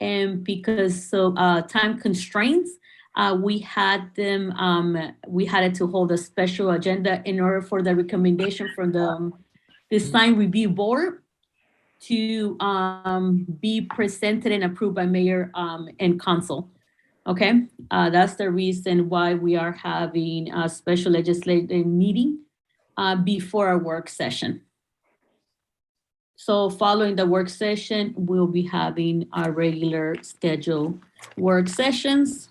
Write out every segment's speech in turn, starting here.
And because of time constraints, we had it to hold a special agenda in order for the recommendation from the Design Review Board to be presented and approved by mayor and council. Okay, that's the reason why we are having a special legislative meeting before our work session. So following the work session, we'll be having our regular scheduled work sessions.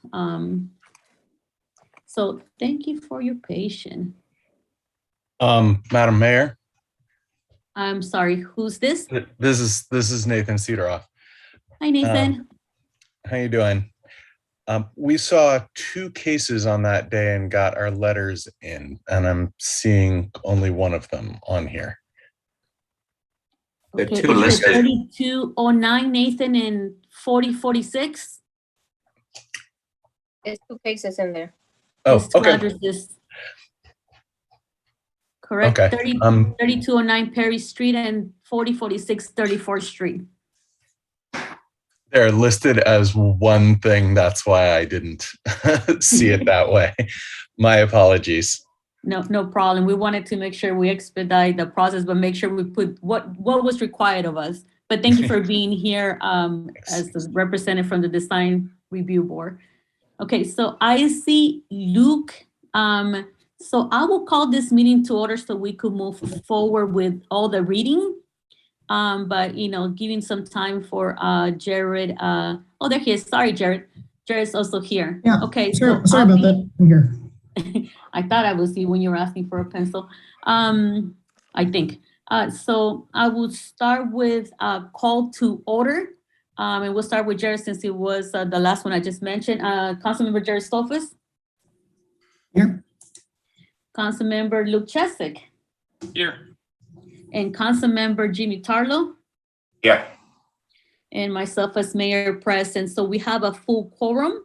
So thank you for your patience. Madam Mayor. I'm sorry, who's this? This is Nathan Cedoroff. Hi, Nathan. How you doing? We saw 2 cases on that day and got our letters in, and I'm seeing only one of them on here. Okay, 3209, Nathan, and 4046. There's 2 cases in there. Oh, okay. Correct. Okay. 3209 Perry Street and 4046 34th Street. They're listed as one thing. That's why I didn't see it that way. My apologies. No problem. We wanted to make sure we expedite the process, but make sure we put what was required of us. But thank you for being here as the representative from the Design Review Board. Okay, so I see Luke. So I will call this meeting to order so we could move forward with all the reading. But giving some time for Jared. Oh, there he is. Sorry, Jared. Jared's also here. Yeah. Okay. Sorry about that. I'm here. I thought I was you when you were asking for a pencil. I think. So I will start with a call to order. And we'll start with Jared since it was the last one I just mentioned. Councilmember Jared Stolfus. Here. Councilmember Luke Chesick. Here. And Councilmember Jimmy Tarlow. Yeah. And myself as mayor present. So we have a full quorum.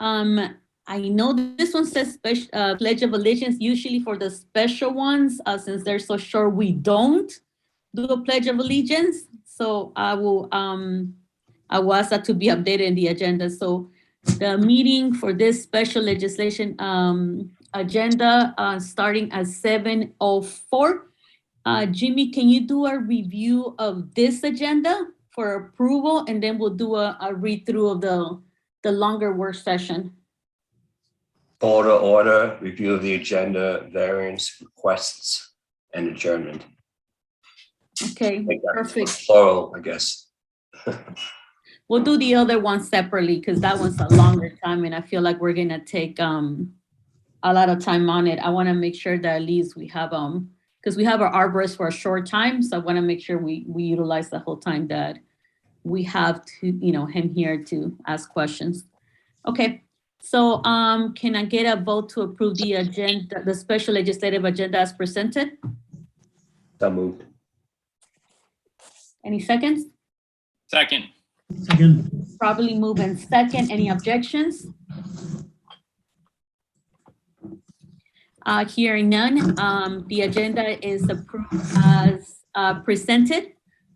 I know this one says Pledge of Allegiance. Usually for the special ones, since they're so short, we don't do a Pledge of Allegiance. So I will ask that to be updated in the agenda. So the meeting for this special legislation agenda starting at 7:04. Jimmy, can you do a review of this agenda for approval, and then we'll do a read through of the longer work session. Order, review of the agenda, variance requests, and adjournment. Okay, perfect. Plural, I guess. We'll do the other one separately because that one's a longer time, and I feel like we're gonna take a lot of time on it. I want to make sure that at least we have because we have our arborist for a short time, so I want to make sure we utilize the whole time that we have to him here to ask questions. Okay, so can I get a vote to approve the agenda, the special legislative agenda as presented? So moved. Any seconds? Second. Second. Probably move in second. Any objections? Hearing none, the agenda is approved as presented.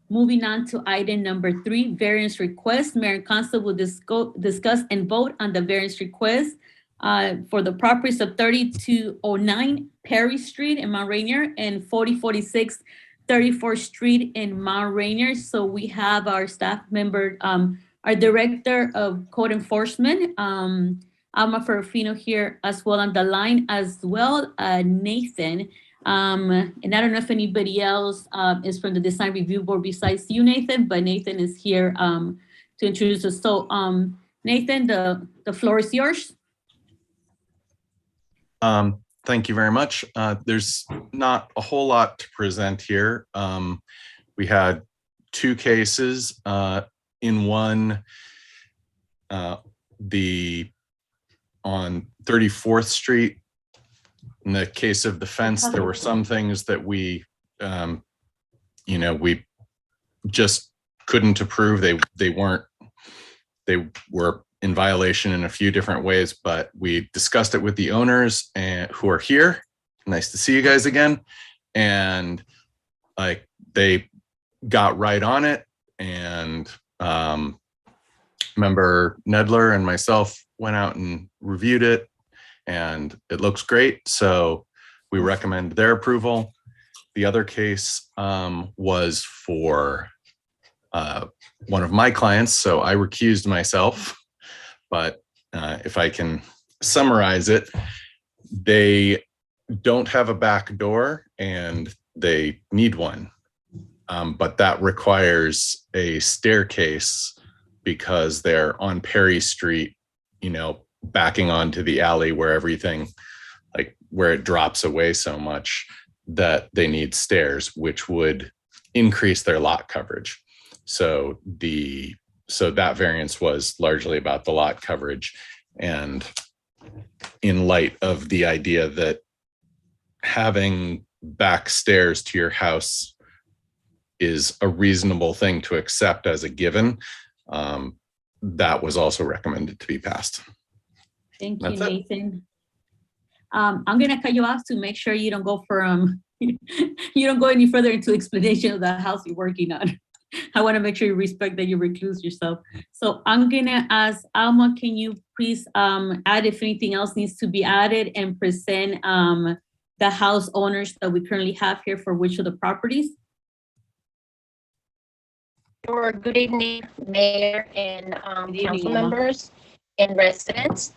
Moving on to item number 3, variance request. Mayor and Council will discuss and vote on the variance request for the properties of 3209 Perry Street in Mount Rainier and 4046 34th Street in Mount Rainier. So we have our staff member, our Director of Code Enforcement, Alma Ferrufino here as well on the line, as well Nathan. And I don't know if anybody else is from the Design Review Board besides you, Nathan, but Nathan is here to introduce us. So Nathan, the floor is yours. Thank you very much. There's not a whole lot to present here. We had 2 cases. In one, on 34th Street, in the case of the fence, there were some things that we just couldn't approve. They were in violation in a few different ways, but we discussed it with the owners and who are here. Nice to see you guys again. And they got right on it and Member Nedler and myself went out and reviewed it, and it looks great. So we recommend their approval. The other case was for one of my clients, so I recused myself. But if I can summarize it, they don't have a back door and they need one. But that requires a staircase because they're on Perry Street, you know, backing onto the alley where everything, like where it drops away so much that they need stairs, which would increase their lot coverage. So that variance was largely about the lot coverage. And in light of the idea that having back stairs to your house is a reasonable thing to accept as a given, that was also recommended to be passed. Thank you, That's it. Nathan. I'm gonna cut you off to make sure you don't go for you don't go any further into explanation of the house you're working on. I want to make sure you respect that you recluse yourself. So I'm gonna ask Alma, can you please add if anything else needs to be added and present the house owners that we currently have here for which of the properties? Sure. Good evening, Mayor and Good evening, council Emma. members and residents.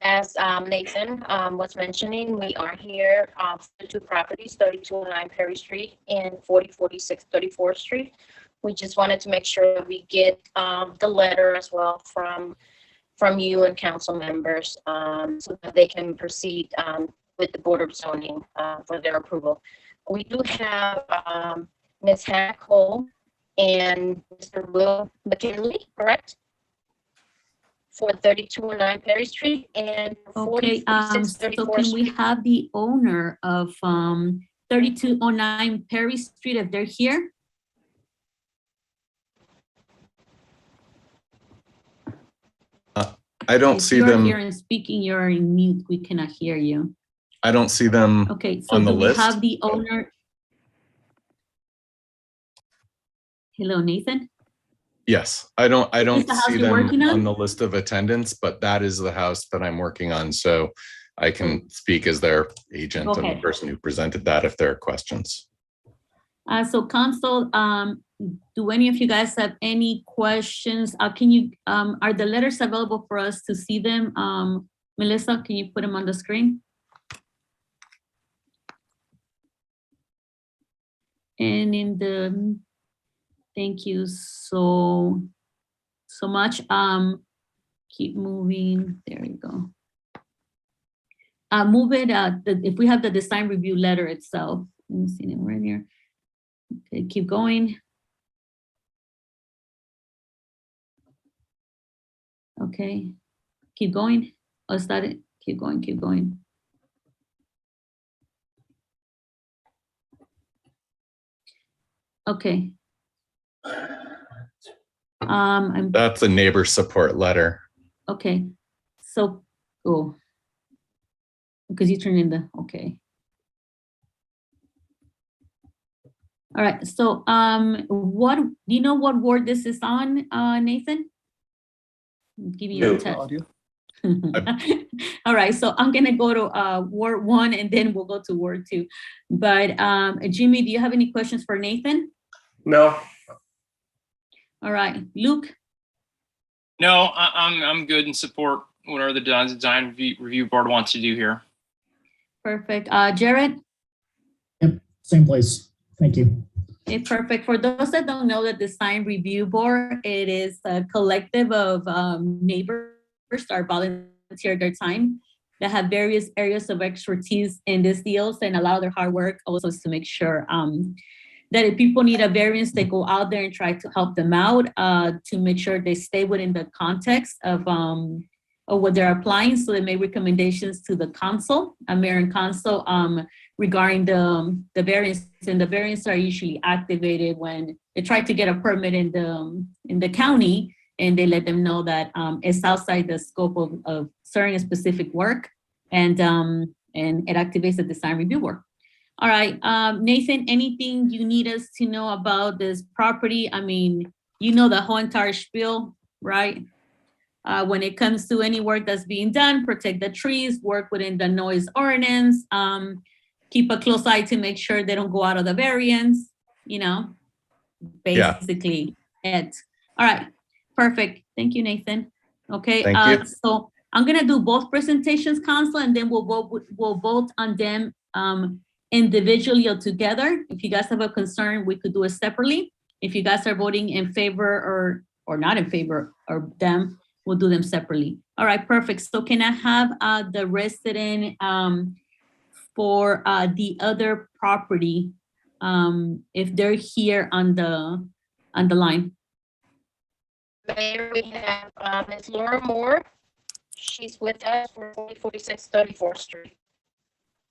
As Nathan was mentioning, we are here for the two properties, 3209 Perry Street and 4046 34th Street. We just wanted to make sure that we get the letter as well from you and council members so that they can proceed with the Board of Zoning for their approval. We do have Ms. Hannah Cole and Mr. Will McKinley, correct? For 3209 Perry Street and Okay, 4046 so 34th can we Street. have the owner of 3209 Perry Street if they're here? I don't If see you're them. here and speaking, you're in mute, we cannot hear you. I don't see them Okay, so on the do we list. have the owner? Hello, Nathan? Yes, I don't the house see you're them working on? on the list of attendance, but that is the house that I'm working on. So I can speak as their agent Go and the ahead. person who presented that if there are questions. So council, do any of you guys have any questions? Can you, are the letters available for us to see them? Melissa, can you put them on the screen? And in the, thank you so much. Keep moving, there you go. Move it, if we have the design review letter itself. Let me see it right here. Okay, keep going. Okay, keep going. Oh, start it. Keep going, keep going. Okay. That's a neighbor support letter. Okay, so, oh, because you turned in the, okay. All right, so what, do you know what ward this is on, Nathan? Give you a No. test. All right, so I'm gonna go to Ward 1 and then we'll go to Ward 2. But Jimmy, do you have any questions for Nathan? No. All right, Luke? No, I'm good and support whatever the design review board wants to do here. Perfect. Jared? Yep, same place. Thank you. Okay, perfect. For those that don't know, the design review board, it is a collective of neighbors that volunteer their time that have various areas of expertise in these deals, and a lot of their hard work also is to make sure that if people need a variance, they go out there and try to help them out to make sure they stay within the context of what they're applying. So they make recommendations to the council, mayor and council, regarding the variance. And the variants are usually activated when they try to get a permit in the county, and they let them know that it's outside the scope of certain specific work, and it activates the design review work. All right, Nathan, anything you need us to know about this property? I mean, you know the whole entire spiel, right? When it comes to any work that's being done, protect the trees, work within the noise ordinance, keep a close eye to make sure they don't go out of the variance, you know, Yeah. basically it. All right, perfect. Thank you, Nathan. Okay, Thank you. so I'm gonna do both presentations, Council, and then we'll vote on them individually or together. If you guys have a concern, we could do it separately. If you guys are voting in favor or not in favor of them, we'll do them separately. All right, perfect. So can I have the resident for the other property, if they're here on the line? Mayor, we have Ms. Laura Moore. She's with us for 4046 34th Street.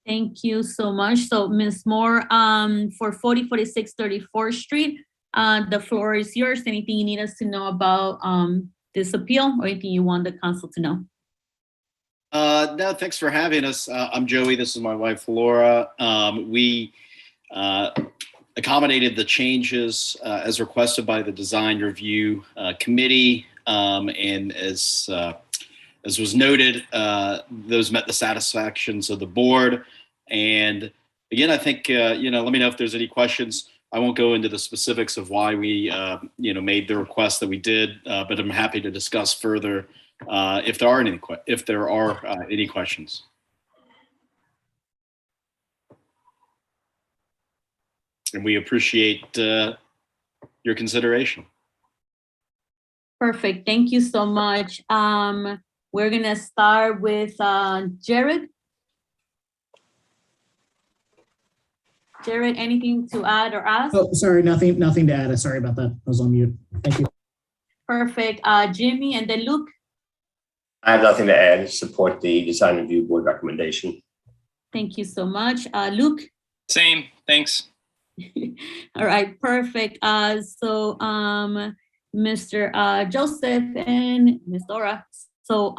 Thank you so much. So Ms. Moore, for 4046 34th Street, the floor is yours. Anything you need us to know about this appeal or anything you want the council to know? No, thanks for having us. I'm Joey. This is my wife, Laura. We accommodated the changes as requested by the Design Review Committee, and as was noted, those met the satisfactions of the board. And again, I think let me know if there's any questions. I won't go into the specifics of why we made the request that we did, but I'm happy to discuss further if there are any questions. And we appreciate your consideration. Perfect. Thank you so much. We're gonna start with Jared. Jared, anything to add or ask? Oh, sorry, nothing to add. Sorry about that. I was on mute. Thank you. Perfect. Jimmy and then Luke. I have nothing to add. Support the Design Review Board recommendation. Thank you so much. Luke. Same, thanks. All right, perfect. So Mr. Joseph and Ms. Dora. So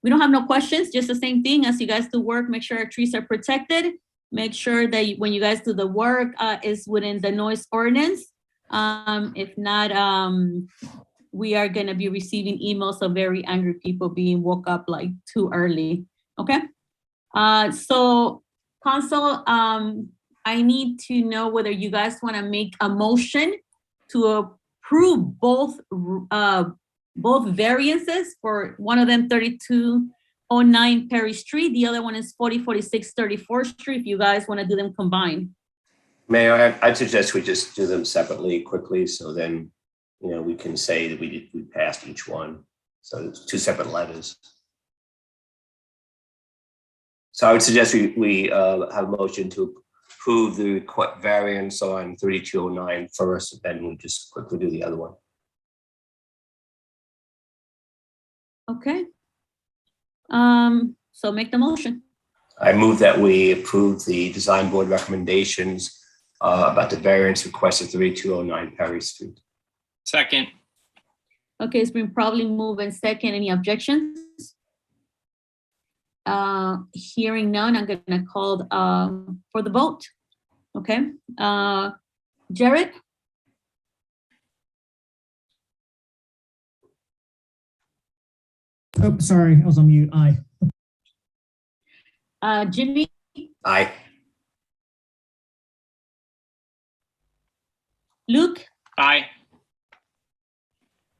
we don't have no questions, just the same thing as you guys do work, make sure our trees are protected. Make sure that when you guys do the work is within the noise ordinance. If not, we are gonna be receiving emails of very angry people being woke up like too early, okay? So council, I need to know whether you guys wanna make a motion to approve both variances. For one of them 3209 Perry Street, the other one is 4046 34th Street, if you guys wanna do them combined. Mayor, I'd suggest we just do them separately quickly, so then, we can say that we passed each one. So it's two separate letters. So I would suggest we have a motion to approve the variance on 3209 first, and then we'll just quickly do the other one. Okay. So make the motion. I move that we approve the design board recommendations about the variance request of 3209 Perry Street. Second. Okay, it's been probably moved and second. Any objections? Hearing none, I'm gonna call for the vote. Okay, Jared? Oh, sorry, I was on mute. Aye. Jimmy? Aye. Luke? Aye.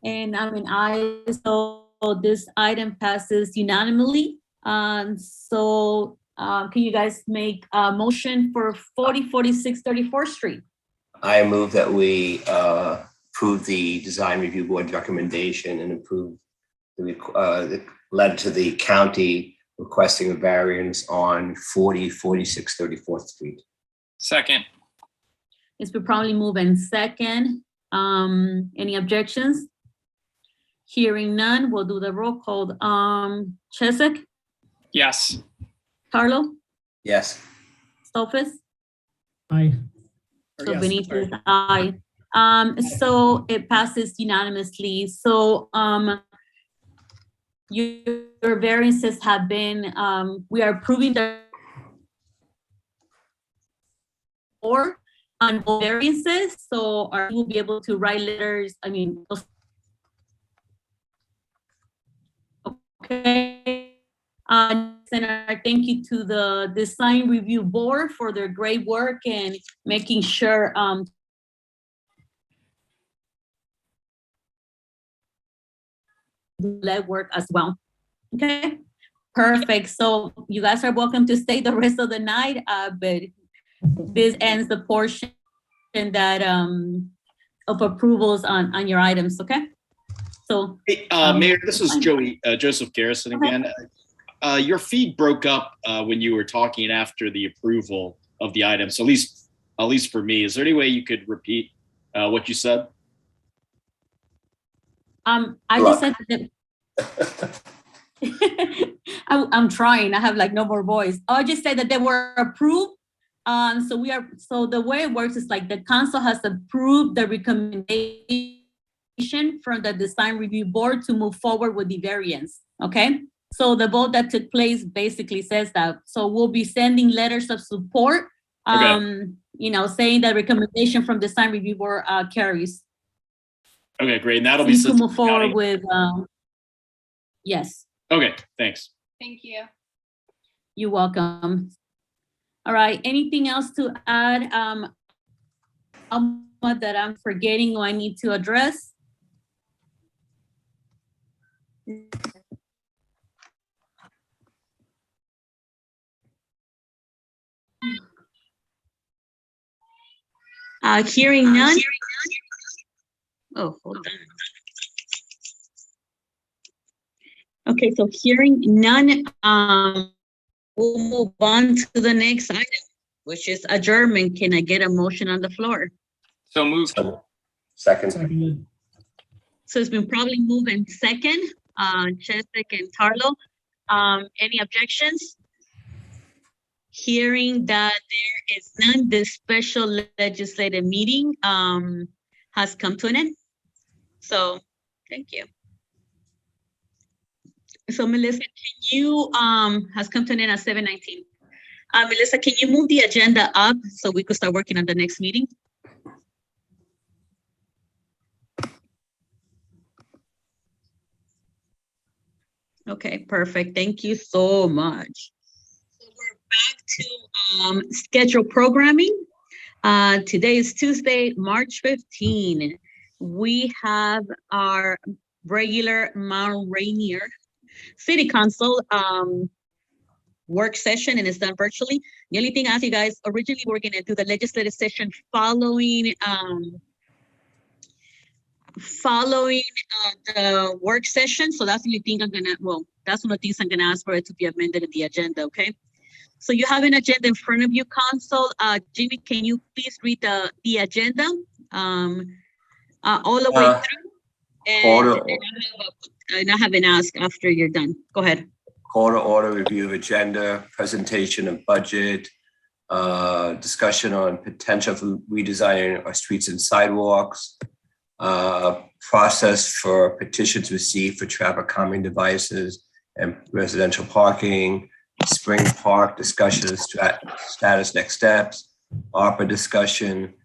And I'm an aye, so this item passes unanimously. So can you guys make a motion for 4046 34th Street? I move that we approve the design review board recommendation and approve the letter to the county requesting a variance on 4046 34th Street. Second. It's been probably moved and second. Any objections? Hearing none, we'll do the roll call. Chesek? Yes. Carlo? Yes. Stolfus? Aye. So Benitez, aye. So it passes unanimously. So your variances have been, we are approving the on variances, so our will be able to write letters. Okay. And our thank you to the Design Review Board for their great work and making sure legwork as well. Okay, perfect. So you guys are welcome to stay the rest of the night, but this ends the portion that of approvals on your items. Okay. So Hey, Mayor, this is Joseph Garrison again. Your feed broke up when you were talking after the approval of the items, at least for me. Is there any way you could repeat what you said? I just said that I'm trying. I have like no more voice. I just said that they were approved. So the way it works is like the council has approved the recommendation from the Design Review Board to move forward with the variance. Okay. So the vote that took place basically says that. So we'll be sending letters of support, saying that recommendation from Design Review Board carries. Okay, great. And that'll So be you can move forward with, yes. Okay, thanks. Thank you. You're welcome. All right, anything else to add that I'm forgetting or I need to address? Hearing none. Oh, hold on. Okay, so hearing none, we'll move on to the next item, which is adjournment. Can I get a motion on the floor? So moved. Second. Seconded. So it's been probably moved in second, Cheswick and Tarlo. Any objections? Hearing that there is none, this special legislative meeting has come to an end. So, thank you. So Melissa, can you, has come to an end at 7:19. Melissa, can you move the agenda up so we could start working on the next meeting? Okay, perfect. Thank you so much. So we're back to schedule programming. Today is Tuesday, March 15. We have our regular Mount Rainier City Council work session, and it's done virtually. The only thing I asked you guys, originally we're gonna do the legislative session following the work session. So that's the only thing that's one of the things I'm gonna ask for it to be amended in the agenda, okay? So you have an agenda in front of you, Council. Jimmy, can you please read the agenda all the way through? And I have an ask after you're done. Go ahead. Call to order, review of agenda, presentation of budget, discussion on potential for redesigning our streets and sidewalks, process for petitions received for traffic calming devices and residential parking, spring park discussion, status next steps, ARPA discussion,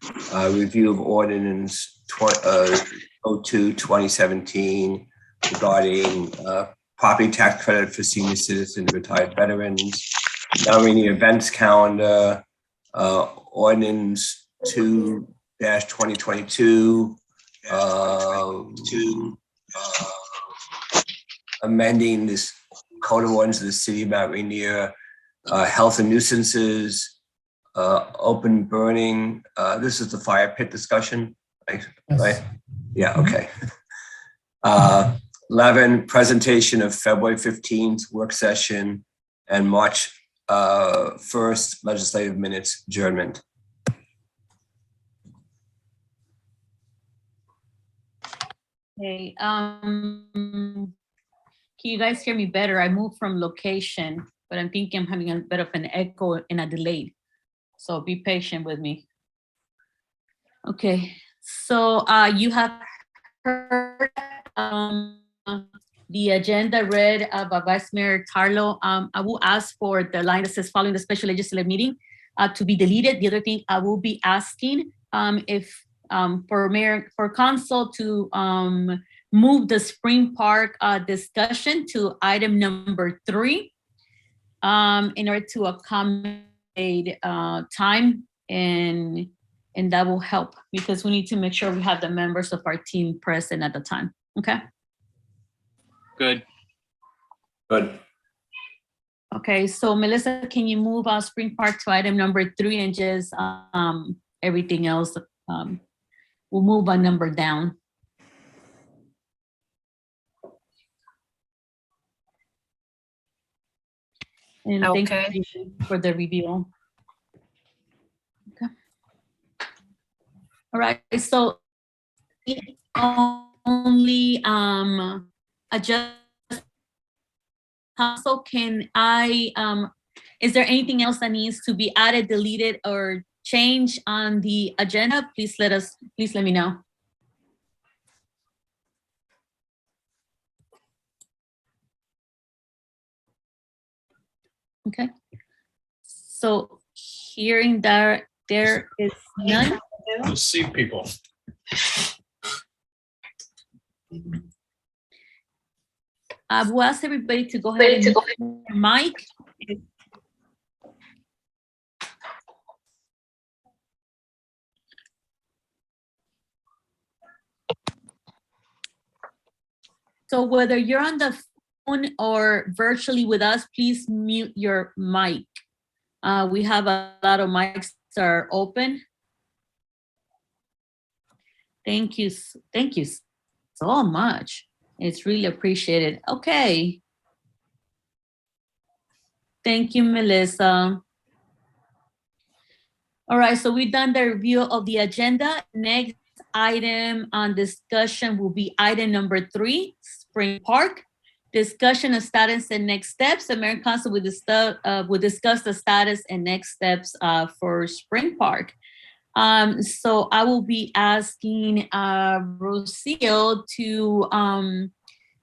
review of Ordinance N0.02-2017 regarding property tax credit for senior citizens, retired veterans, Mount Rainier events calendar, Ordinance 2-2022, amending this code of ordinance of the city of Mount Rainier, health and nuisances, open burning. This is the fire pit discussion, right? Yes. Yeah, okay. 11, presentation of February 15th work session and March 1st legislative minutes adjournment. Okay, can you guys hear me better? I moved from location, but I'm thinking I'm having a bit of an echo and a delay. So be patient with me. Okay, so you have heard the agenda read by Vice Mayor Tarlo. I will ask for the line that says following the special legislative meeting. to be deleted. The other thing I will be asking if for council to move the Spring Park discussion to item number 3 in order to accommodate time, and that will help because we need to make sure we have the members of our team present at the time. Okay. Good. Good. Okay, so Melissa, can you move Spring Park to item number 3 and just everything else, we'll move a number down. And thank you for the review. Okay. All right, so only adjust. Council, can I, is there anything else that needs to be added, deleted, or changed on the agenda? Please let me know. Okay. So hearing that there is none. We'll see people. I will ask everybody to go ahead and mute their mic. So whether you're on the phone or virtually with us, please mute your mic. We have a lot of mics that are open. Thank you so much. It's really appreciated. Okay. Thank you, Melissa. All right, so we've done the review of the agenda. Next item on discussion will be item number 3, Spring Park. Discussion of status and next steps. The Mayor and Council will discuss the status and next steps for Spring Park. So I will be asking Rocio to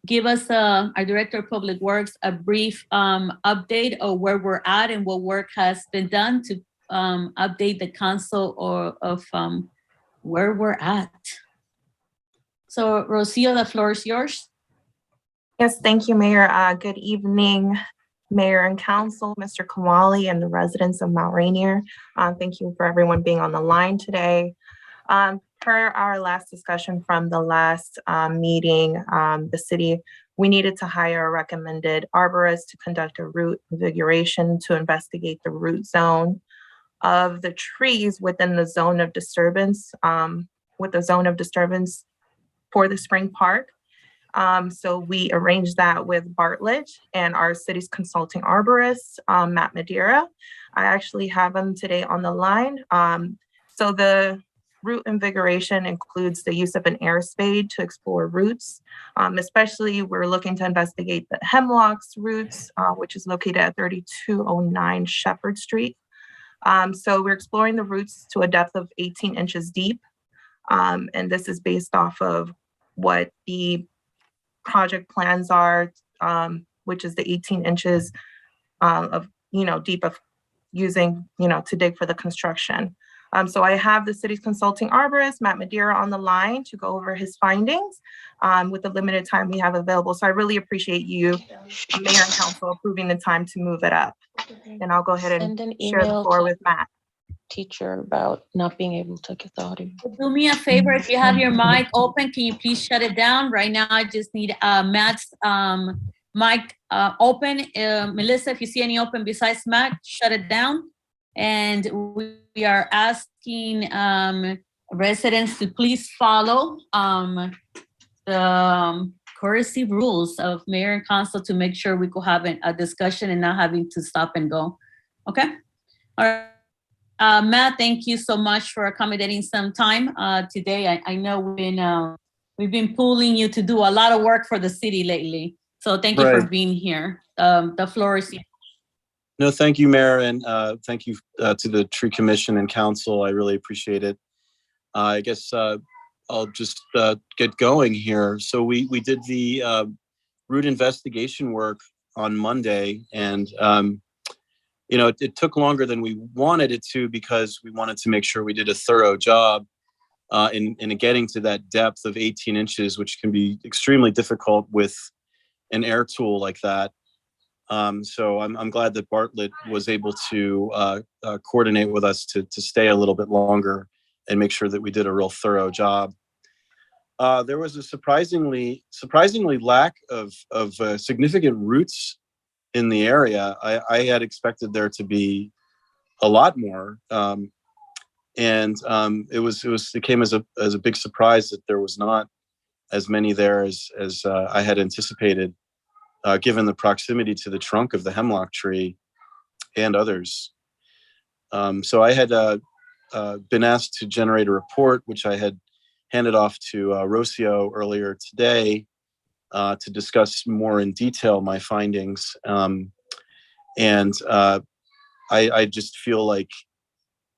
give us, our Director of Public Works, a brief update of where we're at and what work has been done to update the council of where we're at. So Rocio, the floor is yours. Yes, thank you, Mayor. Good evening, Mayor and Council, Mr. Kamali, and the residents of Mount Rainier. Thank you for everyone being on the line today. Per our last discussion from the last meeting, the city, we needed to hire a recommended arborist to conduct a root invigoration to investigate the root zone of the trees within the zone of disturbance, for the Spring Park. So we arranged that with Bartlett and our city's consulting arborist, Matt Madeira. I actually have him today on the line. So the root invigoration includes the use of an air spade to explore roots. Especially we're looking to investigate the hemlocks roots, which is located at 3209 Shepherd Street. So we're exploring the roots to a depth of 18 inches deep. And this is based off of what the project plans are, which is the 18 inches of, deep of using, to dig for the construction. So I have the city's consulting arborist, Matt Madeira, on the line to go over his findings with the limited time we have available. So I really appreciate you, Mayor and Council, approving the time to move it up. And I'll go ahead and share the floor with Matt. Teacher about not being able to get the audio. Do me a favor, if you have your mic open, can you please shut it down? Right now, I just need Matt's mic open. Melissa, if you see any open besides Matt, shut it down. And we are asking residents to please follow the courtesy rules of Mayor and Council to make sure we could have a discussion and not having to stop and go. Okay? All right. Matt, thank you so much for accommodating some time today. I know we've been pulling you to do a lot of work for the city lately. So thank you for being here. The floor is yours. No, thank you, Mayor, and thank you to the Tree Commission and Council. I really appreciate it. I guess I'll just get going here. So we did the root investigation work on Monday, and it took longer than we wanted it to because we wanted to make sure we did a thorough job in getting to that depth of 18 inches, which can be extremely difficult with an air tool like that. So I'm glad that Bartlett was able to coordinate with us to stay a little bit longer and make sure that we did a real thorough job. There was a surprisingly lack of significant roots in the area. I had expected there to be a lot more, and it came as a big surprise that there was not as many there as I had anticipated, given the proximity to the trunk of the hemlock tree and others. So I had been asked to generate a report, which I had handed off to Rocio earlier today to discuss more in detail my findings. And I just feel like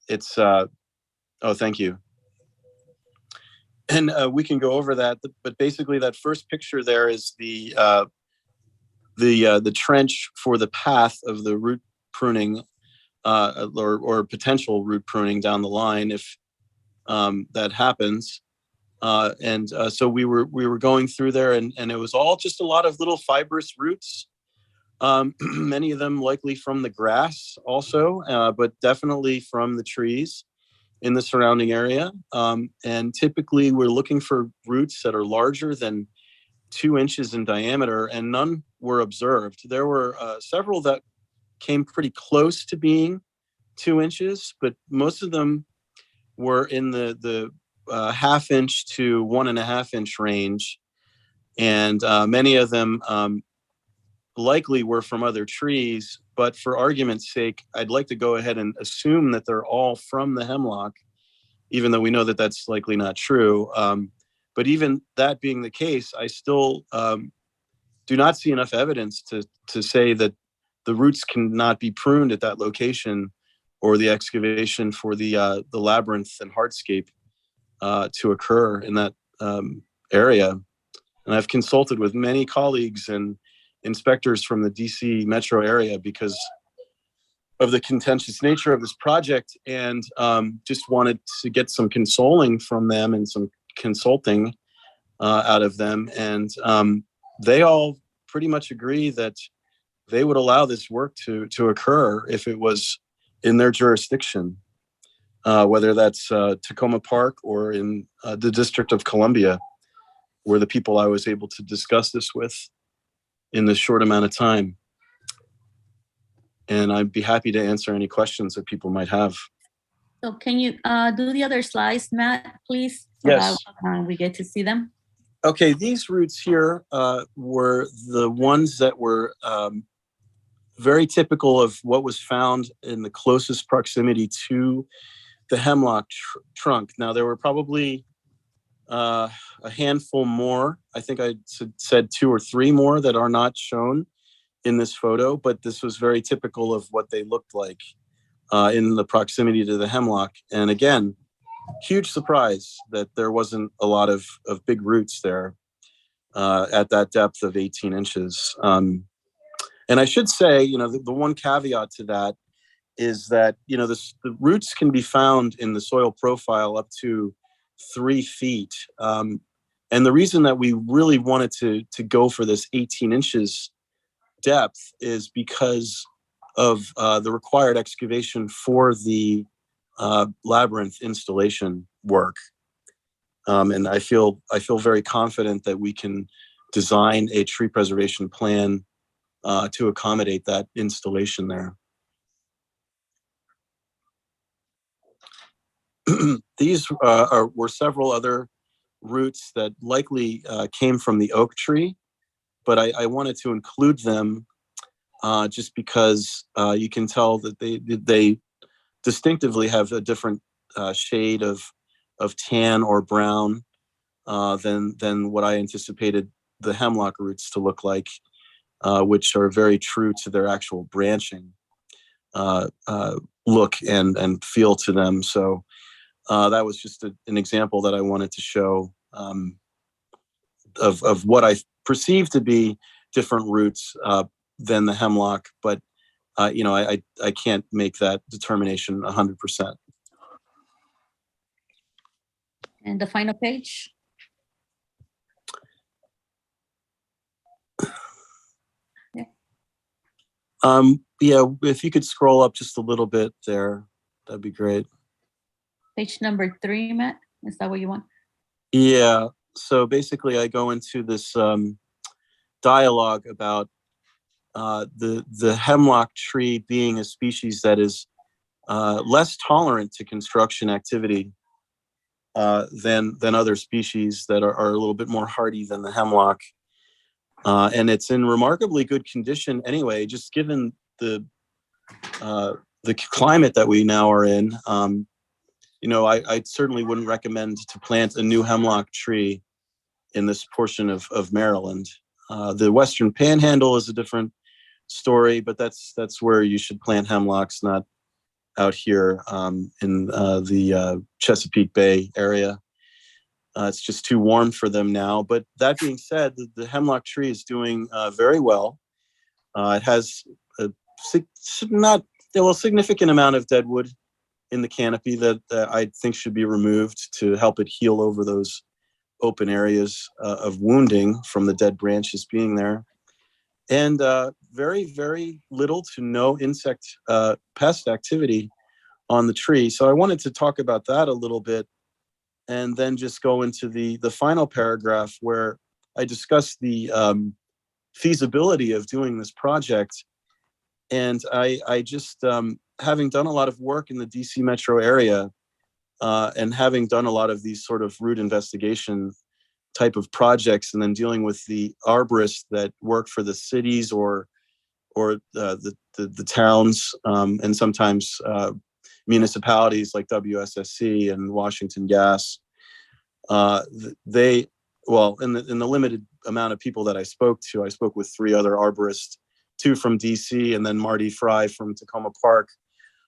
it's, oh, thank you. And we can go over that, but basically that first picture there is the trench for the path of the root pruning or potential root pruning down the line if that happens. So we were going through there, and it was all just a lot of little fibrous roots. Many of them likely from the grass also, but definitely from the trees in the surrounding area. And typically we're looking for roots that are larger than 2 inches in diameter, and none were observed. There were several that came pretty close to being 2 inches, but most of them were in the ½ inch to 1.5 inch range. And many of them likely were from other trees, but for argument's sake, I'd like to go ahead and assume that they're all from the hemlock, even though we know that that's likely not true. But even that being the case, I still do not see enough evidence to say that the roots cannot be pruned at that location or the excavation for the labyrinth and hardscape to occur in that area. And I've consulted with many colleagues and inspectors from the DC metro area because of the contentious nature of this project, and just wanted to get some consoling from them and some consulting out of them. And they all pretty much agree that they would allow this work to occur if it was in their jurisdiction, whether that's Tacoma Park or in the District of Columbia, were the people I was able to discuss this with in this short amount of time. And I'd be happy to answer any questions that people might have. So can you do the other slides, Matt, please? So Yes. that, we get to see them. Okay, these roots here were the ones that were very typical of what was found in the closest proximity to the hemlock trunk. Now, there were probably a handful more. I think I said 2 or 3 more that are not shown in this photo, but this was very typical of what they looked like in the proximity to the hemlock. And again, huge surprise that there wasn't a lot of big roots there at that depth of 18 inches. And I should say, the one caveat to that is that, the roots can be found in the soil profile up to 3 feet. And the reason that we really wanted to go for this 18 inches depth is because of the required excavation for the labyrinth installation work. And I feel very confident that we can design a tree preservation plan to accommodate that installation there. These were several other roots that likely came from the oak tree, but I wanted to include them just because you can tell that they distinctively have a different shade of tan or brown than what I anticipated the hemlock roots to look like, which are very true to their actual branching look and feel to them. So that was just an example that I wanted to show of what I perceive to be different roots than the hemlock, but I can't make that determination 100%. And the final page. Yeah, if you could scroll up just a little bit there, that'd be great. Page number 3, Matt. Is that what you want? Yeah. So basically, I go into this dialogue about the hemlock tree being a species that is less tolerant to construction activity than other species that are a little bit more hardy than the hemlock. And it's in remarkably good condition anyway, just given the climate that we now are in. I certainly wouldn't recommend to plant a new hemlock tree in this portion of Maryland. The Western Panhandle is a different story, but that's where you should plant hemlocks, not out here in the Chesapeake Bay area. It's just too warm for them now. But that being said, the hemlock tree is doing very well. It has a significant amount of deadwood in the canopy that I think should be removed to help it heal over those open areas of wounding from the dead branches being there. And very, very little to no insect pest activity on the tree. So I wanted to talk about that a little bit, and then just go into the final paragraph where I discuss the feasibility of doing this project. And I just, having done a lot of work in the DC metro area and having done a lot of these sort of root investigation type of projects, and then dealing with the arborists that work for the cities or the towns, and sometimes municipalities like WSSC and Washington Gas. In the limited amount of people that I spoke with 3 other arborists, 2 from DC and then Marty Fry from Tacoma Park,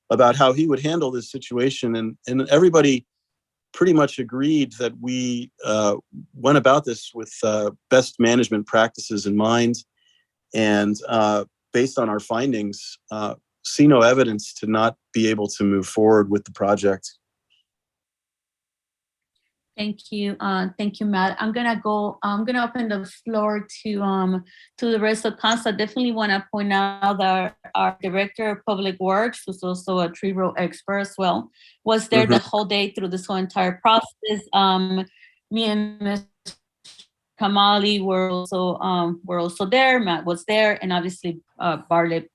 about how he would handle this situation. And everybody pretty much agreed that we went about this with best management practices in mind, and based on our findings, see no evidence to not be able to move forward with the project. Thank you, Matt. I'm gonna open the floor to the rest of council. I definitely want to point out that our director of public works, who's also a tree row expert as well, was there the whole day through this whole entire process. Me and Ms. Kamali were also there. Matt was there, and obviously Bartlett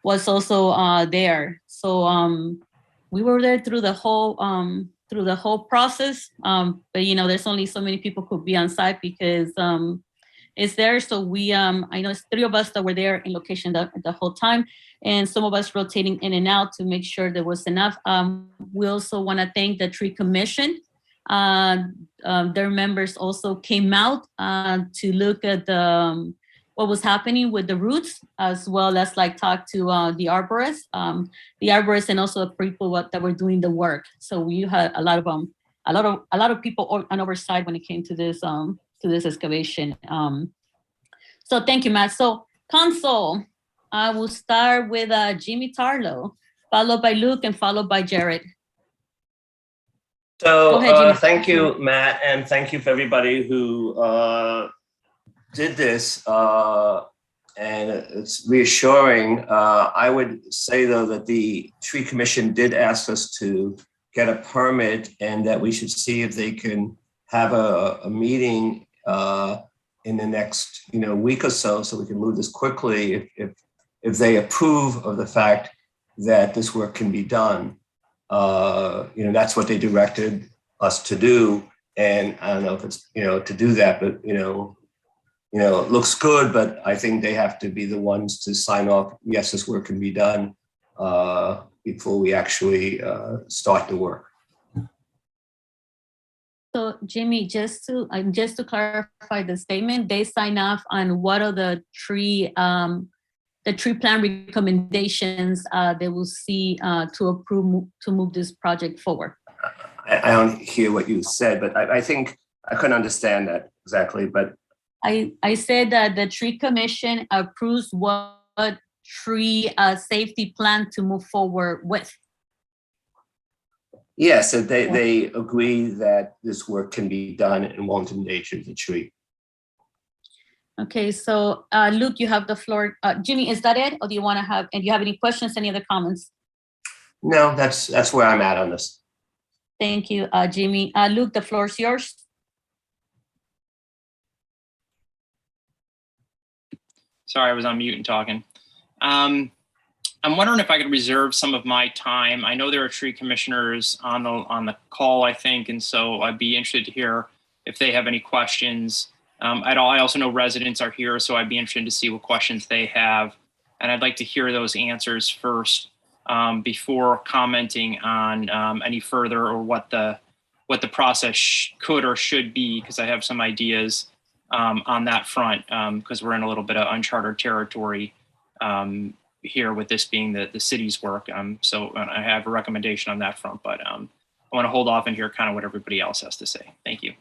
was also there. So we were there through the whole process. But there's only so many people could be on site because it's there. So we I know it's 3 of us that were there in location the whole time, and some of us rotating in and out to make sure there was enough. We also want to thank the tree commission. Their members also came out to look at what was happening with the roots, as well as talk to the arborists, and also the people that were doing the work. So we had a lot of people on our side when it came to this excavation. So thank you, Matt. So council, I will start with Jimmy Tarlow, followed by Luke, and followed by Jared. So ahead, thank you, Matt, and thank you for everybody who did this. And it's reassuring. I would say, though, that the tree commission did ask us to get a permit, and that we should see if they can have a meeting in the next week or so we can move this quickly if they approve of the fact that this work can be done. That's what they directed us to do. And I don't know if it's, to do that, but, it looks good, but I think they have to be the ones to sign off. Yes, this work can be done before we actually start the work. So Jimmy, just to clarify the statement, they sign off on what are the tree plan recommendations they will see to approve to move this project forward. I don't hear what you said, but I think I couldn't understand that exactly. But I said that the tree commission approves what tree safety plan to move forward with. Yes, and they agree that this work can be done and won't endanger the tree. Okay, so Luke, you have the floor. Jimmy, is that it? Or do you want to have, and do you have any questions, any other comments? No, that's where I'm at on this. Thank you, Jimmy. Luke, the floor is yours. Sorry, I was on mute and talking. I'm wondering if I could reserve some of my time. I know there are tree commissioners on the call, I think, and so I'd be interested to hear if they have any questions. I also know residents are here, so I'd be interested to see what questions they have, and I'd like to hear those answers first before commenting on any further or what the process could or should be, because I have some ideas on that front, because we're in a little bit of uncharted territory here with this being the city's work. So I have a recommendation on that front, but I want to hold off and hear kind of what everybody else has to say. Thank you.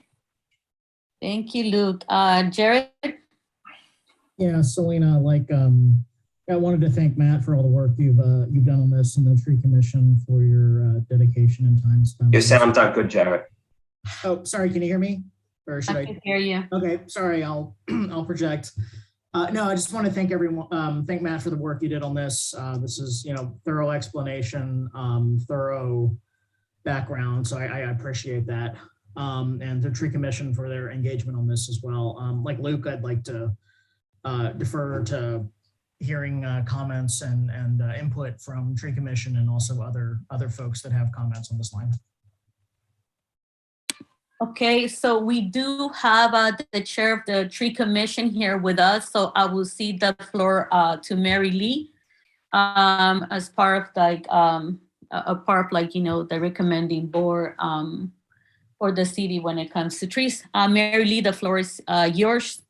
Thank you, Luke. Jared? Yeah, Selena, I wanted to thank Matt for all the work you've done on this, and the tree commission for your dedication and time spent. Your sound's not good, Jared. Oh, sorry. Can you hear me? Or should I can hear you. Okay, sorry. I'll project. No, I just want to thank everyone. Thank Matt for the work you did on this. This is, thorough explanation, thorough background. So I appreciate that. And the tree commission for their engagement on this as well. Like Luke, I'd like to defer to hearing comments and input from tree commission and also other folks that have comments on this line. Okay, so we do have the chair of the tree commission here with us. So I will cede the floor to Mary Lee as part of the recommending board for the city when it comes to trees. Mary Lee, the floor is yours.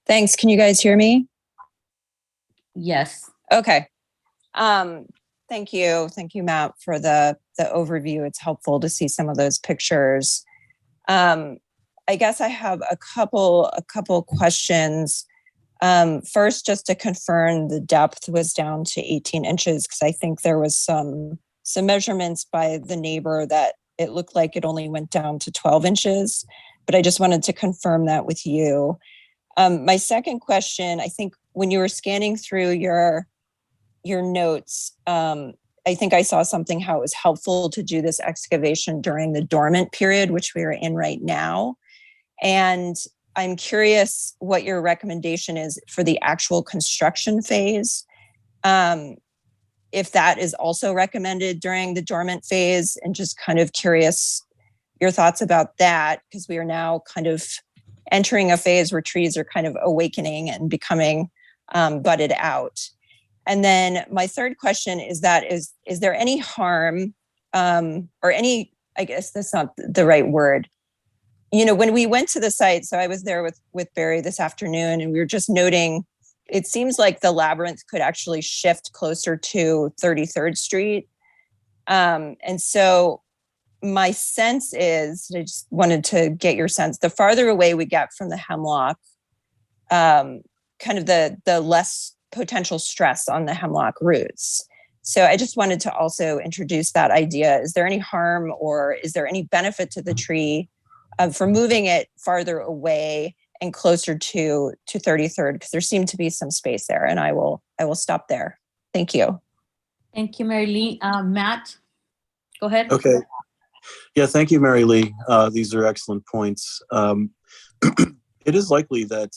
Thanks. Can you guys hear me? Yes. Okay. Thank you. Thank you, Matt, for the overview. It's helpful to see some of those pictures. I guess I have a couple questions. First, just to confirm the depth was down to 18 inches, because I think there was some measurements by the neighbor that it looked like it only went down to 12 inches, but I just wanted to confirm that with you. My second question, I think when you were scanning through your notes, I think I saw something how it was helpful to do this excavation during the dormant period, which we are in right now. And I'm curious what your recommendation is for the actual construction phase. If that is also recommended during the dormant phase, and just kind of curious your thoughts about that, because we are now kind of entering a phase where trees are kind of awakening and becoming budded out. And then my third question is there any harm or any, I guess that's not the right word. When we went to the site, so I was there with Barry this afternoon, and we were just noting, it seems like the labyrinth could actually shift closer to 33rd Street. And so my sense is, I just wanted to get your sense, the farther away we get from the hemlock, kind of the less potential stress on the hemlock roots. So I just wanted to also introduce that idea. Is there any harm or is there any benefit to the tree for moving it farther away and closer to 33rd? Because there seemed to be some space there, and I will stop there. Thank you. Thank you, Mary Lee. Matt, go ahead. Okay. Yeah, thank you, Mary Lee. These are excellent points. It is likely that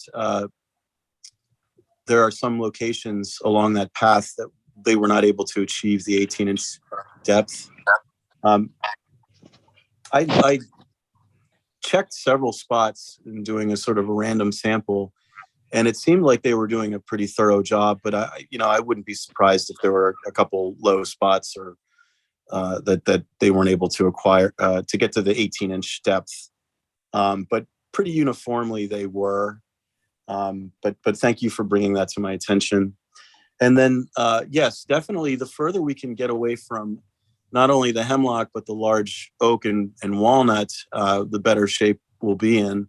there are some locations along that path that they were not able to achieve the 18-inch depth. I checked several spots in doing a sort of a random sample, and it seemed like they were doing a pretty thorough job, but I wouldn't be surprised if there were a couple low spots or that they weren't able to acquire to get to the 18-inch depth. But pretty uniformly they were. But thank you for bringing that to my attention. And then, yes, definitely the further we can get away from not only the hemlock, but the large oak and walnut, the better shape we'll be in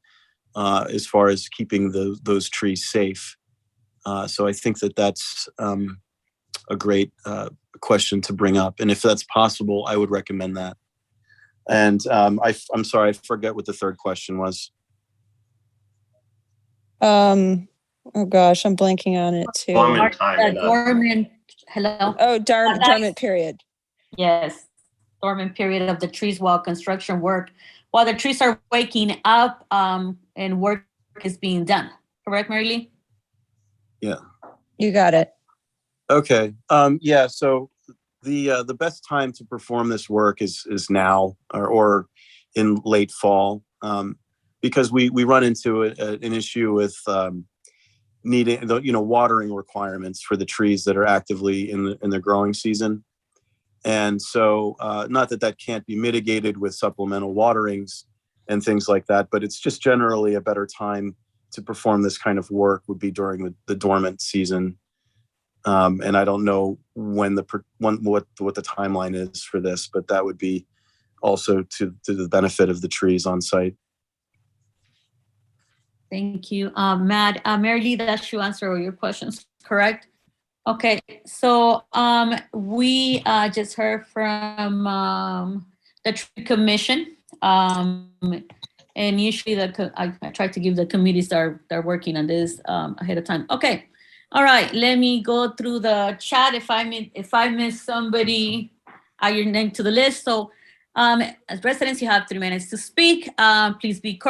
as far as keeping those trees safe. So I think that that's a great question to bring up. And if that's possible, I would recommend that. And I'm sorry, I forget what the third question was. Oh gosh, I'm blanking on it too. Dormant time. Dormant, hello? Oh, dormant period. Yes, dormant period of the trees while construction work, while the trees are waking up and work is being done. Correct, Mary Lee? Yeah. You got it. Okay. Yeah. So the best time to perform this work is now or in late fall, because we run into an issue with needing watering requirements for the trees that are actively in the growing season. And so not that can't be mitigated with supplemental waterings and things like that, but it's just generally a better time to perform this kind of work would be during the dormant season. And I don't know what the timeline is for this, but that would be also to the benefit of the trees on site. Thank you, Matt. Mary Lee, that should answer all your questions, correct? Okay, so we just heard from the Tree Commission. And usually I try to give the committees that are working on this ahead of time. Okay, all right, let me go through the chat. If I miss somebody, add your name to the list. So as residents, you have 3 minutes to speak. Please be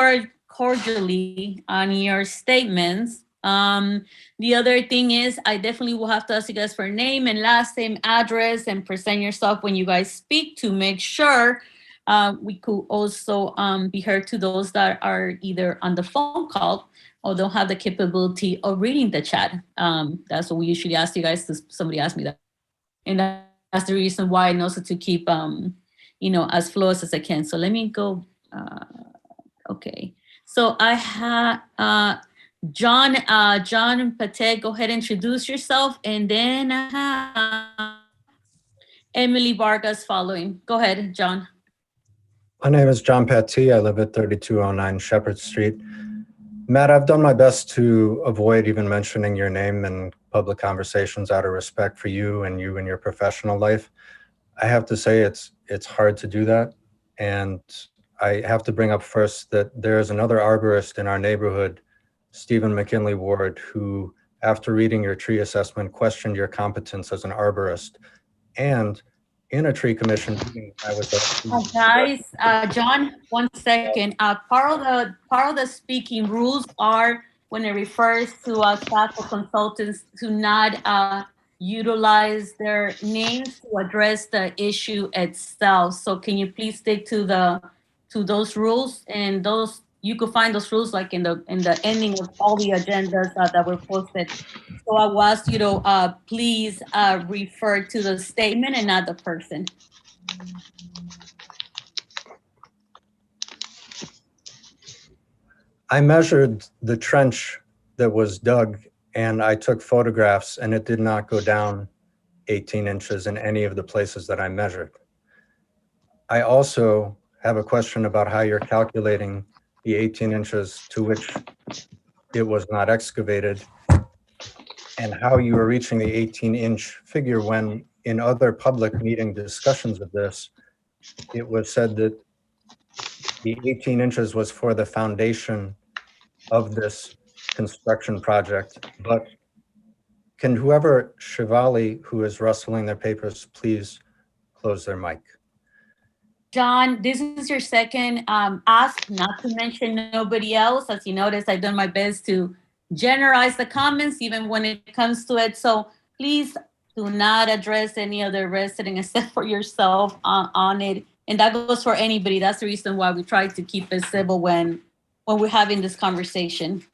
cordially on your statements. The other thing is I definitely will have to ask you guys for name and last name, address, and present yourself when you guys speak to make sure we could also be heard to those that are either on the phone call or don't have the capability of reading the chat. That's what we usually ask you guys. Somebody asked me that. And that's the reason why, and also to keep, as flawless as I can. So let me go, okay. So I have John Pate, go ahead and introduce yourself. And then I have Emily Vargas following. Go ahead, John. My name is John Patti. I live at 3209 Shepherd Street. Matt, I've done my best to avoid even mentioning your name in public conversations out of respect for you and your professional life. I have to say it's hard to do that. And I have to bring up first that there is another arborist in our neighborhood, Stephen McKinley Ward, who, after reading your tree assessment, questioned your competence as an arborist. And in a tree commission meeting, I was guys, John, 1 second. Part of the speaking rules are when it refers to staff or consultants to not utilize their names to address the issue itself. So can you please stick to those rules, and those you could find those rules like in the ending of all the agendas that were posted. So I will ask you to please refer to the statement and not the person. I measured the trench that was dug and I took photographs, and it did not go down 18 inches in any of the places that I measured. I also have a question about how you're calculating the 18 inches to which it was not excavated, and how you are reaching the 18-inch figure when in other public meeting discussions of this, it was said that the 18 inches was for the foundation of this construction project. But can whoever, Shivali, who is rustling their papers, please close their mic? John, this is your second ask, not to mention nobody else. As you notice, I've done my best to generalize the comments, even when it comes to it. So please do not address any other resident except for yourself on it. And that goes for anybody. That's the reason why we try to keep it civil when we're having this conversation.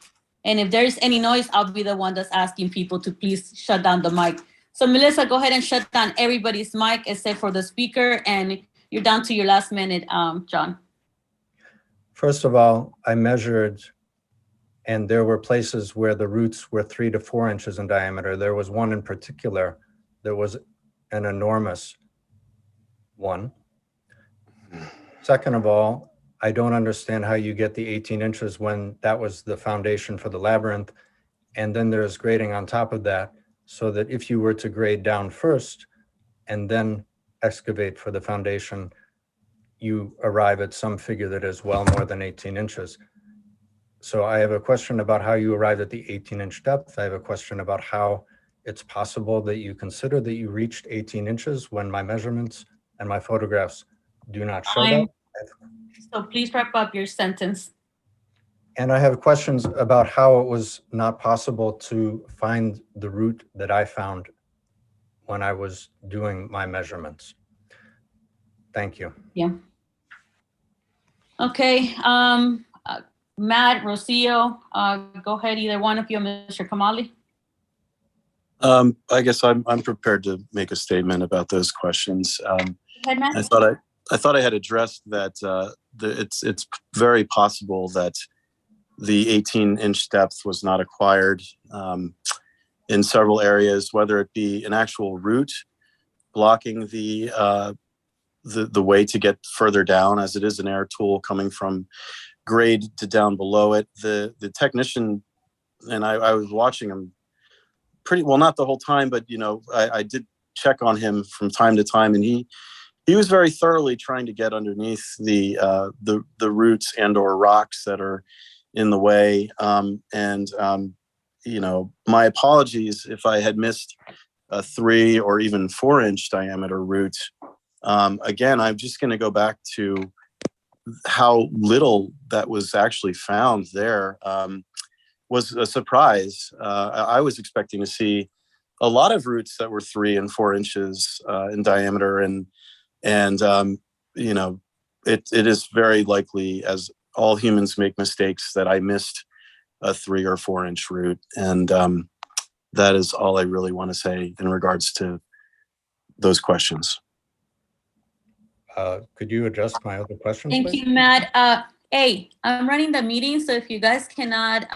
And if there's any noise, I'll be the one that's asking people to please shut down the mic. So Melissa, go ahead and shut down everybody's mic except for the speaker, and you're down to your last minute, John. First of all, I measured, and there were places where the roots were 3 to 4 inches in diameter. There was one in particular that was an enormous one. Second of all, I don't understand how you get the 18 inches when that was the foundation for the labyrinth. And then there's grading on top of that, so that if you were to grade down first and then excavate for the foundation, you arrive at some figure that is well more than 18 inches. So I have a question about how you arrived at the 18-inch depth. I have a question about how it's possible that you consider that you reached 18 inches when my measurements and my photographs do not show that. So please wrap up your sentence. And I have questions about how it was not possible to find the route that I found when I was doing my measurements. Thank you. Yeah. Okay, Matt, Rocio, go ahead, either one of you, Mr. Kamali. I guess I'm prepared to make a statement about those questions. Go ahead, Matt. I thought I had addressed that it's very possible that the 18-inch depth was not acquired in several areas, whether it be an actual route blocking the way to get further down, as it is an air tool coming from grade to down below it. The technician, and I was watching him pretty well, not the whole time, but I did check on him from time to time, and he was very thoroughly trying to get underneath the roots and or rocks that are in the way. My apologies if I had missed a 3 or even 4-inch diameter root. Again, I'm just going to go back to how little that was actually found there. Was a surprise. I was expecting to see a lot of roots that were 3 and 4 inches in diameter, and it is very likely, as all humans make mistakes, that I missed a 3 or 4-inch root, and that is all I really want to say in regards to those questions. Could you address my other questions, Thank please? you, Matt. Hey, I'm running the meeting, so if you guys cannot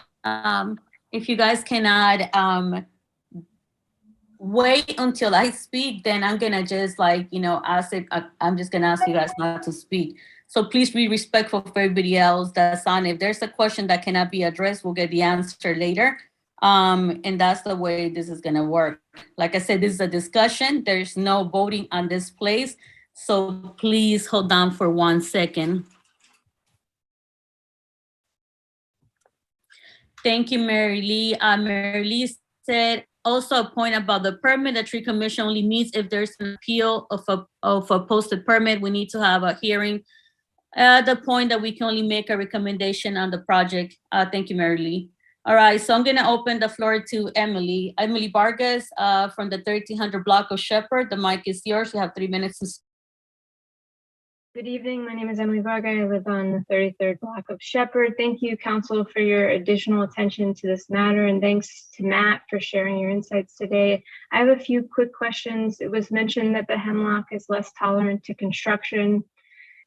wait until I speak, then I'm gonna just ask it. I'm just gonna ask you guys not to speak. So please be respectful for everybody else that's on. If there's a question that cannot be addressed, we'll get the answer later. And that's the way this is gonna work. Like I said, this is a discussion. There's no voting on this place. So please hold on for 1 second. Thank you, Mary Lee. Mary Lee said also a point about the permit. The tree commission only meets if there's an appeal of a posted permit. We need to have a hearing. The point that we can only make a recommendation on the project. Thank you, Mary Lee. All right, so I'm gonna open the floor to Emily. Emily Vargas from the 1300 block of Shepherd. The mic is yours. You have 3 minutes to speak. Good evening. My name is Emily Varga. I live on the 33rd block of Shepherd. Thank you, Council, for your additional attention to this matter, and thanks to Matt for sharing your insights today. I have a few quick questions. It was mentioned that the hemlock is less tolerant to construction.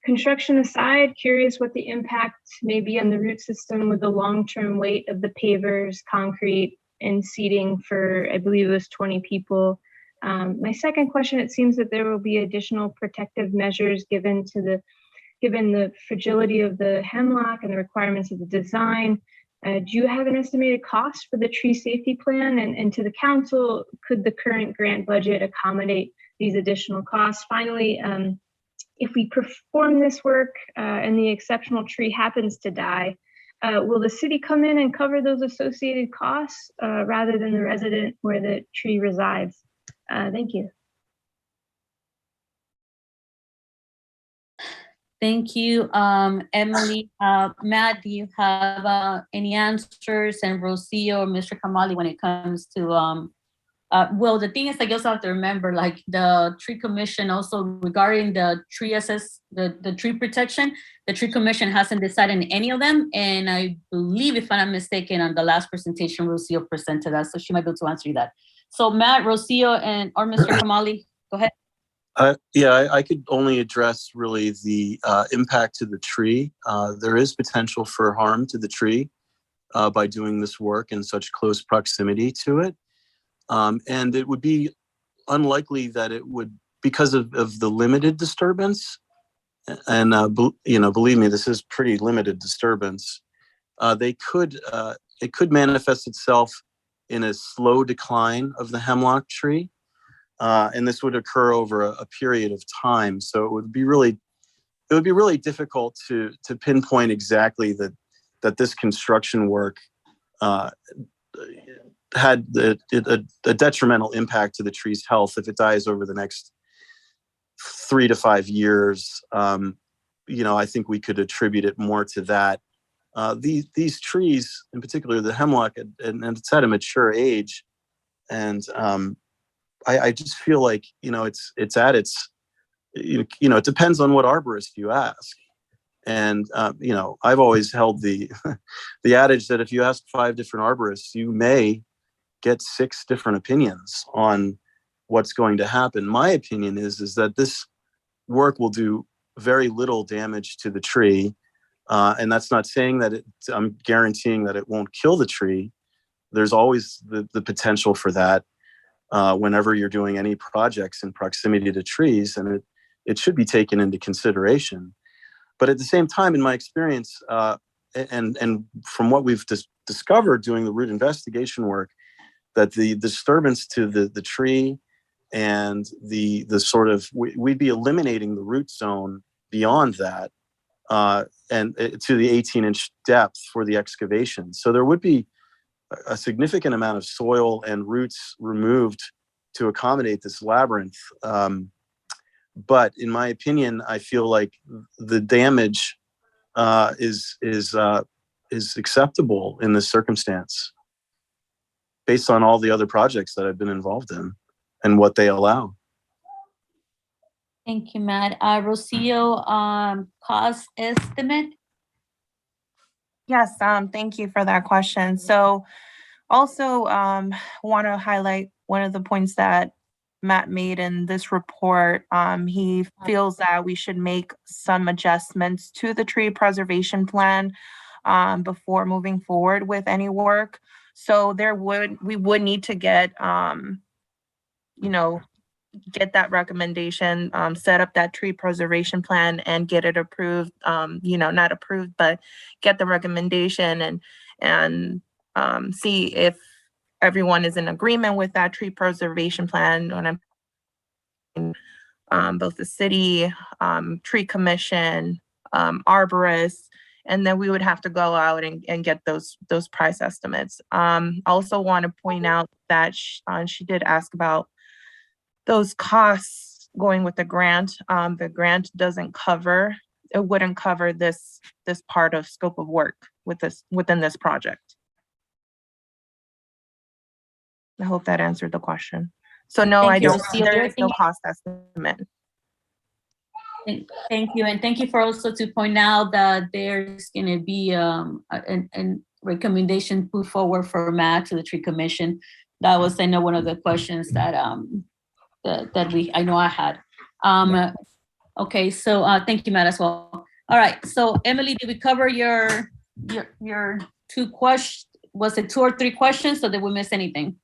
Construction aside, curious what the impact may be on the root system with the long-term weight of the pavers, concrete, and seating for, I believe it was 20 people. My second question, it seems that there will be additional protective measures given the fragility of the hemlock and the requirements of the design. Do you have an estimated cost for the tree safety plan? And to the council, could the current grant budget accommodate these additional costs? Finally, if we perform this work and the exceptional tree happens to die, will the city come in and cover those associated costs rather than the resident where the tree resides? Thank you. Thank you, Emily. Matt, do you have any answers? And Rocio or Mr. Kamali, when it comes to, well, the thing is, I guess I have to remember, like the tree commission also regarding the tree the tree protection, the tree commission hasn't decided on any of them. And I believe, if I'm not mistaken, on the last presentation, Rocio presented that, so she might be able to answer you that. So Matt, Rocio, or Mr. Kamali, go ahead. Yeah, I could only address really the impact to the tree. There is potential for harm to the tree by doing this work in such close proximity to it. And it would be unlikely that it would, because of the limited disturbance, and believe me, this is pretty limited disturbance, it could manifest itself in a slow decline of the hemlock tree. And this would occur over a period of time. So it would be really difficult to pinpoint exactly that this construction work had a detrimental impact to the tree's health if it dies over the next 3 to 5 years. I think we could attribute it more to that. These trees, in particular the hemlock, and it's at a mature age, and I just feel like it's at its it depends on what arborist you ask. And I've always held the adage that if you ask 5 different arborists, you may get 6 different opinions on what's going to happen. My opinion is that this work will do very little damage to the tree. And that's not saying that I'm guaranteeing that it won't kill the tree. There's always the potential for that whenever you're doing any projects in proximity to trees, and it should be taken into consideration. But at the same time, in my experience, and from what we've discovered doing the root investigation work, that the disturbance to the tree and the sort of, we'd be eliminating the root zone beyond that and to the 18-inch depth for the excavation. So there would be a significant amount of soil and roots removed to accommodate this labyrinth. But in my opinion, I feel like the damage is acceptable in this circumstance, based on all the other projects that I've been involved in and what they allow. Thank you, Matt. Rocio, cost estimate? Yes, thank you for that question. So also want to highlight one of the points that Matt made in this report. He feels that we should make some adjustments to the tree preservation plan before moving forward with any work. So we would need to get, get that recommendation, set up that tree preservation plan and get it approved, not approved, but get the recommendation and see if everyone is in agreement with that tree preservation plan. On both the city, tree commission, arborists, and then we would have to go out and get those price estimates. Also want to point out that she did ask about those costs going with the grant. The grant wouldn't cover this part of scope of work within this project. I hope that answered the question. So no, I don't see there is no cost estimate. Thank you. And thank you for also to point out that there's going to be a recommendation put forward for Matt to the tree commission. That was, I know, one of the questions that I know I had. Okay, so thank you, Matt, as well. All right, so Emily, did we cover your 2 questions? Was it 2 or 3 questions, or did we miss anything?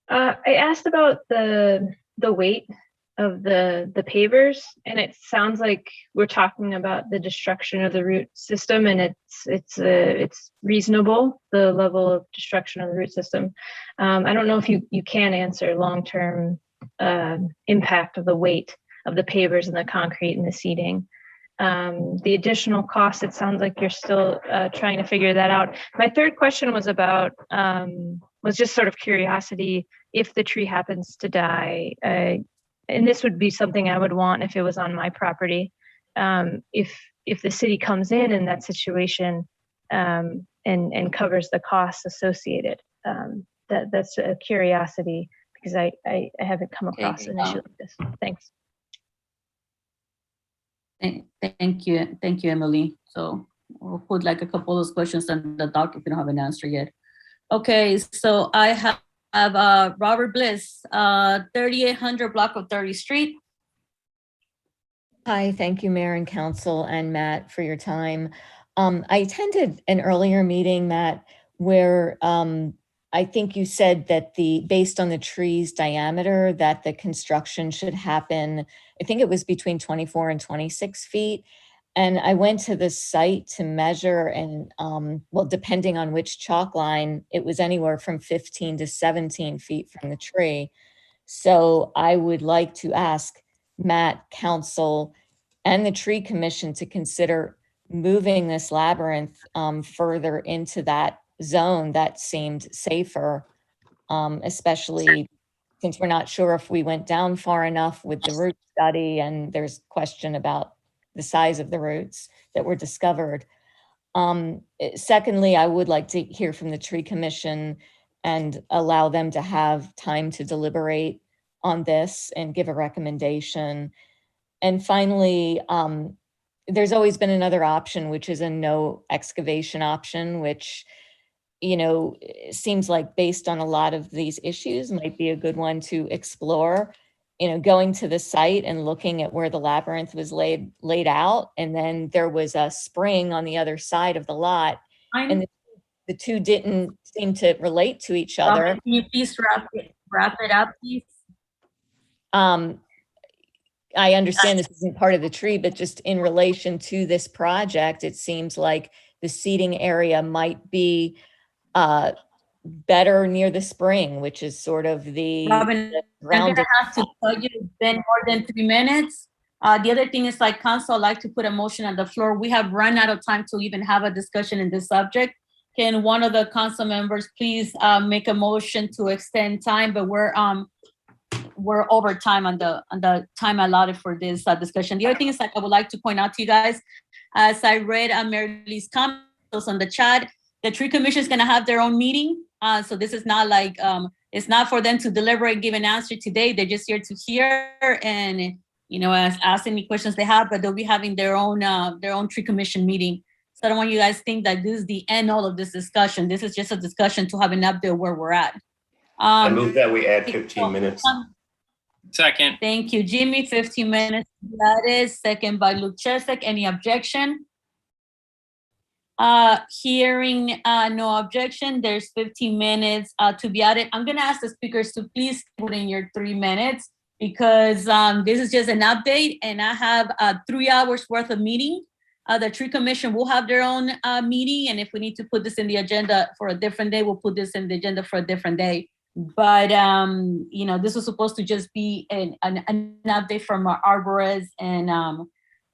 I asked about the weight of the pavers, and it sounds like we're talking about the destruction of the root system, and it's reasonable, the level of destruction of the root system. I don't know if you can answer long-term impact of the weight of the pavers and the concrete and the seeding. The additional cost, it sounds like you're still trying to figure that out. My 3rd question was about was just sort of curiosity, if the tree happens to die, and this would be something I would want if it was on my property. If the city comes in that situation and covers the costs associated, that's a curiosity, because I haven't come across an issue like this. Thanks. Thank you, Emily. So we'll put like a couple of those questions on the doc if you don't have an answer yet. Okay, so I have Robert Bliss, 3800 block of 30th Street. Hi, thank you, Mayor and Council and Matt, for your time. I attended an earlier meeting, Matt, where I think you said that based on the tree's diameter, that the construction should happen, I think it was between 24 and 26 feet. And I went to the site to measure and, well, depending on which chalk line, it was anywhere from 15 to 17 feet from the tree. So I would like to ask Matt, council, and the tree commission to consider moving this labyrinth further into that zone that seemed safer, especially since we're not sure if we went down far enough with the root study, and there's question about the size of the roots that were discovered. Secondly, I would like to hear from the tree commission and allow them to have time to deliberate on this and give a recommendation. And finally, there's always been another option, which is a no excavation option, which, you know, seems like based on a lot of these issues might be a good one to explore. You know, going to the site and looking at where the labyrinth was laid out, and then there was a spring on the other side of the lot, and the two didn't seem to relate to each other. Robin, can you please wrap it up, please? I understand this isn't part of the tree, but just in relation to this project, it seems like the seating area might be better near the spring, which is sort of the Robin, I'm gonna have to tell you it's been more than 3 minutes. The other thing is, like, council, I'd like to put a motion on the floor. We have run out of time to even have a discussion in this subject. Can one of the council members please make a motion to extend time? But we're over time on the time allotted for this discussion. The other thing is, like, I would like to point out to you guys, as I read Mary Lee's comments on the chat, the tree commission is gonna have their own meeting. So this is not like, it's not for them to deliberate, give an answer today. They're just here to hear and, you know, ask any questions they have, but they'll be having their own tree commission meeting. So I don't want you guys to think that this is the end all of this discussion. This is just a discussion to have an update where we're at. I move that we add 15 minutes. Second. Thank you, Jimmy. 15 minutes. That is second by Luke Chesek. Any objection? Hearing no objection, there's 15 minutes to be added. I'm gonna ask the speakers to please put in your 3 minutes, because this is just an update, and I have 3 hours worth of meeting. The tree commission will have their own meeting, and if we need to put this in the agenda for a different day, we'll put this in the agenda for a different day. But you know, this was supposed to just be an update from our arborist and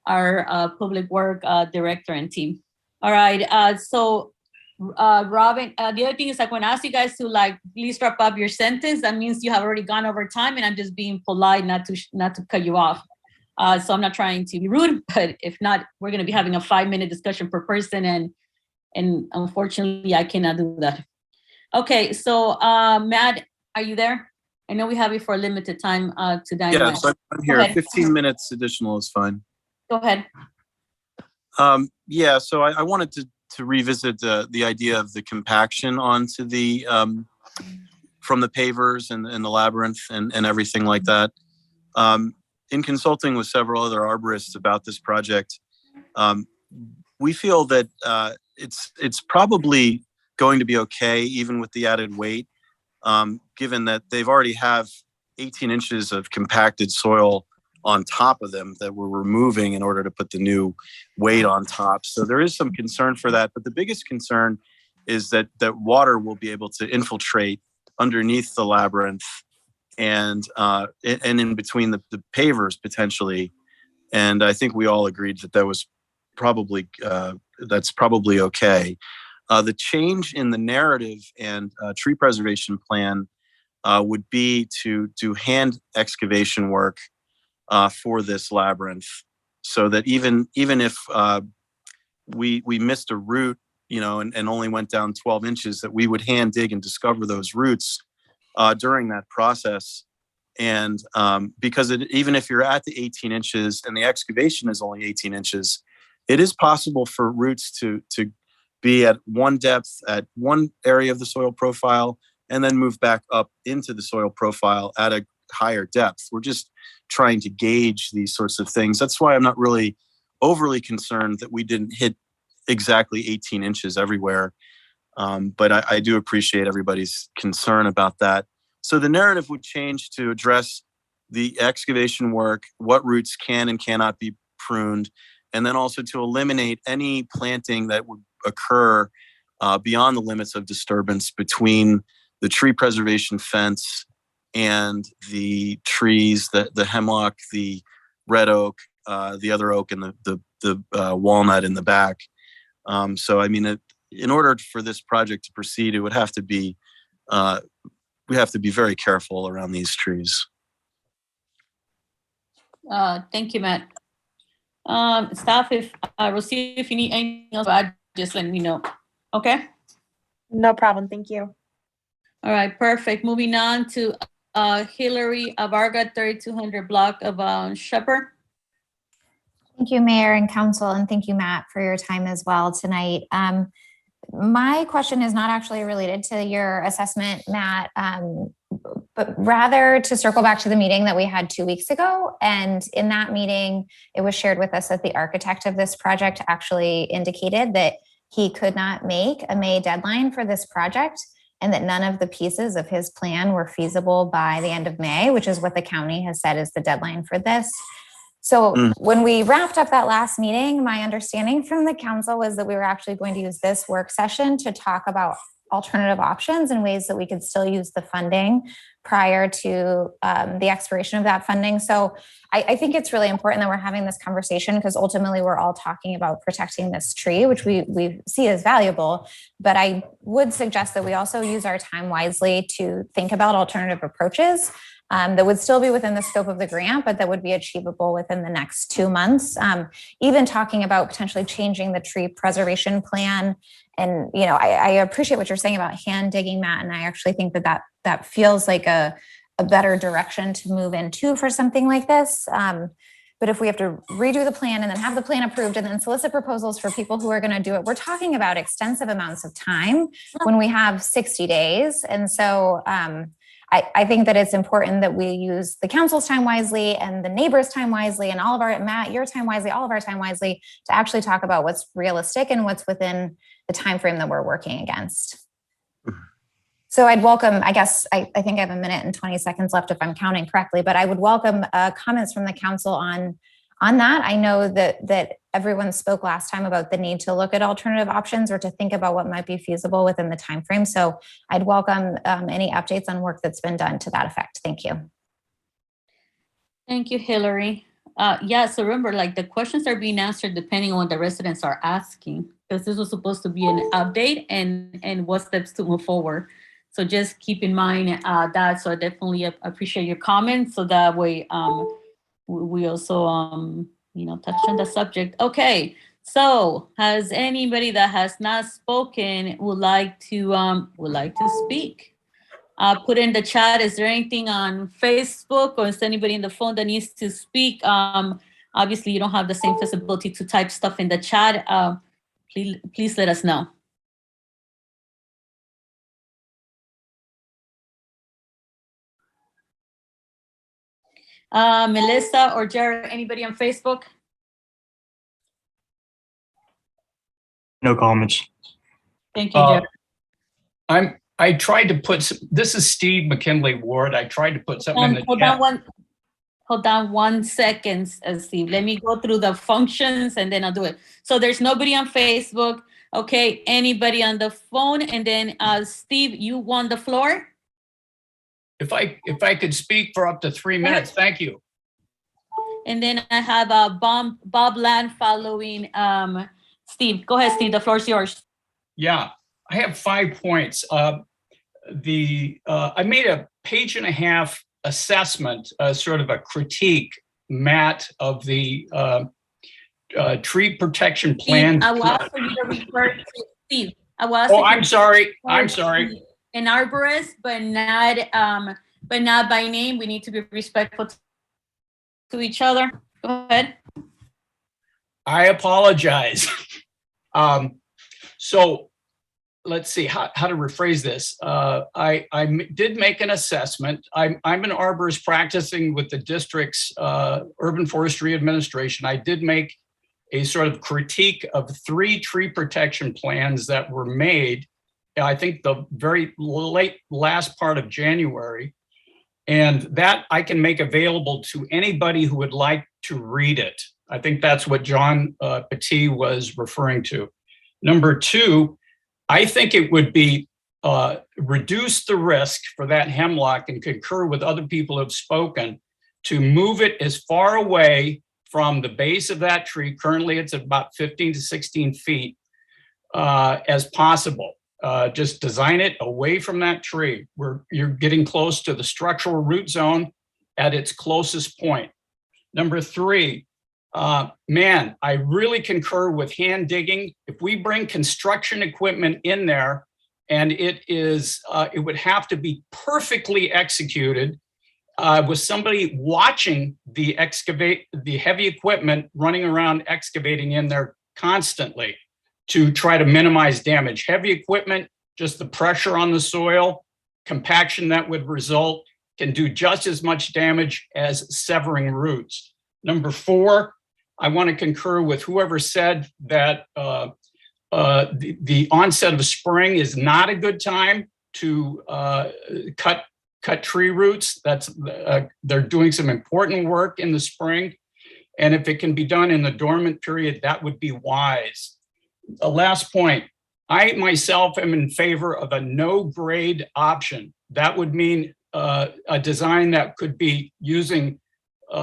our public work director and team. All right, so Robin, the other thing is, like, when I ask you guys to, like, please wrap up your sentence, that means you have already gone over time, and I'm just being polite not to cut you off. So I'm not trying to be rude, but if not, we're gonna be having a 5-minute discussion per person, and unfortunately I cannot do that. Okay, so Matt, are you there? I know we have you for a limited time tonight. Yeah, so I'm here. 15 minutes additional is fine. Go ahead. Yeah, so I wanted to revisit the idea of the compaction onto the from the pavers and the labyrinth and everything like that. In consulting with several other arborists about this project, we feel that it's probably going to be okay, even with the added weight, given that they've already have 18 inches of compacted soil on top of them that we're removing in order to put the new weight on top. So there is some concern for that. But the biggest concern is that water will be able to infiltrate underneath the labyrinth and in between the pavers potentially. And I think we all agreed that was probably, that's probably okay. The change in the narrative and tree preservation plan would be to do hand excavation work for this labyrinth, so that even if we missed a root, you know, and only went down 12 inches, that we would hand dig and discover those roots during that process. And because even if you're at the 18 inches and the excavation is only 18 inches, it is possible for roots to be at one depth at one area of the soil profile and then move back up into the soil profile at a higher depth. We're just trying to gauge these sorts of things. That's why I'm not really overly concerned that we didn't hit exactly 18 inches everywhere. But I do appreciate everybody's concern about that. So the narrative would change to address the excavation work, what roots can and cannot be pruned, and then also to eliminate any planting that would occur beyond the limits of disturbance between the tree preservation fence and the trees, the hemlock, the red oak, the other oak, and the walnut in the back. So, I mean, in order for this project to proceed, it would have to be, we have to be very careful around these trees. Thank you, Matt. Staff, if Rosie, if you need anything else, just let me know. Okay. No problem. Thank you. All right, perfect. Moving on to Hillary Avarga, 3200 block of Shepherd. Thank you, Mayor and Council, and thank you, Matt, for your time as well tonight. My question is not actually related to your assessment, Matt, but rather to circle back to the meeting that we had 2 weeks ago. And in that meeting, it was shared with us that the architect of this project actually indicated that he could not make a May deadline for this project, and that none of the pieces of his plan were feasible by the end of May, which is what the county has said is the deadline for this. So when we wrapped up that last meeting, my understanding from the council was that we were actually going to use this work session to talk about alternative options and ways that we could still use the funding prior to the expiration of that funding. So I think it's really important that we're having this conversation, because ultimately we're all talking about protecting this tree, which we see as valuable. But I would suggest that we also use our time wisely to think about alternative approaches that would still be within the scope of the grant, but that would be achievable within the next 2 months. Even talking about potentially changing the tree preservation plan. And, you know, I appreciate what you're saying about hand digging, Matt, and I actually think that feels like a better direction to move into for something like this. But if we have to redo the plan and then have the plan approved and then solicit proposals for people who are going to do it, we're talking about extensive amounts of time when we have 60 days. And so I think that it's important that we use the council's time wisely and the neighbors' time wisely and all of our, Matt, your time wisely, all of our time wisely, to actually talk about what's realistic and what's within the time frame that we're working against. So I'd welcome, I guess, I think I have 1 minute and 20 seconds left if I'm counting correctly, but I would welcome comments from the council on that. I know that everyone spoke last time about the need to look at alternative options or to think about what might be feasible within the time frame. So I'd welcome any updates on work that's been done to that effect. Thank you. Thank you, Hillary. Yeah, so remember, like, the questions are being answered depending on what the residents are asking, because this was supposed to be an update and what steps to move forward. So just keep in mind that. So I definitely appreciate your comments. So that way we also, you know, touch on the subject. Okay, so has anybody that has not spoken would like to speak? Put in the chat. Is there anything on Facebook, or is anybody in the phone that needs to speak? Obviously, you don't have the same visibility to type stuff in the chat. Please let us know. Melissa or Jared, anybody on Facebook? No comments. Thank you, Jared. I tried to put, this is Steve McKinley Ward. I tried to put something in the chat. Hold on 1 second, Steve. Let me go through the functions and then I'll do it. So there's nobody on Facebook. Okay, anybody on the phone? And then Steve, you won the floor. If I could speak for up to 3 minutes, thank you. And then I have Bob Land following Steve. Go ahead, Steve, the floor is yours. Yeah, I have 5 points. I made a 1.5-page assessment, sort of a critique, Matt, of the tree protection plan. Steve, I will ask for you to refer to Steve. I'm sorry. I'm sorry. An arborist, but not by name. We need to be respectful to each other. Go ahead. I apologize. So let's see how to rephrase this. I did make an assessment. I'm an arborist practicing with the district's urban forestry administration. I did make a sort of critique of 3 tree protection plans that were made, I think the very last part of January, and that I can make available to anybody who would like to read it. I think that's what John Petit was referring to. Number two, I think it would be reduce the risk for that hemlock, and concur with other people who have spoken, to move it as far away from the base of that tree. Currently, it's about 15 to 16 feet as possible. Just design it away from that tree where you're getting close to the structural root zone at its closest point. Number three, man, I really concur with hand digging. If we bring construction equipment in there, and it would have to be perfectly executed with somebody watching the heavy equipment running around excavating in there constantly to try to minimize damage. Heavy equipment, just the pressure on the soil, compaction that would result, can do just as much damage as severing roots. Number four, I want to concur with whoever said that the onset of spring is not a good time to cut tree roots. They're doing some important work in the spring, and if it can be done in the dormant period, that would be wise. The last point, I myself am in favor of a no-grade option. That would mean a design that could be using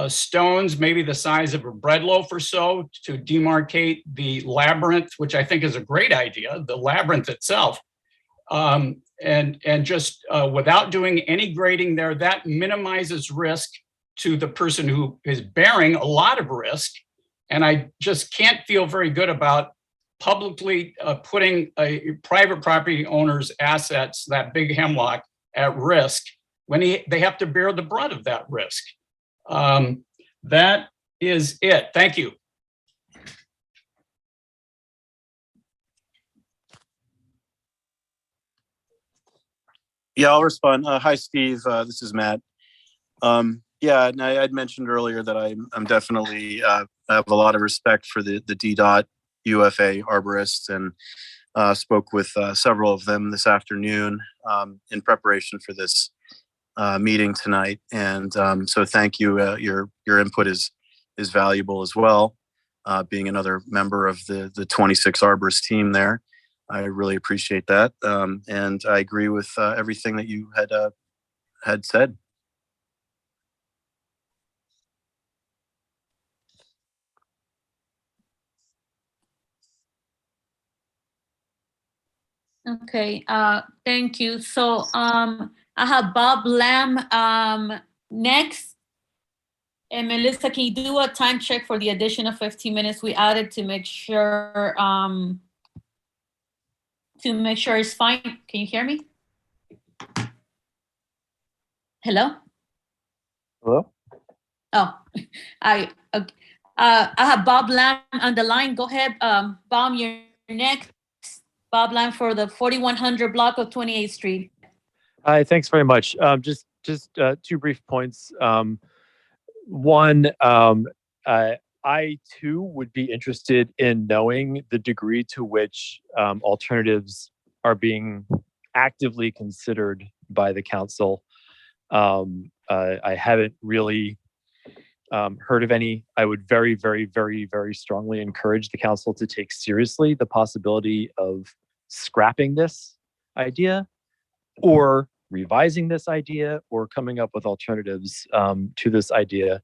stones, maybe the size of a bread loaf or so, to demarcate the labyrinth, which I think is a great idea, the labyrinth itself. And just without doing any grading there, that minimizes risk to the person who is bearing a lot of risk. And I just can't feel very good about publicly putting a private property owner's assets, that big hemlock, at risk when they have to bear the brunt of that risk. That is it. Thank you. Yeah, I'll respond. Hi, Steve. This is Matt. Yeah, and I'd mentioned earlier that I'm definitely have a lot of respect for the DDOT UFA arborists, and spoke with several of them this afternoon in preparation for this meeting tonight. And so thank you. Your input is valuable as well. Being another member of the 26 arborist team there, I really appreciate that. And I agree with everything that you had said. Okay, thank you. So I have Bob Lamb next. And Melissa, can you do a time check for the additional 15 minutes we added to make sure it's fine? Can you hear me? Hello? Hello? Oh, I have Bob Lamb on the line. Go ahead, Bob, you're next. Bob Lamb for the 4100 block of 28th Street. Hi, thanks very much. Just two brief points. One, I too would be interested in knowing the degree to which alternatives are being actively considered by the council. I haven't really heard of any. I would very, very, very, very strongly encourage the council to take seriously the possibility of scrapping this idea, or revising this idea, or coming up with alternatives to this idea.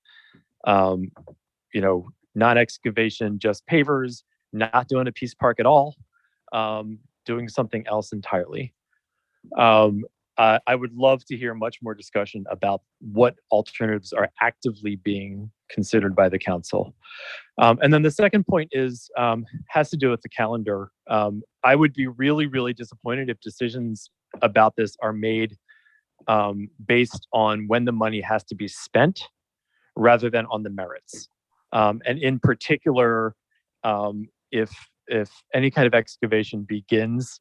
Non-excavation, just pavers, not doing a peace park at all, doing something else entirely. I would love to hear much more discussion about what alternatives are actively being considered by the council. And then the second point has to do with the calendar. I would be really, really disappointed if decisions about this are made based on when the money has to be spent rather than on the merits. And in particular, if any kind of excavation begins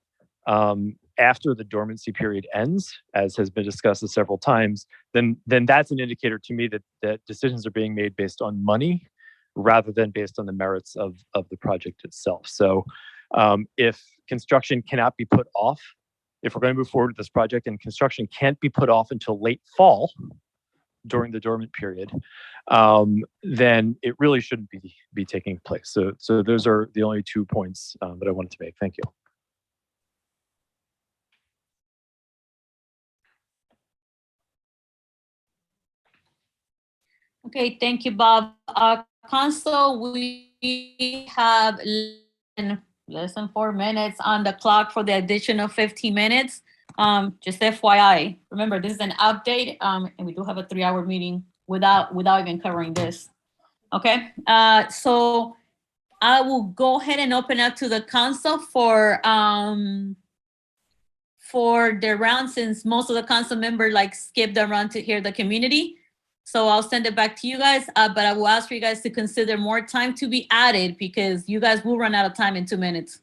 after the dormancy period ends, as has been discussed several times, then that's an indicator to me that decisions are being made based on money rather than based on the merits of the project itself. So if construction cannot be put off, if we're going to move forward with this project and construction can't be put off until late fall, during the dormant period, then it really shouldn't be taking place. So those are the only 2 points that I wanted to make. Thank you. Okay, thank you, Bob. Council, we have less than 4 minutes on the clock for the additional 15 minutes. Just FYI, remember, this is an update, and we do have a 3-hour meeting without even covering this. Okay, so I will go ahead and open up to the council for the round, since most of the council members skip the round to hear the community. So I'll send it back to you guys, but I will ask for you guys to consider more time to be added, because you guys will run out of time in 2 minutes.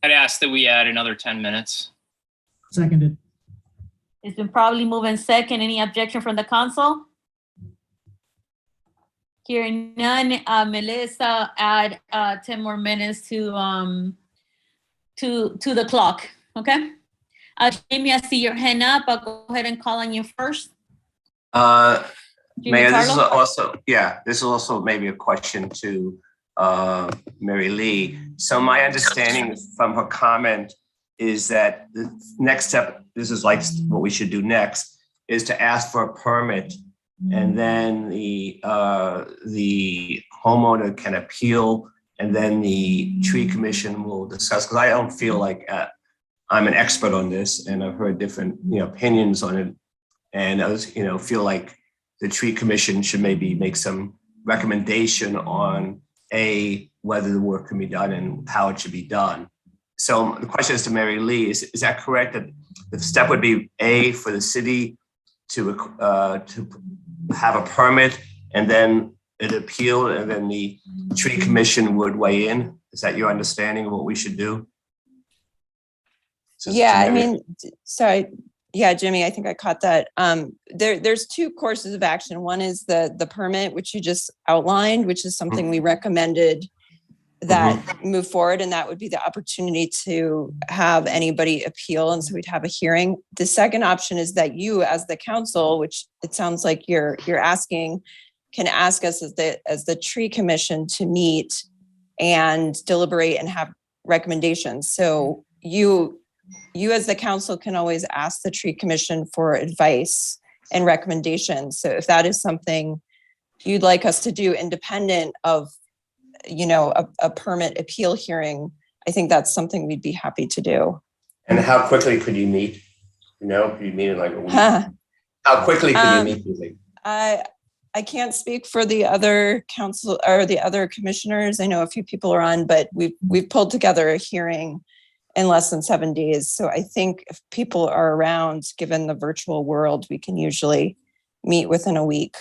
I'd ask that we add another 10 minutes. Seconded. It's been probably moved in second. Any objection from the council? Hearing none, Melissa, add 10 more minutes to the clock, okay? Jamie, I see your hand up. I'll go ahead and call on you first. Mayor, this is also maybe a question to Mary Lee. So my understanding from her comment is that the next step, this is like what we should do next, is to ask for a permit, and then the homeowner can appeal, and then the tree commission will discuss. Because I don't feel like I'm an expert on this, and I've heard different opinions on it, and I was feel like the tree commission should maybe make some recommendation on whether the work can be done and how it should be done. So the question is to Mary Lee, is that correct, that the step would be for the city to have a permit, and then it appealed, and then the tree commission would weigh in? Is that your understanding of what we should do? Yeah, I mean, sorry. Yeah, Jimmy, I think I caught that. There's 2 courses of action. One is the permit, which you just outlined, which is something we recommended that move forward, and that would be the opportunity to have anybody appeal, and so we'd have a hearing. The second option is that you, as the council, which it sounds like you're asking, can ask us as the tree commission to meet and deliberate and have recommendations. So you as the council can always ask the tree commission for advice and recommendations. So if that is something you'd like us to do independent of a permit appeal hearing, I think that's something we'd be happy to do. And how quickly could you meet? Could you meet in like a week? How quickly could you meet, do you think? I can't speak for the other council or the other commissioners. I know a few people are on, but we've pulled together a hearing in less than 7 days. So I think if people are around, given the virtual world, we can usually meet within a week.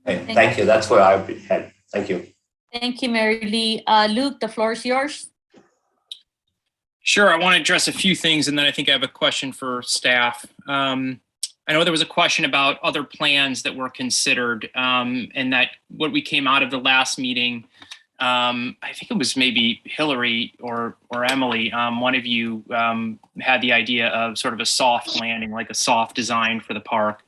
Okay, thank you. That's what I had. Thank you. Thank you, Mary Lee. Luke, the floor is yours. Sure, I want to address a few things, and then I think I have a question for staff. I know there was a question about other plans that were considered, and that what we came out of the last meeting, I think it was maybe Hillary or Emily, one of you had the idea of sort of a soft landing, like a soft design for the park.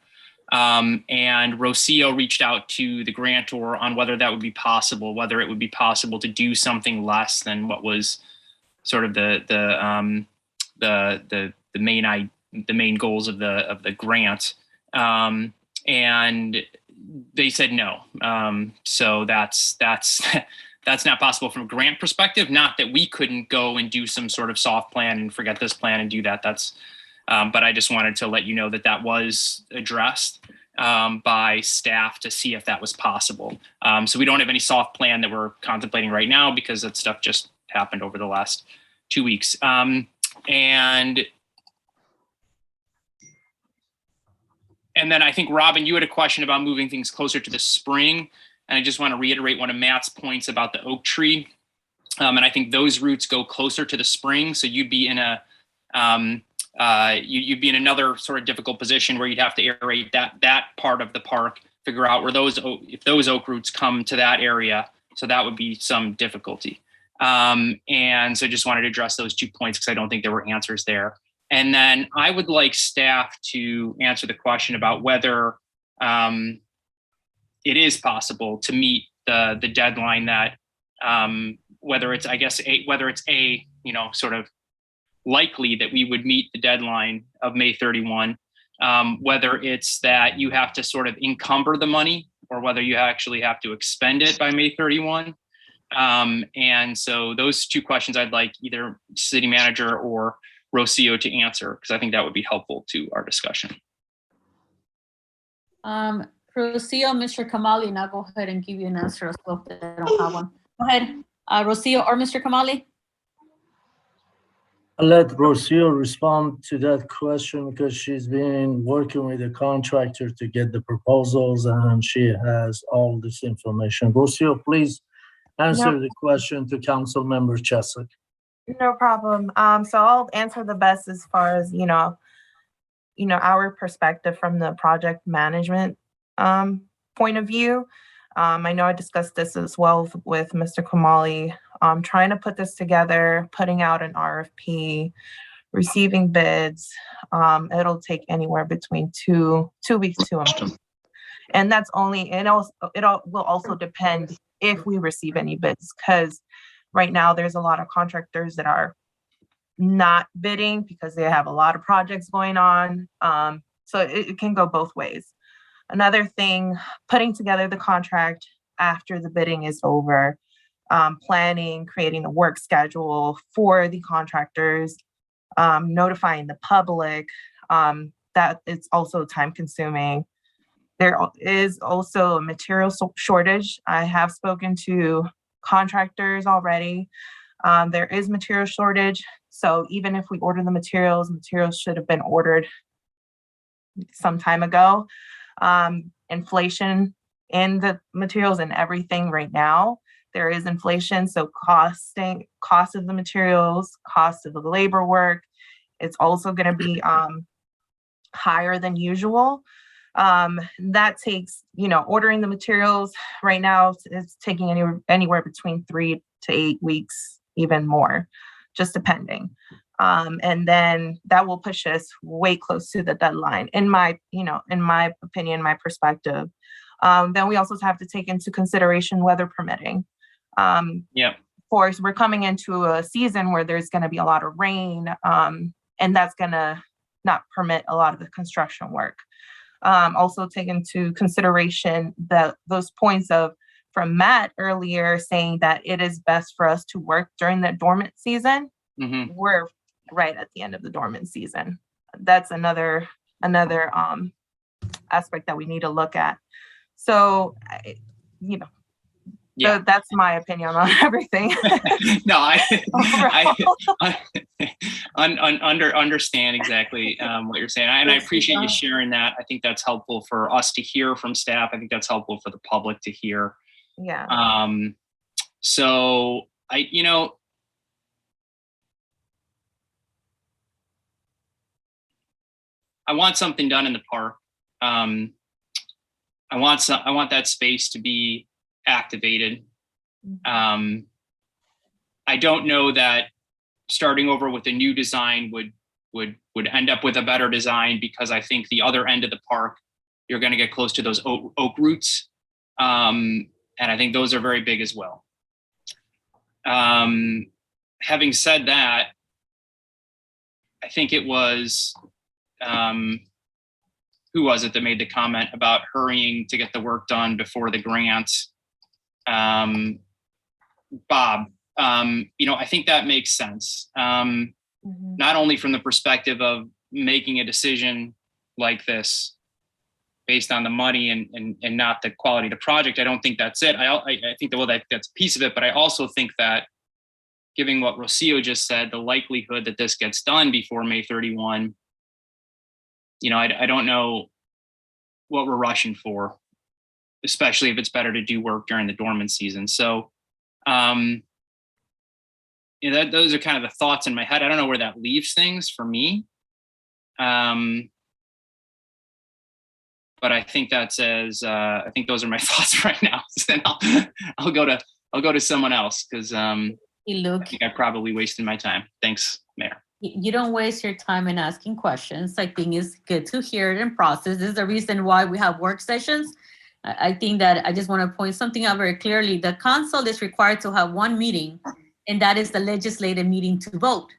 And Rocio reached out to the grantor on whether that would be possible, whether it would be possible to do something less than what was sort of the main goals of the grant. And they said no. So that's not possible from a grant perspective. Not that we couldn't go and do some sort of soft plan and forget this plan and do that. But I just wanted to let you know that was addressed by staff to see if that was possible. So we don't have any soft plan that we're contemplating right now because that stuff just happened over the last 2 weeks. And then I think, Robin, you had a question about moving things closer to the spring. And I just want to reiterate one of Matt's points about the oak tree. And I think those roots go closer to the spring. So you'd be in you'd be in another sort of difficult position where you'd have to aerate that part of the park, figure out where if those oak roots come to that area. So that would be some difficulty. And so just wanted to address those 2 points because I don't think there were answers there. And then I would like staff to answer the question about whether it is possible to meet the deadline that, whether it's, sort of likely that we would meet the deadline of May 31, whether it's that you have to sort of encumber the money or whether you actually have to expend it by May 31. And so those two questions I'd like either city manager or Rocio to answer, because I think that would be helpful to our discussion. Rocio, Mr. Kamali, and I'll go ahead and give you an answer as well if I don't have one. Go ahead, Rocio or Mr. Kamali. I'll let Rocio respond to that question because she's been working with the contractor to get the proposals and she has all this information. Rocio, please answer the question to Council Member Chesak. No problem. So I'll answer the best as far as, our perspective from the project management point of view. I know I discussed this as well with Mr. Kamali. Trying to put this together, putting out an RFP, receiving bids. It'll take anywhere between two weeks to a month. And that's only, it will also depend if we receive any bids, because right now there's a lot of contractors that are not bidding because they have a lot of projects going on. So it can go both ways. Another thing, putting together the contract after the bidding is over, planning, creating the work schedule for the contractors, notifying the public, that it's also time consuming. There is also a material shortage. I have spoken to contractors already. There is material shortage. So even if we order the materials should have been ordered some time ago. Inflation in the materials and everything right now. There is inflation, so cost of the materials, cost of the labor work, it's also going to be higher than usual. That takes, ordering the materials right now, it's taking anywhere between 3 to 8 weeks, even more, just depending. And then that will push us way close to the deadline, in my opinion, my perspective. Then we also have to take into consideration weather permitting. Of course, we're coming into a season where there's going to be a lot of rain, and that's going to not permit a lot of the construction work. Also take into consideration those points from Matt earlier saying that it is best for us to work during the dormant season. Mm-hmm. We're right at the end of the dormant season. That's another aspect that we need to look at. So, that's my opinion on everything. No, I understand exactly what you're saying. And I appreciate you sharing that. I think that's helpful for us to hear from staff. I think that's helpful for the public to hear. Yeah. So I want something done in the park. I want that space to be activated. I don't know that starting over with a new design would end up with a better design, because I think the other end of the park, you're going to get close to those oak roots. And I think those are very big as well. Having said that, I think it was, who was it that made the comment about hurrying to get the work done before the grant? Bob, I think that makes sense. Not only from the perspective of making a decision like this based on the money and not the quality of the project. I don't think that's it. I think that's a piece of it, but I also think that given what Rocio just said, the likelihood that this gets done before May 31, I don't know what we're rushing for, especially if it's better to do work during the dormant season. So, those are kind of the thoughts in my head. I don't know where that leaves things for me. But I think I think those are my thoughts right now. So I'll go to someone else because I think I probably wasted my time. Thanks, Mayor. you don't waste your time in asking questions. I think it's good to hear it and process. This is the reason why we have work sessions. I think that I just want to point something out very clearly. The council is required to have one meeting, and that is the legislative meeting to vote.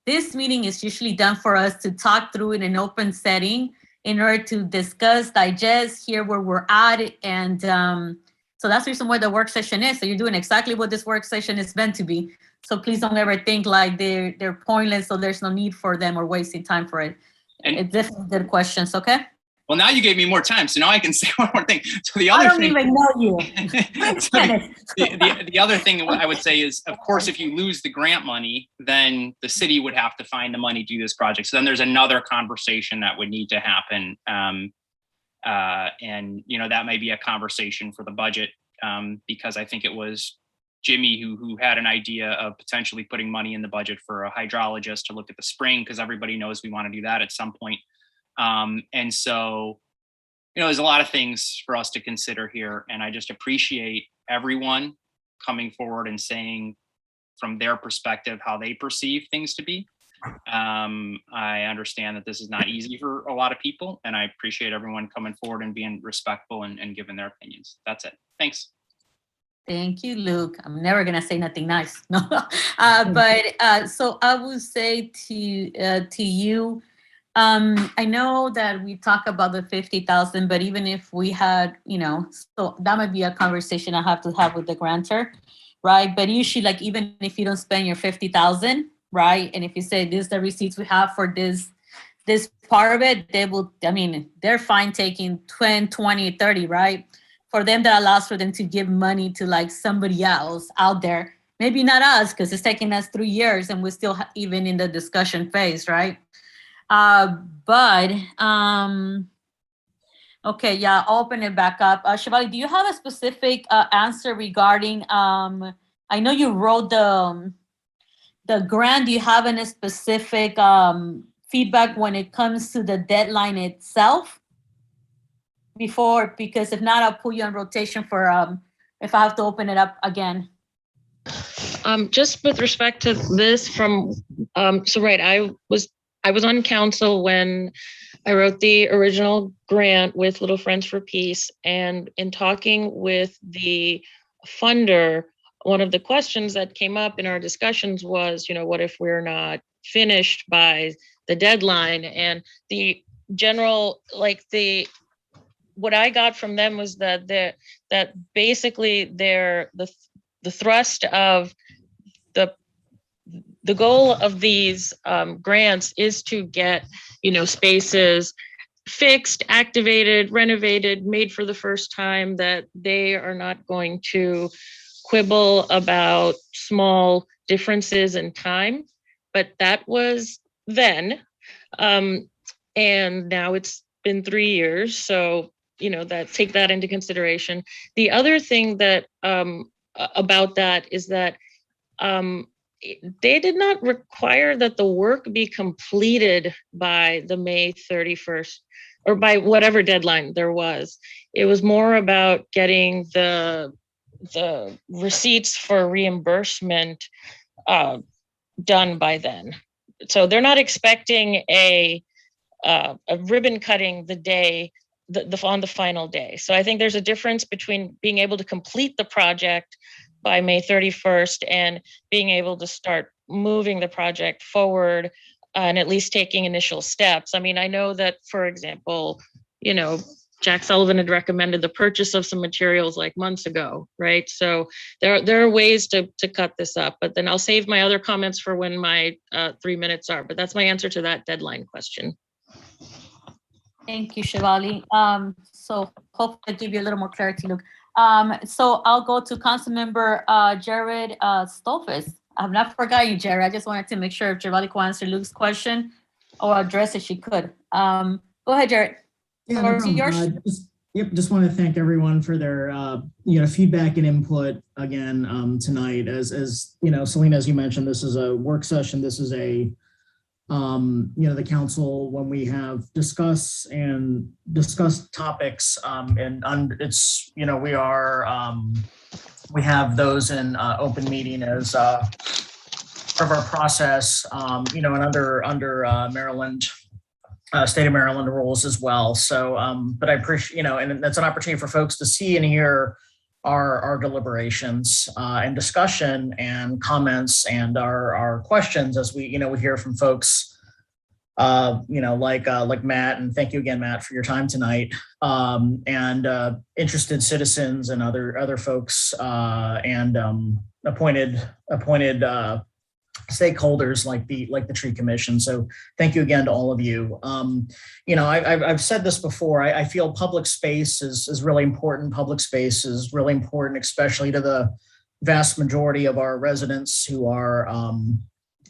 This meeting is usually done for us to talk through in an open setting in order to discuss, digest, hear where we're at. And so that's the reason why the work session is. So you're doing exactly what this work session is meant to be. So please don't ever think like they're pointless, so there's no need for them or wasting time for it. And it's definitely good questions, okay? well, now you gave me more time, so now I can say one more thing. So the I other don't thing, even know you. so the other thing I would say is, of course, if you lose the grant money, then the city would have to find the money to do this project. So then there's another conversation that would need to happen. And, you know, that may be a conversation for the budget, because I think it was Jimmy who had an idea of potentially putting money in the budget for a hydrologist to look at the spring, because everybody knows we want to do that at some point. And so, you know, there's a lot of things for us to consider here, and I just appreciate everyone coming forward and saying from their perspective how they perceive things to be. I understand that this is not easy for a lot of people, and I appreciate everyone coming forward and being respectful and giving their opinions. That's it. Thanks. Thank you, Luke. I'm never gonna say nothing nice. No, so I would say to you, I know that we talk about the 50,000, but even if we had, you know, so that might be a conversation I have to have with the grantor, right? But usually, like, even if you don't spend your 50,000, right? And if you say this is the receipts we have for this part of it, they will, I mean, they're fine taking 10, 20, 30, right? For them, that allows for them to give money to like somebody else out there. Maybe not us, because it's taking us 3 years and we're still even in the discussion phase, right? Okay, yeah, I'll open it back up. Shivali, do you have a specific answer regarding, I know you wrote the grant, do you have any specific feedback when it comes to the deadline itself? Before, because if not, I'll put you on rotation for if I have to open it up again. Just with respect to this from, so right, I was on council when I wrote the original grant with Little Friends for Peace, and in talking with the funder, one of the questions that came up in our discussions was, you know, what if we're not finished by the deadline? And the general, like what I got from them was that that basically the thrust of the goal of these grants is to get, you know, spaces fixed, activated, renovated, made for the first time, that they are not going to quibble about small differences in time. But that was then, and now it's been 3 years. So, you know, that take that into consideration. The other thing that about that is that they did not require that the work be completed by the May 31st or by whatever deadline there was. It was more about getting the receipts for reimbursement done by then. So they're not expecting a ribbon cutting the day on the final day. So I think there's a difference between being able to complete the project by May 31st and being able to start moving the project forward and at least taking initial steps. I mean, I know that, for example, you know, Jack Sullivan had recommended the purchase of some materials like months ago, right? So there are ways to cut this up, but then I'll save my other comments for when my 3 minutes are, but that's my answer to that deadline question. Thank you, Shivali. So hopefully I'll give you a little more clarity, Luke. So I'll go to Councilmember Jared Stolfus. I've not forgotten you, Jared. I just wanted to make sure if Shivali could answer Luke's question or address it, she could. Go ahead, Jared. Yeah, no problem. Just want to thank everyone for their you know, feedback and input again tonight. As you know, Selena, as you mentioned, this is a work session. This is a you know, the council, when we have discussed topics and it's, you know, we are we have those in open meeting as of our process, and under Maryland, state of Maryland rules as well. So, but I appreciate, and that's an opportunity for folks to see and hear our deliberations and discussion and comments and our questions as we hear from folks, like Matt, and thank you again, Matt, for your time tonight, and interested citizens and other folks, and appointed stakeholders like the tree commission. So thank you again to all of you. I've said this before. I feel public space is really important. Public space is really important, especially to the vast majority of our residents who are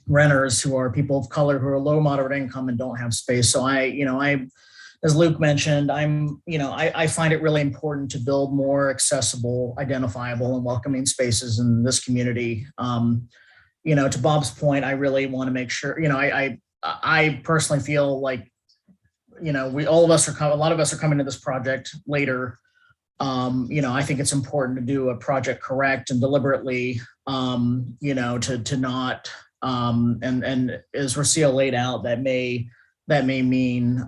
renters, who are people of color, who are low moderate income and don't have space. So as Luke mentioned, I find it really important to build more accessible, identifiable, and welcoming spaces in this community. To Bob's point, I really want to make sure, I personally feel like, a lot of us are coming to this project later. I think it's important to do a project correct and deliberately, to not, and as Rocio laid out, that may mean,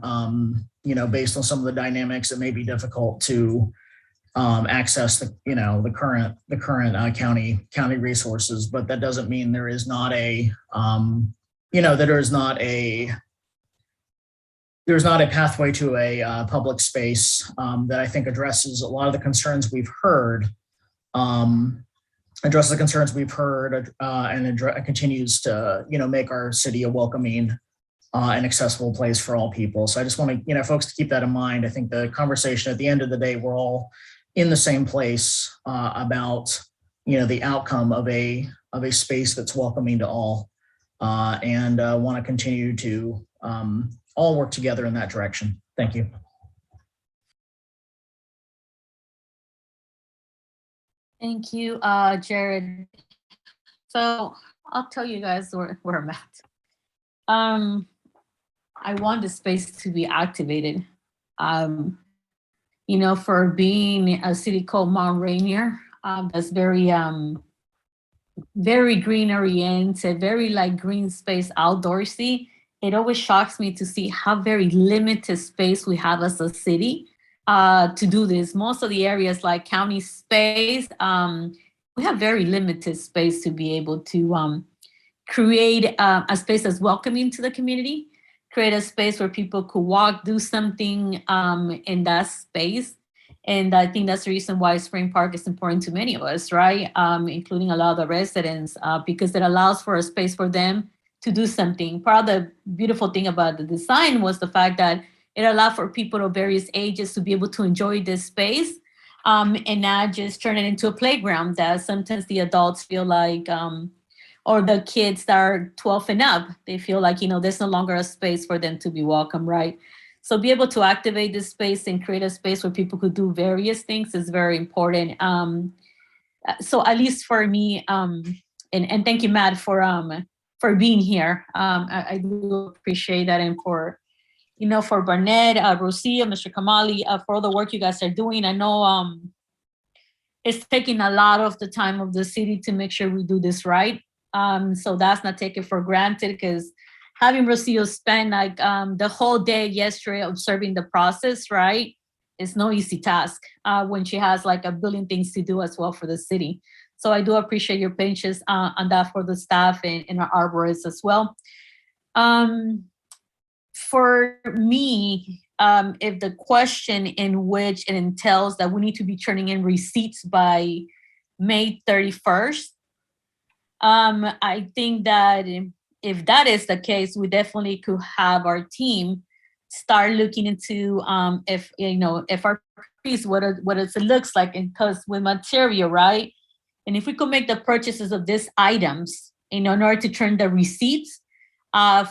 based on some of the dynamics, it may be difficult to access the current county resources, but that doesn't mean there is not a there's not a pathway to a public space that I think addresses a lot of the concerns we've heard, and continues to make our city a welcoming and accessible place for all people. So I just want to folks to keep that in mind. I think the conversation at the end of the day, we're all in the same place about the outcome of a space that's welcoming to all, and want to continue to all work together in that direction. Thank you. Thank you, Jared. So I'll tell you guys where I'm at. I want the space to be activated. For being a city called Mount Rainier, that's very green oriented, very green space, outdoorsy. It always shocks me to see how very limited space we have as a city to do this. Most of the areas like county space, we have very limited space to be able to create a space that's welcoming to the community, create a space where people could walk, do something in that space. And I think that's the reason why Spring Park is important to many of us, right? Including a lot of the residents, because it allows for a space for them to do something. Part of the beautiful thing about the design was the fact that it allowed for people of various ages to be able to enjoy this space, and not just turn it into a playground that sometimes the adults feel like, or the kids that are 12 and up, they feel like, there's no longer a space for them to be welcome, right? So be able to activate this space and create a space where people could do various things is very important. So at least for me, and thank you, Matt, for being here. I do appreciate that. And for Barnett, Rocio, Mr. Kamali, for all the work you guys are doing. I know it's taking a lot of the time of the city to make sure we do this right. So that's not taken for granted, because having Rocio spend the whole day yesterday observing the process, right, is no easy task when she has a billion things to do as well for the city. So I do appreciate your patience on that for the staff and our arborists as well. For me, if the question in which it entails that we need to be turning in receipts by May 31st, I think that if that is the case, we definitely could have our team start looking into if our piece, what it looks like, and because with material, right? And if we could make the purchases of these items in order to turn the receipts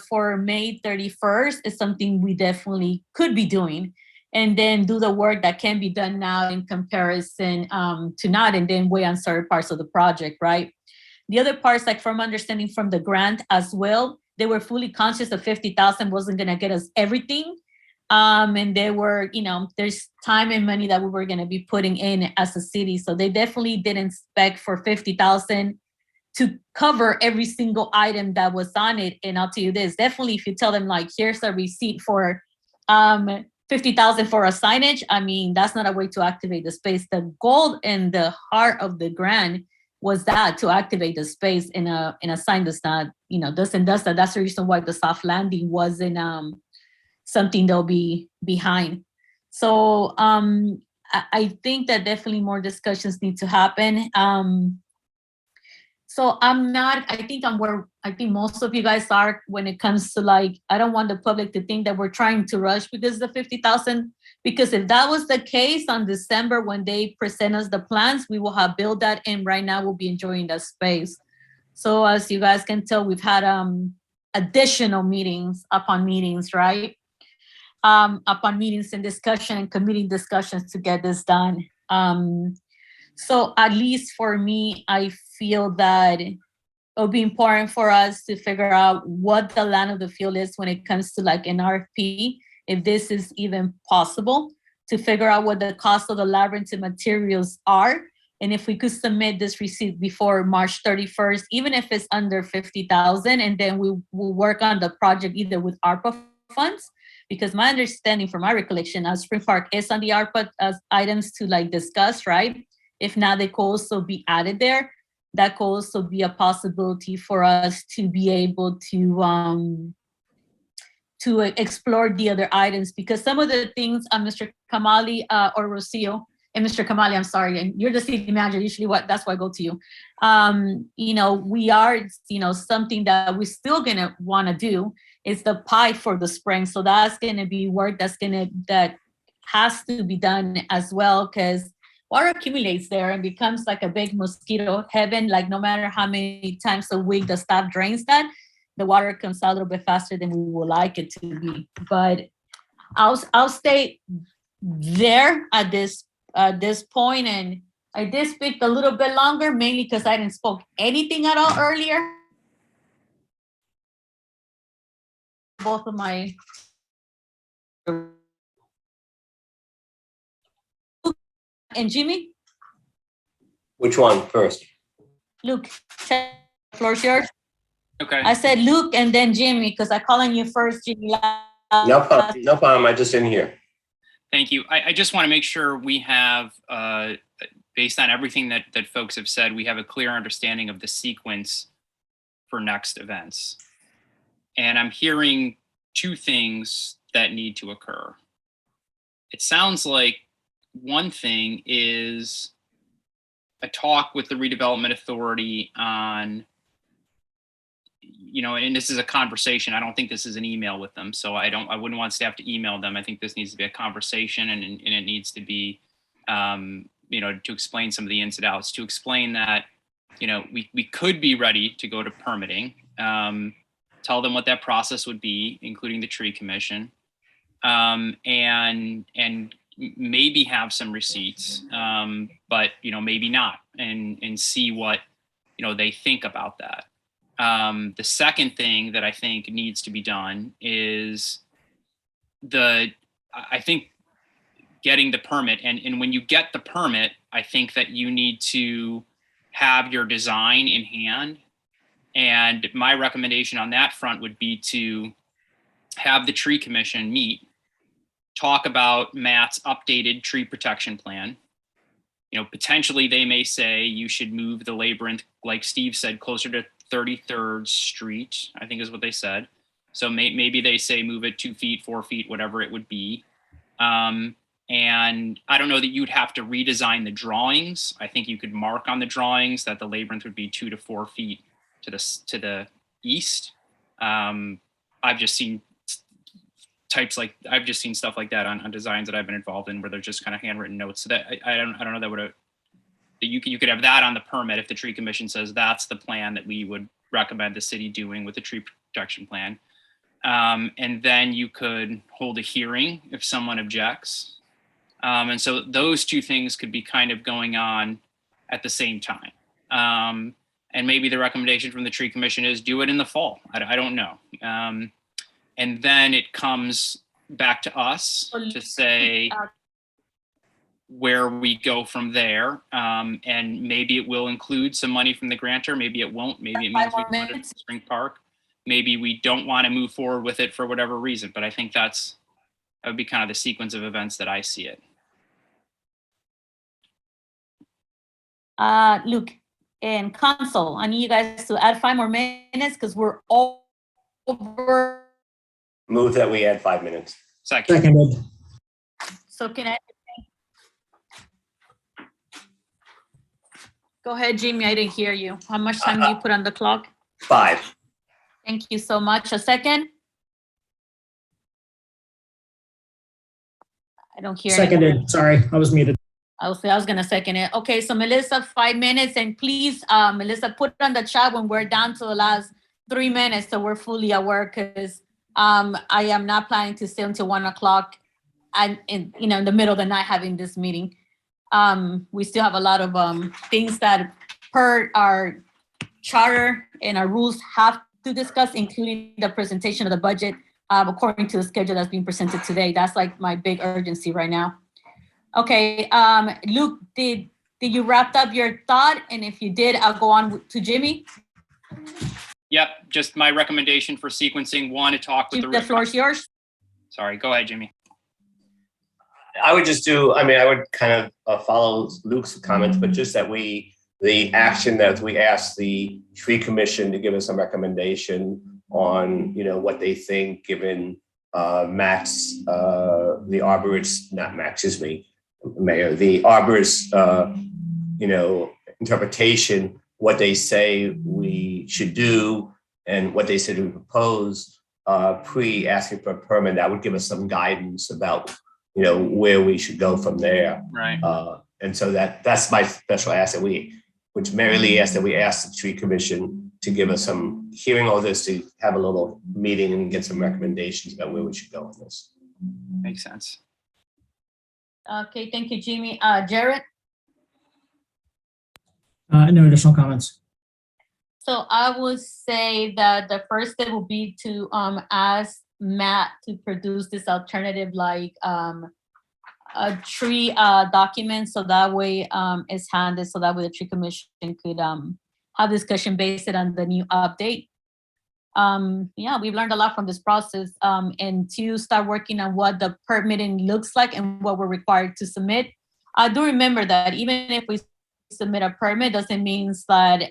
for May 31st is something we definitely could be doing, and then do the work that can be done now in comparison to not, and then wait on certain parts of the project, right? The other parts, from understanding from the grant as well, they were fully conscious that 50,000 wasn't gonna get us everything. And they were, there's time and money that we were gonna be putting in as a city. So they definitely didn't expect for 50,000 to cover every single item that was on it. And I'll tell you this, definitely if you tell them like, here's a receipt for 50,000 for a signage, I mean, that's not a way to activate the space. The goal and the heart of the grant was that to activate the space in a sign that's not, doesn't does that. That's the reason why the soft landing wasn't something they'll be behind. So I think that definitely more discussions need to happen. So I think I'm where I think most of you guys are when it comes to like, I don't want the public to think that we're trying to rush because of the 50,000, because if that was the case on December, when they present us the plans, we will have built that and right now we'll be enjoying that space. So as you guys can tell, we've had additional meetings upon meetings, right? Upon meetings and discussion and committee discussions to get this done. So at least for me, I feel that it'll be important for us to figure out what the land of the field is when it comes to like an RFP, if this is even possible, to figure out what the cost of the labyrinth and materials are. And if we could submit this receipt before March 31st, even if it's under 50,000, and then we will work on the project either with ARPA funds, because my understanding from my recollection, Spring Park is on the ARPA items to like discuss, right? If not, they could also be added there. That could also be a possibility for us to be able to explore the other items, because some of the things Mr. Kamali or Rocio, and Mr. Kamali, I'm sorry, and you're the city manager, usually that's why I go to you. We are, something that we're still gonna wanna do is the pie for the spring. So that's gonna be work that has to be done as well, because water accumulates there and becomes like a big mosquito heaven. Like no matter how many times a week the staff drains that, the water comes out a little bit faster than we would like it to be. But I'll stay there at this point. And I did speak a little bit longer, mainly because I didn't spoke anything at all earlier. Both of my and Jimmy. Which one first? Luke, the floor is yours. Okay. I said Luke and then Jimmy, because I call on you first, Jimmy. No problem. I just didn't hear. Thank you. I just want to make sure we have, based on everything that folks have said, we have a clear understanding of the sequence for next events. And I'm hearing two things that need to occur. It sounds like one thing is a talk with the redevelopment authority on, and this is a conversation. I don't think this is an email with them. So I wouldn't want staff to email them. I think this needs to be a conversation, and it needs to be, to explain some of the ins and outs, to explain that, we could be ready to go to permitting, tell them what that process would be, including the tree commission, and maybe have some receipts, but maybe not, and see what they think about that. The second thing that I think needs to be done is I think getting the permit, and when you get the permit, I think that you need to have your design in hand. And my recommendation on that front would be to have the tree commission meet, talk about Matt's updated tree protection plan. Potentially they may say you should move the labyrinth, like Steve said, closer to 33rd Street, I think is what they said. So maybe they say move it 2 feet, 4 feet, whatever it would be. And I don't know that you'd have to redesign the drawings. I think you could mark on the drawings that the labyrinth would be 2 to 4 feet to the east. I've just seen stuff like that on designs that I've been involved in, where they're just kind of handwritten notes. So that I don't know that you could have that on the permit if the tree commission says that's the plan that we would recommend the city doing with the tree protection plan. And then you could hold a hearing if someone objects. And so those two things could be kind of going on at the same time. And maybe the recommendation from the tree commission is do it in the fall. I don't know. And then it comes back to us to say, where we go from there. And maybe it will include some money from the grantor. Maybe it won't. Maybe it means we fund it in Spring Park. Maybe we don't want to move forward with it for whatever reason. But I think that would be kind of the sequence of events that I see it. Luke and Council, I need you guys to add 5 more minutes because we're all over. Move that we add 5 minutes. Seconded. So can I? Go ahead, Jimmy. I didn't hear you. How much time do you put on the clock? 5. Thank you so much. A second? I don't hear anyone. Seconded. Sorry, I was muted. I was gonna second it. Okay, so Melissa, 5 minutes, and please, Melissa, put it on the chat when we're down to the last 3 minutes, so we're fully aware, because I am not planning to stay until 1 o'clock and in the middle of the night having this meeting. We still have a lot of things that per our charter and our rules have to discuss, including the presentation of the budget according to the schedule that's being presented today. That's like my big urgency right now. Okay, Luke, did you wrap up your thought? And if you did, I'll go on to Jimmy. Yep, just my recommendation for sequencing, 1, to talk with The floor is yours. Sorry, go ahead, Jimmy. I would just do, I would kind of follow Luke's comments, but just that the action that we asked the tree commission to give us a recommendation on, what they think, given Matt's, the arborist, not Matt, excuse me, Mayor, the arborist, interpretation, what they say we should do and what they said we propose, pre-asking for a permit. That would give us some guidance about, where we should go from there. Right. And so that's my special ask that which Mary Lee asked that we asked the tree commission to give us some, hearing all this, to have a little meeting and get some recommendations about where we should go on this. Makes sense. Okay, thank you, Jimmy. Jared? No additional comments. So I would say that the first step will be to ask Matt to produce this alternative, like a tree document, so that way it's handed, so that way the tree commission could have discussion based on the new update. Yeah, we've learned a lot from this process, and to start working on what the permitting looks like and what we're required to submit. I do remember that even if we submit a permit, doesn't mean that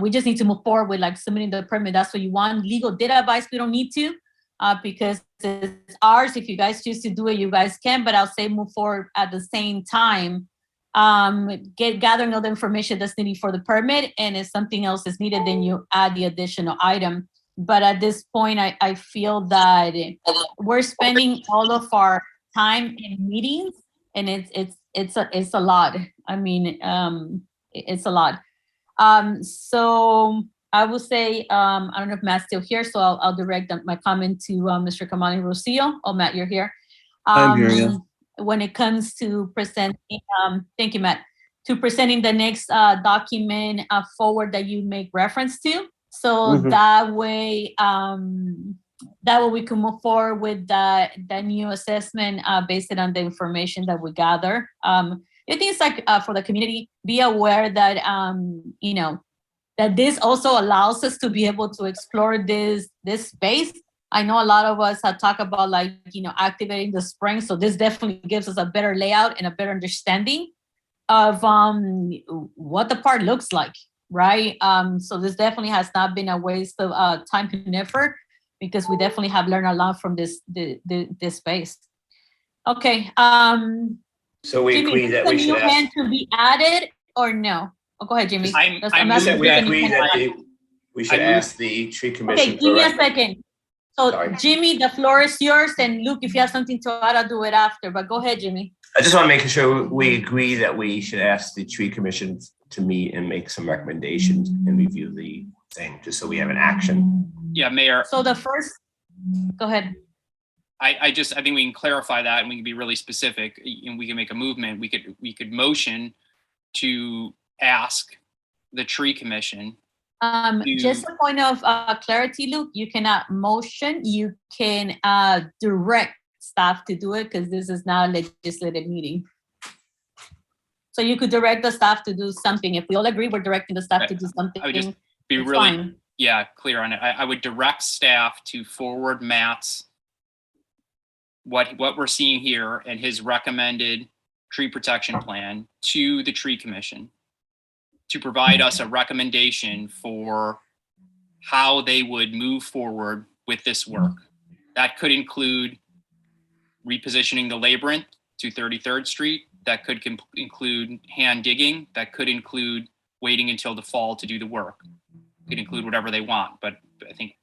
we just need to move forward with like submitting the permit. That's what you want. Legal data advice, we don't need to, because it's ours. If you guys choose to do it, you guys can, but I'll say move forward at the same time. Gathering all the information that's needed for the permit, and if something else is needed, then you add the additional item. But at this point, I feel that we're spending all of our time in meetings, and it's a lot. I mean, it's a lot. So I will say, I don't know if Matt's still here, so I'll direct my comment to Mr. Kamali Rosillo. Oh, Matt, you're here. I'm here, yeah. When it comes to presenting, thank you, Matt, to presenting the next document forward that you make reference to. So that way we can move forward with the new assessment based on the information that we gather. I think it's like for the community, be aware that, that this also allows us to be able to explore this space. I know a lot of us have talked about activating the spring. So this definitely gives us a better layout and a better understanding of what the park looks like, right? So this definitely has not been a waste of time and effort, because we definitely have learned a lot from this space. Okay. So we Jimmy, agree that we should ask. plan to be added or no? Oh, go ahead, Jimmy. I'm We agree that we should ask the tree commission. Okay, give me a for second. So Sorry. Jimmy, the floor is yours, and Luke, if you have something to add, I'll do it after, but go ahead, Jimmy. I just want to make sure we agree that we should ask the tree commission to meet and make some recommendations and review the thing, just so we have an action. Yeah, Mayor. So the first, go ahead. I think we can clarify that, and we can be really specific, and we can make a movement. We could motion to ask the tree commission. Just a point of clarity, Luke, you cannot motion, you can direct staff to do it, because this is not a legislative meeting. So you could direct the staff to do something. If we all agree, we're directing the staff to do something. I would just be it's really, fine. clear on it. I would direct staff to forward Matt's, what we're seeing here and his recommended tree protection plan to the tree commission to provide us a recommendation for how they would move forward with this work. That could include repositioning the labyrinth to 33rd Street. That could include hand digging. That could include waiting until the fall to do the work. Could include whatever they want, but I think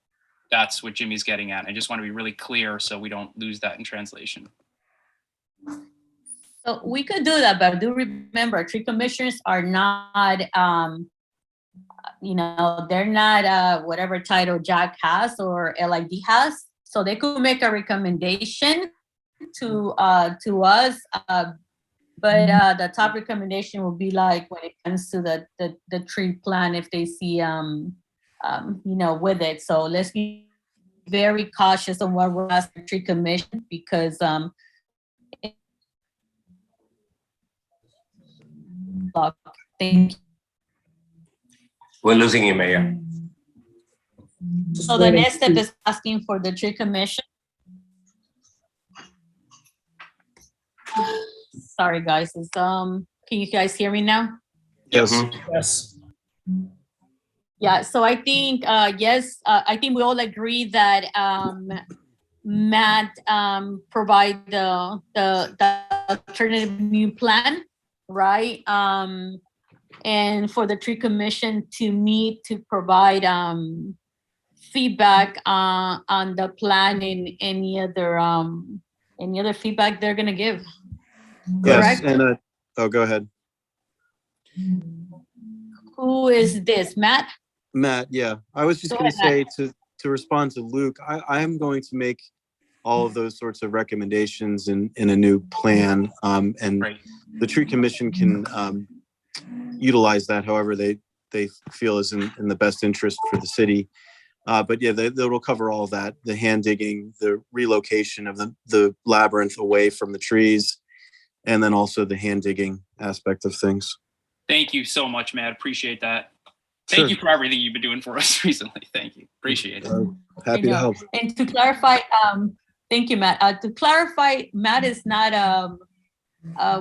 that's what Jimmy's getting at. I just want to be really clear so we don't lose that in translation. So we could do that, but do remember, tree commissioners are not, they're not whatever title Jack has or LID has. So they could make a recommendation to us, but the top recommendation will be like when it comes to the tree plan, if they see, with it. So let's be very cautious on what we're asking the tree commission, because We're losing you, Mayor. So the next step is asking for the tree commission. Sorry, guys. Can you guys hear me now? Yes. Yes. Yeah. So I think yes. I think we all agree that Matt provide the alternative new plan, right? And for the tree commission to meet to provide feedback on the plan and any other feedback they're gonna give. Yes, Correct? and go ahead. Who is this, Matt? Matt, yeah. I was just Go going to ahead, say to respond to Luke, I am going to make all of those sorts of recommendations in a new plan. And Right. the tree commission can utilize that however they feel is in the best interest for the city. But yeah, they will cover all of that, the hand digging, the relocation of the labyrinth away from the trees, and then also the hand digging aspect of things. Thank you so much, Matt. Appreciate that. Sure. Thank you for everything you've been doing for us recently. Thank you. Appreciate it. Happy to help. And to clarify, thank you, Matt. To clarify, Matt is not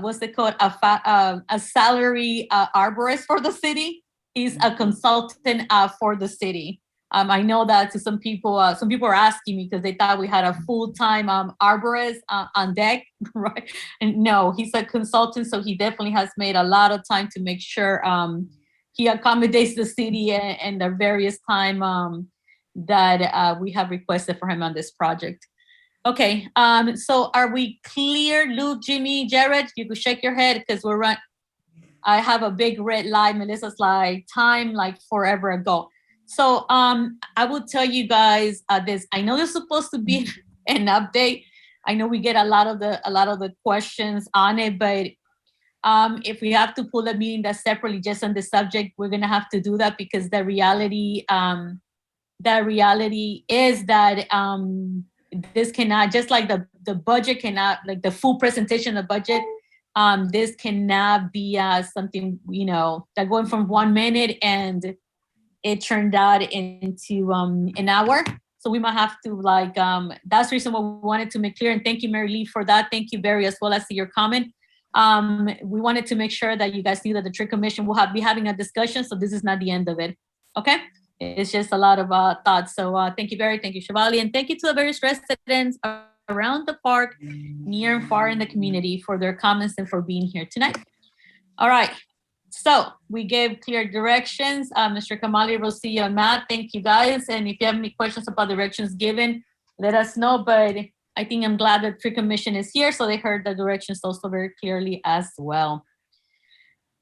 what's it called? A salary arborist for the city. He's a consultant for the city. I know that to some people are asking me because they thought we had a full-time arborist on deck, right? And no, he's a consultant, so he definitely has made a lot of time to make sure he accommodates the city and the various time that we have requested for him on this project. Okay, so are we clear, Luke, Jimmy, Jared? You could shake your head because I have a big red light. Melissa's like, time like forever ago. So I will tell you guys this. I know there's supposed to be an update. I know we get a lot of the questions on it, but if we have to pull a meeting that's separately just on the subject, we're gonna have to do that because the reality is that this cannot, just like the budget cannot, like the full presentation of the budget, this cannot be something, that going from 1 minute and it turned out into an hour. So we might have to that's the reason why we wanted to make clear. And thank you, Mary Lee, for that. Thank you, Barry, as well as to your comment. We wanted to make sure that you guys knew that the tree commission will be having a discussion. So this is not the end of it. Okay. It's just a lot of thoughts. So thank you, Barry. Thank you, Shivali. And thank you to the various residents around the park, near and far in the community for their comments and for being here tonight. All right. So we gave clear directions. Mr. Kamali, Rosillo, and Matt, thank you guys. And if you have any questions about directions given, let us know. But I think I'm glad that tree commission is here. So they heard the directions also very clearly as well.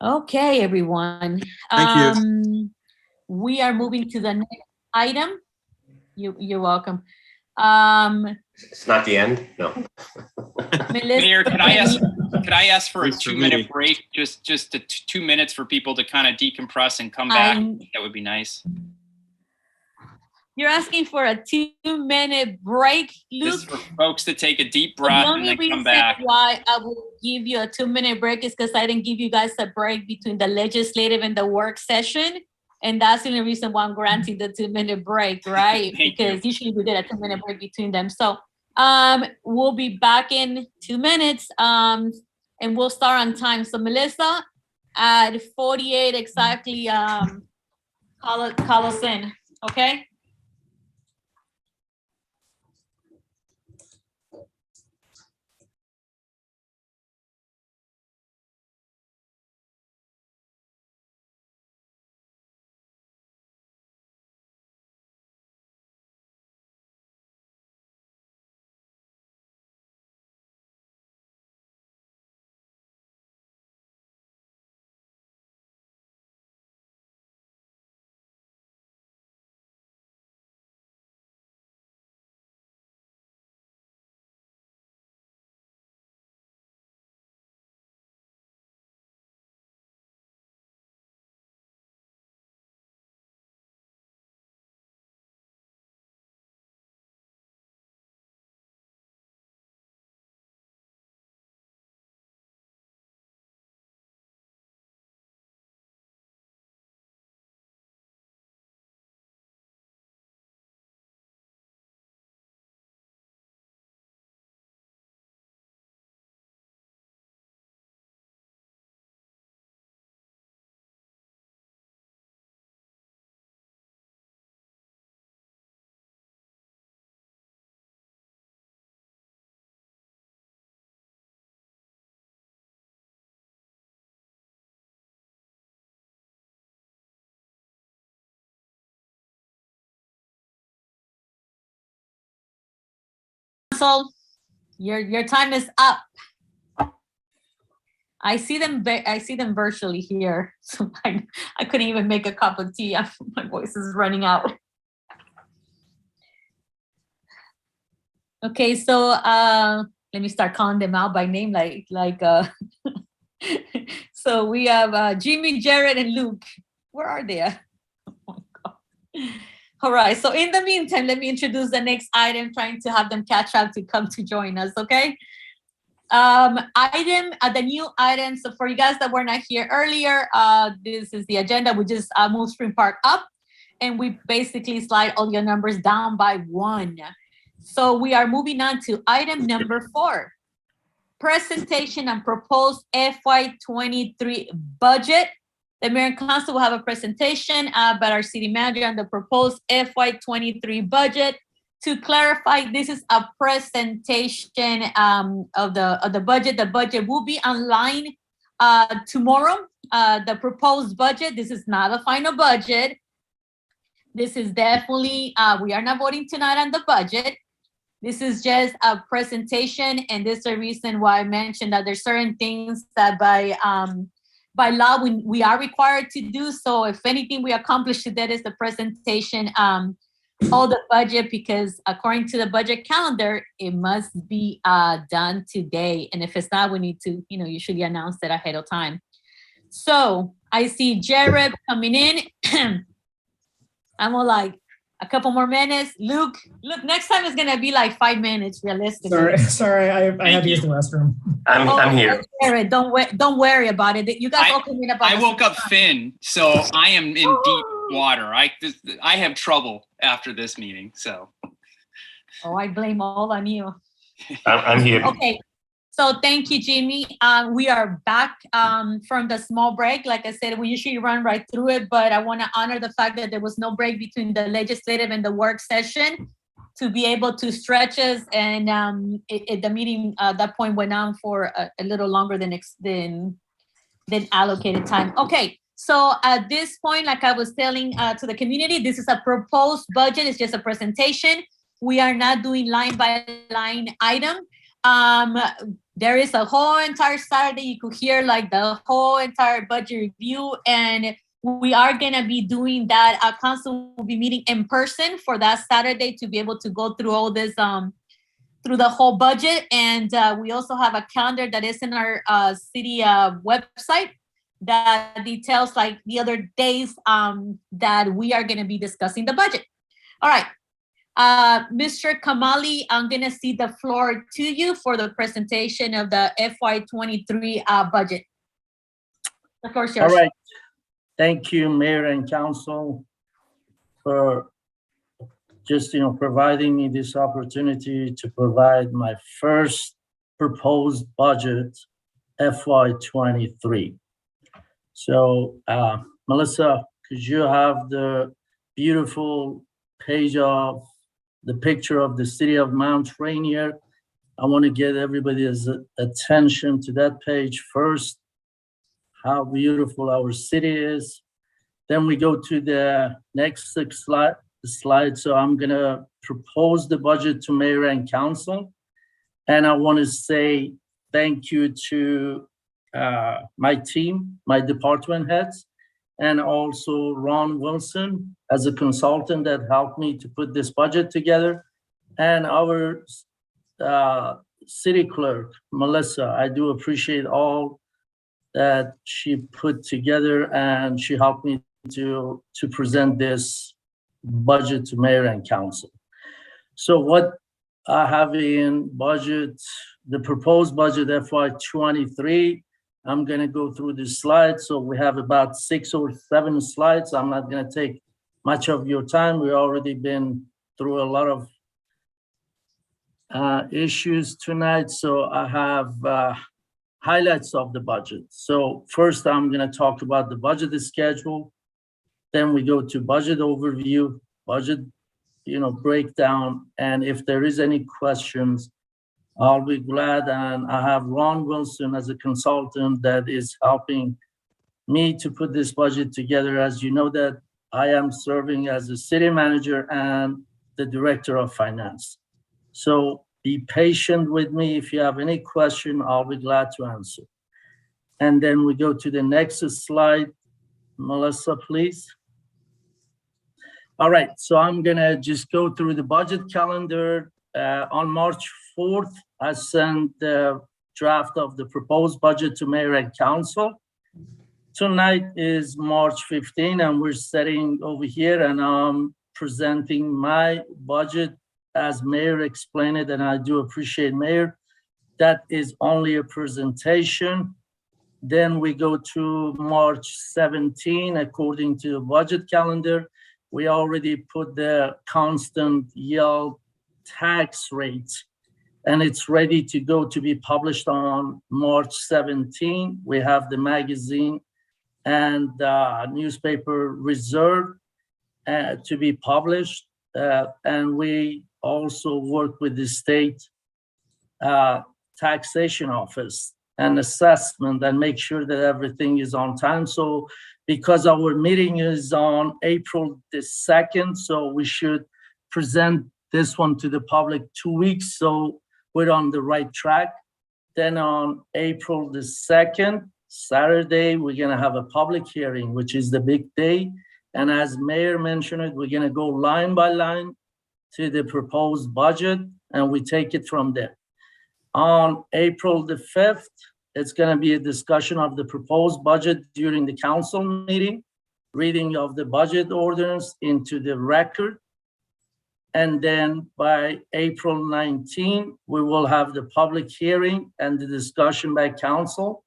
Okay, everyone. Thank you. We are moving to the next item. You're welcome. It's not the end? No. Melissa, Mayor, could I ask for a 2-minute break? Just 2 minutes for people to kind of decompress and come back. That would be nice. You're asking for a 2-minute break, This is Luke? for folks to take a deep The breath and only then reason come back. why I will give you a 2-minute break is because I didn't give you guys a break between the legislative and the work session. And that's the only reason why I'm granting the 2-minute break, right? Thank you. Because usually we did a 2-minute break between them. So we'll be back in 2 minutes and we'll start on time. So Melissa, at 48 exactly, call us in, okay? Council, your time is up. I see them virtually here. So I couldn't even make a cup of tea. My voice is running out. Okay, so let me start calling them out by name, so we have Jimmy, Jared, and Luke. Where are they? Oh my God. All right, so in the meantime, let me introduce the next item, trying to have them catch up to come to join us, okay? The new item, so for you guys that were not here earlier, this is the agenda. We just move Spring Park up, and we basically slide all your numbers down by 1. So we are moving on to item number 4, presentation and proposed FY23 budget. The mayor and council will have a presentation about our city manager on the proposed FY23 budget. To clarify, this is a presentation of the budget. The budget will be online tomorrow. The proposed budget, this is not a final budget. This is definitely, we are not voting tonight on the budget. This is just a presentation, and this is the reason why I mentioned that there's certain things that by law we are required to do. So if anything we accomplish today is the presentation all the budget, because according to the budget calendar, it must be done today. And if it's not, we need to, usually announce that ahead of time. So I see Jared coming in. I'm all like, a couple more minutes. Luke, next time it's gonna be like 5 minutes, realistically. Sorry, I had to use the restroom. I'm here. Jared, don't worry about it. You guys all come in about. I woke up thin, so I am in deep water. I have trouble after this meeting, so. Oh, I blame all on you. I'm here. Okay, so thank you, Jimmy. We are back from the small break. Like I said, we usually run right through it, but I want to honor the fact that there was no break between the legislative and the work session to be able to stretch us. And the meeting at that point went on for a little longer than allocated time. Okay, so at this point, like I was telling to the community, this is a proposed budget. It's just a presentation. We are not doing line by line item. There is a whole entire Saturday. You could hear like the whole entire budget review, and we are gonna be doing that. Our council will be meeting in person for that Saturday to be able to go through all this, through the whole budget. And we also have a calendar that is in our city website that details like the other days that we are gonna be discussing the budget. All right. Mr. Kamali, I'm gonna cede the floor to you for the presentation of the FY23 budget. The floor is yours. All right. Thank you, Mayor and Council, for just, providing me this opportunity to provide my first proposed budget, FY23. So, Melissa, could you have the beautiful page of the picture of the city of Mount Rainier? I want to get everybody's attention to that page first, how beautiful our city is. Then we go to the next slide. So I'm going to propose the budget to Mayor and Council. And I want to say thank you to my team, my department heads, and also Ron Wilson as a consultant that helped me to put this budget together. And our city clerk, Melissa, I do appreciate all that she put together, and she helped me to present this budget to Mayor and Council. So what I have in budget, the proposed budget FY23, I'm going to go through the slides. So we have about 6 or 7 slides. I'm not going to take much of your time. We've already been through a lot of issues tonight. So I have highlights of the budget. So first, I'm going to talk about the budget schedule. Then we go to budget overview, budget, breakdown. And if there is any questions, I'll be glad. And I have Ron Wilson as a consultant that is helping me to put this budget together. As you know, that I am serving as a city manager and the director of finance. So be patient with me. If you have any question, I'll be glad to answer. And then we go to the next slide. Melissa, please. All right, so I'm gonna just go through the budget calendar. On March 4th, I sent the draft of the proposed budget to Mayor and Council. Tonight is March 15, and we're sitting over here, and I'm presenting my budget as Mayor explained it, and I do appreciate Mayor. That is only a presentation. Then we go to March 17, according to the budget calendar. We already put the constant yield tax rate, and it's ready to go to be published on March 17. We have the magazine and newspaper reserved to be published. And we also work with the state taxation office and assessment and make sure that everything is on time. So because our meeting is on April the 2nd, so we should present this one to the public 2 weeks. So we're on the right track. Then on April the 2nd, Saturday, we're gonna have a public hearing, which is the big day. And as Mayor mentioned it, we're gonna go line by line to the proposed budget, and we take it from there. On April the 5th, it's gonna be a discussion of the proposed budget during the council meeting, reading of the budget ordinance into the record. And then by April 19, we will have the public hearing and the discussion by council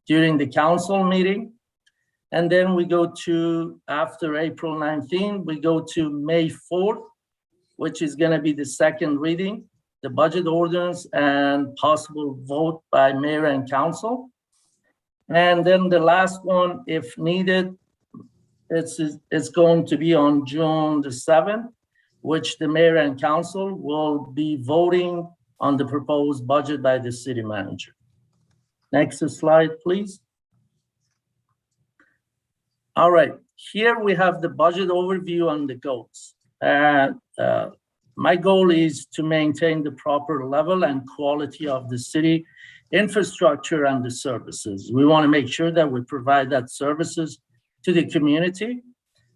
during the council meeting. And then we go to, after April 19, we go to May 4th, which is gonna be the second reading, the budget ordinance and possible vote by Mayor and Council. And then the last one, if needed, it's going to be on June the 7th, which the Mayor and Council will be voting on the proposed budget by the city manager. Next slide, please. All right, here we have the budget overview on the goals. My goal is to maintain the proper level and quality of the city infrastructure and the services. We want to make sure that we provide that services to the community.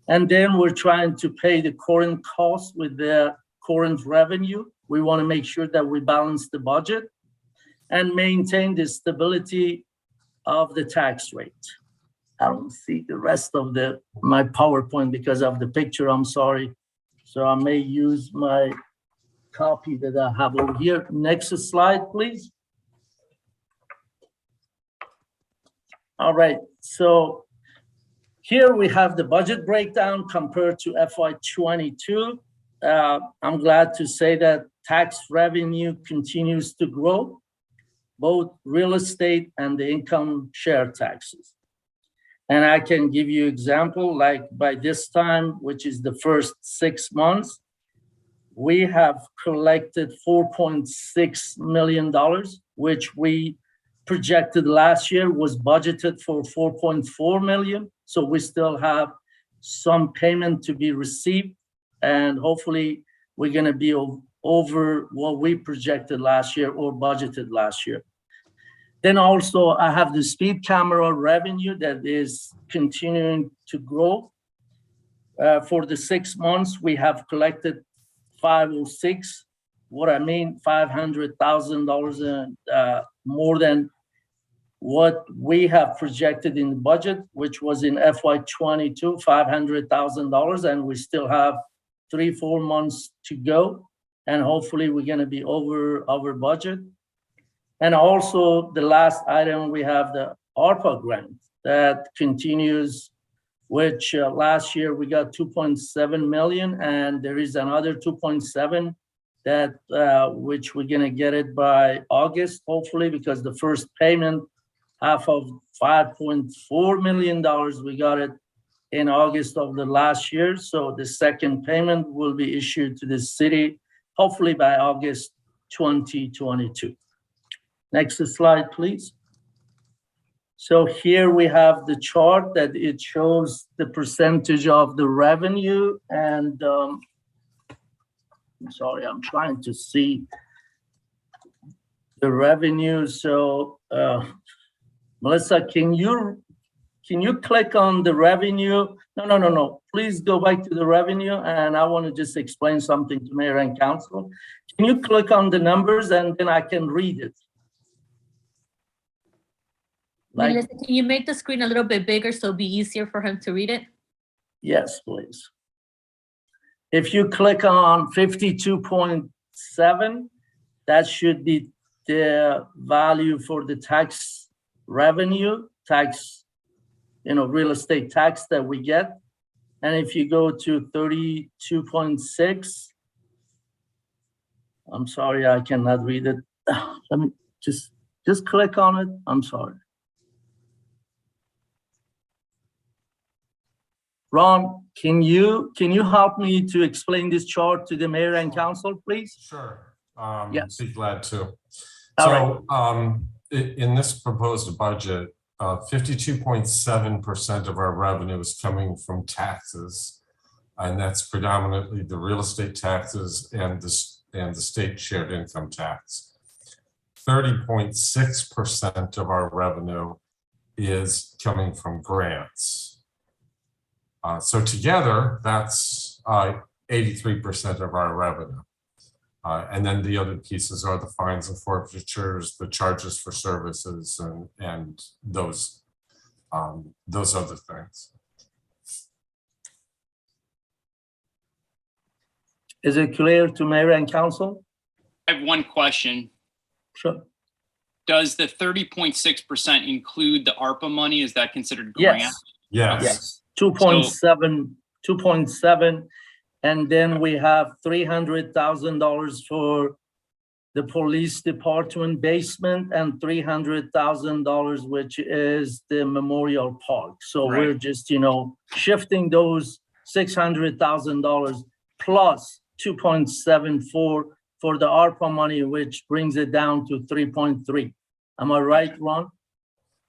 And then we're trying to pay the current cost with the current revenue. We want to make sure that we balance the budget and maintain the stability of the tax rate. I don't see the rest of my PowerPoint because of the picture, I'm sorry. So I may use my copy that I have over here. Next slide, please. All right, so here we have the budget breakdown compared to FY22. I'm glad to say that tax revenue continues to grow, both real estate and the income share taxes. And I can give you example, like by this time, which is the first 6 months, we have collected $4.6 million, which we projected last year was budgeted for 4.4 million. So we still have some payment to be received, and hopefully we're gonna be over what we projected last year or budgeted last year. Then also I have the speed camera revenue that is continuing to grow. For the 6 months, we have collected 506. What I mean, $500,000 more than what we have projected in the budget, which was in FY22, $500,000, and we still have 3-4 months to go, and hopefully we're going to be over our budget. And also the last item, we have the ARPA grant that continues, which last year we got 2.7 million, and there is another 2.7 that which we're going to get it by August, hopefully, because the first payment, half of $5.4 million, we got it in August of the last year. So the second payment will be issued to the city, hopefully by August 2022. Next slide, please. So here we have the chart that it shows the percentage of the revenue, and I'm sorry, I'm trying to see the revenue. So Melissa, can you click on the revenue? No. Please go back to the revenue, and I want to just explain something to Mayor and Council. Can you click on the numbers and then I can read it? Melissa, can you make the screen a little bit bigger so it'll be easier for him to read it? Yes, please. If you click on 52.7, that should be the value for the tax revenue, tax, real estate tax that we get. And if you go to 32.6, I'm sorry, I cannot read it. Let me just click on it. I'm sorry. Ron, can you help me to explain this chart to the mayor and council, please? Sure. Yes. Be glad to. All So in this proposed budget, 52.7% of our revenue is coming from taxes, and that's predominantly the real estate taxes and the state shared income tax. 30.6% of our revenue is coming from grants. So together, that's 83% of our revenue. And then the other pieces are the fines and forfeitures, the charges for services, and those other things. Is it clear to mayor and council? I have one question. Sure. Does the 30.6% include the ARPA money? Is that considered grant? Yes. Yes. 2.7, and then we have $300,000 for the police department basement and $300,000, which is the memorial park. So Right. we're just, shifting those $600,000 plus 2.74 for the ARPA money, which brings it down to 3.3. Am I right, Ron?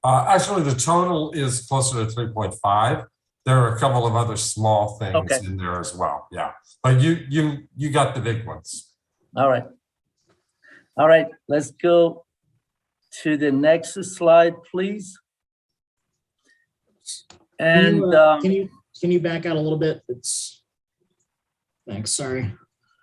Actually, the total is closer to 3.5. There are a couple of other small things in there as well. Yeah, but you got the big ones. All right. Let's go to the next slide, please. And can you back out a little bit? Thanks. Sorry.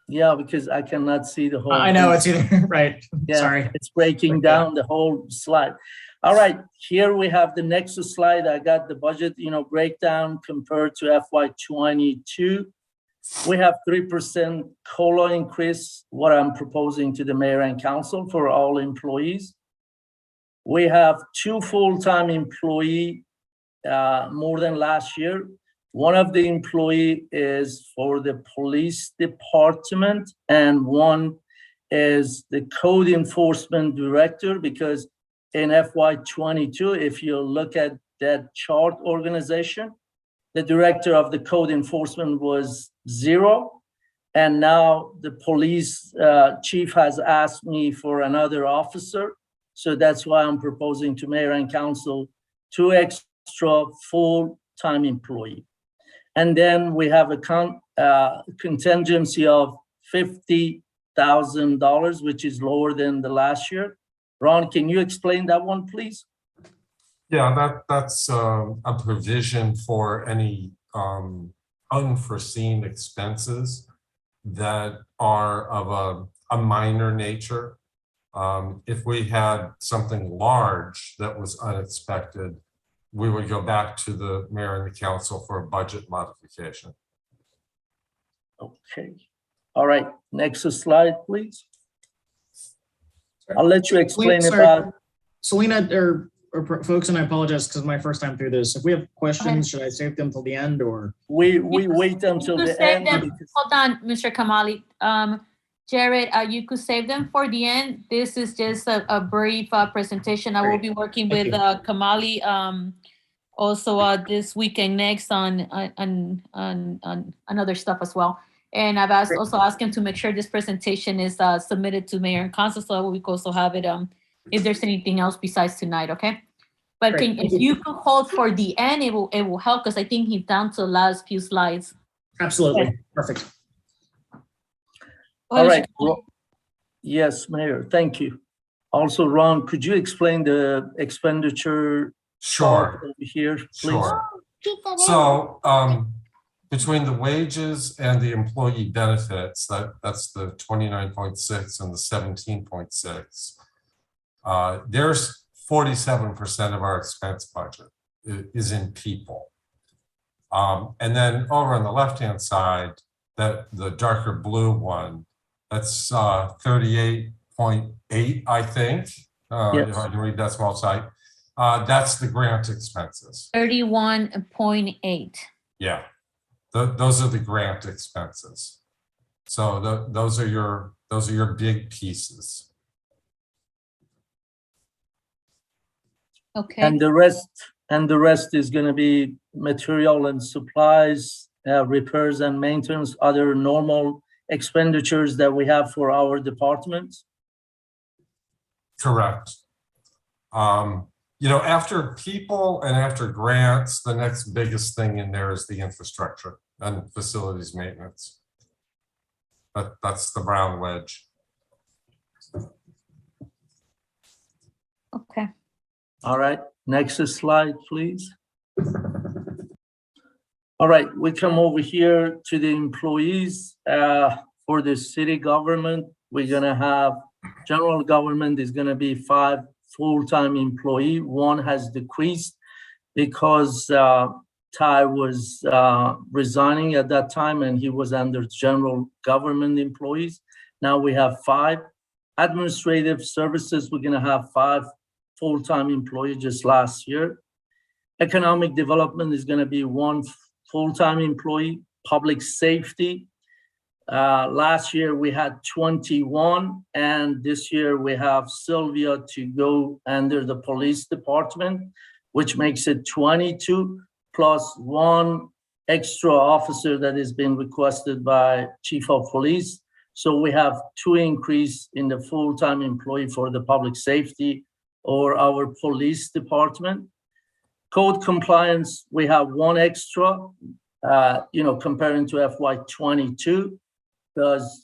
Yeah, because I cannot see the whole. I know it's either right. Yeah, Sorry. it's breaking down the whole slide. All right, here we have the next slide. I got the budget, breakdown compared to FY22 We have 3% COLA increase, what I'm proposing to the mayor and council for all employees. We have 2 full-time employee more than last year. One of the employee is for the police department and one is the code enforcement director, because in FY22, if you look at that chart organization, the director of the code enforcement was 0. And now the police chief has asked me for another officer. So that's why I'm proposing to mayor and council 2 extra full-time employee. And then we have a contingency of $50,000, which is lower than the last year. Ron, can you explain that one, please? Yeah, that's a provision for any unforeseen expenses that are of a minor nature. If we had something large that was unexpected, we would go back to the mayor and the council for a budget modification. Okay. All right. Next slide, please. I'll let you explain about. Selena or folks, and I apologize because my first time through this. If we have questions, should I save them till the end or? We wait until the end. Hold on, Mr. Kamali. Jared, you could save them for the end. This is just a brief presentation. I will be working with Kamali also this week and next on other stuff as well. And I've also asked him to make sure this presentation is submitted to mayor and council, so we can also have it if there's anything else besides tonight, okay? But if you could hold for the end, it will help because I think he's down to the last few slides. Absolutely. Okay. Perfect. All right. Yes, Mayor, thank you. Also, Ron, could you explain the expenditure? Sure. Over here, please. Sure. So between the wages and the employee benefits, that's the 29.6 and the 17.6. There's 47% of our expense budget is in people. And then over on the left-hand side, the darker blue one, that's 38.8, I think, if I can read that small site. That's the grant expenses. 31.8. Yeah, those are the grant expenses. So those are your big pieces. Okay. And the rest is going to be material and supplies, repairs and maintenance, other normal expenditures that we have for our departments. Correct. After people and after grants, the next biggest thing in there is the infrastructure and facilities maintenance. That's the brown wedge. Okay. All right, next slide, please. All right, we come over here to the employees for the city government. We're gonna have general government is gonna be 5 full-time employee. 1 has decreased because Ty was resigning at that time and he was under general government employees. Now we have 5. Administrative services, we're gonna have 5 full-time employee just last year. Economic development is gonna be 1 full-time employee. Public safety, last year we had 21 and this year we have Sylvia to go under the police department, which makes it 22 plus 1 extra officer that has been requested by chief of police. So we have 2 increase in the full-time employee for the public safety or our police department. Code compliance, we have 1 extra, comparing to FY22, because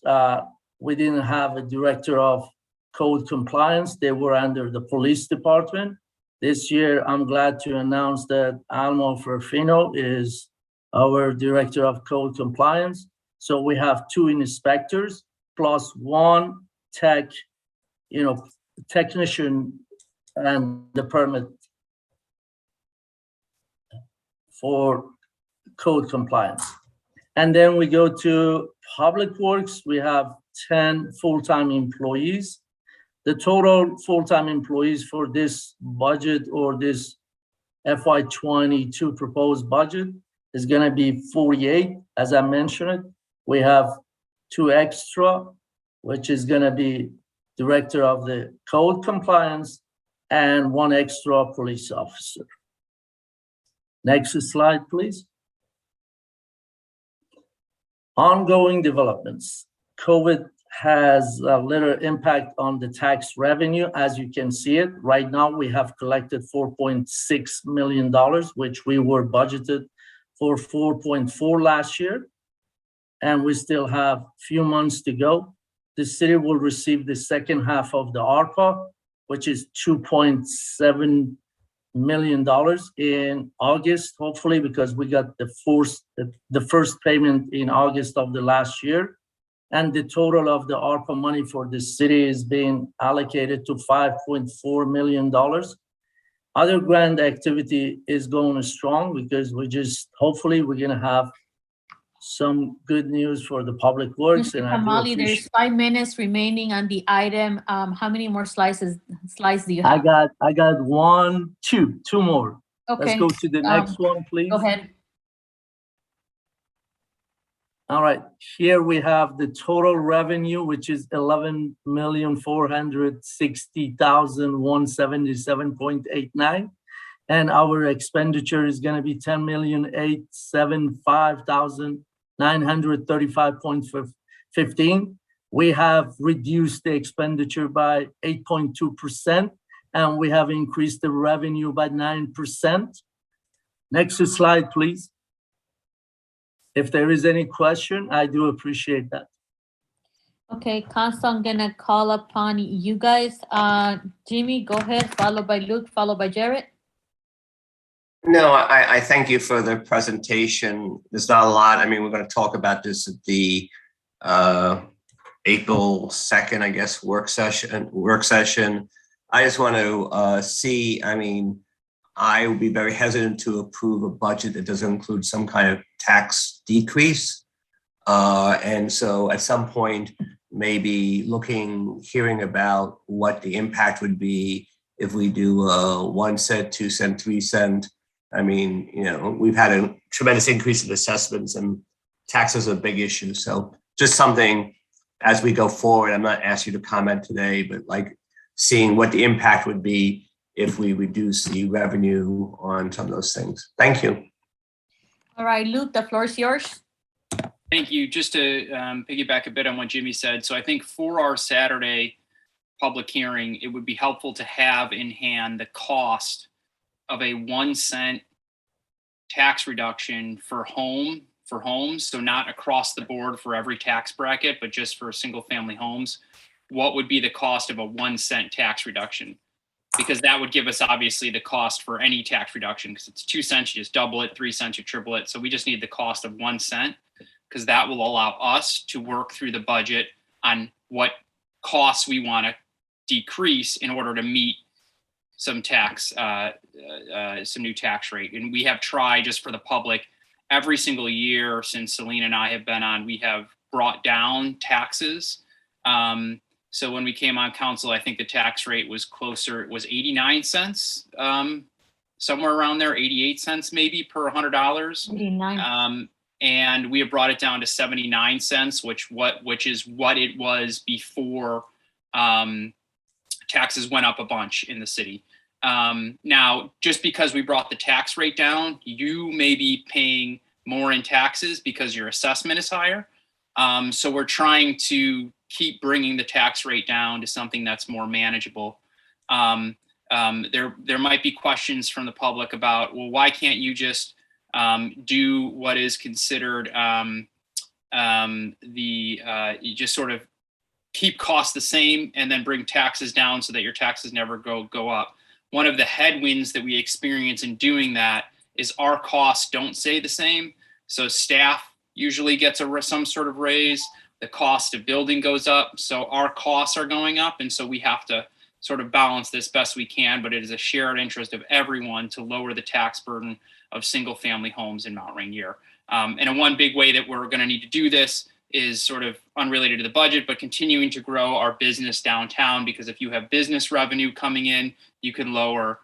we didn't have a director of code compliance. They were under the police department. This year, I'm glad to announce that Almo Ferfino is our director of code compliance. So we have 2 inspectors plus 1 technician and the permit for code compliance. And then we go to Public Works. We have 10 full-time employees. The total full-time employees for this budget or this FY22 proposed budget is going to be 48. As I mentioned, we have 2 extra, which is going to be Director of the Code Compliance and 1 extra police officer. Next slide, please. Ongoing developments. COVID has a little impact on the tax revenue. As you can see it, right now we have collected $4.6 million, which we were budgeted for 4.4 last year. And we still have a few months to go. The city will receive the second half of the ARPA, which is $2.7 million in August, hopefully, because we got the first payment in August of the last year. And the total of the ARPA money for the city is being allocated to $5.4 million. Other grant activity is going strong because hopefully we're going to have some good news for the Public Works. Mr. Kamali, there's 5 minutes remaining on the item. How many more slides do you have? I got two more. Okay. Let's go to the next one, please. Go ahead. All right, here we have the total revenue, which is $11,460,177.89. And our expenditure is going to be $10,875,935.15. We have reduced the expenditure by 8.2%, and we have increased the revenue by 9%. Next slide, please. If there is any question, I do appreciate that. Okay, Council, I'm gonna call upon you guys. Jimmy, go ahead, followed by Luke, followed by Jared. No, I thank you for the presentation. There's not a lot. I mean, we're going to talk about this at the April 2nd, I guess, work session. I just want to see, I mean, I would be very hesitant to approve a budget that doesn't include some kind of tax decrease. And so at some point, maybe hearing about what the impact would be if we do a 1 cent, 2 cent, 3 cent. I mean, you know, we've had a tremendous increase in assessments and taxes are a big issue. So just something as we go forward, I'm not asking you to comment today, but like seeing what the impact would be if we reduce the revenue on some of those things. Thank you. All right, Luke, the floor is yours. Thank you. Just to piggyback a bit on what Jimmy said. So I think for our Saturday public hearing, it would be helpful to have in hand the cost of a 1 cent tax reduction for homes. So not across the board for every tax bracket, but just for single family homes. What would be the cost of a 1 cent tax reduction? Because that would give us obviously the cost for any tax reduction, because it's 2 cents, you just double it, 3 cents, you triple it. So we just need the cost of 1 cent, because that will allow us to work through the budget on what costs we want to decrease in order to meet some tax, some new tax rate. And we have tried, just for the public, every single year since Selena and I have been on, we have brought down taxes. So when we came on council, I think the tax rate was closer, it was 89 cents, somewhere around there, 88 cents maybe per $100. 89. And we have brought it down to 79 cents, which is what it was before taxes went up a bunch in the city. Now, just because we brought the tax rate down, you may be paying more in taxes because your assessment is higher. So we're trying to keep bringing the tax rate down to something that's more manageable. There might be questions from the public about, well, why can't you just do what is considered you just sort of keep costs the same and then bring taxes down so that your taxes never go up. One of the headwinds that we experience in doing that is our costs don't stay the same. So staff usually gets some sort of raise. The cost of building goes up. So our costs are going up. And so we have to sort of balance this best we can, but it is a shared interest of everyone to lower the tax burden of single family homes in Mount Rainier. And one big way that we're going to need to do this is sort of unrelated to the budget, but continuing to grow our business downtown, because if you have business revenue coming in, you can lower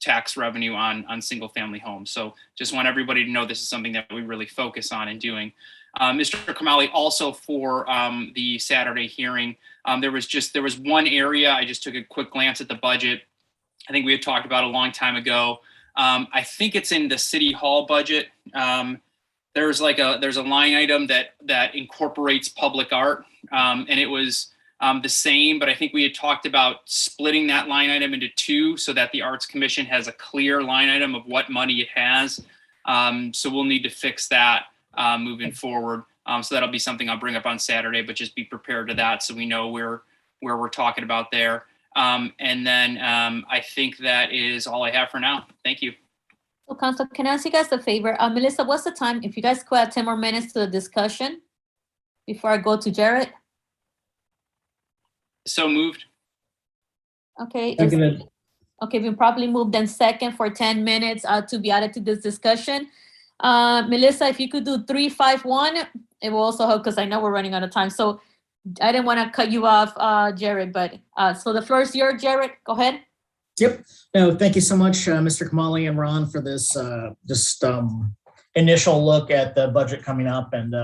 tax revenue on single family homes. So just want everybody to know this is something that we really focus on and doing. Mr. Kamali, also for the Saturday hearing, there was one area, I just took a quick glance at the budget. I think we had talked about a long time ago. I think it's in the city hall budget. There's a line item that incorporates public art, and it was the same, but I think we had talked about splitting that line item into two so that the Arts Commission has a clear line item of what money it has. So we'll need to fix that moving forward. So that'll be something I'll bring up on Saturday, but just be prepared to that so we know where we're talking about there. And then I think that is all I have for now. Thank you. So Council, can I ask you guys a favor? Melissa, what's the time? If you guys could add 10 more minutes to the discussion before I go to Jared. So moved. Okay. Seconded. Okay, we probably moved in second for 10 minutes to be added to this discussion. Melissa, if you could do 351, it will also help because I know we're running out of time. So I didn't want to cut you off, Jared, but so the floor is yours, Jared. Go ahead. Yep. No, thank you so much, Mr. Kamali and Ron, for this initial look at the budget coming up. And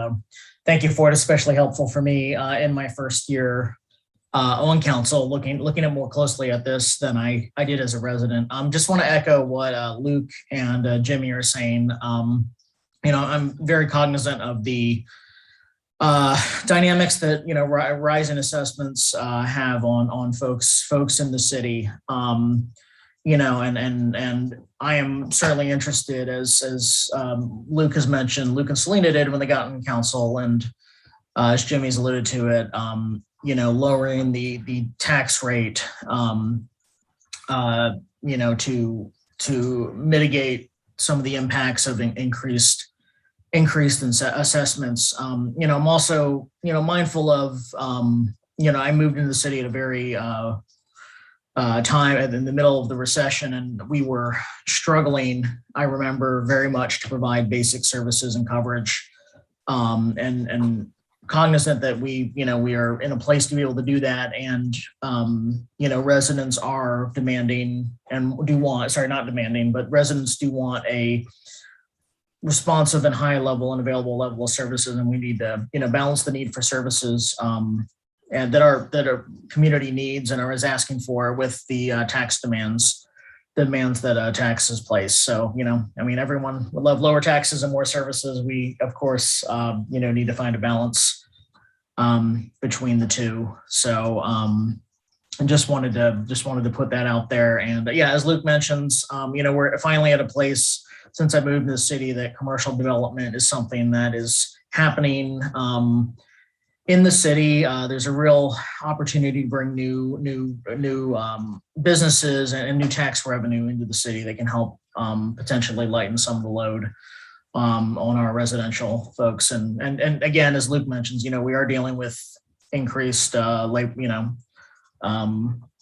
thank you for it, especially helpful for me in my first year on council, looking at more closely at this than I did as a resident. Just want to echo what Luke and Jimmy are saying. I'm very cognizant of the dynamics that rise in assessments have on folks in the city. And I am certainly interested, as Luke has mentioned, Luke and Selena did when they got in council, and as Jimmy's alluded to it, lowering the tax rate, to mitigate some of the impacts of increased assessments. I'm also, mindful of, I moved into the city at a very time in the middle of the recession, and we were struggling, I remember very much, to provide basic services and coverage, and cognizant that we are in a place to be able to do that. And, residents are demanding and residents do want a responsive and high level and available level of services. And we need to, balance the need for services and that our community needs and is asking for with the tax demands that taxes place. So, everyone would love lower taxes and more services. We, of course, need to find a balance between the two. So I just wanted to put that out there. And as Luke mentions, we're finally at a place since I moved to the city that commercial development is something that is happening in the city. There's a real opportunity to bring new businesses and new tax revenue into the city that can help potentially lighten some of the load on our residential folks. And again, as Luke mentions, we are dealing with increased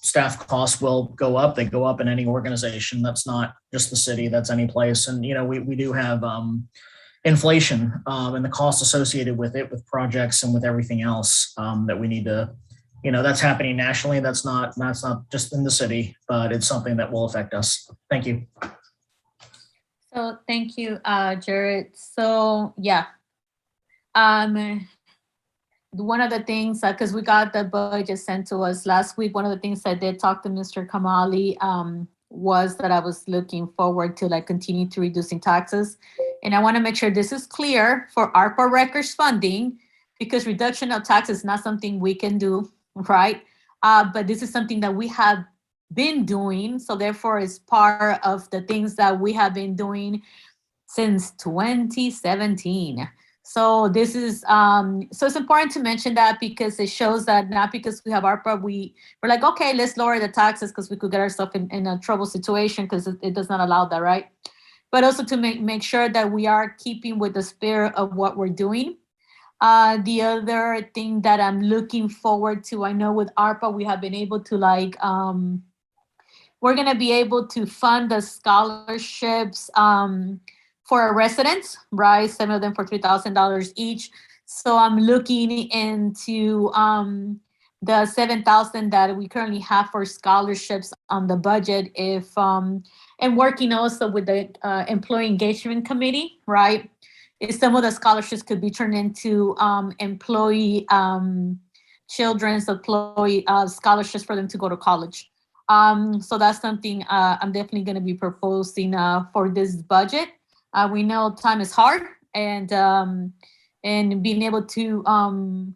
staff costs will go up. They go up in any organization. That's not just the city, that's any place. And, we do have inflation and the costs associated with it, with projects and with everything else that we need to, that's happening nationally. That's not just in the city, but it's something that will affect us. Thank you. So thank you, Jared. So one of the things, because we got the budget sent to us last week, one of the things I did talk to Mr. Kamali was that I was looking forward to continue to reducing taxes. And I want to make sure this is clear for ARPA records funding, because reduction of taxes is not something we can do, right? But this is something that we have been doing. So therefore it's part of the things that we have been doing since 2017. So this is, so it's important to mention that, because it shows that not because we have ARPA, we're like, okay, let's lower the taxes because we could get ourselves in a trouble situation, because it does not allow that, right? But also to make sure that we are keeping with the spirit of what we're doing. The other thing that I'm looking forward to, I know with ARPA, we have been able to we're gonna be able to fund the scholarships for our residents, right? 7 of them for $3,000 each. So I'm looking into the 7,000 that we currently have for scholarships on the budget. If and working also with the employee engagement committee, right? If some of the scholarships could be turned into employee children's employee scholarships for them to go to college. So that's something I'm definitely going to be proposing for this budget. We know time is hard, and being able to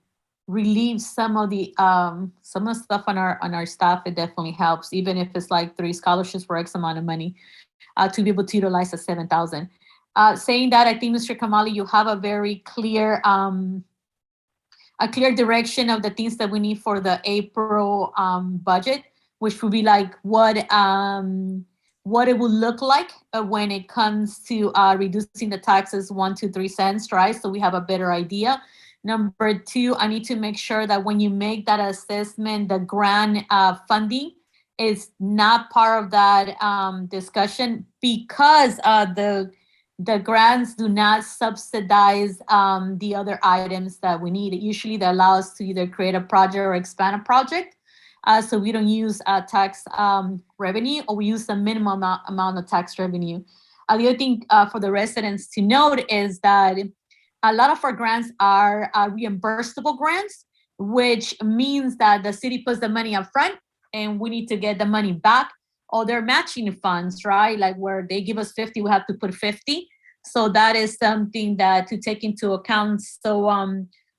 relieve some of the stuff on our staff, it definitely helps, even if it's like 3 scholarships for X amount of money, to be able to utilize the 7,000. Saying that, I think, Mr. Kamali, you have a very clear direction of the things that we need for the April budget, which would be like what it would look like when it comes to reducing the taxes 1 to 3 cents, right? So we have a better idea. Number 2, I need to make sure that when you make that assessment, the grant funding is not part of that discussion, because the grants do not subsidize the other items that we need. It usually they allow us to either create a project or expand a project. So we don't use tax revenue, or we use the minimum amount of tax revenue. The other thing for the residents to note is that a lot of our grants are reimbursable grants, which means that the city puts the money up front and we need to get the money back. Or they're matching funds, right? Like where they give us 50, we have to put 50. So that is something that to take into account. So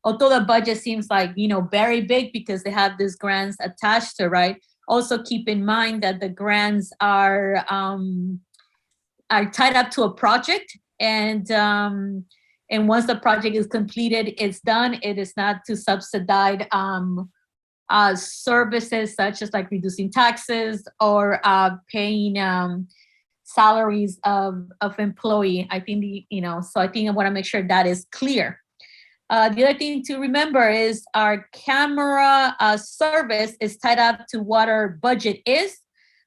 although the budget seems like, very big because they have these grants attached to, right? Also keep in mind that the grants are tied up to a project, and once the project is completed, it's done. It is not to subsidize services such as like reducing taxes or paying salaries of employee. I think so I think I want to make sure that is clear. The other thing to remember is our camera service is tied up to what our budget is.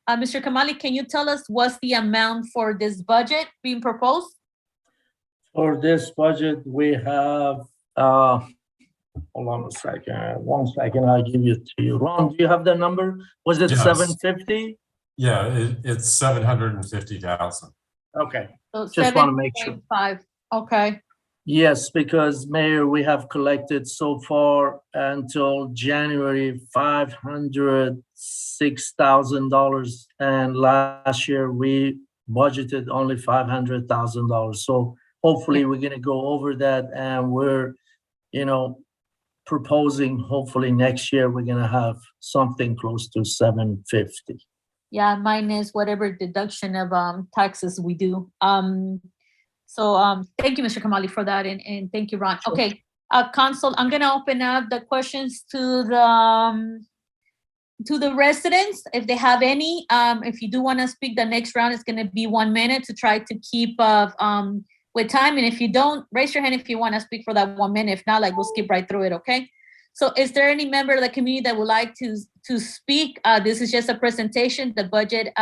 Mr. Kamali, can you tell us what's the amount for this budget being proposed? For this budget, we have, hold on a second, 1 second, I'll give it to you. Ron, do you have the number? Was it Yes. 750? Yeah, it's 750,000. Okay, So just want to make sure. 7.5. Okay. Yes, because Mayor, we have collected so far until January $506,000, and last year we budgeted only $500,000. So hopefully we're going to go over that, and we're, proposing hopefully next year we're going to have something close to 750. Yeah, minus whatever deduction of taxes we do. So thank you, Mr. Kamali, for that, and thank you, Ron. Okay, Council, I'm gonna open up the questions to the residents, if they have any. If you do want to speak, the next round is gonna be 1 minute to try to keep with time. And if you don't, raise your hand if you want to speak for that 1 minute. If not, we'll skip right through it, okay? So is there any member of the community that would like to speak? This is just a presentation. The budget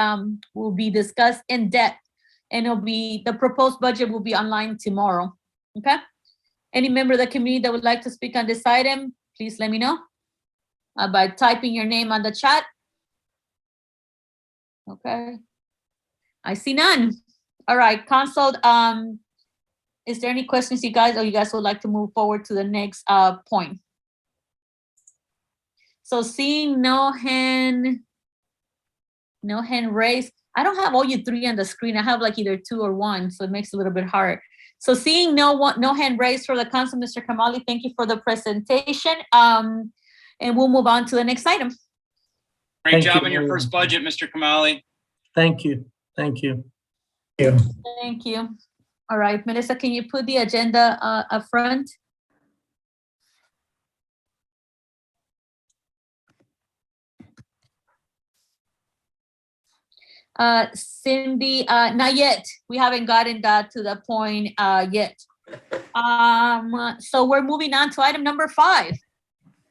will be discussed in depth, and the proposed budget will be online tomorrow, okay? Any member of the community that would like to speak on this item, please let me know by typing your name on the chat. Okay, I see none. All right, Council, is there any questions you guys would like to move forward to the next point? So seeing no hand raised, I don't have all you 3 on the screen. I have either 2 or 1, so it makes it a little bit hard. So seeing no hand raised for the council, Mr. Kamali, thank you for the presentation. And we'll move on to the next item. Great job on your first budget, Mr. Kamali. Thank you. Thank you. Thank you. All right, Melissa, can you put the agenda up front? Cindy, not yet. We haven't gotten that to the point yet. So we're moving on to item number 5,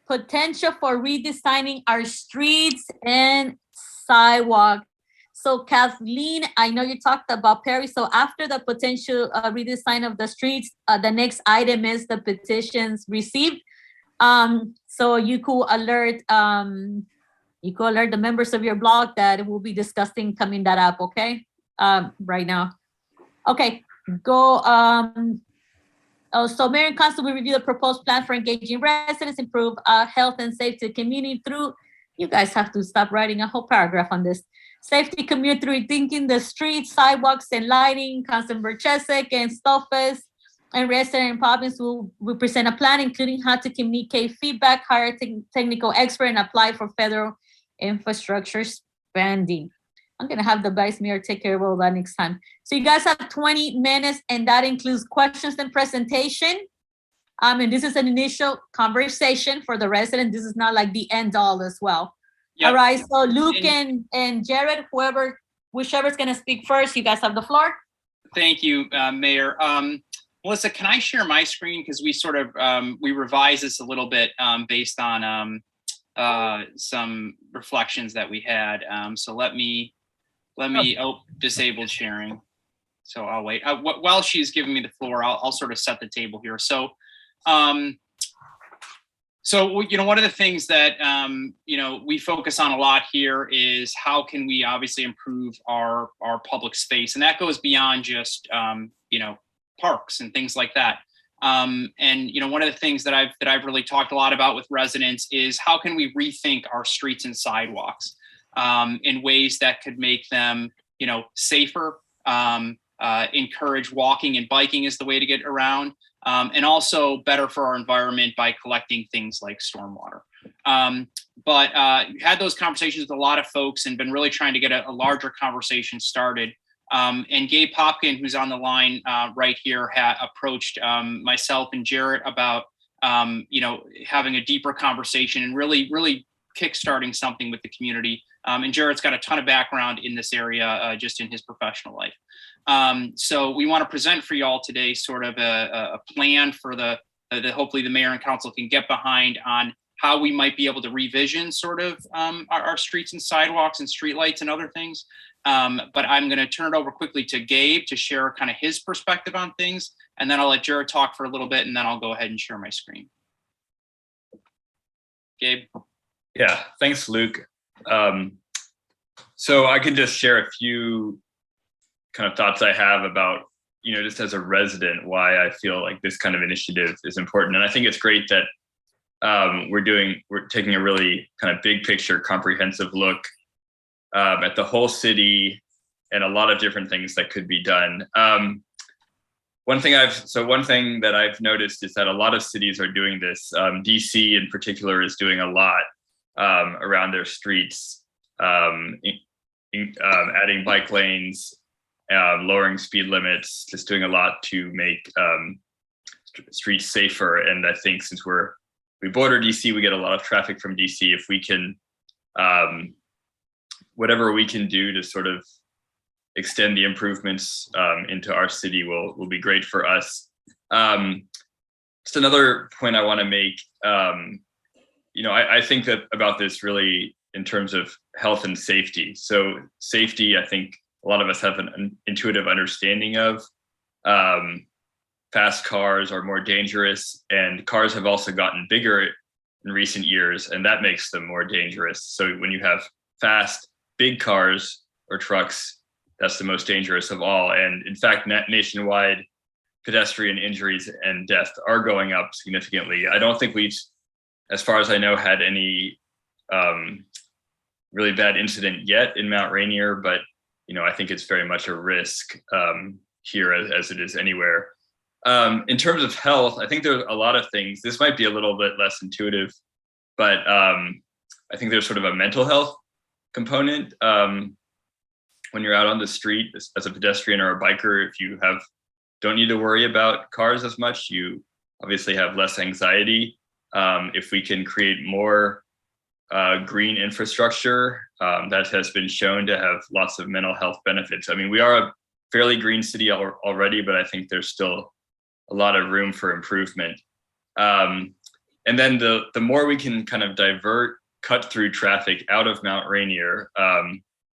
potential for redesigning our streets and sidewalks. So Kathleen, I know you talked about Perry. So after the potential redesign of the streets, the next item is the petitions received. So you could alert the members of your blog that we'll be discussing coming that up, okay? Right now. Okay, go. So Mayor and Council will review the proposed plan for engaging residents, improve health and safety of the community through, you guys have to stop writing a whole paragraph on this. Safety community through rethinking the streets, sidewalks, and lighting. Councilmember Chesek and Stoffes and resident Poppins will present a plan, including how to communicate feedback, hire technical expert, and apply for federal infrastructure spending. I'm gonna have the Vice Mayor take care of all that next time. So you guys have 20 minutes, and that includes questions and presentation. And this is an initial conversation for the resident. This is not like the end all as well. Yep. All right, so Luke and Jared, whichever's gonna speak first, you guys have the floor. Thank you, Mayor. Melissa, can I share my screen? Because we sort of, we revised this a little bit based on some reflections that we had. So let me, disabled sharing. So I'll wait. While she's giving me the floor, I'll sort of set the table here. So, one of the things that, we focus on a lot here is how can we obviously improve our public space? And that goes beyond just, parks and things like that. One of the things that I've really talked a lot about with residents is how can we rethink our streets and sidewalks in ways that could make them, safer, encourage walking and biking is the way to get around, and also better for our environment by collecting things like stormwater. But had those conversations with a lot of folks and been really trying to get a larger conversation started. And Gabe Popkin, who's on the line right here, had approached myself and Jarrett about, having a deeper conversation and really kickstarting something with the community. And Jarrett's got a ton of background in this area just in his professional life. So we want to present for y'all today sort of a plan for the hopefully the mayor and council can get behind on how we might be able to revision sort of our streets and sidewalks and streetlights and other things. But I'm going to turn it over quickly to Gabe to share kind of his perspective on things. And then I'll let Jared talk for a little bit and then I'll go ahead and share my screen. Gabe. Yeah, thanks, Luke. So I can just share a few kind of thoughts I have about, just as a resident, why I feel like this kind of initiative is important. And I think it's great that we're taking a really kind of big picture, comprehensive look at the whole city and a lot of different things that could be done. One thing that I've noticed is that a lot of cities are doing this. DC in particular is doing a lot around their streets, adding bike lanes, lowering speed limits, just doing a lot to make streets safer. And I think since we border DC, we get a lot of traffic from DC. If we can, whatever we can do to sort of extend the improvements into our city will be great for us. Just another point I want to make, I think that about this really in terms of health and safety. So safety, I think a lot of us have an intuitive understanding of. Fast cars are more dangerous, and cars have also gotten bigger in recent years, and that makes them more dangerous. So when you have fast, big cars or trucks, that's the most dangerous of all. And in fact, nationwide pedestrian injuries and death are going up significantly. I don't think we've, as far as I know, had any really bad incident yet in Mount Rainier, but I think it's very much a risk here as it is anywhere. In terms of health, I think there's a lot of things. This might be a little bit less intuitive, but I think there's sort of a mental health component. When you're out on the street as a pedestrian or a biker, if you don't need to worry about cars as much, you obviously have less anxiety. If we can create more green infrastructure, that has been shown to have lots of mental health benefits. I mean, we are a fairly green city already, but I think there's still a lot of room for improvement. And then the more we can kind of divert cut through traffic out of Mount Rainier,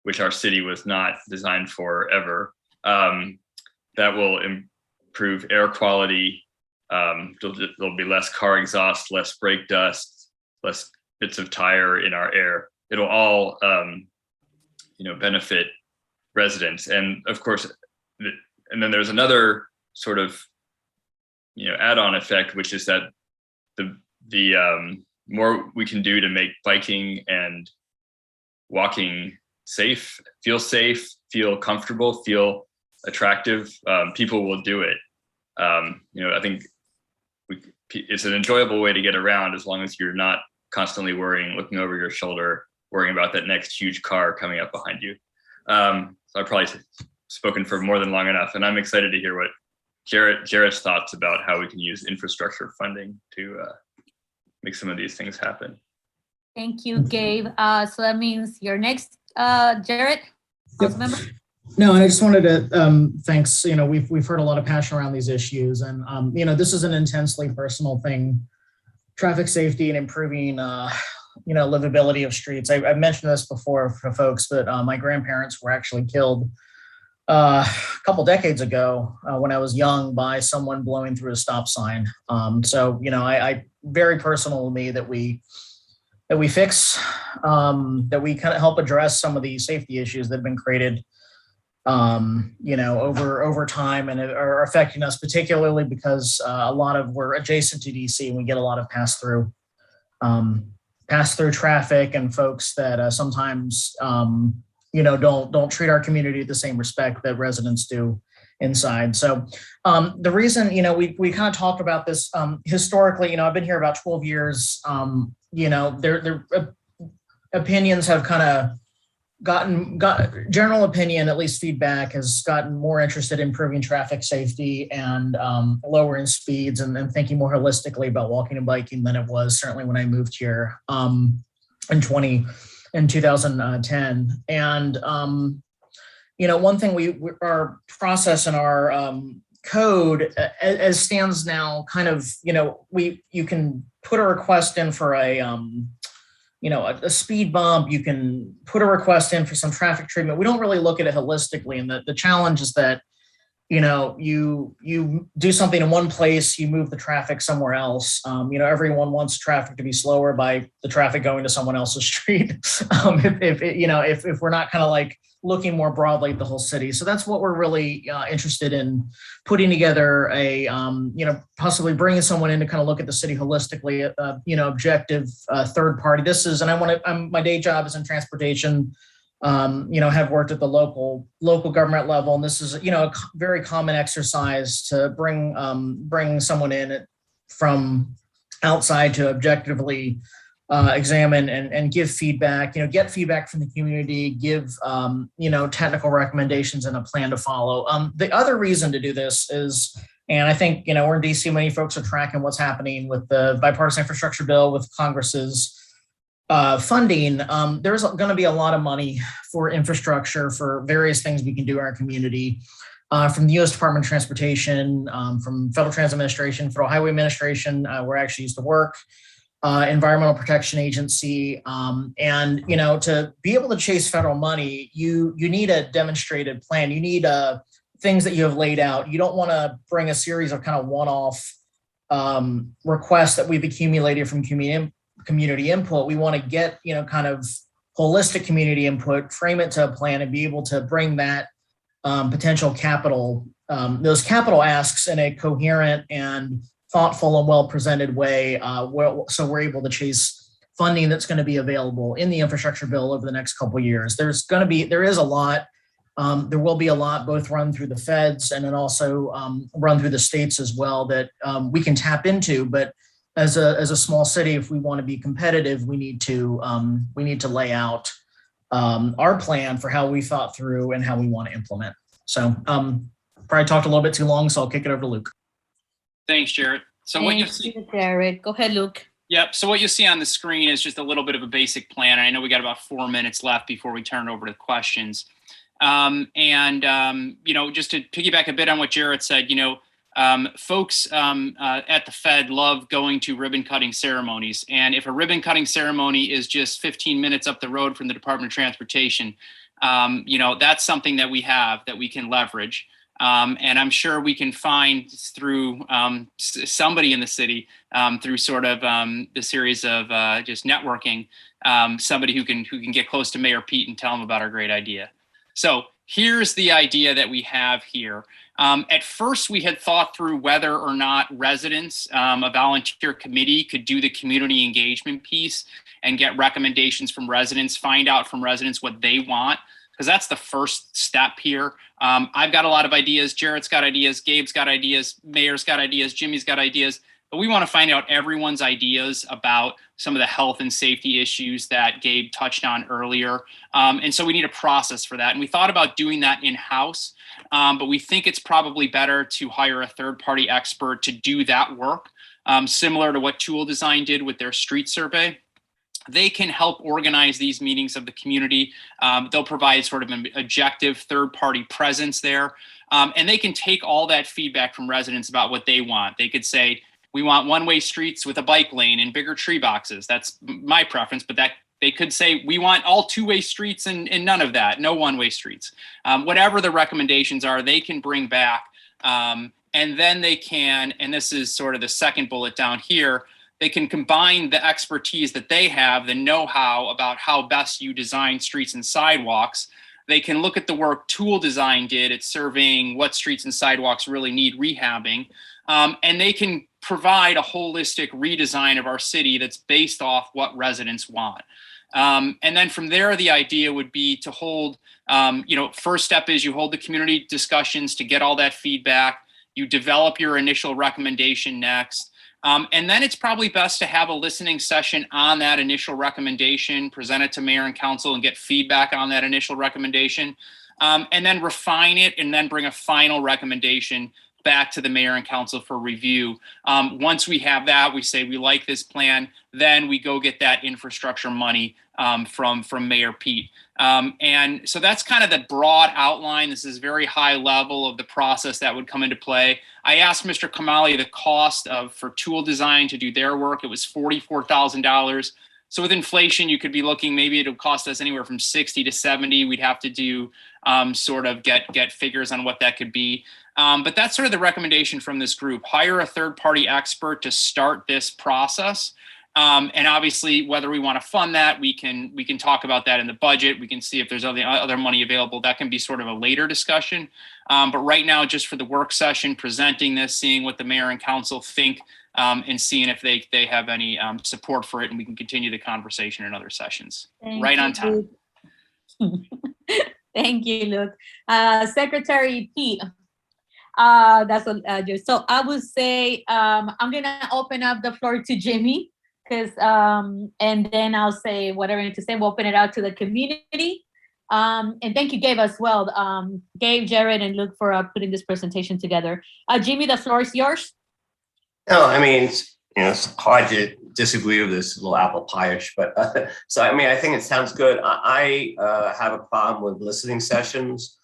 which our city was not designed for ever. That will improve air quality. There'll be less car exhaust, less brake dust, less bits of tire in our air. It'll all, benefit residents. And of course, and then there's another sort of, add-on effect, which is that the more we can do to make biking and walking safe, feel comfortable, feel attractive, people will do it. I think it's an enjoyable way to get around as long as you're not constantly looking over your shoulder, worrying about that next huge car coming up behind you. So I've probably spoken for more than long enough, and I'm excited to hear what Jarrett's thoughts about how we can use infrastructure funding to make some of these things happen. Thank you, Gabe. So that means you're next, Jarrett, Councilmember. No, and I just wanted to thanks. We've heard a lot of passion around these issues, and this is an intensely personal thing. Traffic safety and improving, livability of streets. I've mentioned this before for folks, but my grandparents were actually killed a couple decades ago when I was young by someone blowing through a stop sign. So I very personal to me that we fix, that we kind of help address some of the safety issues that have been created over time and are affecting us, particularly because we're adjacent to DC and we get a lot of pass through traffic and folks that sometimes don't treat our community with the same respect that residents do inside. So the reason we kind of talked about this historically, I've been here about 12 years. Their opinions have kind of got general opinion, at least feedback, has gotten more interested in improving traffic safety and lowering speeds and thinking more holistically about walking and biking than it was certainly when I moved here in 2010. And one thing our process in our code as stands now, kind of you can put a request in for a speed bump, you can put a request in for some traffic treatment. We don't really look at it holistically. And the challenge is that, you do something in one place, you move the traffic somewhere else. Everyone wants traffic to be slower by the traffic going to someone else's street. If we're not kind of like looking more broadly at the whole city. So that's what we're really interested in, putting together possibly bringing someone in to kind of look at the city holistically, objective third party. This is, and my day job is in transportation, have worked at the local government level. And this is, a very common exercise to bring someone in from outside to objectively examine and give feedback, get feedback from the community, give, technical recommendations and a plan to follow. The other reason to do this is, and I think, we're in DC, many folks are tracking what's happening with the bipartisan infrastructure bill with Congress's funding. There's going to be a lot of money for infrastructure for various things we can do in our community, from the U.S. Department of Transportation, from Federal Transit Administration, Federal Highway Administration, where I actually used to work, Environmental Protection Agency. And, to be able to chase federal money, you need a demonstrated plan. You need things that you have laid out. You don't want to bring a series of kind of one-off requests that we've accumulated from community input. We want to get, kind of holistic community input, frame it to a plan, and be able to bring that potential capital, those capital asks in a coherent and thoughtful and well-presented way, so we're able to chase funding that's going to be available in the infrastructure bill over the next couple of years. There is a lot. There will be a lot both run through the feds and then also run through the states as well that we can tap into. But as a small city, if we want to be competitive, we need to lay out our plan for how we thought through and how we want to implement. So probably talked a little bit too long, so I'll kick it over to Luke. Thanks, Jarrett. So what you see, Jarrett. Go ahead, Luke. Yep. So what you see on the screen is just a little bit of a basic plan. And I know we got about 4 minutes left before we turn it over to questions. Just to piggyback a bit on what Jarrett said, folks at the Fed love going to ribbon cutting ceremonies. And if a ribbon cutting ceremony is just 15 minutes up the road from the Department of Transportation, that's something that we have that we can leverage. And I'm sure we can find through somebody in the city, through sort of the series of just networking, somebody who can get close to Mayor Pete and tell him about our great idea. So here's the idea that we have here. At first, we had thought through whether or not residents, a volunteer committee, could do the community engagement piece and get recommendations from residents, find out from residents what they want, because that's the first step here. I've got a lot of ideas. Jarrett's got ideas. Gabe's got ideas. Mayor's got ideas. Jimmy's got ideas. But we want to find out everyone's ideas about some of the health and safety issues that Gabe touched on earlier. And so we need a process for that. And we thought about doing that in-house, but we think it's probably better to hire a third-party expert to do that work, similar to what Tool Design did with their street survey. They can help organize these meetings of the community. They'll provide sort of an objective third-party presence there. And they can take all that feedback from residents about what they want. They could say, we want one-way streets with a bike lane and bigger tree boxes. That's my preference, but that they could say, we want all two-way streets and none of that, no one-way streets. Whatever the recommendations are, they can bring back. And then they can, and this is sort of the second bullet down here, they can combine the expertise that they have, the know-how about how best you design streets and sidewalks. They can look at the work Tool Design did at surveying what streets and sidewalks really need rehabbing. And they can provide a holistic redesign of our city that's based off what residents want. And then from there, the idea would be to hold, first step is you hold the community discussions to get all that feedback. You develop your initial recommendation next. And then it's probably best to have a listening session on that initial recommendation, present it to mayor and council and get feedback on that initial recommendation, and then refine it and then bring a final recommendation back to the mayor and council for review. Once we have that, we say we like this plan, then we go get that infrastructure money from Mayor Pete. And so that's kind of the broad outline. This is very high level of the process that would come into play. I asked Mr. Kamali the cost for Tool Design to do their work. It was $44,000. So with inflation, you could be looking, maybe it would cost us anywhere from 60 to 70. We'd have to do sort of get figures on what that could be. But that's sort of the recommendation from this group. Hire a third-party expert to start this process. And obviously, whether we want to fund that, we can talk about that in the budget. We can see if there's other money available. That can be sort of a later discussion. But right now, just for the work session, presenting this, seeing what the mayor and council think, and seeing if they have any support for it, and we can continue the conversation in other sessions. Right on time. Thank you, Luke. Secretary Pete. That's what I do. So I would say I'm gonna open up the floor to Jimmy, because and then I'll say whatever I need to say. We'll open it out to the community. And thank you, Gabe, as well. Gabe, Jared, and Luke for putting this presentation together. Jimmy, the floor is yours. No, I mean, it's hard to disagree with this, a little apple pie-ish, but so I mean, I think it sounds good. I have a problem with listening sessions.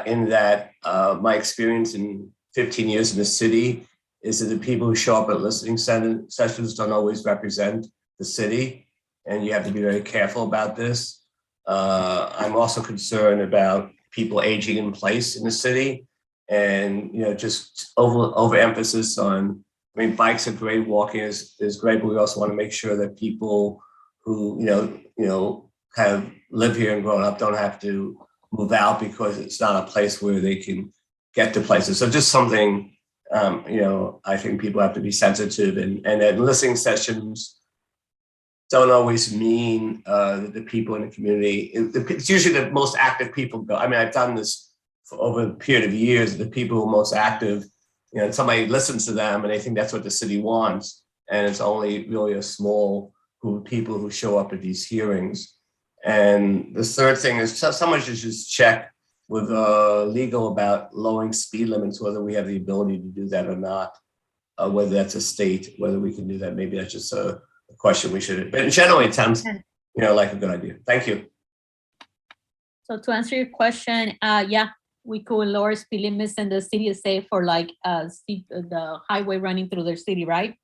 In that my experience in 15 years in the city is that the people who show up at listening sessions don't always represent the city, and you have to be very careful about this. I'm also concerned about people aging in place in the city, and just overemphasis on. I mean, bikes are great, walking is great, but we also want to make sure that people who have lived here and grown up don't have to move out because it's not a place where they can get to places. So just something, I think people have to be sensitive, and then listening sessions don't always mean that the people in the community, it's usually the most active people go. I mean, I've done this for over a period of years. The people who are most active, somebody listens to them and they think that's what the city wants. And it's only really a small group of people who show up at these hearings. And the third thing is someone should just check with legal about lowering speed limits, whether we have the ability to do that or not, whether that's a state, whether we can do that. Maybe that's just a question we should, but generally it sounds, like a good idea. Thank you. So to answer your question, yeah, we could lower speed limits in the city is safe for the highway running through their city, right?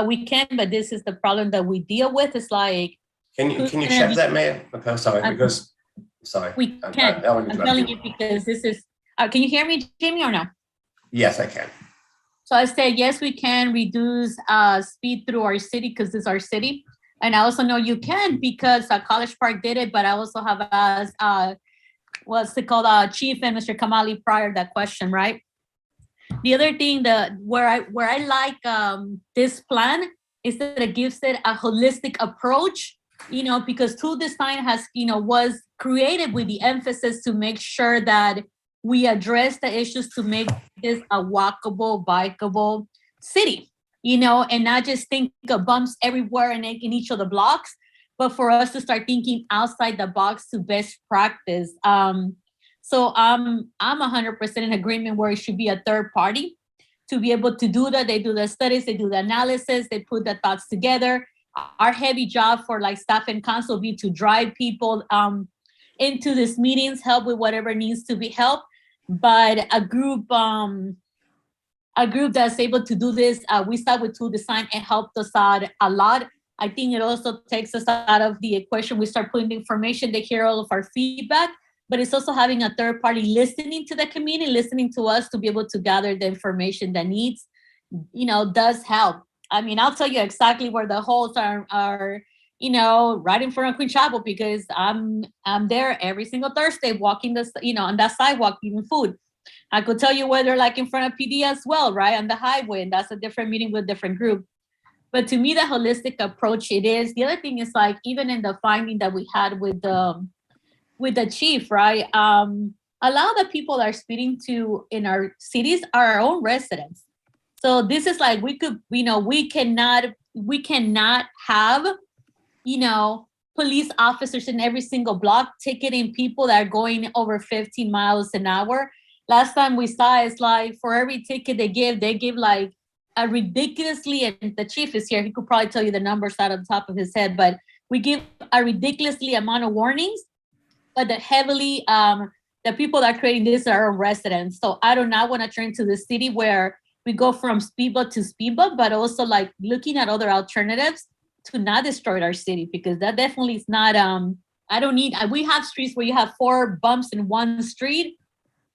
We can, but this is the problem that we deal with. It's like, can you check that, Mayor? Okay, sorry, because Sorry. We I can. don't want to I'm interrupt telling you. you because this is, can you hear me, Jamie, or no? Yes, I can. So I said, yes, we can reduce speed through our city because this is our city. And I also know you can because College Park did it, but I also have asked, what's it called, Chief and Mr. Kamali prior that question, right? The other thing that where I like this plan is that it gives it a holistic approach, you know, because tool design has, you know, was created with the emphasis to make sure that we address the issues to make this a walkable, bikeable city, you know, and not just think of bumps everywhere in each of the blocks, but for us to start thinking outside the box to best practice. So I'm 100% in agreement where it should be a third party to be able to do that. They do the studies, they do the analysis, they put the thoughts together. Our heavy job for like staff and council be to drive people into these meetings, help with whatever needs to be helped. But a group that's able to do this, we start with tool design and helped us out a lot. I think it also takes us out of the equation. We start putting the information, they hear all of our feedback, but it's also having a third party listening to the community, listening to us to be able to gather the information that needs, you know, does help. I mean, I'll tell you exactly where the holes are, you know, right in front of Queen Chapel because I'm there every single Thursday walking the, you know, on that sidewalk eating food. I could tell you where they're like in front of PD as well, right? On the highway, and that's a different meeting with a different group. But to me, the holistic approach it is. The other thing is like, even in the finding that we had with the chief, right? A lot of the people that are speeding to in our cities are our own residents. So this is like, we could, you know, we cannot have, you know, police officers in every single block ticketing people that are going over 15 miles an hour. Last time we saw it's like for every ticket they give like a ridiculously, and the chief is here, he could probably tell you the numbers out of the top of his head, but we give a ridiculously amount of warnings, but the heavily, the people that are creating this are our residents. So I do not want to turn to the city where we go from speed bump to speed bump, but also like looking at other alternatives to not destroy our city, because that definitely is not, we have streets where you have 4 bumps in one street.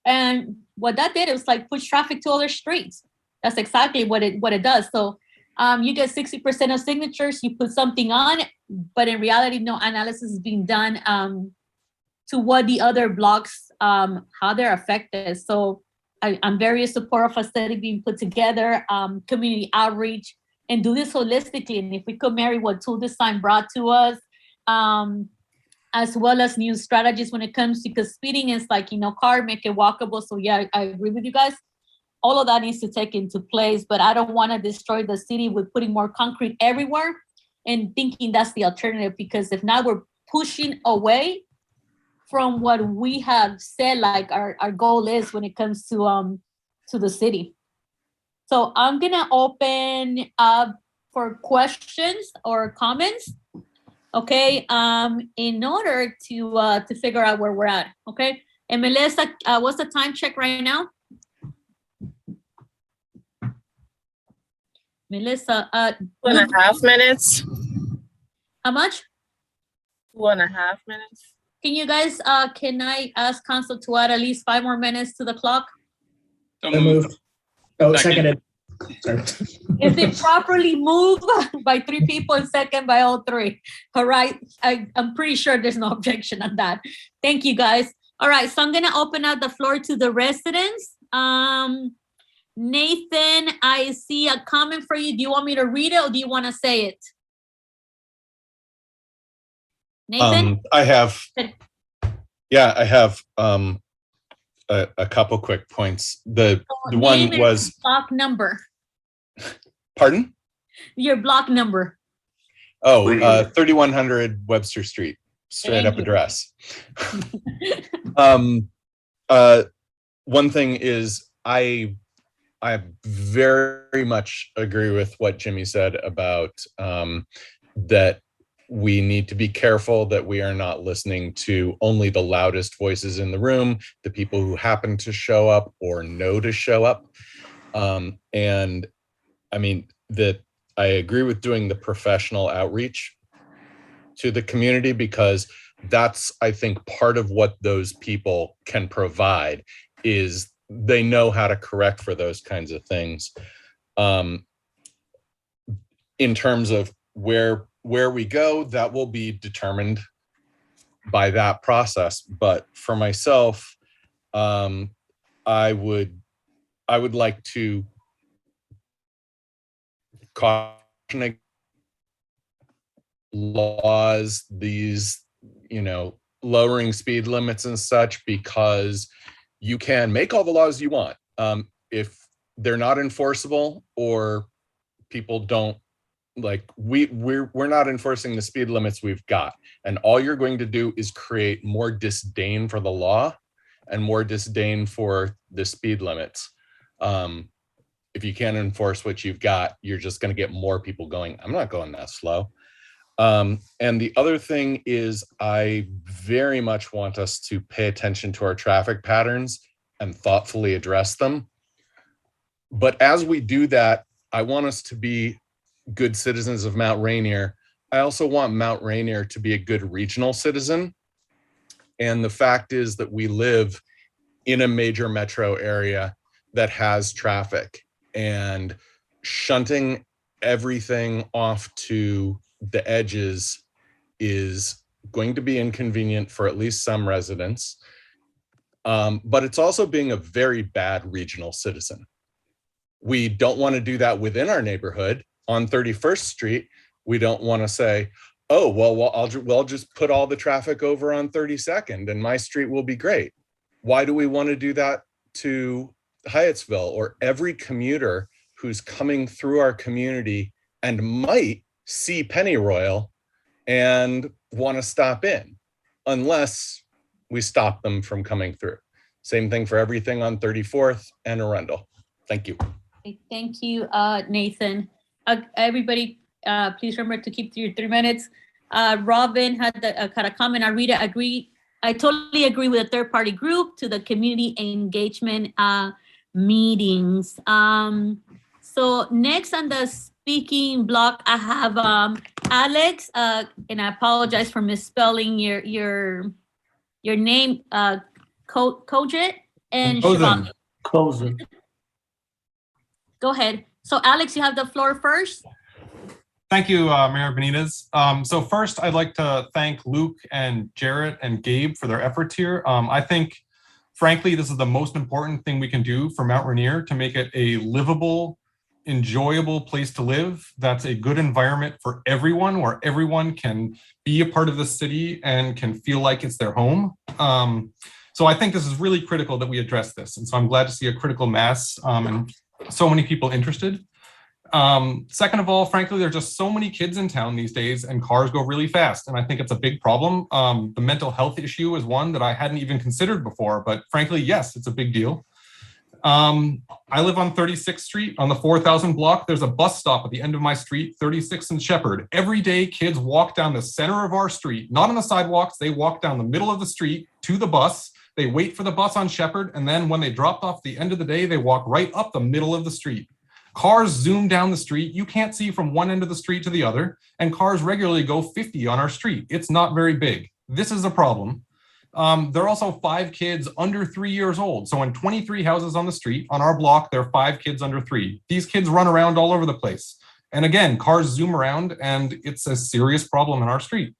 And what that did, it was like push traffic to other streets. That's exactly what it does. So you get 60% of signatures, you put something on, but in reality, no analysis is being done to what the other blocks, how they're affected. So I'm very supportive of a study being put together, community outreach, and do this holistically. And if we could marry what tool design brought to us, as well as new strategies when it comes to, because speeding is like, you know, car, make it walkable. So yeah, I agree with you guys. All of that needs to take into place, but I don't want to destroy the city with putting more concrete everywhere and thinking that's the alternative, because if not, we're pushing away from what we have said, like our goal is when it comes to the city. So I'm gonna open up for questions or comments. Okay, in order to figure out where we're at. Okay, and Melissa, what's the time check right now? Melissa, 2.5 minutes. How much? 2.5 minutes. Can you guys, can I ask council to add at least 5 more minutes to the clock? So moved. Oh, seconded. Sorry. Is it properly moved by 3 people and second by all 3? All right, I'm pretty sure there's no objection on that. Thank you, guys. All right, so I'm gonna open up the floor to the residents. Nathan, I see a comment for you. Do you want me to read it or do you want to say it? Nathan? I have a couple quick points. The one was block number. Pardon? Your block number. Oh, 3100 Webster Street, straight up address. One thing is I very much agree with what Jimmy said about that we need to be careful that we are not listening to only the loudest voices in the room, the people who happen to show up or know to show up. And I mean, that I agree with doing the professional outreach to the community, because that's, I think, part of what those people can provide is they know how to correct for those kinds of things. In terms of where we go, that will be determined by that process. But for myself, I would like to caution laws, these, lowering speed limits and such, because you can make all the laws you want. If they're not enforceable or people don't we're not enforcing the speed limits we've got. And all you're going to do is create more disdain for the law and more disdain for the speed limits. If you can't enforce what you've got, you're just going to get more people going, I'm not going that slow. And the other thing is I very much want us to pay attention to our traffic patterns and thoughtfully address them. But as we do that, I want us to be good citizens of Mount Rainier. I also want Mount Rainier to be a good regional citizen. And the fact is that we live in a major metro area that has traffic, and shunting everything off to the edges is going to be inconvenient for at least some residents. But it's also being a very bad regional citizen. We don't want to do that within our neighborhood. On 31st Street, we don't want to say, oh, well, I'll just put all the traffic over on 32nd and my street will be great. Why do we want to do that to Hyattsville or every commuter who's coming through our community and might see Pennyroyal and want to stop in, unless we stop them from coming through? Same thing for everything on 34th and Arundel. Thank you. Thank you, Nathan. Everybody, please remember to keep to your 3 minutes. Robin had a comment. I totally agree with the third-party group to the community engagement meetings. So next on the speaking block, I have Alex, and I apologize for misspelling your name, Kojit and Siobhan. Kozen. Go ahead. So Alex, you have the floor first. Thank you, Mayor Benitez. So first, I'd like to thank Luke and Jarrett and Gabe for their efforts here. I think, frankly, this is the most important thing we can do for Mount Rainier to make it a livable, enjoyable place to live. That's a good environment for everyone, where everyone can be a part of the city and can feel like it's their home. So I think this is really critical that we address this. And so I'm glad to see a critical mass and so many people interested. Second of all, frankly, there's just so many kids in town these days and cars go really fast. And I think it's a big problem. The mental health issue is one that I hadn't even considered before, but frankly, yes, it's a big deal. I live on 36th Street on the 4000 block. There's a bus stop at the end of my street, 36th and Shepherd. Every day, kids walk down the center of our street, not on the sidewalks. They walk down the middle of the street to the bus. They wait for the bus on Shepherd. And then when they dropped off at the end of the day, they walk right up the middle of the street. Cars zoom down the street. You can't see from one end of the street to the other. And cars regularly go 50 on our street. It's not very big. This is a problem. There are also 5 kids under 3 years old. So in 23 houses on the street, on our block, there are 5 kids under 3. These kids run around all over the place. And again, cars zoom around and it's a serious problem in our street.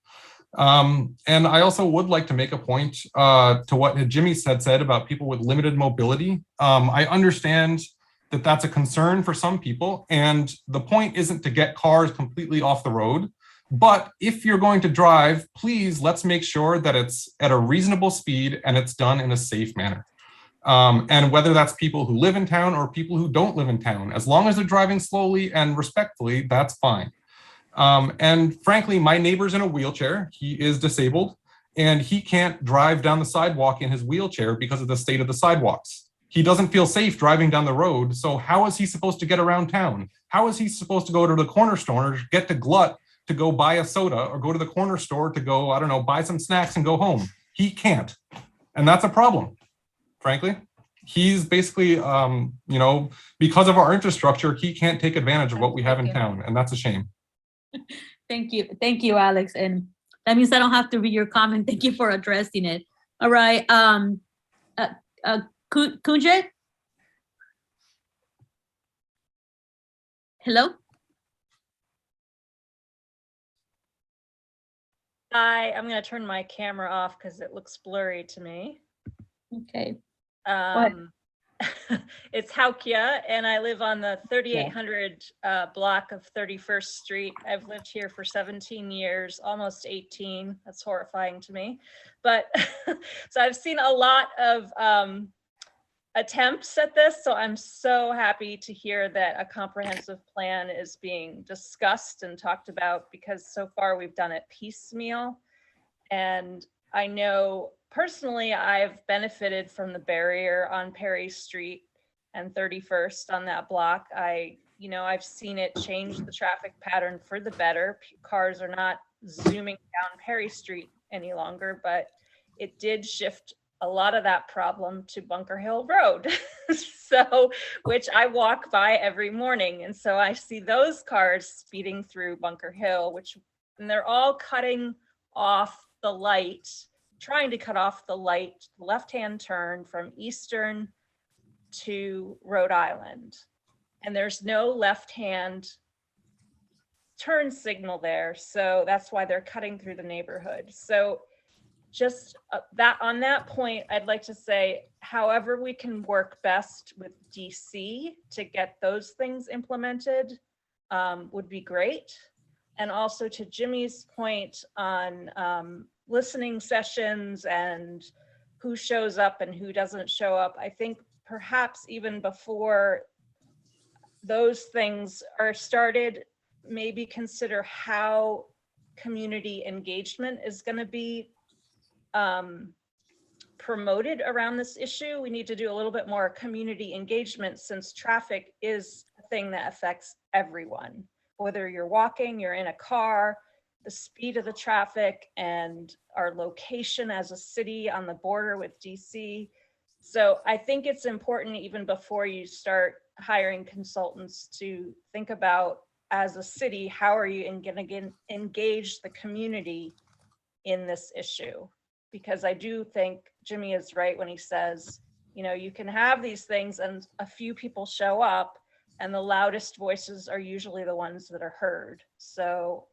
And I also would like to make a point to what Jimmy said about people with limited mobility. I understand that that's a concern for some people. And the point isn't to get cars completely off the road. But if you're going to drive, please, let's make sure that it's at a reasonable speed and it's done in a safe manner. And whether that's people who live in town or people who don't live in town, as long as they're driving slowly and respectfully, that's fine. And frankly, my neighbor's in a wheelchair. He is disabled and he can't drive down the sidewalk in his wheelchair because of the state of the sidewalks. He doesn't feel safe driving down the road. So how is he supposed to get around town? How is he supposed to go to the corner store or get to Glut to go buy a soda or go to the corner store to go, I don't know, buy some snacks and go home? He can't. And that's a problem, frankly. He's basically, because of our infrastructure, he can't take advantage of what we have in town. And that's a shame. Thank you, Alex. And That means I don't have to read your comment. Thank you for addressing it. All right, Kunje? Hello? Hi, I'm going to turn my camera off because it looks blurry to me. Okay. It's Haukia, and I live on the 3800 block of 31st Street. I've lived here for 17 years, almost 18. That's horrifying to me. But so I've seen a lot of attempts at this. So I'm so happy to hear that a comprehensive plan is being discussed and talked about, because so far we've done it piecemeal. And I know personally, I've benefited from the barrier on Perry Street and 31st on that block. I've seen it change the traffic pattern for the better. Cars are not zooming down Perry Street any longer, but it did shift a lot of that problem to Bunker Hill Road, which I walk by every morning. And so I see those cars speeding through Bunker Hill, and they're all cutting off the light, trying to cut off the light, left-hand turn from Eastern to Rhode Island. And there's no left-hand turn signal there. So that's why they're cutting through the neighborhood. So just that on that point, I'd like to say, however we can work best with DC to get those things implemented would be great. And also to Jimmy's point on listening sessions and who shows up and who doesn't show up, I think perhaps even before those things are started, maybe consider how community engagement is going to be promoted around this issue. We need to do a little bit more community engagement, since traffic is a thing that affects everyone, whether you're walking, you're in a car, the speed of the traffic, and our location as a city on the border with DC. So I think it's important, even before you start hiring consultants, to think about, as a city, how are you going to engage the community in this issue? Because I do think Jimmy is right when he says, you can have these things and a few people show up, and the loudest voices are usually the ones that are heard. So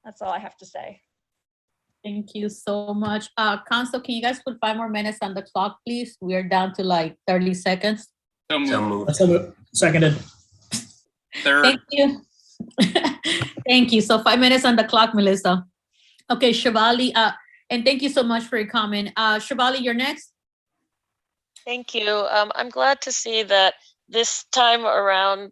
that's all I have to say. Thank you so much. Council, can you guys put 5 more minutes on the clock, please? We're down to like 30 seconds. So moved. Seconded. Third. Thank you. Thank you. So 5 minutes on the clock, Melissa. Okay, Shivali, and thank you so much for your comment. Shivali, you're next. Thank you. I'm glad to see that this time around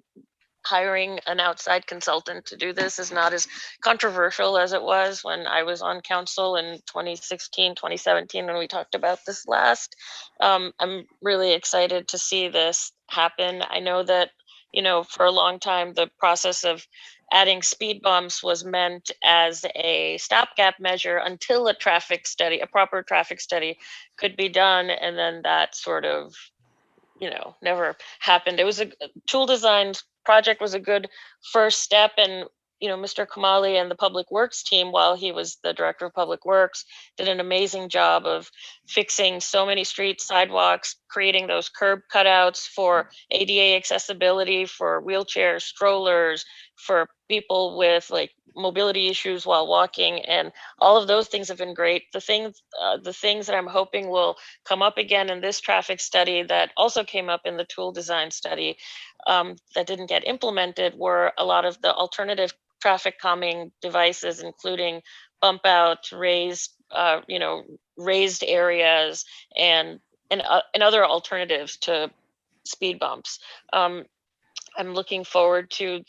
hiring an outside consultant to do this is not as controversial as it was when I was on council in 2016, 2017, when we talked about this last. I'm really excited to see this happen. I know that, for a long time, the process of adding speed bumps was meant as a stopgap measure until a proper traffic study could be done. And then that sort of, never happened. It was a tool design project, was a good first step. And, Mr. Kamali and the Public Works team, while he was the director of Public Works, did an amazing job of fixing so many street sidewalks, creating those curb cutouts for ADA accessibility, for wheelchairs, strollers, for people with mobility issues while walking, and all of those things have been great. The things that I'm hoping will come up again in this traffic study, that also came up in the tool design study, that didn't get implemented, were a lot of the alternative traffic calming devices, including bump out, raised areas, and other alternatives to speed bumps. I'm looking forward to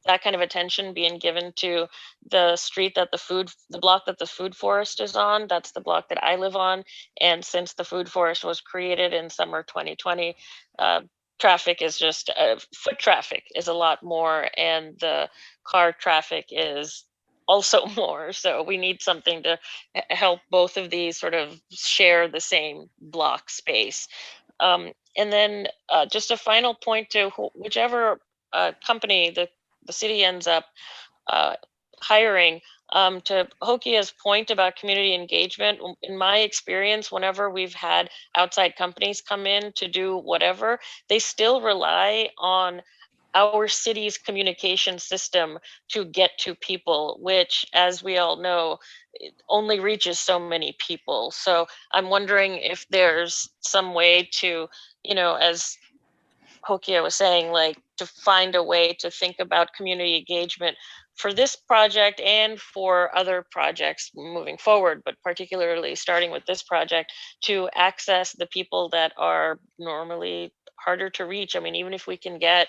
that kind of attention being given to the street that the block that the food forest is on. That's the block that I live on. And since the food forest was created in summer 2020, traffic is just, foot traffic is a lot more, and the car traffic is also more. So we need something to help both of these sort of share the same block space. And then just a final point to whichever company the city ends up hiring, To Hokia's point about community engagement, in my experience, whenever we've had outside companies come in to do whatever, they still rely on our city's communication system to get to people, which, as we all know, it only reaches so many people. So I'm wondering if there's some way to, as Hokia was saying, like, to find a way to think about community engagement for this project and for other projects moving forward, but particularly starting with this project, to access the people that are normally harder to reach. I mean, even if we can get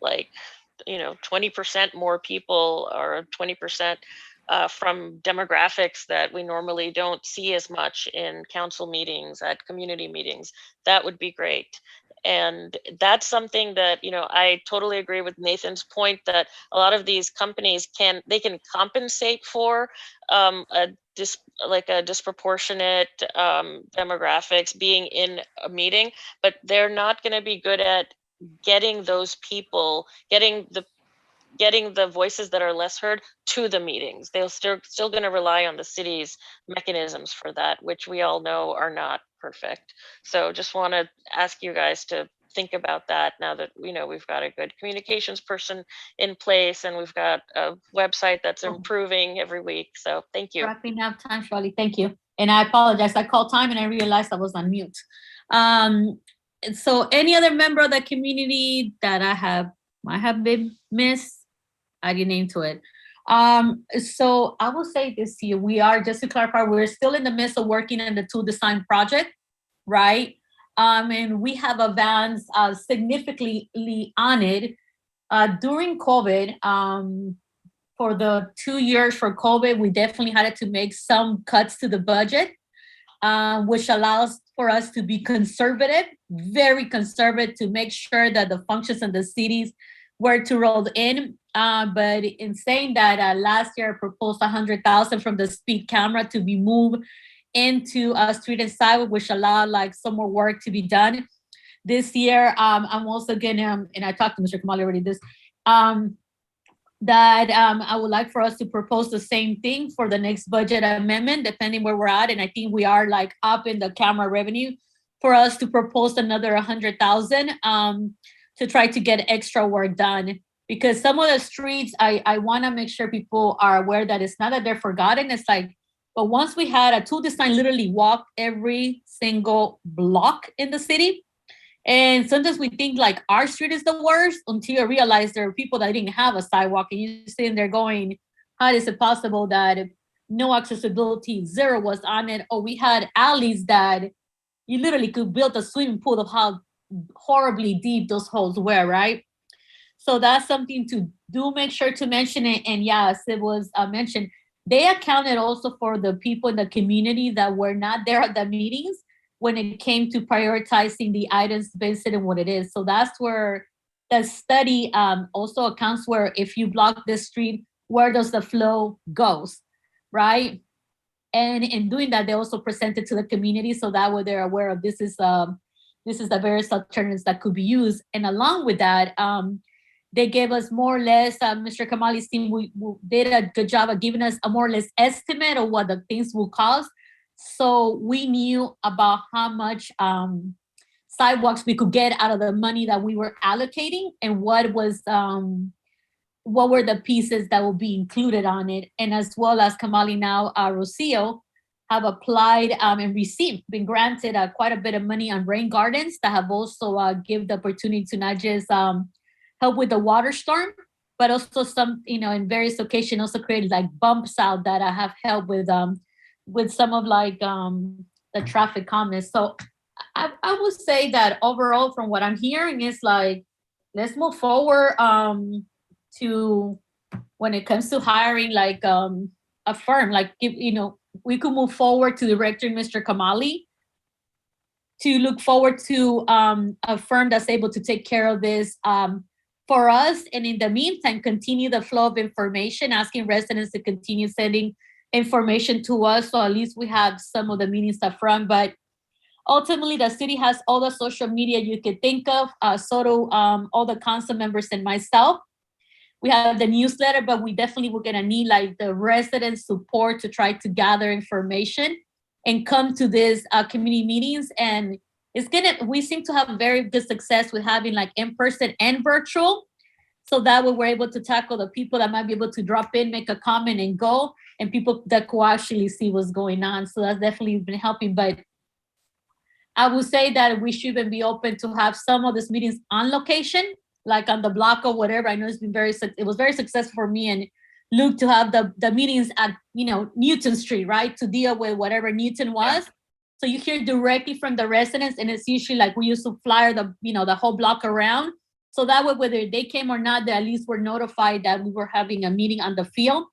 like 20% more people or 20% from demographics that we normally don't see as much in council meetings, at community meetings, that would be great. And that's something that, I totally agree with Nathan's point that a lot of these companies can compensate for a disproportionate demographics being in a meeting, but they're not going to be good at getting those people, getting the voices that are less heard to the meetings. They'll still going to rely on the city's mechanisms for that, which we all know are not perfect. So just want to ask you guys to think about that now that we've got a good communications person in place and we've got a website that's improving every week. So thank you. Wrapping up time, Shirley. Thank you. And I apologize. I called time and I realized I was on mute. So any other member of the community that might have been missed, add your name to it. So I will say this year, we are, just to clarify, we're still in the midst of working on the tool design project, right? And we have advanced significantly on it. During COVID, for the 2 years for COVID, we definitely had to make some cuts to the budget, which allows for us to be conservative, very conservative, to make sure that the functions of the cities were to roll in. But in saying that, last year I proposed $100,000 from the speed camera to be moved into street and sidewalk, which allowed some more work to be done. This year, I'm also gonna, and I talked to Mr. Kamali already this, that I would like for us to propose the same thing for the next budget amendment, depending where we're at. And I think we are up in the camera revenue for us to propose another 100,000 to try to get extra work done. Because some of the streets, I want to make sure people are aware that it's not that they're forgotten. It's but once we had a tool design literally walk every single block in the city. And sometimes we think our street is the worst until you realize there are people that didn't have a sidewalk and you're sitting there going, how is it possible that no accessibility, zero was on it? Or we had alleys that you literally could build a swimming pool of how horribly deep those holes were, right? So that's something to do, make sure to mention it. And yes, it was mentioned. They accounted also for the people in the community that were not there at the meetings when it came to prioritizing the items based on what it is. So that's where the study also accounts where if you block this street, where does the flow goes, right? And in doing that, they also presented to the community so that way they're aware of this is the various alternatives that could be used. And along with that, they gave us more or less, Mr. Kamali's team, we did a good job of giving us a more or less estimate of what the things will cost. So we knew about how much sidewalks we could get out of the money that we were allocating and what were the pieces that will be included on it. And as well as Kamali now, Rocio have applied and been granted quite a bit of money on rain gardens that have also give the opportunity to not just help with the water storm, but also some, in various occasions also created bumps out that I have helped with some of the traffic calmness. So I would say that overall from what I'm hearing is let's move forward to when it comes to hiring a firm, we could move forward to directing Mr. Kamali to look forward to a firm that's able to take care of this for us. And in the meantime, continue the flow of information, asking residents to continue sending information to us. So at least we have some of the meetings up front. But ultimately, the city has all the social media you could think of. So do all the council members and myself. we have the newsletter, but we definitely were gonna need like the resident support to try to gather information and come to these community meetings. And we seem to have very good success with having like in-person and virtual. So that way we're able to tackle the people that might be able to drop in, make a comment and go, and people that could actually see what's going on. So that's definitely been helping. But I would say that we should even be open to have some of these meetings on location, like on the block or whatever. I know it was very successful for me and Luke to have the meetings at, Newton Street, right? To deal with whatever Newton was. So you hear directly from the residents, and it's usually like we used to flyer the whole block around. So that way, whether they came or not, they at least were notified that we were having a meeting on the field,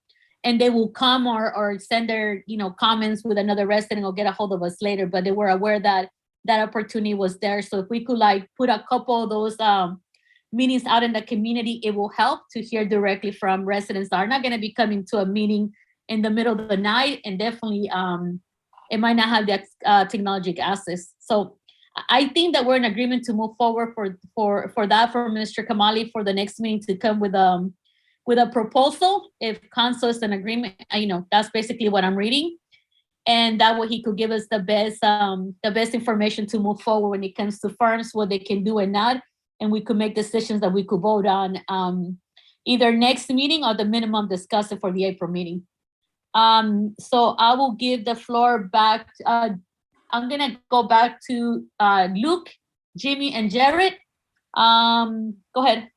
and they will come or send their, comments with another resident or get a hold of us later. But they were aware that that opportunity was there. So if we could like put a couple of those meetings out in the community, it will help to hear directly from residents that are not going to be coming to a meeting in the middle of the night, and definitely it might not have the technologic access. So I think that we're in agreement to move forward for Mr. Kamali for the next meeting to come with a proposal. If council is in agreement, that's basically what I'm reading. And that way he could give us the best information to move forward when it comes to firms, what they can do and not. And we could make decisions that we could vote on either next meeting or the minimum discuss it for the April meeting. So I will give the floor back. I'm gonna go back to Luke, Jimmy, and Jared. Go ahead.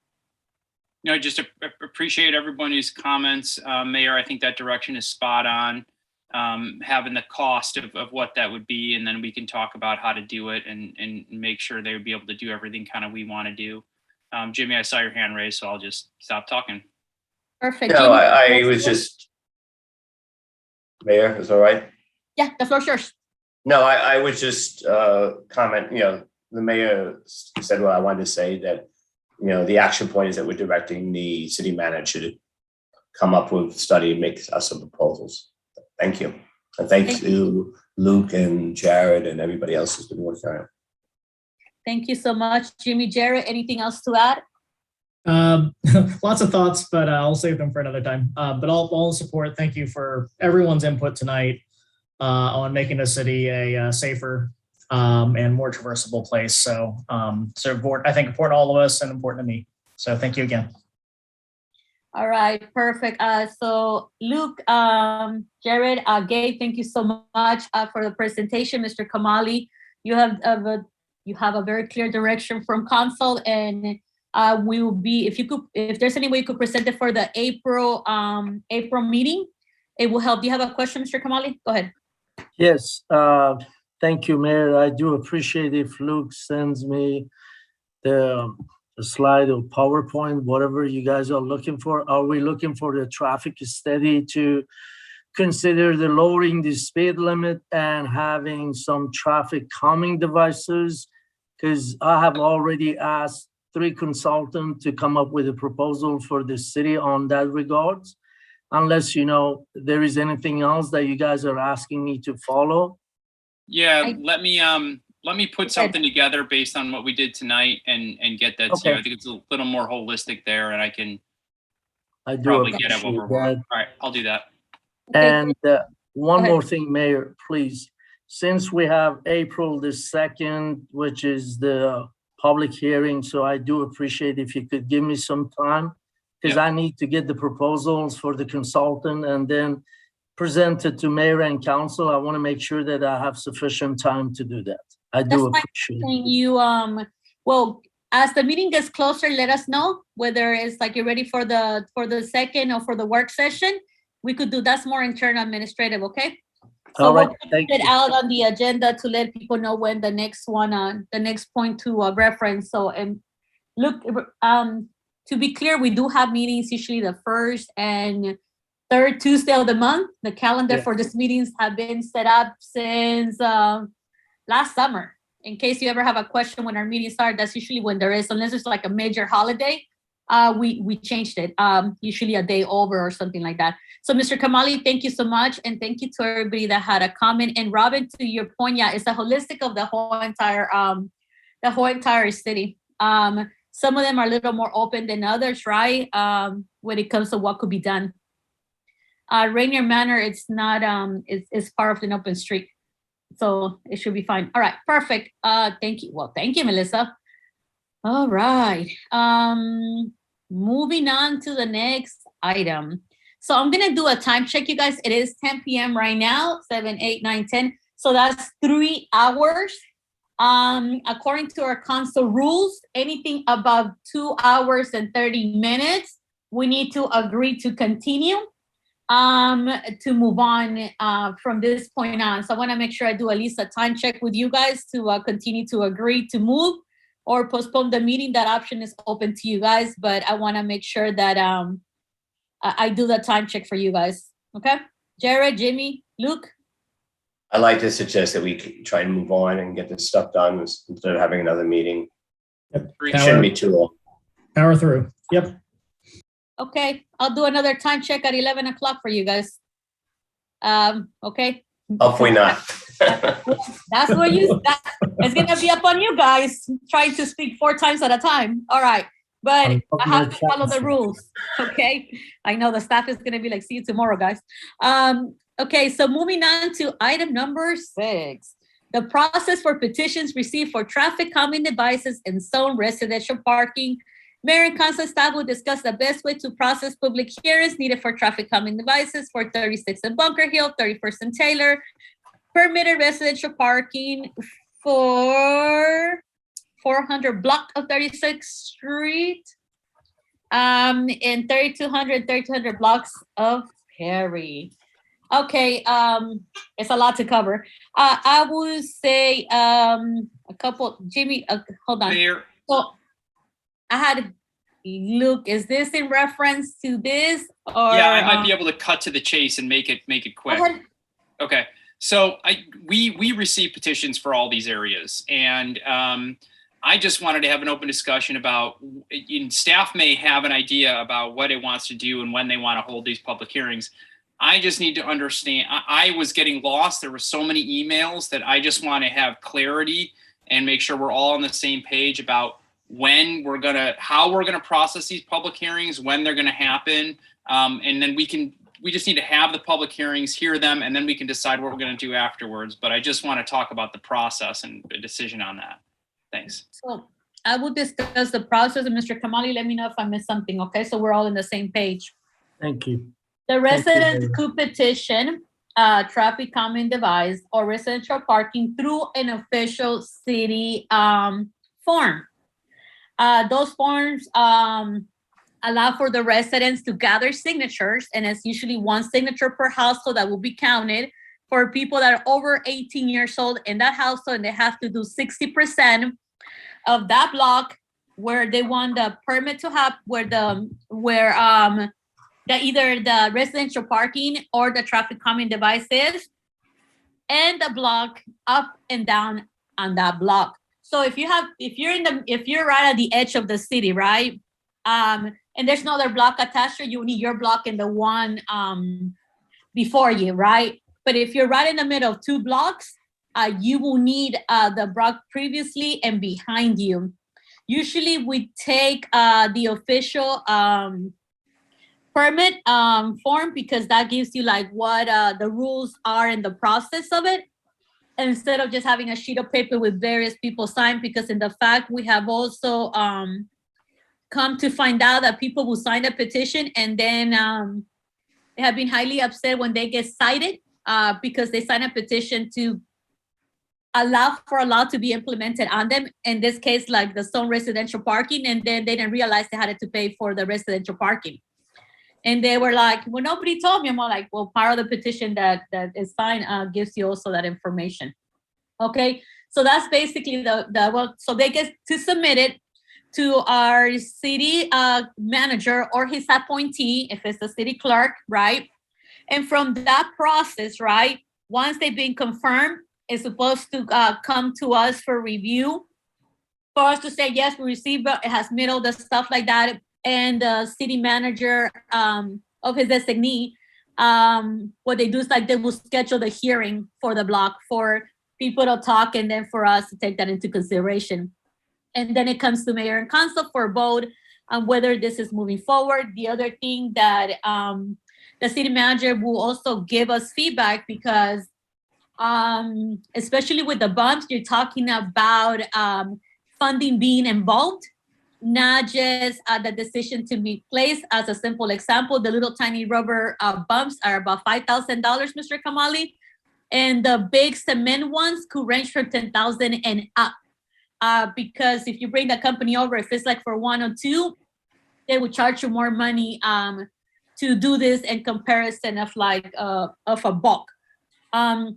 Just appreciate everybody's comments. Mayor, I think that direction is spot on. Having the cost of what that would be, and then we can talk about how to do it and make sure they would be able to do everything kind of we want to do. Jimmy, I saw your hand raised, so I'll just stop talking. Perfect. No, I was just, Mayor, is all right? Yeah, the floor's yours. No, I would just comment, the mayor said what I wanted to say, that, the action point is that we're directing the city manager to come up with a study and make us some proposals. Thank you. And thanks to Luke and Jared and everybody else who's been working on it. Thank you so much, Jimmy. Jared, anything else to add? Lots of thoughts, but I'll save them for another time. But all support. Thank you for everyone's input tonight on making the city a safer and more traversable place. So, important, I think important to all of us and important to me. So thank you again. All right, perfect. So Luke, Jared, Gabe, thank you so much for the presentation. Mr. Kamali, you have a very clear direction from council, and we will be, if there's any way you could present it for the April meeting, it will help. Do you have a question, Mr. Kamali? Go ahead. Yes, thank you, Mayor. I do appreciate if Luke sends me the slide of PowerPoint, whatever you guys are looking for. Are we looking for the traffic study to consider the lowering the speed limit and having some traffic calming devices? Because I have already asked 3 consultants to come up with a proposal for the city on that regards. Unless, there is anything else that you guys are asking me to follow. Yeah, let me put something together based on what we did tonight and get that to you. I think it's a little more holistic there, and I can probably get at what we're working. All right, I'll do that. And one more thing, Mayor, please. Since we have April the 2nd, which is the public hearing, so I do appreciate if you could give me some time, because I need to get the proposals for the consultant and then present it to mayor and council. I want to make sure that I have sufficient time to do that. I do appreciate it. You, well, as the meeting gets closer, let us know whether it's like you're ready for the 2nd or for the work session. We could do, that's more internal administrative, okay? So all right, we'll put it out on the agenda to let people know when the next one, the next point to reference. So, and look, to be clear, we do have meetings usually the 1st and 3rd Tuesday of the month. The calendar for these meetings have been set up since last summer. In case you ever have a question when our meetings start, that's usually when there is, unless it's like a major holiday, we changed it, usually a day over or something like that. So Mr. Kamali, thank you so much. And thank you to everybody that had a comment. And Robin, to your point, it's a holistic of the whole entire city. Some of them are a little more open than others, right? When it comes to what could be done. Rainier Manor, it's not, it's part of an open street. So it should be fine. All right, perfect. Thank you. Well, thank you, Melissa. All right. Moving on to the next item. So I'm gonna do a time check, you guys. It is 10 p.m. right now, 7, 8, 9, 10. So that's 3 hours. According to our council rules, anything above 2 hours and 30 minutes, we need to agree to continue to move on from this point on. So I want to make sure I do at least a time check with you guys to continue to agree to move or postpone the meeting. That option is open to you guys, but I want to make sure that I do the time check for you guys. Okay, Jared, Jimmy, Luke. I'd like to suggest that we try and move on and get this stuff done instead of having another meeting. Yep. It shouldn't be too long. Power through. Yep. Okay, I'll do another time check at 11 o'clock for you guys. Okay. Hopefully not. That's what it's gonna be up on you guys trying to speak 4 times at a time. All right, but I have to follow the rules. Okay, I know the staff is gonna be like, see you tomorrow, guys. Okay, so moving on to item number 6. The process for petitions received for traffic calming devices and zone residential parking. Mayor and council staff will discuss the best way to process public hearings needed for traffic calming devices for 36 and Bunker Hill, 31st and Taylor, permitted residential parking for 400 block of 36th Street, and 3200 blocks of Perry. Okay, it's a lot to cover. I would say a couple, Jimmy, hold on. Mayor. So I had, Luke, is this in reference to this? Or, Yeah, I might be able to cut to the chase and make it quick. Okay, so we receive petitions for all these areas, and I just wanted to have an open discussion about, staff may have an idea about what it wants to do and when they want to hold these public hearings. I just need to understand. I was getting lost. There were so many emails that I just want to have clarity and make sure we're all on the same page about how we're gonna process these public hearings, when they're gonna happen, and then we just need to have the public hearings, hear them, and then we can decide what we're gonna do afterwards. But I just want to talk about the process and a decision on that. Thanks. So I will discuss the process, and Mr. Kamali, let me know if I missed something, okay? So we're all on the same page. Thank you. The residents could petition traffic calming device or residential parking through an official city form. Those forms allow for the residents to gather signatures, and it's usually 1 signature per household that will be counted for people that are over 18 years old in that household, and they have to do 60% of that block where they want the permit to have, either the residential parking or the traffic calming device is, and the block up and down on that block. So if you're right at the edge of the city, right? And there's no other block attached, you need your block and the one before you, right? But if you're right in the middle of 2 blocks, you will need the block previously and behind you. Usually we take the official permit form, because that gives you like what the rules are in the process of it, instead of just having a sheet of paper with various people sign. Because in the fact, we have also come to find out that people will sign a petition and then they have been highly upset when they get cited because they sign a petition to allow for a law to be implemented on them. In this case, like the zone residential parking, and then they didn't realize they had to pay for the residential parking. And they were like, well, nobody told me. I'm all like, well, part of the petition that is signed gives you also that information. Okay, so that's basically so they get to submit it to our city manager or his appointee, if it's the city clerk, right? And from that process, right, once they've been confirmed, it's supposed to come to us for review, for us to say, yes, we received it, it has met all the stuff like that. And the city manager of his designee, what they do is like they will schedule the hearing for the block for people to talk and then for us to take that into consideration. And then it comes to mayor and council for vote on whether this is moving forward. The other thing that the city manager will also give us feedback, because especially with the bumps, you're talking about funding being involved, not just the decision to be placed. As a simple example, the little tiny rubber bumps are about $5,000, Mr. Kamali, and the big cement ones could range from $10,000 and up. Because if you bring the company over, if it's like for 1 or 2, they would charge you more money to do this in comparison of like of a bulk.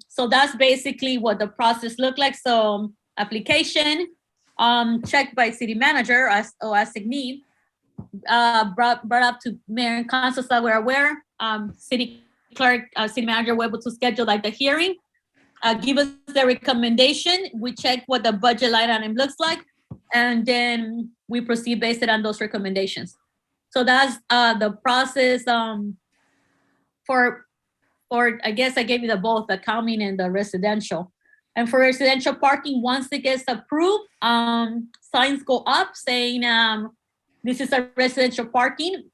So that's basically what the process looked like. So application, checked by city manager as assignee, brought up to mayor and council, so we're aware. City clerk, city manager were able to schedule like the hearing, give us the recommendation. We check what the budget line item looks like, and then we proceed based on those recommendations. So that's the process for I guess I gave you the both, the common and the residential. And for residential parking, once it gets approved, signs go up saying this is a residential parking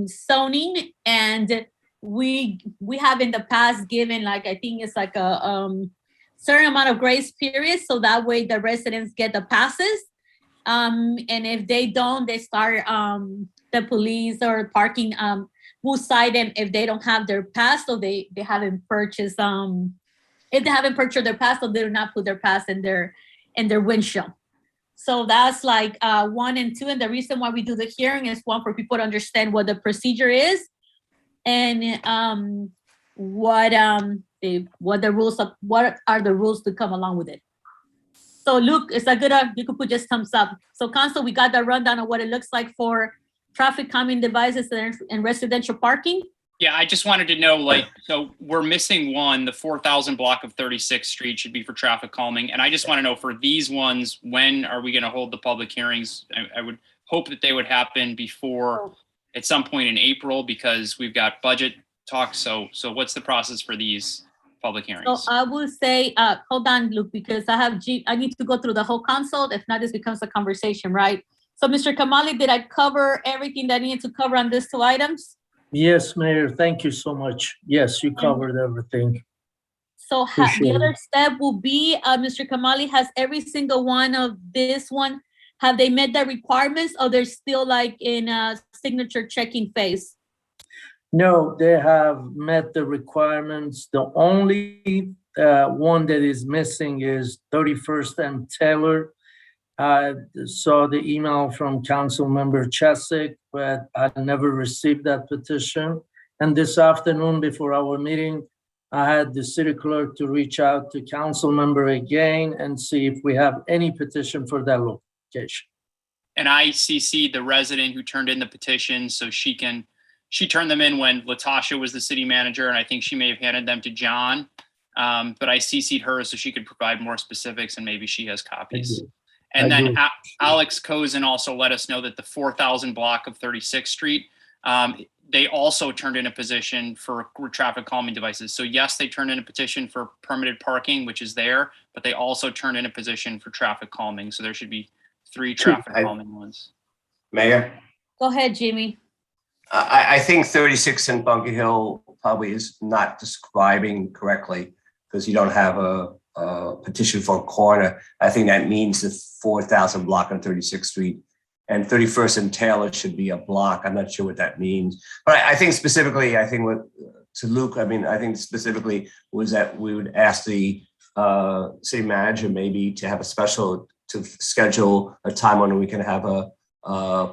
zoning, and we have in the past given, like, I think it's like a certain amount of grace period, so that way the residents get the passes. And if they don't, they start the police or parking will cite them if they don't have their pass, so they haven't purchased if they haven't purchased their pass, so they do not put their pass in their windshield. So that's like 1 and 2, and the reason why we do the hearing is, one, for people to understand what the procedure is, and what are the rules to come along with it. So Luke, it's a good, you could put just thumbs up. So council, we got the rundown of what it looks like for traffic calming devices and residential parking. Yeah, I just wanted to know, like, so we're missing one, the 4,000 block of 36th Street should be for traffic calming. And I just want to know, for these ones, when are we going to hold the public hearings? I would hope that they would happen before, at some point in April, because we've got budget talks. So what's the process for these public hearings? So I will say, hold on, Luke, because I need to go through the whole consult. If not, this becomes a conversation, right? So Mr. Kamali, did I cover everything that I needed to cover on these 2 items? Yes, Mayor, thank you so much. Yes, you covered everything. So Appreciate the it. other step will be, Mr. Kamali, has every single one of this one, have they met the requirements, or they're still like in a signature checking phase? No, they have met the requirements. The only one that is missing is 31st and Taylor. I saw the email from Council Member Chesick, but I never received that petition. And this afternoon before our meeting, I had the city clerk to reach out to council member again and see if we have any petition for that location. And I CC'd the resident who turned in the petition, so she turned them in when Latasha was the city manager, and I think she may have handed them to John. But I CC'd her so she could provide more specifics, and maybe she has copies. And then Alex Cozen also let us know that the 4,000 block of 36th Street, they also turned in a petition for traffic calming devices. So yes, they turned in a petition for permitted parking, which is there, but they also turned in a petition for traffic calming. So there should be 3 traffic calming ones. Mayor? Go ahead, Jimmy. I think 36 in Bunker Hill probably is not describing correctly, because you don't have a petition for a corner. I think that means the 4,000 block on 36th Street, and 31st and Taylor should be a block. I'm not sure what that means. But I think specifically, I think to Luke, I think specifically was that we would ask the city manager maybe to have to schedule a time when we can have a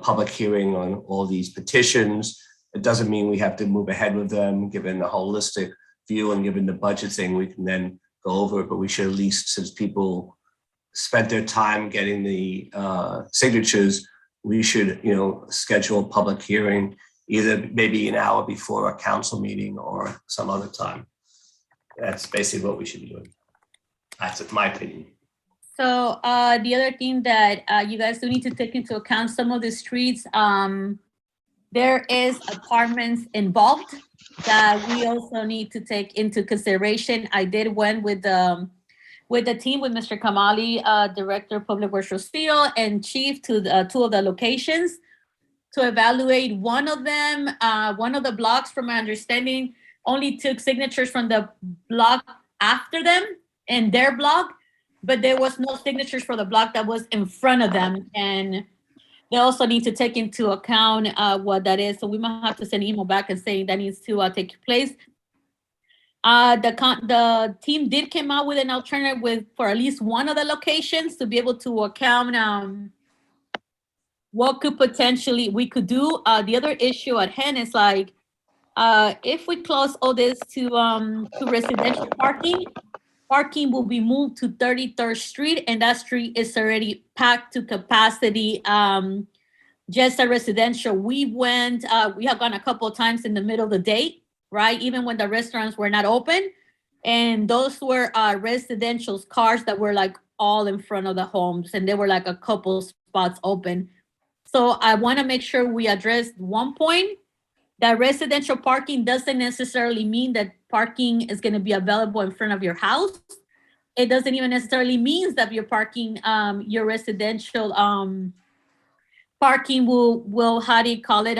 public hearing on all these petitions. It doesn't mean we have to move ahead with them, given the holistic view and given the budget thing, we can then go over it, but we should at least, since people spent their time getting the signatures, we should, schedule a public hearing, either maybe an hour before a council meeting or some other time. That's basically what we should be doing. That's my opinion. So the other thing that you guys do need to take into account, some of the streets, there is apartments involved that we also need to take into consideration. I did went with the with the team, with Mr. Kamali, Director of Public Works Steele, and Chief to the two of the locations to evaluate one of them. One of the blocks, from my understanding, only took signatures from the block after them in their block, but there was no signatures for the block that was in front of them. And they also need to take into account what that is. So we might have to send an email back and saying that needs to take place. The team did come out with an alternative for at least one of the locations to be able to account what could potentially we could do. The other issue at hand is like, if we close all this to residential parking will be moved to 33rd Street, and that street is already packed to capacity. Just a residential. We have gone a couple of times in the middle of the day, right? Even when the restaurants were not open. And those were residential cars that were like all in front of the homes, and there were like a couple spots open. So I want to make sure we address one point, that residential parking doesn't necessarily mean that parking is going to be available in front of your house. It doesn't even necessarily mean that your parking, your residential parking will how do you call it,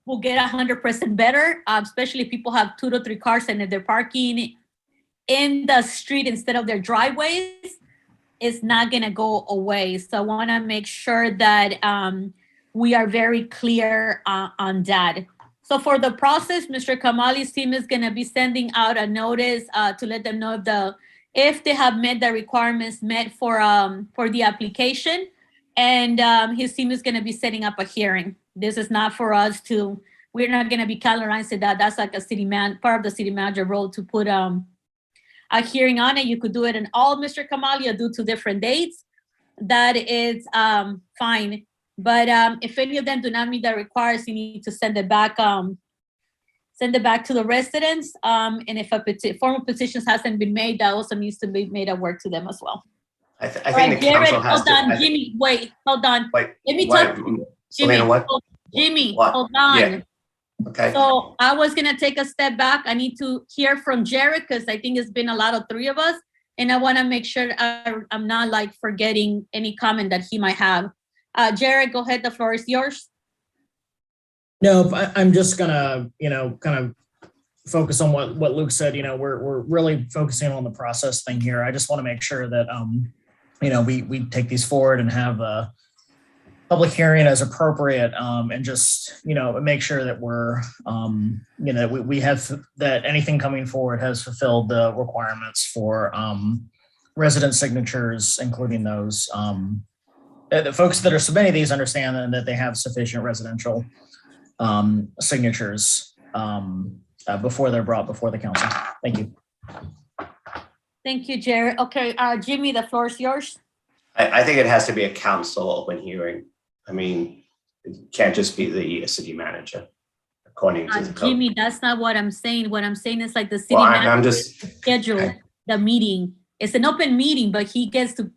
will get 100% better, especially if people have 2 to 3 cars, and if they're parking in the street instead of their driveways, it's not gonna go away. So I wanna make sure that we are very clear on that. So for the process, Mr. Kamali's team is gonna be sending out a notice to let them know if they have met the requirements met for the application. And his team is going to be setting up a hearing. This is not for us to, we're not going to be calendarizing that. That's like a part of the city manager role to put a hearing on it. You could do it in all, Mr. Kamali, or do 2 different dates. That is fine. But if any of them do not meet the requirements, you need to send it back to the residents. And if a formal petition hasn't been made, that also needs to be made at work to them as well. I think the council has hold on, Jimmy, wait, hold on. Let me talk. Jimmy, hold on. Yeah. Okay. So I was gonna take a step back. I need to hear from Jared, because I think it's been a lot of 3 of us. And I wanna make sure I'm not like forgetting any comment that he might have. Jared, go ahead, the floor is yours. No, I'm just gonna, kind of focus on what Luke said. We're really focusing on the process thing here. I just want to make sure that, we take these forward and have a public hearing as appropriate, and just, make sure that we're, we have, that anything coming forward has fulfilled the requirements for resident signatures, including those. The folks that are submitting these understand that they have sufficient residential signatures before they're brought before the council. Thank you. Thank you, Jared. Okay, Jimmy, the floor is yours. I think it has to be a council open hearing. I mean, it can't just be the city manager, according to the code. Jimmy, that's not what I'm saying. What I'm saying is like the city I'm manager just schedule the meeting. It's an open meeting, but he gets to,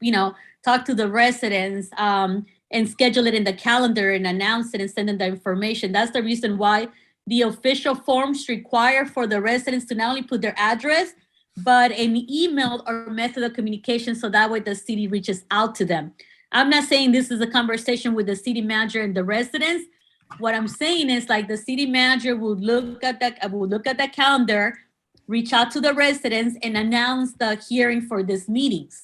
talk to the residents and schedule it in the calendar and announce it and send them the information. That's the reason why the official forms require for the residents to not only put their address, but an email or method of communication, so that way the city reaches out to them. I'm not saying this is a conversation with the city manager and the residents. What I'm saying is like the city manager will look at the calendar, reach out to the residents, and announce the hearing for these meetings.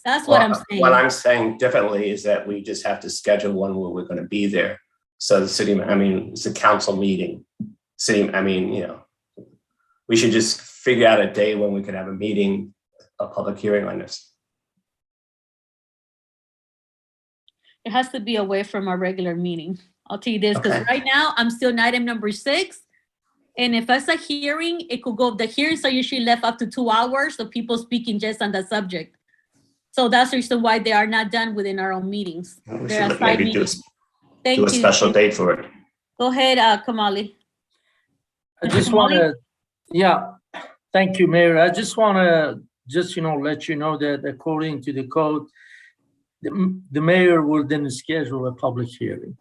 That's what I'm saying. What I'm saying differently is that we just have to schedule one where we're going to be there. So the city, it's a council meeting. We should just figure out a day when we can have a meeting, a public hearing on this. It has to be away from our regular meeting. I'll tell you this, because right now I'm still in item number 6. And if it's a hearing, it could go, the hearings are usually left up to 2 hours of people speaking just on the subject. So that's the reason why they are not done within our own meetings. We should maybe do Thank a special date for it. Go ahead, Kamali. I just want to, thank you, Mayor. I just want to let you know that according to the code, the mayor will then schedule a public hearing.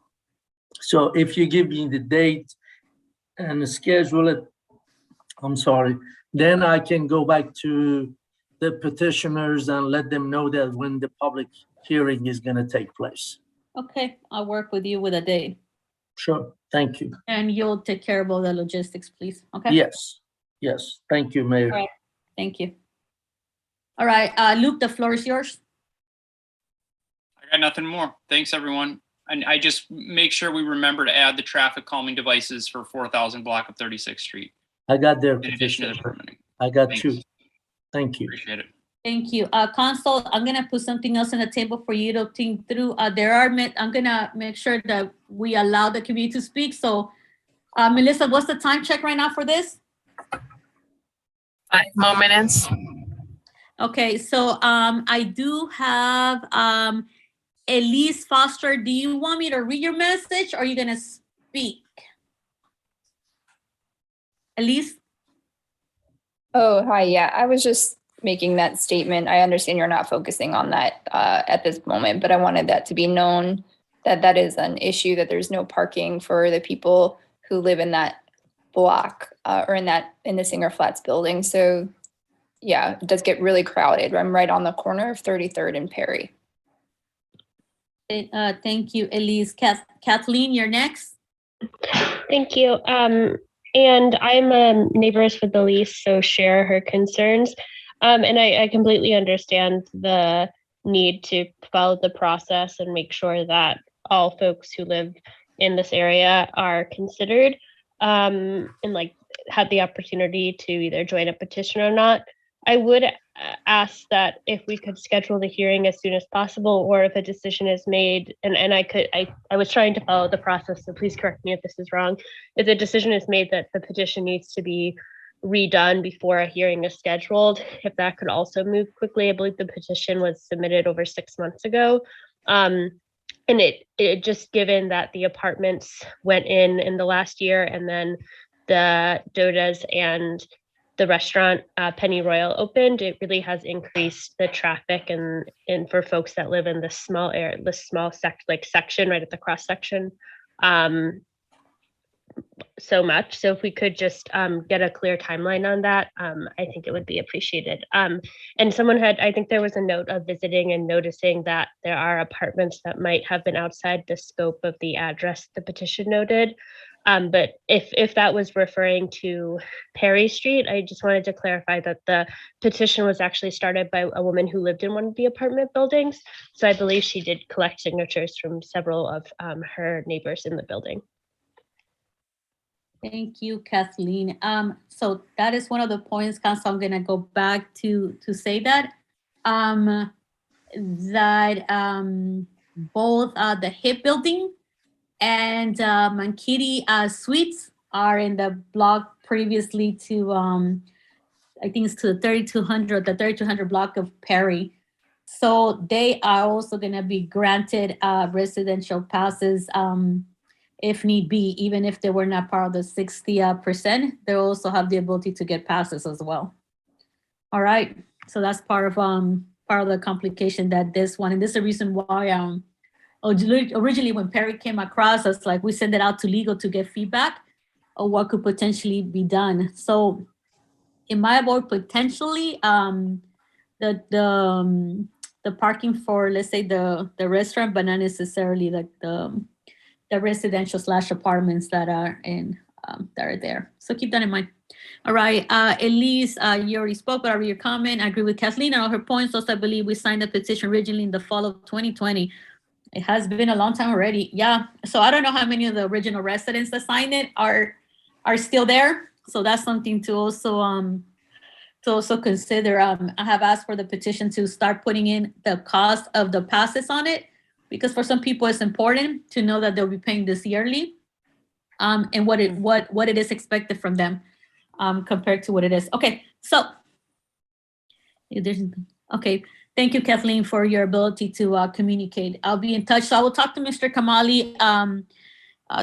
So if you give me the date and schedule it, then I can go back to the petitioners and let them know that when the public hearing is going to take place. Okay, I'll work with you with a date. Sure, thank you. And you'll take care of all the logistics, please, okay? Yes, yes, thank you, Mayor. All right, thank you. All right, Luke, the floor is yours. I got nothing more. Thanks, everyone. And I just make sure we remember to add the traffic calming devices for 4,000 block of 36th Street I got their in addition to petition. the permitting. I got Thanks. you. Thank you. Appreciate it. Thank you. Consul, I'm gonna put something else on the table for you to think through. I'm gonna make sure that we allow the community to speak. So, Melissa, what's the time check right now for this? 5 more minutes. Okay, so I do have Elise Foster. Do you want me to read your message or are you gonna speak? Elise? Oh, hi. Yeah, I was just making that statement. I understand you're not focusing on that at this moment, but I wanted that to be known that that is an issue, that there's no parking for the people who live in that block or in the Singer Flats building. So yeah, it does get really crowded. I'm right on the corner of 33rd and Perry. Thank you, Elise. Kathleen, you're next. Thank you. And I'm neighbors with Elise, so share her concerns. And I completely understand the need to follow the process and make sure that all folks who live in this area are considered and like have the opportunity to either join a petition or not. I would ask that if we could schedule the hearing as soon as possible, or if a decision is made, and I was trying to follow the process, so please correct me if this is wrong. If the decision is made that the petition needs to be redone before a hearing is scheduled, if that could also move quickly. I believe the petition was submitted over 6 months ago. And it just, given that the apartments went in the last year, and then the Dodas and the restaurant Penny Royal opened, it really has increased the traffic and for folks that live in this small area, section right at the cross section, so much. So if we could just get a clear timeline on that, I think it would be appreciated. And I think there was a note of visiting and noticing that there are apartments that might have been outside the scope of the address the petition noted. But if that was referring to Perry Street, I just wanted to clarify that the petition was actually started by a woman who lived in one of the apartment buildings. So I believe she did collect signatures from several of her neighbors in the building. Thank you, Kathleen. So that is one of the points, Council, I'm gonna go back to say that, both the HIP building and Mankiti Suites are in the block previously to, I think it's to the 3200 block of Perry. So they are also gonna be granted residential passes if need be, even if they were not part of the 60%, they also have the ability to get passes as well. All right, so that's part of the complication that this one, and this is the reason why originally when Perry came across us, like we send it out to legal to get feedback of what could potentially be done. So in my board, potentially the parking for, let's say, the restaurant, but not necessarily like the residential / apartments that are there. So keep that in mind. All right, Elise, you already spoke, but I read your comment. I agree with Kathleen on all her points. Also, I believe we signed the petition originally in the fall of 2020. It has been a long time already. Yeah, so I don't know how many of the original residents that signed it are still there. So that's something to also consider. I have asked for the petition to start putting in the cost of the passes on it, because for some people it's important to know that they'll be paying this yearly, and what it is expected from them, compared to what it is. Okay, so thank you, Kathleen, for your ability to communicate. I'll be in touch. So I will talk to Mr. Kamali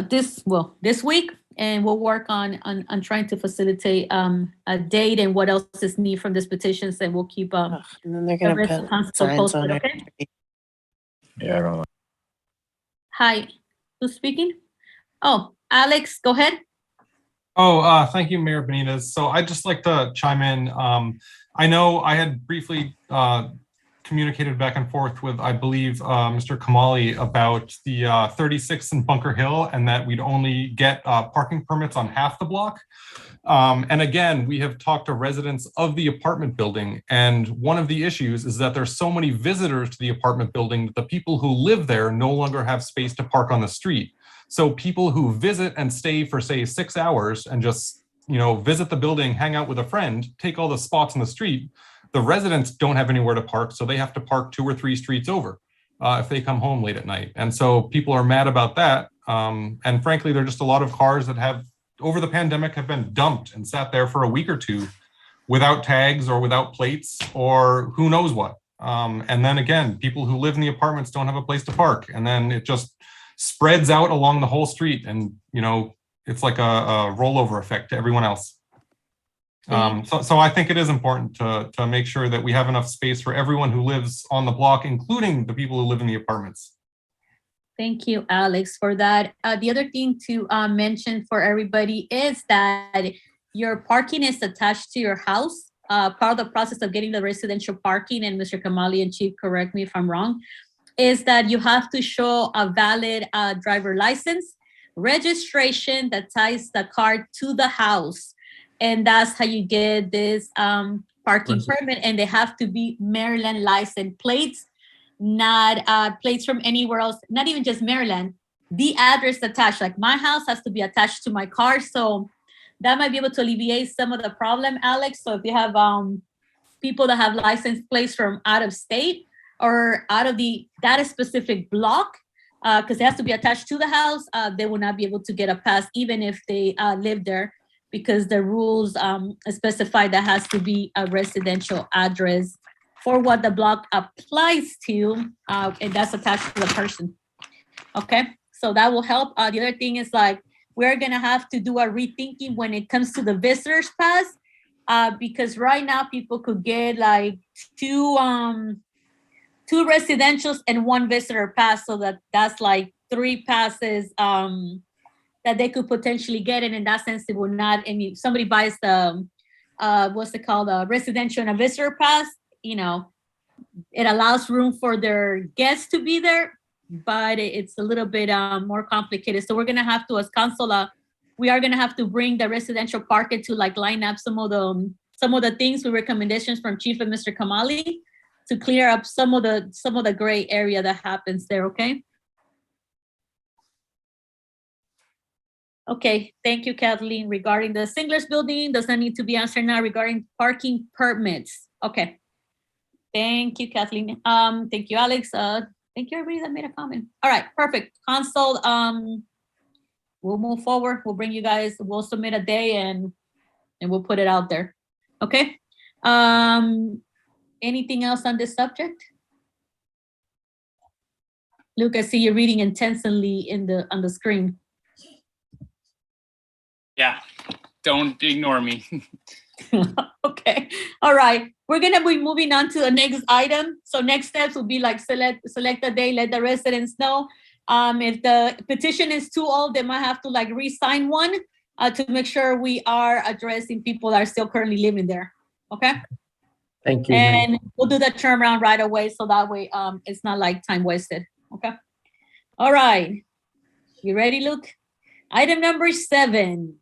this week, and we'll work on trying to facilitate a date and what else is needed from this petitions, and we'll keep And then they're gonna put signs on it. okay? Yeah, I don't know. Hi, who's speaking? Oh, Alex, go ahead. Oh, thank you, Mayor Benitez. So I'd just like to chime in. I know I had briefly communicated back and forth with, I believe, Mr. Kamali about the 36 in Bunker Hill, and that we'd only get parking permits on half the block. And again, we have talked to residents of the apartment building, and one of the issues is that there's so many visitors to the apartment building that the people who live there no longer have space to park on the street. So people who visit and stay for, say, 6 hours and just, visit the building, hang out with a friend, take all the spots in the street, the residents don't have anywhere to park, so they have to park 2 or 3 streets over if they come home late at night. And so people are mad about that. And frankly, there are just a lot of cars that have, over the pandemic, have been dumped and sat there for a week or two without tags or without plates or who knows what. And then again, people who live in the apartments don't have a place to park. And then it just spreads out along the whole street. And, it's like a rollover effect to everyone else. So I think it is important to make sure that we have enough space for everyone who lives on the block, including the people who live in the apartments. Thank you, Alex, for that. The other thing to mention for everybody is that your parking is attached to your house. Part of the process of getting the residential parking, and Mr. Kamali and Chief, correct me if I'm wrong, is that you have to show a valid driver license, registration that ties the car to the house. And that's how you get this parking permit. And they have to be Maryland license plates, not plates from anywhere else, not even just Maryland. The address attached, like my house has to be attached to my car. So that might be able to alleviate some of the problem, Alex. So if you have people that have license plates from out of state or out of that specific block, because it has to be attached to the house, they will not be able to get a pass, even if they live there, because the rules specify that has to be a residential address for what the block applies to, and that's attached to the person. Okay, so that will help. The other thing is, like, we're gonna have to do a rethinking when it comes to the visitors pass, because right now people could get like two residentials and 1 visitor pass, so that's like 3 passes that they could potentially get. And in that sense, it will not, and if somebody buys the what's it called, a residential and a visitor pass, it allows room for their guests to be there, but it's a little bit more complicated. So we're gonna have to, as council, we are gonna have to bring the residential parking to like line up some of the things with recommendations from Chief and Mr. Kamali to clear up some of the gray area that happens there. Okay. Okay, thank you, Kathleen. Regarding the Singlers building, does not need to be answered now. Regarding parking permits. Okay. Thank you, Kathleen. Thank you, Alex. Thank you, everybody that made a comment. All right, perfect. Council, we'll move forward. We'll bring you guys, we'll submit a day and we'll put it out there. Okay. Anything else on this subject? Luke, I see you're reading intensely on the screen. Yeah, don't ignore me. Okay, all right. We're gonna be moving on to the next item. So next steps will be like select a day, let the residents know. If the petition is too old, they might have to like re-sign one to make sure we are addressing people that are still currently living there. Okay. Thank you. And we'll do the turnaround right away, so that way it's not like time wasted. Okay. All right. You ready, Luke? Item number 7.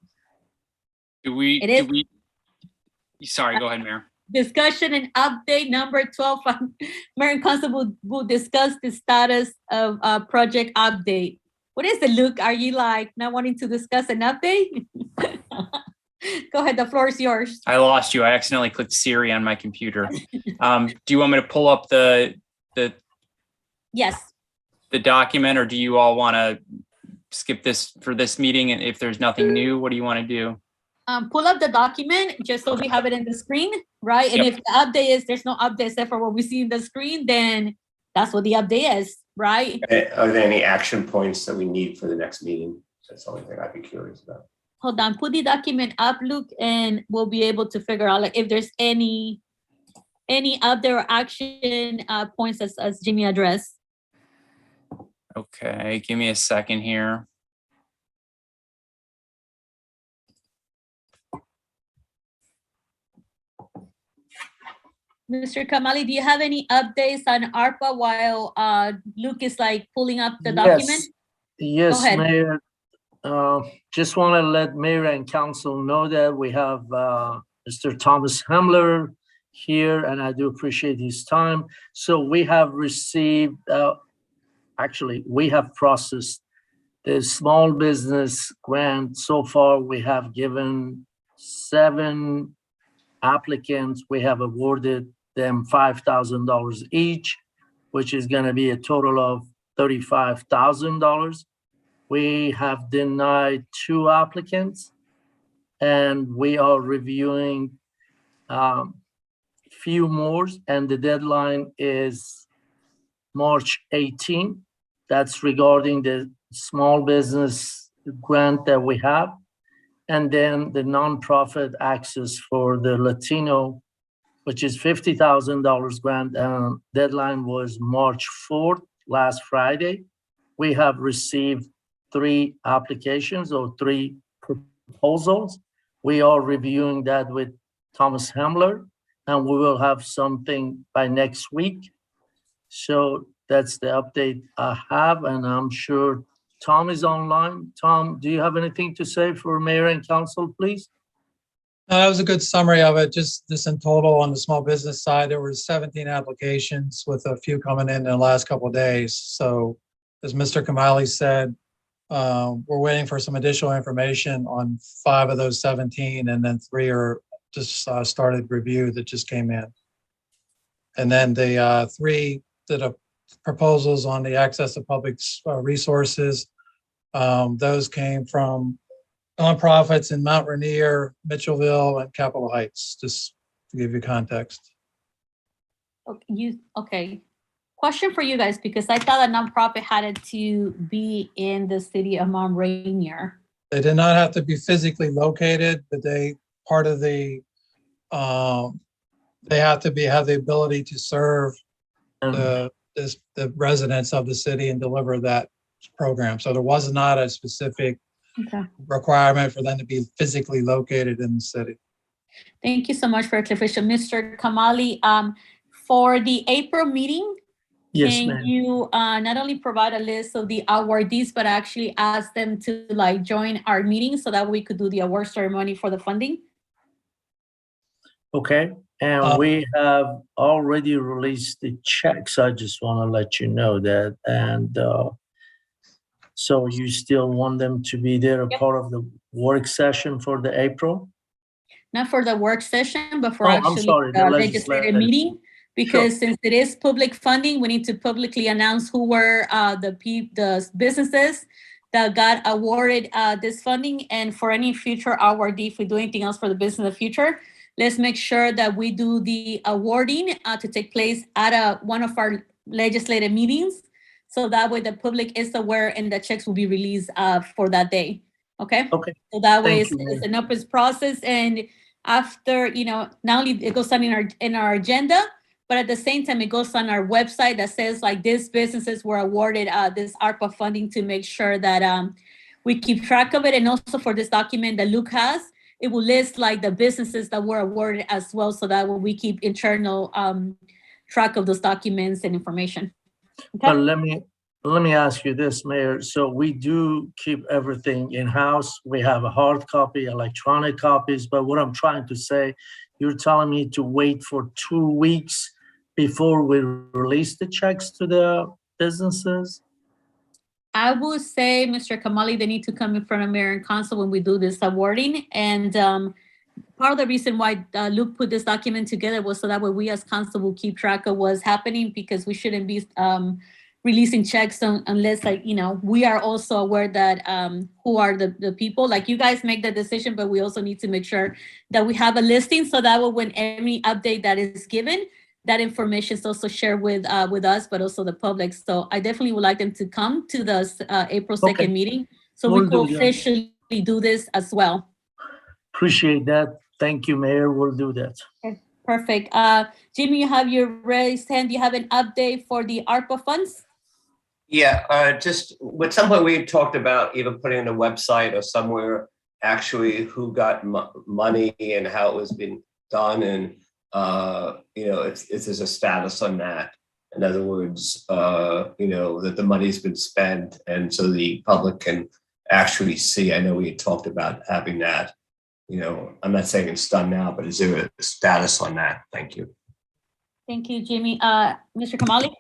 Sorry, go ahead, Mayor. Discussion and update number 12. Mayor and Council will discuss the status of project update. What is it, Luke? Are you like not wanting to discuss an update? Go ahead, the floor is yours. I lost you. I accidentally clicked Siri on my computer. Do you want me to pull up the Yes. The document, or do you all want to skip this for this meeting? And if there's nothing new, what do you want to do? Pull up the document just so we have it in the screen, right? And if the update is there's no update except for what we see in the screen, then that's what the update is, right? Are there any action points that we need for the next meeting? That's the only thing I'd be curious about. Hold on, put the document up, Luke, and we'll be able to figure out like if there's any other action points as Jimmy addressed. Okay, give me a second here. Mr. Kamali, do you have any updates on ARPA while Luke is like pulling up the document? Yes, ahead. Mayor. Just want to let Mayor and Council know that we have Mr. Thomas Hamler here, and I do appreciate his time. So we have received, actually, we have processed the small business grant. So far, we have given 7 applicants. We have awarded them $5,000 each, which is going to be a total of $35,000. We have denied 2 applicants, and we are reviewing few more, and the deadline is March 18. That's regarding the small business grant that we have. And then the nonprofit access for the Latino, which is $50,000 grant, deadline was March 4th, last Friday. We have received 3 applications or 3 proposals. We are reviewing that with Thomas Hamler, and we will have something by next week. So that's the update I have, and I'm sure Tom is online. Tom, do you have anything to say for Mayor and Council, please? No, that was a good summary of it. Just this in total on the small business side, there were 17 applications with a few coming in the last couple of days. So as Mr. Kamali said, we're waiting for some additional information on 5 of those 17, and then 3 are just started review that just came in. And then the 3 that are proposals on the access to public resources, those came from nonprofits in Mount Rainier, Mitchellville, and Capitol Heights, just to give you context. Okay. Question for you guys, because I thought a nonprofit had to be in the city of Mount Rainier. They did not have to be physically located, but they part of the they have to have the ability to serve the residents of the city and deliver that program. So there was not a specific requirement for them to be physically located in the city. Thank you so much for clarification, Mr. Kamali. For the April meeting, yes, can you not only provide a list of the awardees, but actually ask them to like join our meeting so that we could do the award ceremony for the funding? Okay, and we have already released the checks. I just want to let you know that. And so you still want them to be there, a part of the work session for the April? Not for the work session, but for I'm actually sorry, the the legislative meeting. Because since it is public funding, we need to publicly announce who were the businesses that got awarded this funding. And for any future awardee, if we do anything else for the business in the future, let's make sure that we do the awarding to take place at one of our legislative meetings. So that way the public is aware and the checks will be released for that day. Okay? Okay. So that way Thank you, it's an open process. And after, not only it goes on in our agenda, but at the same time, it goes on our website that says like these businesses were awarded this ARPA funding to make sure that we keep track of it. And also for this document that Luke has, it will list like the businesses that were awarded as well, so that when we keep internal track of those documents and information. Okay? But let me ask you this, Mayor. So we do keep everything in-house. We have a hard copy, electronic copies, but what I'm trying to say, you're telling me to wait for 2 weeks before we release the checks to the businesses? I would say, Mr. Kamali, they need to come in front of Mayor and Council when we do this awarding. And part of the reason why Luke put this document together was so that way we as council will keep track of what's happening, because we shouldn't be releasing checks unless we are also aware that who are the people. Like you guys make the decision, but we also need to make sure that we have a listing so that way when any update that is given, that information is also shared with us, but also the public. So I definitely would like them to come to the April 2nd meeting so we can officially do this as well. Appreciate that. Thank you, Mayor. We'll do that. Okay, perfect. Jimmy, you have your raised hand. Do you have an update for the ARPA funds? Yeah, just at some point we talked about even putting on a website or somewhere actually who got money and how it was being done. And if there's a status on that. In other words, that the money's been spent, and so the public can actually see. I know we had talked about having that. I'm not saying it's done now, but is there a status on that? Thank you. Thank you, Jimmy. Mr. Kamali?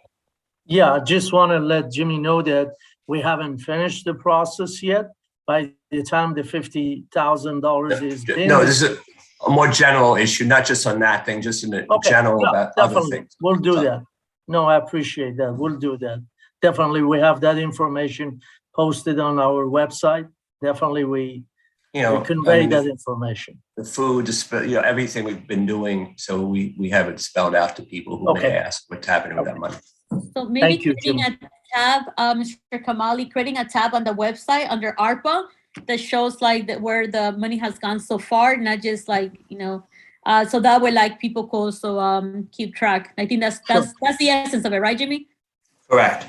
Yeah, I just want to let Jimmy know that we haven't finished the process yet. By the time the $50,000 is in. No, this is a more general issue, not just on that thing, just in general about other definitely. things. We'll do that. No, I appreciate that. We'll do that. Definitely, we have that information posted on our website. Definitely, we convey that information. The food, everything we've been doing, so we have it spelled out to people who may ask what's happening with that money. So maybe creating a tab, Mr. Kamali, creating a tab on the website under ARPA that shows where the money has gone so far, not just so that way people can also keep track. I think that's the essence of it, right, Jimmy? Correct.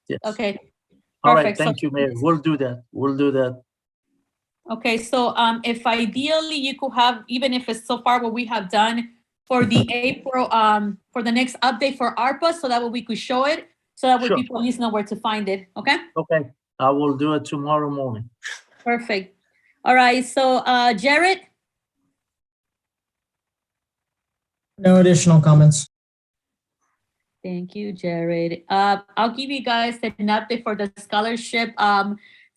Yes. Okay. All right, Perfect. thank you, Mayor. We'll do that. Okay, so if ideally you could have, even if it's so far what we have done for the April, for the next update for ARPA, so that way we could show it, so that way people at least know where to find it, okay? Okay, I will do it tomorrow morning. Perfect. All right, so Jared? No additional comments. Thank you, Jared. I'll give you guys an update for the scholarship.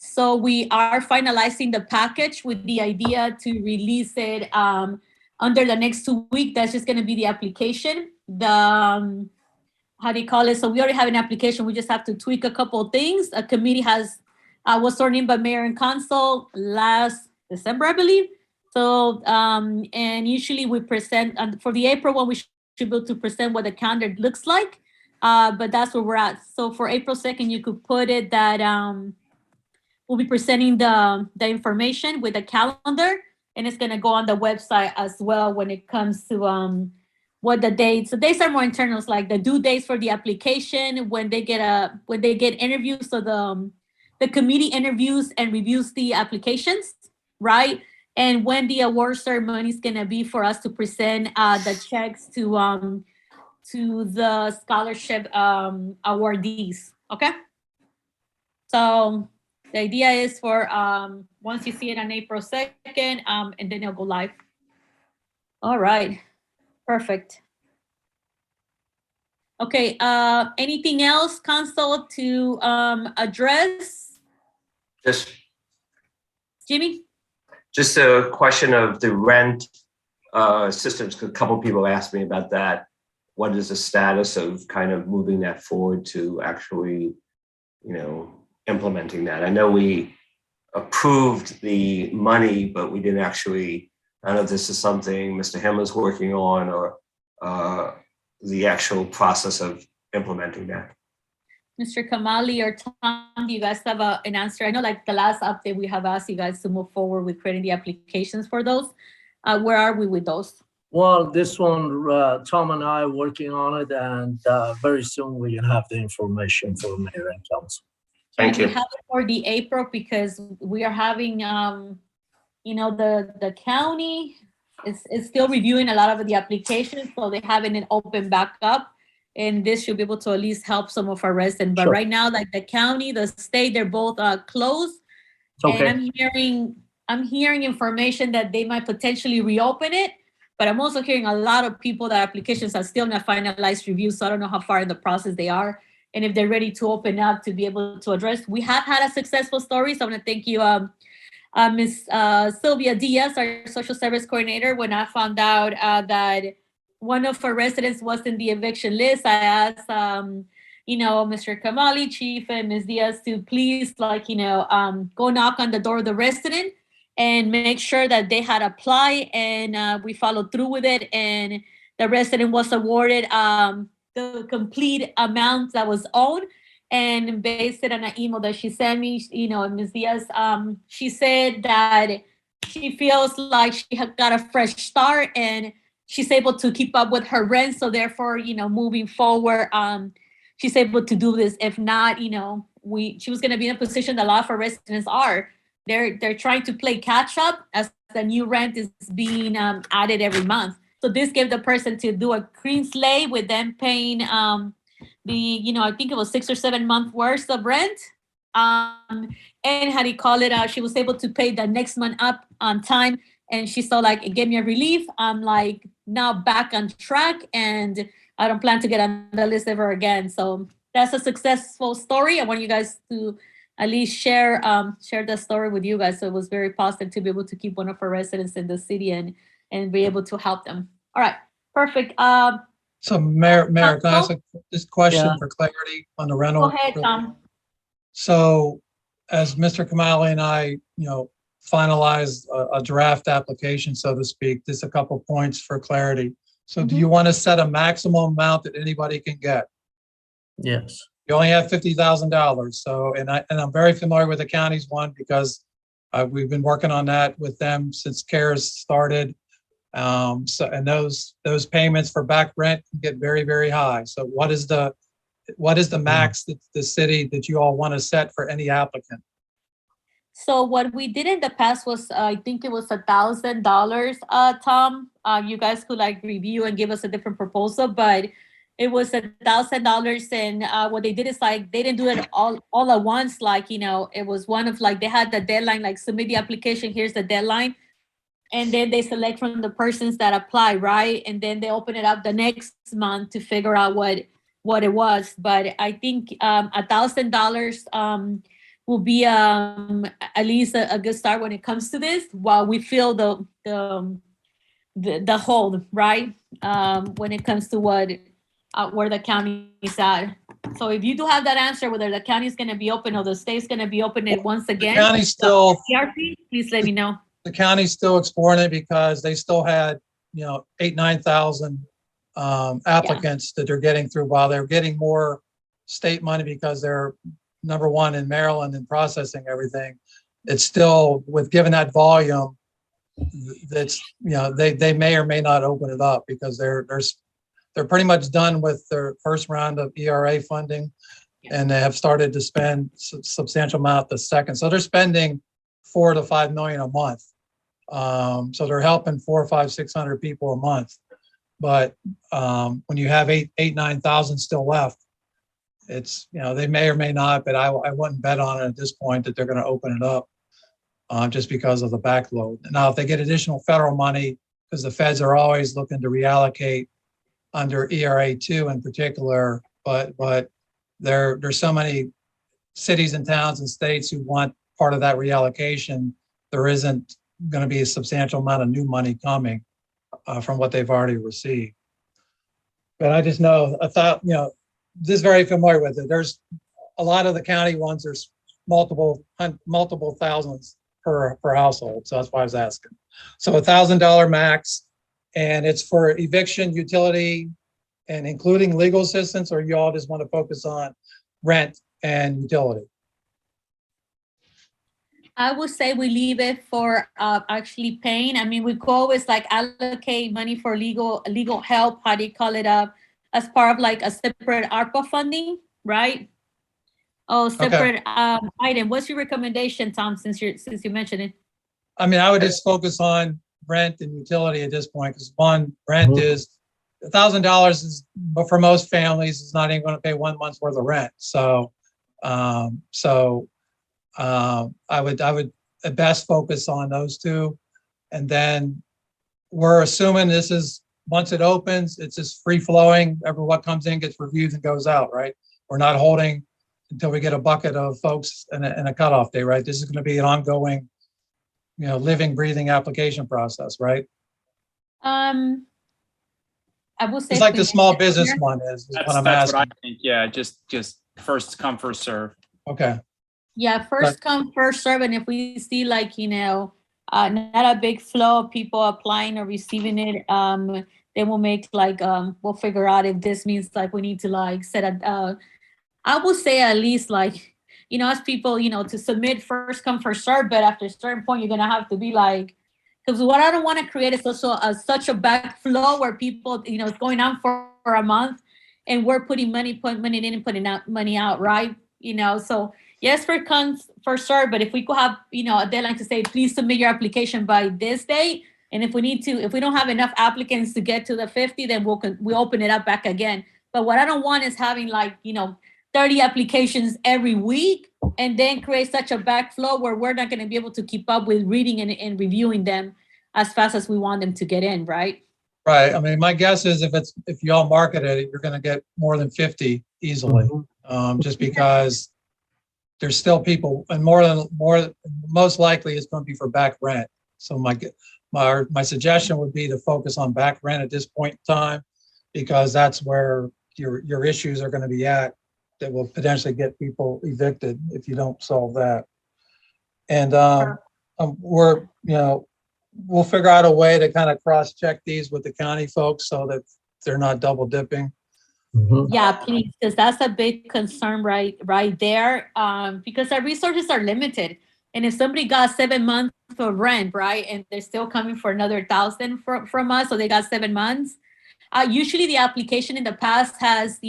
So we are finalizing the package with the idea to release it under the next 2 weeks. That's just going to be the application. The how do you call it? So we already have an application. We just have to tweak a couple of things. A committee was sworn in by mayor and council last December, I believe. So and usually we present for the April one. We should be able to present what the calendar looks like. But that's where we're at. So for April 2nd, you could put it that we'll be presenting the information with the calendar, and it's going to go on the website as well when it comes to what the dates. The dates are more internal, it's like the due dates for the application, when they get interviews. So the committee interviews and reviews the applications, right? And when the award ceremony is going to be for us to present the checks to the scholarship awardees. Okay. So the idea is for once you see it on April 2nd, and then it'll go live. All right, perfect. Okay, anything else, Council, to address? Just Jimmy? Just a question of the rent systems. A couple of people asked me about that. What is the status of kind of moving that forward to actually, implementing that? I know we approved the money, but we didn't actually, I don't know if this is something Mr. Himmler's working on, or the actual process of implementing that. Mr. Kamali or Tom, do you guys have an answer? I know the last update we have asked you guys to move forward with creating the applications for those. Where are we with those? Well, this one, Tom and I are working on it, and very soon we can have the information for Mayor and Council. Thank you. We have it for the April because we are having, the county is still reviewing a lot of the applications, so they haven't it open back up. And this should be able to at least help some of our residents. But right now, the county, the state, they're both closed. Okay. And I'm hearing information that they might potentially reopen it. But I'm also hearing a lot of people that applications are still not finalized reviews. So I don't know how far in the process they are and if they're ready to open up to be able to address. We have had a successful story. So I want to thank you, Ms. Sylvia Diaz, our social service coordinator. When I found out that one of our residents was in the eviction list, I asked, Mr. Kamali, Chief, and Ms. Diaz to please, go knock on the door of the resident and make sure that they had applied, and we followed through with it. And the resident was awarded the complete amount that was owed. And based it on an email that she sent me, Ms. Diaz, she said that she feels like she had got a fresh start and she's able to keep up with her rent. So therefore, moving forward, she's able to do this. If not, she was going to be in a position that a lot of our residents are. They're trying to play catch up as the new rent is being added every month. So this gave the person to do a clean slate with them paying the, I think it was 6 or 7 month worth of rent. And how do you call it? She was able to pay the next month up on time. And she saw like, it gave me a relief. I'm like now back on track and I don't plan to get on the list ever again. So that's a successful story. I want you guys to at least share the story with you guys. So it was very positive to be able to keep one of our residents in the city and be able to help them. All right, perfect. So Mayor, can I ask this question Yeah. for clarity on the rental? Go ahead, Tom. So as Mr. Kamali and I, finalized a draft application, so to speak, just a couple points for clarity. So do you want to set a maximum amount that anybody can get? Yes. You only have $50,000. So, and I'm very familiar with the county's one because we've been working on that with them since CARES started. And those payments for back rent can get very, very high. So what is the max that the city that you all want to set for any applicant? So what we did in the past was, I think it was $1,000, Tom. You guys could like review and give us a different proposal, but it was $1,000. And what they did is like, they didn't do it all at once. Like, it was one of like, they had the deadline, like submit the application, here's the deadline. And then they select from the persons that apply, right? And then they open it up the next month to figure out what it was. But I think $1,000 will be at least a good start when it comes to this, while we feel the hold, right? When it comes to where the county is at. So if you do have that answer, whether the county is going to be open or the state's going to be open it once again, The county's still, ERP, please let me know. the county's still exploring it because they still had, 8,000-9,000 applicants that they're getting through, while they're getting more state money because they're number one in Maryland in processing everything. It's still, with given that volume, that's, they may or may not open it up because they're pretty much done with their first round of ERA funding, and they have started to spend substantial amount the second. So they're spending $4 to $5 million a month. So they're helping 400, 500, 600 people a month. But when you have 9,000 still left, it's, they may or may not, but I wouldn't bet on it at this point that they're going to open it up just because of the backload. Now, if they get additional federal money, because the feds are always looking to reallocate under ERA 2 in particular, but there's so many cities and towns and states who want part of that reallocation. There isn't going to be a substantial amount of new money coming from what they've already received. But I just know, I thought, just very familiar with it. There's a lot of the county ones, there's multiple thousands per household. So that's why I was asking. So $1,000 max, and it's for eviction, utility, and including legal assistance, or you all just want to focus on rent and utility? I would say we leave it for actually paying. I mean, we could always like allocate money for legal help, how do you call it, as part of like a separate ARPA funding, right? Oh, separate item. What's your recommendation, Tom, since you mentioned it? I mean, I would just focus on rent and utility at this point, because one, rent is $1,000 is, but for most families, it's not even going to pay 1 month's worth of rent. So, I would at best focus on those two, and then we're assuming this is, once it opens, it's just free flowing. What comes in gets reviewed and goes out, right? We're not holding until we get a bucket of folks and a cutoff day, right? This is going to be an ongoing, living, breathing application process, right? I will say it's like the small business one is what I'm asking. What I think. Yeah, just first come, first serve. Okay. Yeah, first come, first serve. And if we see like, not a big flow of people applying or receiving it, then we'll make like, we'll figure out if this means like we need to like set a, I would say at least like, as people, to submit first come, first serve, but after a certain point, you're going to have to be like, because what I don't want to create is also such a backflow where people, it's going on for a month and we're putting money in and putting out money out, right? So yes, first come, first serve, but if we could have, a deadline to say, please submit your application by this date, And if we don't have enough applicants to get to the 50, then we open it up back again. But what I don't want is having 30 applications every week and then create such a backflow where we're not going to be able to keep up with reading and reviewing them as fast as we want them to get in, right? Right. I mean, my guess is if you all market it, you're going to get more than 50 easily, just because there's still people, and most likely it's going to be for back rent. So my suggestion would be to focus on back rent at this point in time, because that's where your issues are going to be at that will potentially get people evicted if you don't solve that. And we'll figure out a way to kind of cross-check these with the county folks so that they're not double dipping. Yeah, please, because that's a big concern right there. Because our resources are limited, and if somebody got 7 months of rent, right, and they're still coming for another 1,000 from us, so they got 7 months. Usually, the application in the past has,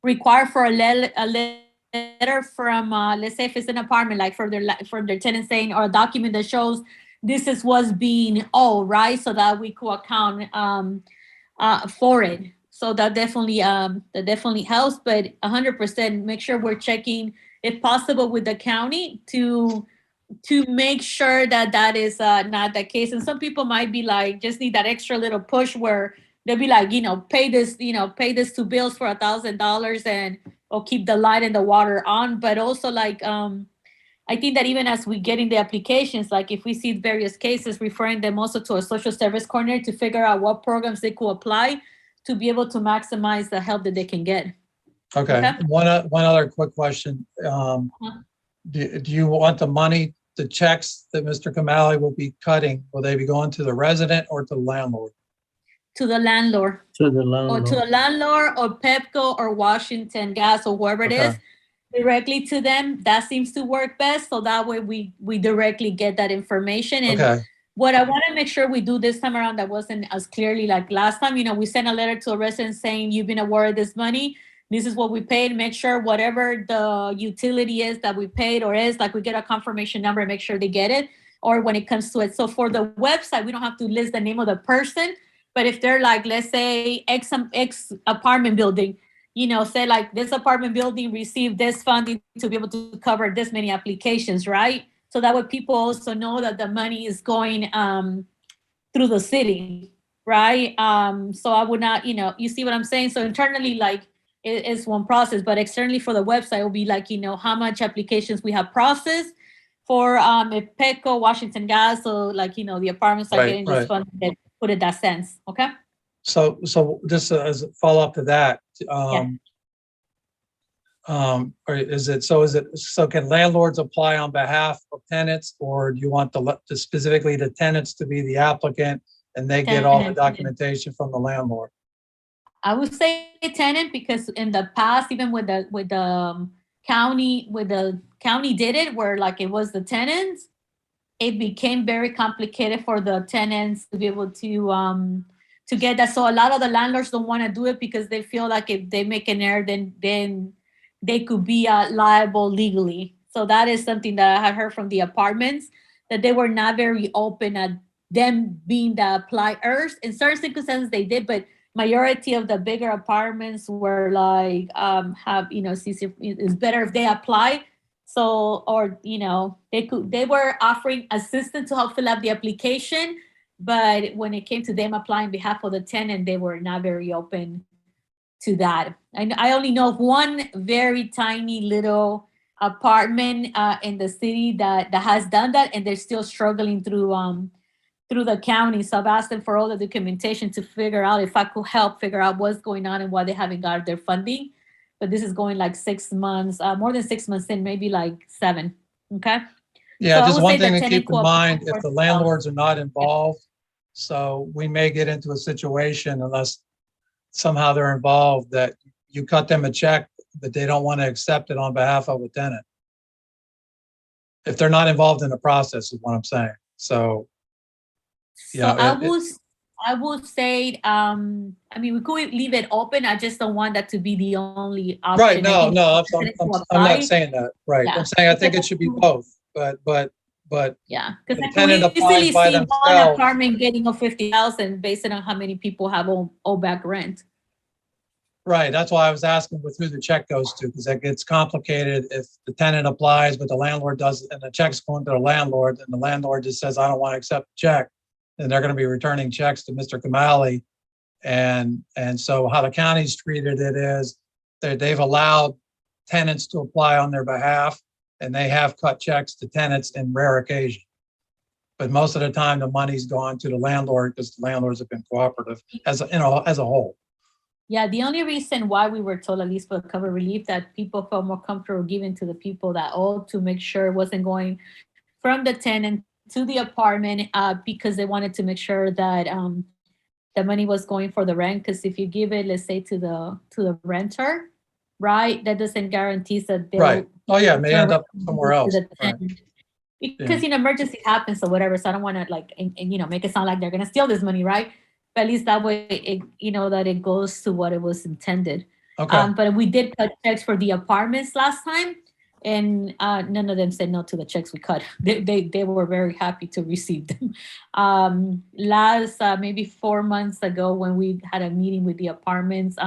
required for a letter from, let's say, if it's an apartment, like from their tenant saying, or a document that shows this is what's being owed, right, so that we could account for it. So that definitely helps, but 100% make sure we're checking, if possible, with the county to make sure that is not the case. And some people might be like, just need that extra little push where they'll be like, pay this 2 bills for $1,000 or keep the light and the water on. But also I think that even as we get in the applications, like if we see various cases, referring them also to a social service coordinator to figure out what programs they could apply to be able to maximize the help that they can get. Okay. One other quick question. Do you want the money, the checks that Mr. Kamali will be cutting, will they be going to the resident or to the landlord? To the landlord. To the landlord. Or to a landlord or Pepco or Washington Gas or whoever it is, directly to them. That seems to work best. So that way we directly get that information. And what I want to make sure we do this time around that wasn't as clearly like last time, we sent a letter to a resident saying, you've been awarded this money. This is what we paid. Make sure whatever the utility is that we paid or is, like we get a confirmation number and make sure they get it. Or when it comes to it. So for the website, we don't have to list the name of the person. But if they're like, let's say X apartment building, say like this apartment building received this funding to be able to cover this many applications, right? So that way people also know that the money is going through the city, right? So I would not, you see what I'm saying? So internally, like it's one process, but externally for the website, it will be like, how much applications we have processed for Petco, Washington Gas. So like, the apartments are getting this funding, they put it that sense, okay? So just as a follow-up to that, or is it can landlords apply on behalf of tenants, or do you want specifically the tenants to be the applicant and they get all the documentation from the landlord? I would say tenant, because in the past, even with the county did it where like it was the tenants, it became very complicated for the tenants to be able to get that. So a lot of the landlords don't want to do it because they feel like if they make an error, then they could be liable legally. So that is something that I have heard from the apartments, that they were not very open at them being the appliers. In certain circumstances they did, but majority of the bigger apartments were like, it's better if they apply. So, or, they were offering assistance to help fill out the application, but when it came to them applying on behalf of the tenant, they were not very open to that. And I only know of one very tiny little apartment in the city that has done that, and they're still struggling through the county. So I've asked them for all the documentation to figure out if I could help figure out what's going on and why they haven't got their funding. But this is going like 6 months, more than 6 months in, maybe like 7. Okay. Yeah, So just one thing to keep in mind, if the landlords are not involved, so we may get into a situation, unless somehow they're involved, that you cut them a check, but they don't want to accept it on behalf of a tenant. If they're not involved in the process is what I'm saying. So, I would say, we could leave it open. I just don't want that to be the only option. Right, no, I'm not saying that. Right, yeah. I'm saying I think it should be both, but but Yeah, because the I can tenant easily applies by see one themselves. apartment getting a 50,000 based on how many people have all back rent. Right, that's why I was asking with who the check goes to, because it gets complicated if the tenant applies, but the landlord does, and the check's going to the landlord, and the landlord just says, I don't want to accept the check, then they're going to be returning checks to Mr. Kamali. And so how the county's treated it is they've allowed tenants to apply on their behalf, and they have cut checks to tenants in rare occasion. But most of the time, the money's gone to the landlord because the landlords have been cooperative as a whole. Yeah, the only reason why we were told, at least for cover relief, that people felt more comfortable giving to the people that owed, to make sure it wasn't going from the tenant to the apartment, because they wanted to make sure that the money was going for the rent. Because if you give it, let's say, to the renter, right, that doesn't guarantee that they'll. Right. Oh yeah, it may end up somewhere else. Right. Because emergency happens or whatever, so I don't want to like make it sound like they're gonna steal this money, right? But at least that way, that it goes to what it was intended. Okay. But we did cut checks for the apartments last time, and none of them said no to the checks we cut. They were very happy to receive them. Last maybe 4 months ago, when we had a meeting with the apartments,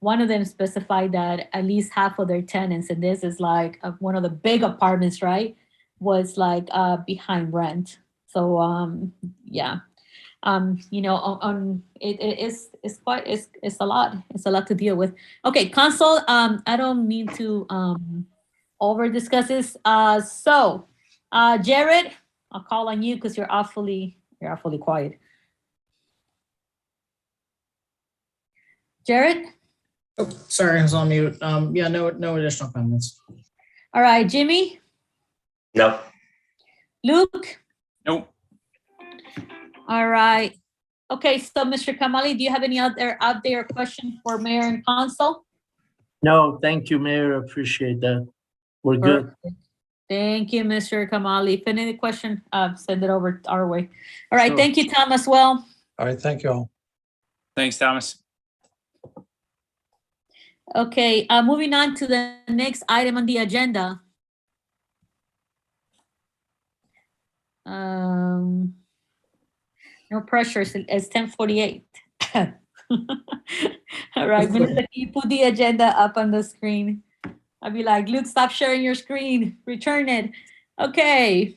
one of them specified that at least half of their tenants, and this is like one of the big apartments, right, was like behind rent. So yeah. It's a lot to deal with. Okay, council, I don't mean to over discuss this. So Jared, I'll call on you because you're awfully quiet. Jared? Oh, sorry, I was on mute. Yeah, no additional comments. All right, Jimmy? No. Luke? Nope. All right. Okay, so Mr. Kamali, do you have any other out there question for Mayor and Council? No, thank you, Mayor. Appreciate that. We're good. Thank you, Mr. Kamali. If any question, send it over our way. All right, Sure. Thank you, Tom, as well. All right, thank you all. Thanks, Thomas. Okay, moving on to the next item on the agenda. No pressure, it's 10:48. All right, Melissa, can you put the agenda up on the screen? I'll be like, Luke, stop sharing your screen, return it. Okay.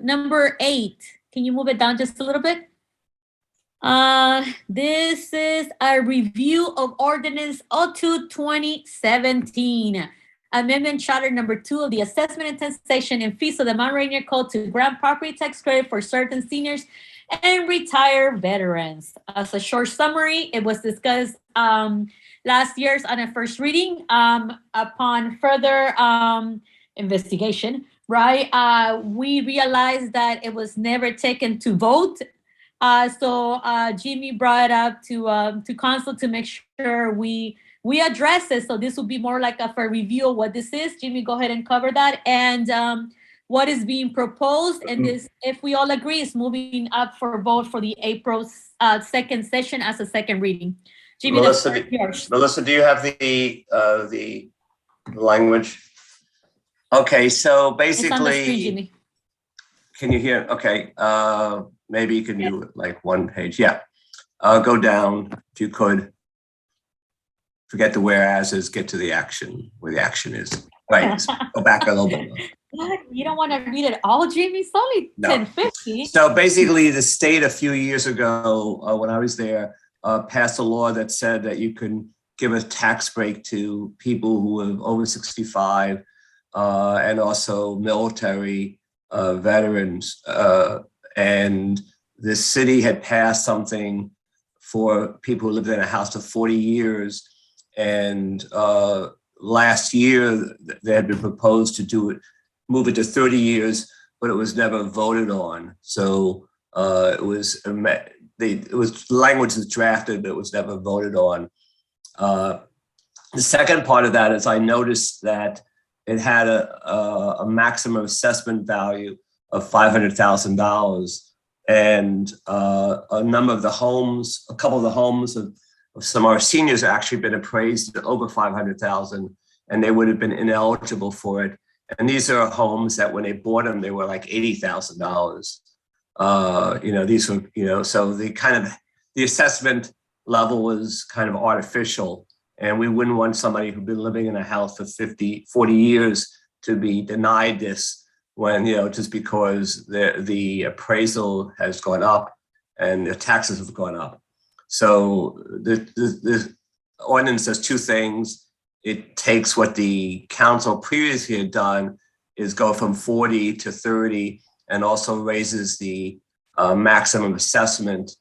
Number 8, can you move it down just a little bit? This is a review of Ordinance N0.02-2017. Amendment Chapter number 2 of the Assessment and Taxation and Fees of the Mount Rainier Code to grant property tax credit for certain seniors and retired veterans. As a short summary, it was discussed last year on a first reading. Upon further investigation, right, we realized that it was never taken to vote. So Jimmy brought it up to council to make sure we address it. So this will be more like a review of what this is. Jimmy, go ahead and cover that. And what is being proposed. And this, if we all agree, is moving up for vote for the April 2nd session as a second reading. Jimmy, Melissa, that's yours. Melissa, do you have the language? Okay, so basically. It's on the screen, Jimmy. Can you hear? Okay, maybe you can do it like one page. Yeah, go down if you could. Forget the whereases, get to the action, where the action is. Right, go back a little bit. What? You don't want to read it all, Jimmy? It's only No. 10:50. So basically, the state a few years ago, when I was there, passed a law that said that you can give a tax break to people who are over 65 and also military veterans. And the city had passed something for people who lived in a house for 40 years. And last year, they had been proposed to do it, move it to 30 years, but it was never voted on. So it was language was drafted, but it was never voted on. The second part of that is I noticed that it had a maximum assessment value of $500,000, and a number of the homes, a couple of the homes of some of our seniors have actually been appraised at over $500,000, and they would have been ineligible for it. And these are homes that when they bought them, they were like $80,000. You know, these were, you know, so the assessment level was kind of artificial. And we wouldn't want somebody who'd been living in a house for 40 years to be denied this when, you know, just because the appraisal has gone up and the taxes have gone up. So the ordinance does two things. It takes what the council previously had done is go from 40 to 30 and also raises the maximum assessment.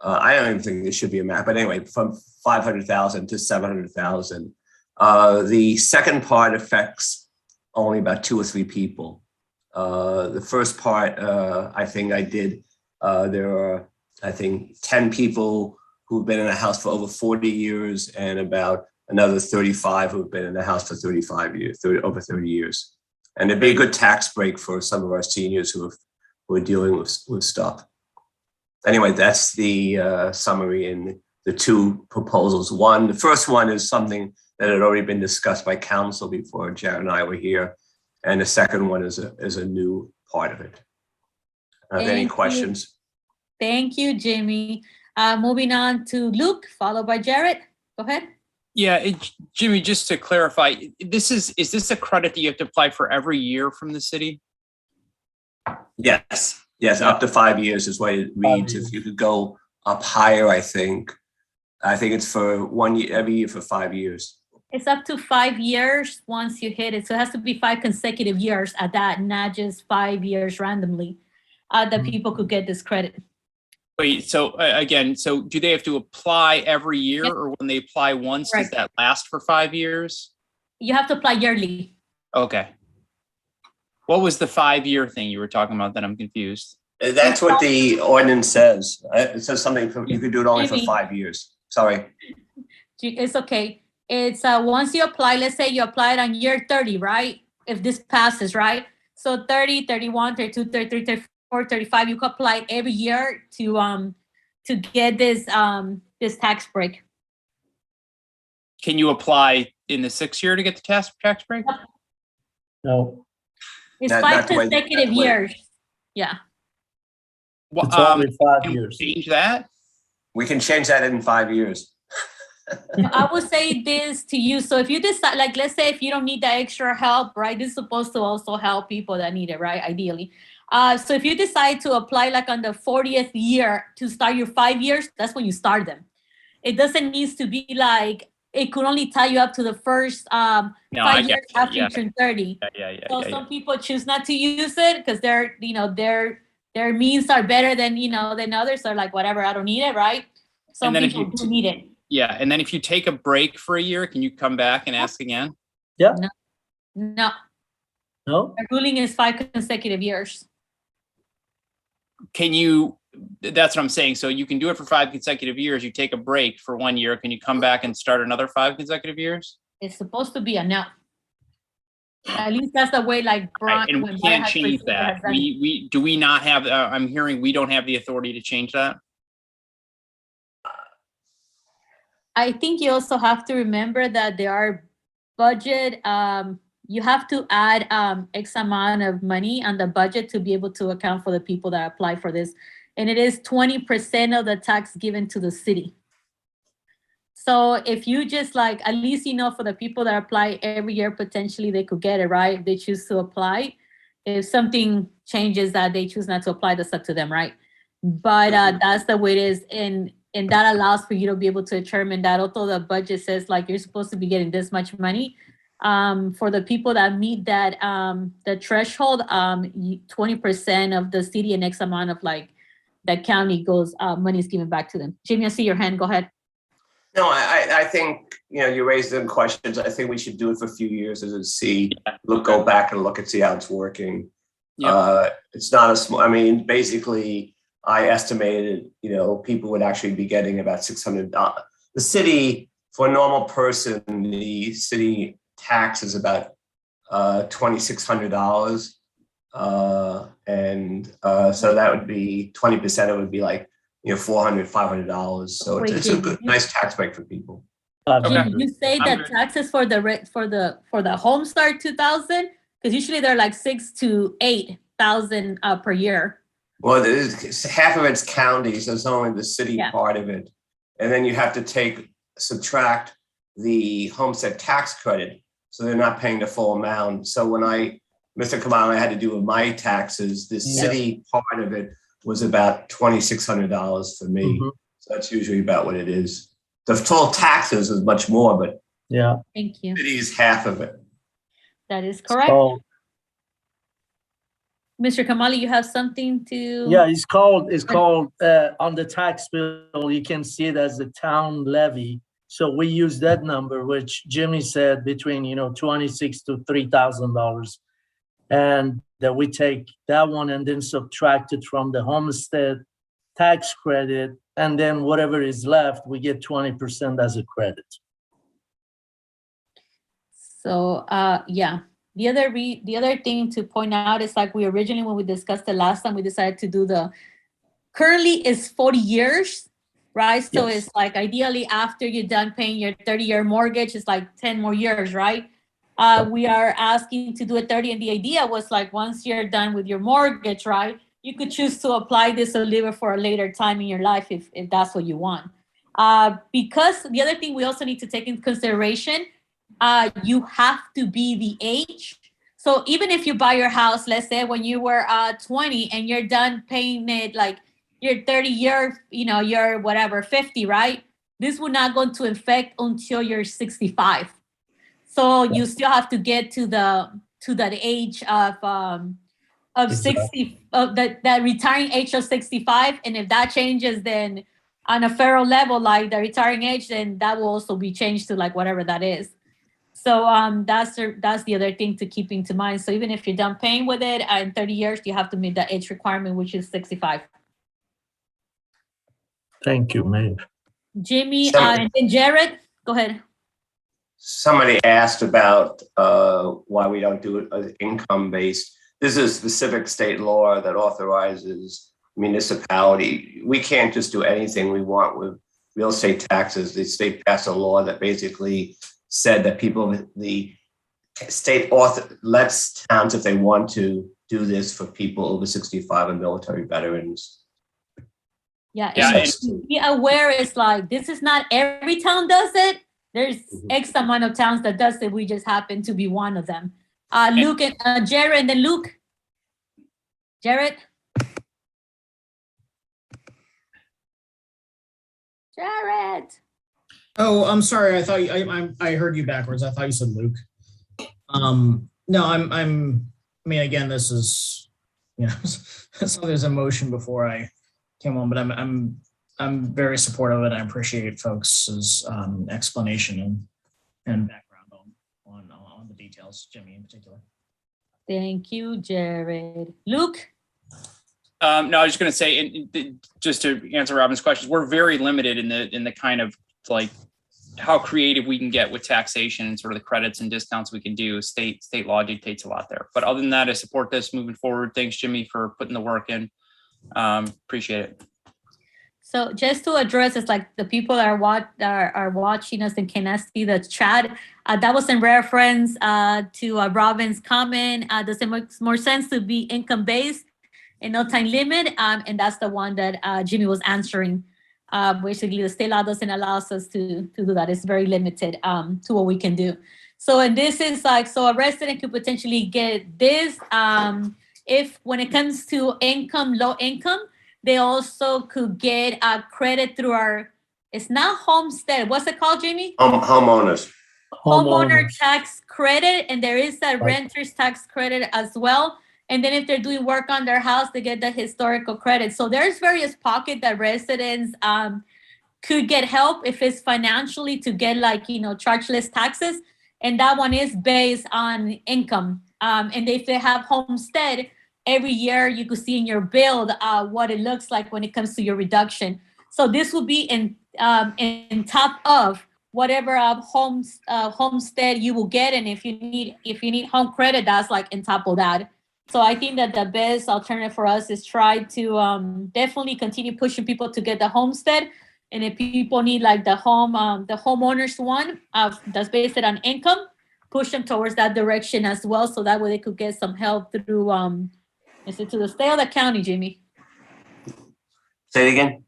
I don't even think there should be a max, but anyway, from 500,000 to 700,000. The second part affects only about 2 or 3 people. The first part, I think I did, there are, I think, 10 people who've been in a house for over 40 years and about another 35 who've been in the house for 35 years, over 30 years. And it'd be a good tax break for some of our seniors who are dealing with stuff. Anyway, that's the summary in the 2 proposals. The first one is something that had already been discussed by council before Jared and I were here. And the second one is a new part of it. Are there any questions? Thank you, Jimmy. Moving on to Luke, followed by Jared. Go ahead. Yeah, Jimmy, just to clarify, is this a credit that you have to apply for every year from the city? Yes, up to 5 years is what it reads. If you could go up higher, I think it's for 1 year, every year for 5 years. It's up to 5 years once you hit it. So it has to be 5 consecutive years at that, not just 5 years randomly that people could get this credit. Wait, so again, so do they have to apply every year, or when they apply once, does that last for 5 years? You have to apply yearly. Okay. What was the 5-year thing you were talking about that I'm confused? That's what the ordinance says. It says something, you could do it only for 5 years. Sorry. It's okay. It's once you apply, let's say you applied on year 30, right? If this passes, right? So 30, 31, 32, 33, 34, 35, you can apply every year to get this tax break. Can you apply in the 6th year to get the tax break? No. It's 5 consecutive years. Yeah. Well, It's only 5 years. Change that? We can change that in 5 years. I would say this to you. So if you decide, like, let's say if you don't need that extra help, right? This is supposed to also help people that need it, right? Ideally. So if you decide to apply like on the 40th year to start your 5 years, that's when you start them. It doesn't need to be like, it could only tie you up to the first 5 years after you turn 30. So some people choose not to use it because their means are better than, than others. Are like, whatever, I don't need it, right? Some people do need it. Yeah, and then if you take a break for a year, can you come back and ask again? Yeah. No. No. The ruling is 5 consecutive years. Can you? That's what I'm saying. So you can do it for 5 consecutive years. You take a break for 1 year. Can you come back and start another 5 consecutive years? It's supposed to be a no. At least that's the way, like, Right, and we can't change that. We do we not have? I'm hearing we don't have the authority to change that. I think you also have to remember that there are budget. You have to add X amount of money on the budget to be able to account for the people that apply for this. And it is 20% of the tax given to the city. So if you just like, at least, for the people that apply every year, potentially they could get it, right? If they choose to apply. If something changes that they choose not to apply, that's up to them, right? But that's the way it is. And that allows for you to be able to determine that although the budget says like you're supposed to be getting this much money, for the people that meet that the threshold, 20% of the city and X amount of like the county goes, money is given back to them. Jimmy, I see your hand. Go ahead. No, I think, you raised them questions. I think we should do it for a few years and see, go back and look and see how it's working. It's not a small, basically I estimated, people would actually be getting about $600. The city, for a normal person, the city tax is about $2,600. So that would be 20% of it would be like, $400, $500. So it's a good, nice tax break for people. Okay. Jimmy, you say I'm that good. taxes for the home start 2,000, because usually they're like 6,000 to 8,000 per year. Well, half of it's county, so it's only the city Yeah. part of it. And then you have to subtract the homestead tax credit, so they're not paying the full amount. So when Mr. Kamala had to do with my taxes, the city part of it was about $2,600 for me. Mhm. So that's usually about what it is. The full taxes is much more, but Yeah. Thank you. city is half of it. That is correct. So, Mr. Kamali, you have something to? yeah, it's called on the tax bill, you can see it as the town levy. So we use that number, which Jimmy said between, $2,600 to $3,000. And that we take that one and then subtract it from the homestead tax credit. And then whatever is left, we get 20% as a credit. So, yeah. The other thing to point out is like we originally, when we discussed it last time, we decided to do currently is 40 years, right? So Yes. it's like ideally after you're done paying your 30-year mortgage, it's like 10 more years, right? We are asking to do a 30, and the idea was like once you're done with your mortgage, right, you could choose to apply this or leave it for a later time in your life if that's what you want. Because the other thing we also need to take into consideration, you have to be the age. So even if you buy your house, let's say when you were 20 and you're done paying it, like your 30 year, you're whatever, 50, right? This will not go into effect until you're 65. So you still have to get to that age of 60, of that retiring age of 65. And if that changes, then on a federal level, like the retiring age, then that will also be changed to like whatever that is. So that's the other thing to keep into mind. So even if you're done paying with it in 30 years, you have to meet the age requirement, which is 65. Thank you, Maeve. Jimmy, and then Jared, go ahead. Somebody asked about why we don't do it as income-based. This is a specific state law that authorizes municipality. We can't just do anything we want with real estate taxes. The state passed a law that basically said that the state lets towns, if they want to, do this for people over 65 and military veterans. Yeah, Yeah, and be aware, it's like, this is not every town does it. There's X amount of towns that does it. We just happen to be one of them. Luke and Jared, and then Luke. Jared. Jared. Oh, I'm sorry. I thought I heard you backwards. I thought you said Luke. No, I mean, again, this is, so there's a motion before I came on, but I'm very supportive of it. I appreciate folks' explanation and background on the details, Jimmy in particular. Thank you, Jared. Luke? No, I was just going to say, just to answer Robin's questions, we're very limited in the kind of like how creative we can get with taxation and sort of the credits and discounts we can do. State law dictates a lot there. But other than that, I support this moving forward. Thanks, Jimmy, for putting the work in. Appreciate it. So just to address, it's like the people that are watching us and cannot see the chat, that was in reference to Robin's comment. Does it make more sense to be income-based and no time limit? And that's the one that Jimmy was answering. Basically, the state law doesn't allow us to do that. It's very limited to what we can do. So, and this is like, so a resident could potentially get this if when it comes to income, low income, they also could get a credit through it's not homestead. What's it called, Jamie? Homeowners. Homeowner tax credit. And there is a renter's tax credit as well. And then if they're doing work on their house, they get the historical credit. So there's various pockets that residents could get help if it's financially to get like, chargeless taxes. And that one is based on income. And if they have homestead, every year you could see in your bill what it looks like when it comes to your reduction. So this will be in top of whatever homestead you will get. And if you need home credit, that's like in top of that. So I think that the best alternative for us is try to definitely continue pushing people to get the homestead. And if people need like the homeowners one, that's based on income, push them towards that direction as well. So that way they could get some help through, is it to the state or the county, Jimmy? Say it again.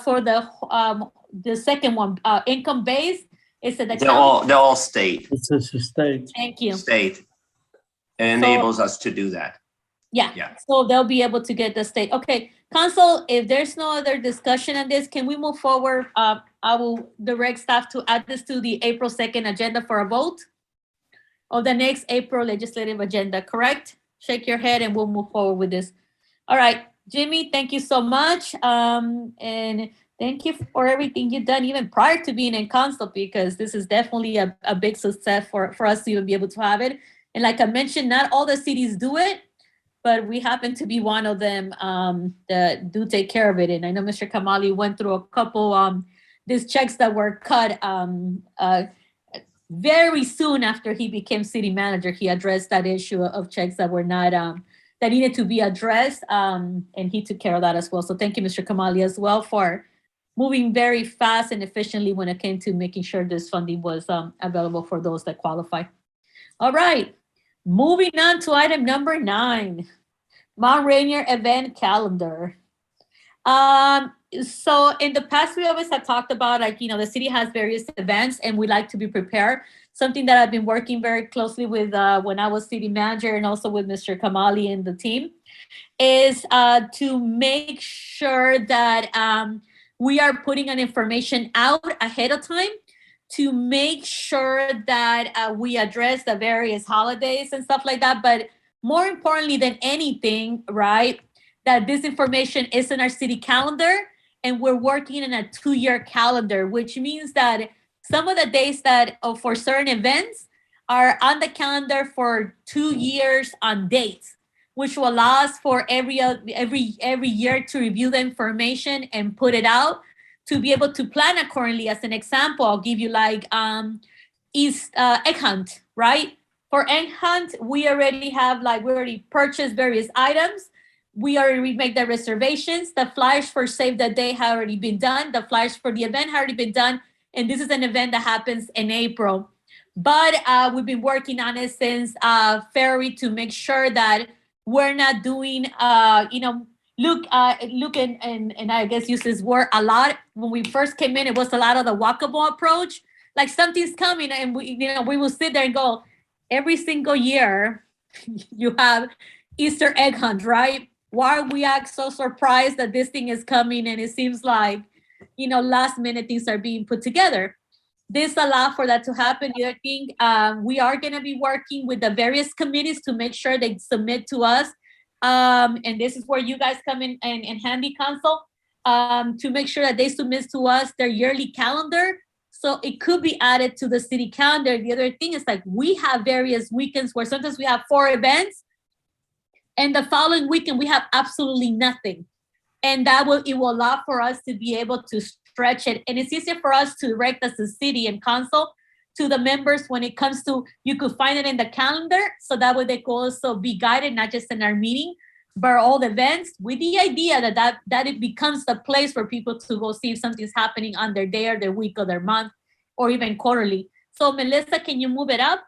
For the second one, income based, is it the They're county? all state. It's a state. Thank you. State. It enables us to do that. Yeah. Yeah. So they'll be able to get the state. Okay, Council, if there's no other discussion on this, can we move forward? I will direct staff to add this to the April 2nd agenda for a vote of the next April legislative agenda, correct? Shake your head and we'll move forward with this. All right, Jimmy, thank you so much. And thank you for everything you've done even prior to being in council, because this is definitely a big success for us to even be able to have it. And like I mentioned, not all the cities do it, but we happen to be one of them that do take care of it. And I know Mr. Kamali went through a couple these checks that were cut very soon after he became city manager. He addressed that issue of checks that were not that needed to be addressed, and he took care of that as well. So thank you, Mr. Kamali, as well, for moving very fast and efficiently when it came to making sure this funding was available for those that qualify. All right. Moving on to item number 9, Mount Rainier event calendar. So in the past, we always have talked about, like, the city has various events and we like to be prepared. Something that I've been working very closely with when I was city manager and also with Mr. Kamali and the team is to make sure that we are putting an information out ahead of time to make sure that we address the various holidays and stuff like that. But more importantly than anything, right, that this information is in our city calendar and we're working in a 2-year calendar, which means that some of the days that for certain events are on the calendar for 2 years on dates, which will allow us for every year to review the information and put it out, to be able to plan accordingly. As an example, I'll give you like egg hunt, right? For egg hunt, we already purchased various items. We make the reservations. The flyers for Save the Day have already been done. The flyers for the event have already been done. And this is an event that happens in April. But we've been working on it since February to make sure that we're not doing, Luke and I guess use this word a lot. When we first came in, it was a lot of the walkable approach. Like something's coming and we will sit there and go, every single year you have Easter egg hunt, right? Why are we so surprised that this thing is coming? And it seems like, last minute things are being put together. This allows for that to happen. The other thing, we are going to be working with the various committees to make sure they submit to us. And this is where you guys come in and handy, council, to make sure that they submit to us their yearly calendar. So it could be added to the city calendar. The other thing is, like, we have various weekends where sometimes we have 4 events and the following weekend we have absolutely nothing. And it will allow for us to be able to stretch it. And it's easier for us to direct as a city and council to the members when it comes to, you could find it in the calendar. So that way they could also be guided, not just in our meeting, but all the events, with the idea that it becomes the place for people to go see if something's happening on their day or their week or their month, or even quarterly. So Melissa, can you move it up?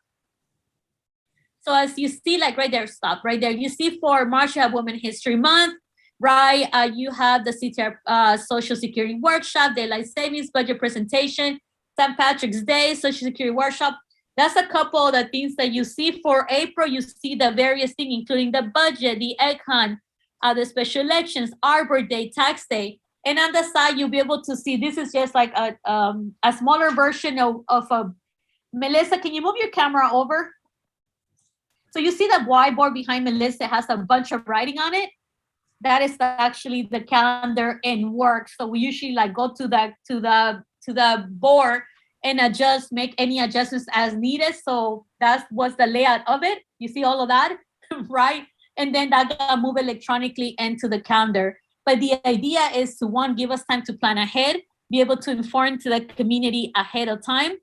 So as you see, like right there, stop right there. You see for March, you have Women History Month, right? You have the CTR Social Security Workshop, Daylight Savings Budget Presentation, St. Patrick's Day, Social Security Workshop. That's a couple of the things that you see. For April, you see the various things, including the budget, the egg hunt, the special elections, Arbor Day, Tax Day. And on the side, you'll be able to see, this is just like a smaller version of a, Melissa, can you move your camera over? So you see the whiteboard behind Melissa has a bunch of writing on it. That is actually the calendar in work. So we usually like go to the board and make any adjustments as needed. So that's what's the layout of it. You see all of that, right? And then that got moved electronically into the calendar. But the idea is to, one, give us time to plan ahead, be able to inform to the community ahead of time,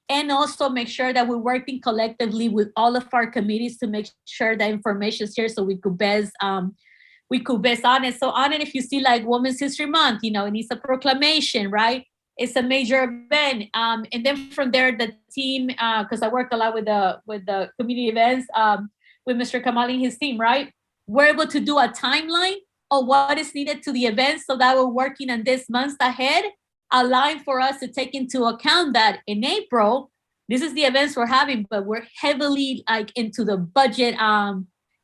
and also make sure that we're working collectively with all of our committees to make sure that information is here so we could best we could base on it. So on it, if you see like Women's History Month, you know, it needs a proclamation, right? It's a major event. And then from there, the team, because I worked a lot with the community events, with Mr. Kamali and his team, right? We're able to do a timeline of what is needed to the event, so that we're working on this months ahead, allowing for us to take into account that in April, this is the events we're having, but we're heavily like into the budget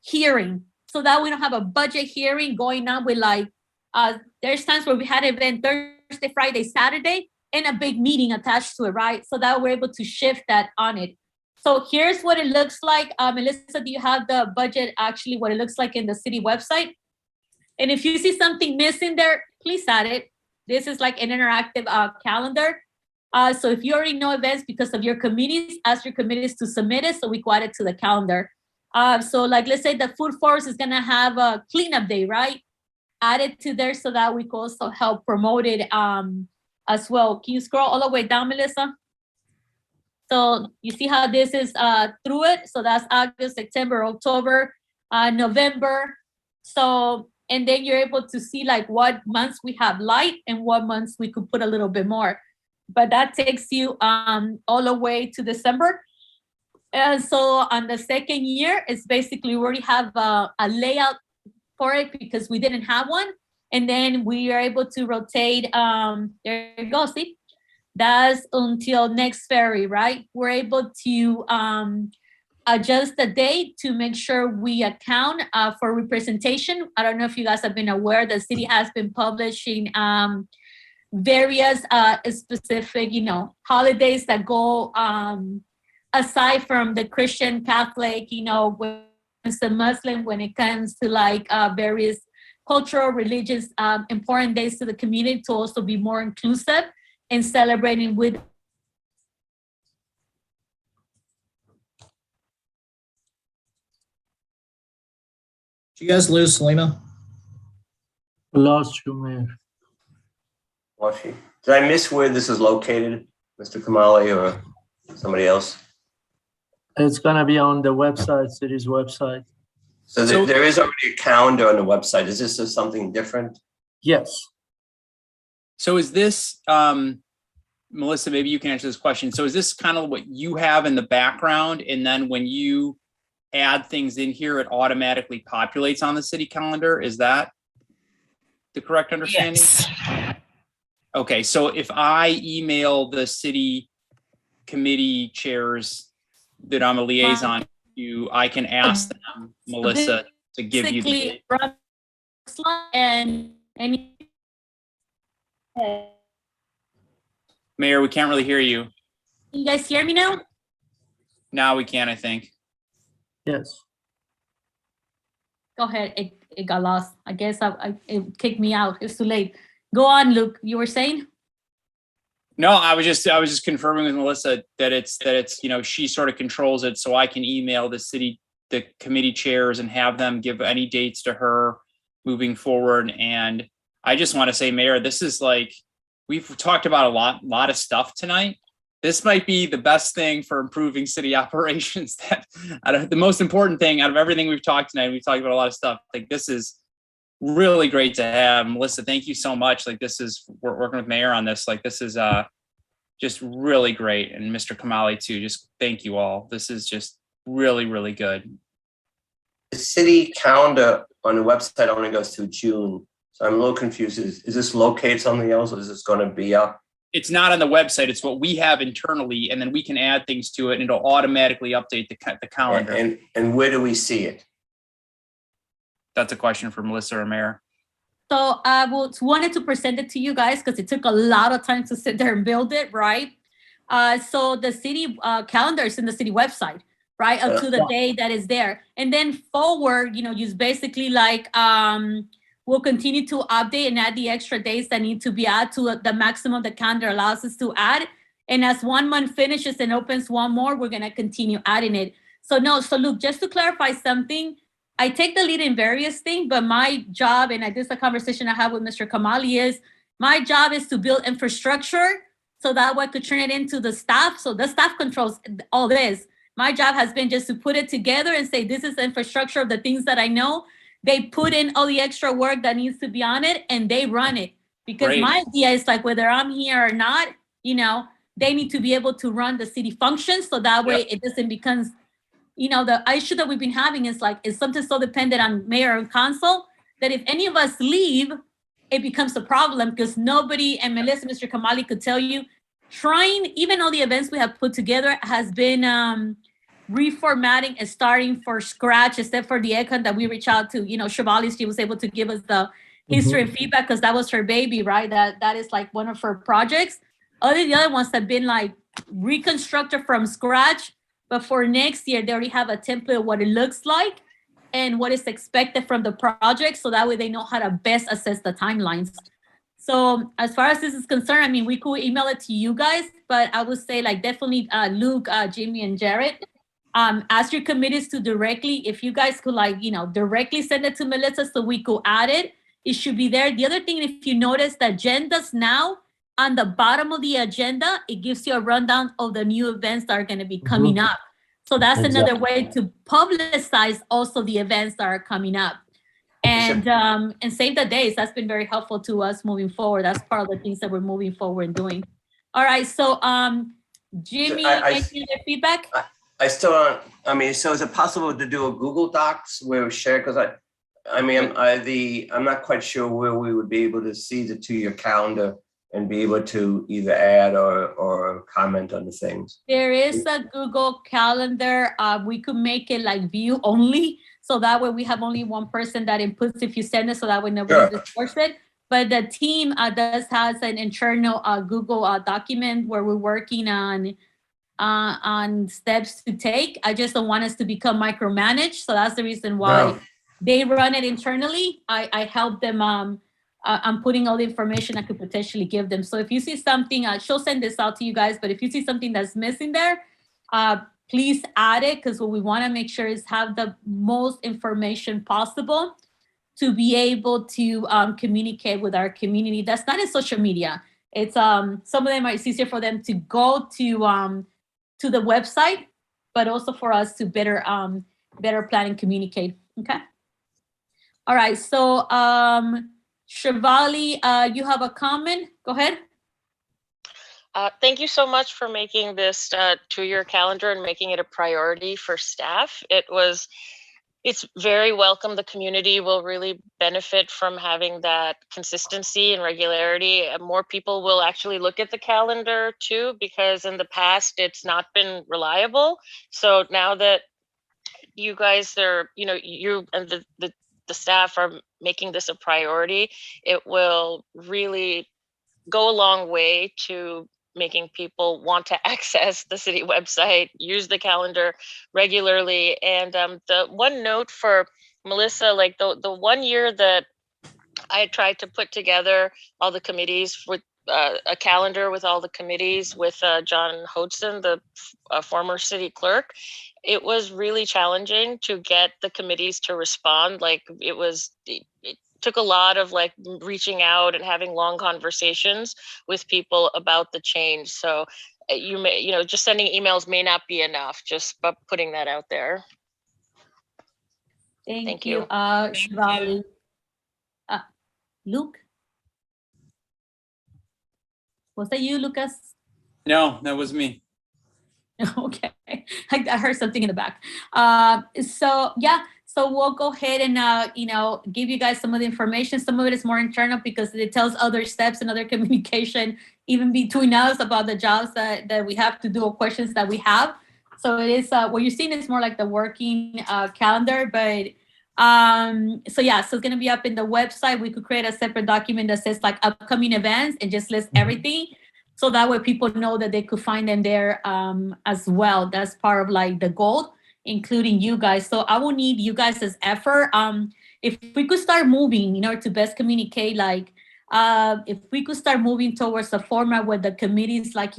hearing, so that we don't have a budget hearing going on with like, there's times where we had an event Thursday, Friday, Saturday, and a big meeting attached to it, right? So that we're able to shift that on it. So here's what it looks like. Melissa, do you have the budget, actually what it looks like in the city website? And if you see something missing there, please add it. This is like an interactive calendar. So if you already know events because of your committees, ask your committees to submit it so we can add it to the calendar. So like, let's say the food forest is gonna have a cleanup day, right? Add it to there so that we can also help promote it as well. Can you scroll all the way down, Melissa? So you see how this is through it. So that's August, September, October, November. So, and then you're able to see like what months we have light and what months we could put a little bit more. But that takes you all the way to December. And so on the second year, it's basically we already have a layout for it because we didn't have one. And then we are able to rotate, there you go, see? That's until next ferry, right? We're able to adjust the date to make sure we account for representation. I don't know if you guys have been aware, the city has been publishing various specific, you know, holidays that go aside from the Christian, Catholic, you know, when it's a Muslim, when it comes to like various cultural, religious, important days to the community to also be more inclusive and celebrating with. Did you guys lose Selena? Lost you, Mayor. Was she? Did I miss where this is located, Mr. Kamali or somebody else? It's gonna be on the website, city's website. So there is already a calendar on the website. Is this something different? Yes. So is this, Melissa, maybe you can answer this question. So is this kind of what you have in the background? And then when you add things in here, it automatically populates on the city calendar? Is that the correct understanding? Yes. Okay, so if I email the city committee chairs that I'm a liaison to, I can ask them, Melissa, to give you the and Mayor, we can't really hear you. you guys hear me now? Now we can, I think. Yes. Go ahead, it got lost. I guess it kicked me out. It's too late. Go on, Luke. You were saying? No, I was just confirming with Melissa that it's, you know, she sort of controls it, so I can email the committee chairs and have them give any dates to her moving forward. And I just want to say, Mayor, this is like, we've talked about a lot of stuff tonight. This might be the best thing for improving city operations. The most important thing out of everything we've talked tonight, we've talked about a lot of stuff. Like, this is really great to have. Melissa, thank you so much. Like, we're working with Mayor on this. Like, this is just really great. And Mr. Kamali too, just thank you all. This is just really, really good. The city calendar on the website only goes to June. So I'm a little confused. Is this locate something else, or is this going to be up? It's not on the website. It's what we have internally, and then we can add things to it, and it'll automatically update the calendar. And where do we see it? That's a question for Melissa or Mayor. So I wanted to present it to you guys because it took a lot of time to sit there and build it, right? So the city calendar is in the city website, right? Up to the day that is there. And then forward, you know, just basically like, we'll continue to update and add the extra days that need to be added to the maximum the calendar allows us to add. And as 1 month finishes and opens one more, we're gonna continue adding it. So Luke, just to clarify something, I take the lead in various things, but my job, and this is a conversation I have with Mr. Kamali, is my job is to build infrastructure so that way I could turn it into the staff. So the staff controls all this. My job has been just to put it together and say, this is the infrastructure of the things that I know. they put in all the extra work that needs to be on it and they run it. Because Great. my idea is like, whether I'm here or not, they need to be able to run the city functions. So that way it doesn't become, the issue that we've been having is like, it's something so dependent on mayor and council that if any of us leave, it becomes a problem because nobody, and Melissa, Mr. Kamali could tell you, trying, even all the events we have put together has been reformatting and starting from scratch, except for the econ that we reach out to, Shivali, she was able to give us the history and feedback because that was her baby, right? That is like one of her projects. The other ones have been like reconstructed from scratch, but for next year, they already have a template of what it looks like and what is expected from the project. So that way they know how to best assess the timelines. So as far as this is concerned, I mean, we could email it to you guys, but I would say like definitely Luke, Jimmy, and Jared, ask your committees to directly, if you guys could like, directly send it to Melissa so we could add it. It should be there. The other thing, if you notice the agendas now, on the bottom of the agenda, it gives you a rundown of the new events that are going to be coming up. So that's another way to publicize also the events that are coming up. And save the days. That's been very helpful to us moving forward. That's part of the things that we're moving forward and doing. All right, so Jimmy, any other feedback? I still don't, so is it possible to do a Google Docs where we share? Because I'm not quite sure where we would be able to see the 2-year calendar and be able to either add or comment on the things. There is a Google Calendar. We could make it like view only. So that way we have only one person that inputs if you send it, so that way nobody distorts it. But the team does has an internal Google document where we're working on steps to take. I just don't want us to become micromanaged. So that's the reason why they run it internally. I help them. I'm putting all the information I could potentially give them. So if you see something, she'll send this out to you guys, but if you see something that's missing there, please add it, because what we want to make sure is have the most information possible to be able to communicate with our community. That's not in social media. It's some of them it's easier for them to go to the website, but also for us to better plan and communicate. Okay. All right. So Shivali, you have a comment? Go ahead. Thank you so much for making this 2-year calendar and making it a priority for staff. It's very welcome. The community will really benefit from having that consistency and regularity. And more people will actually look at the calendar too, because in the past it's not been reliable. So now that you guys are, you and the staff are making this a priority, it will really go a long way to making people want to access the city website, use the calendar regularly. And the one note for Melissa, like the 1 year that I tried to put together all the committees with a calendar with all the committees with John Hodson, the former city clerk, it was really challenging to get the committees to respond. Like it took a lot of like reaching out and having long conversations with people about the change. So you may, just sending emails may not be enough, just putting that out there. Thank you. Shivali. Luke? Was that you, Lucas? No, that was me. Okay, I heard something in the back. So we'll go ahead and give you guys some of the information. Some of it is more internal because it tells other steps and other communication, even between us, about the jobs that we have to do or questions that we have. So it is what you're seeing is more like the working calendar, but so it's going to be up in the website. We could create a separate document that says like upcoming events and just list everything. So that way people know that they could find them there as well. That's part of like the goal, including you guys. So I will need you guys' effort. If we could start moving, to best communicate, like if we could start moving towards a format where the committees, like,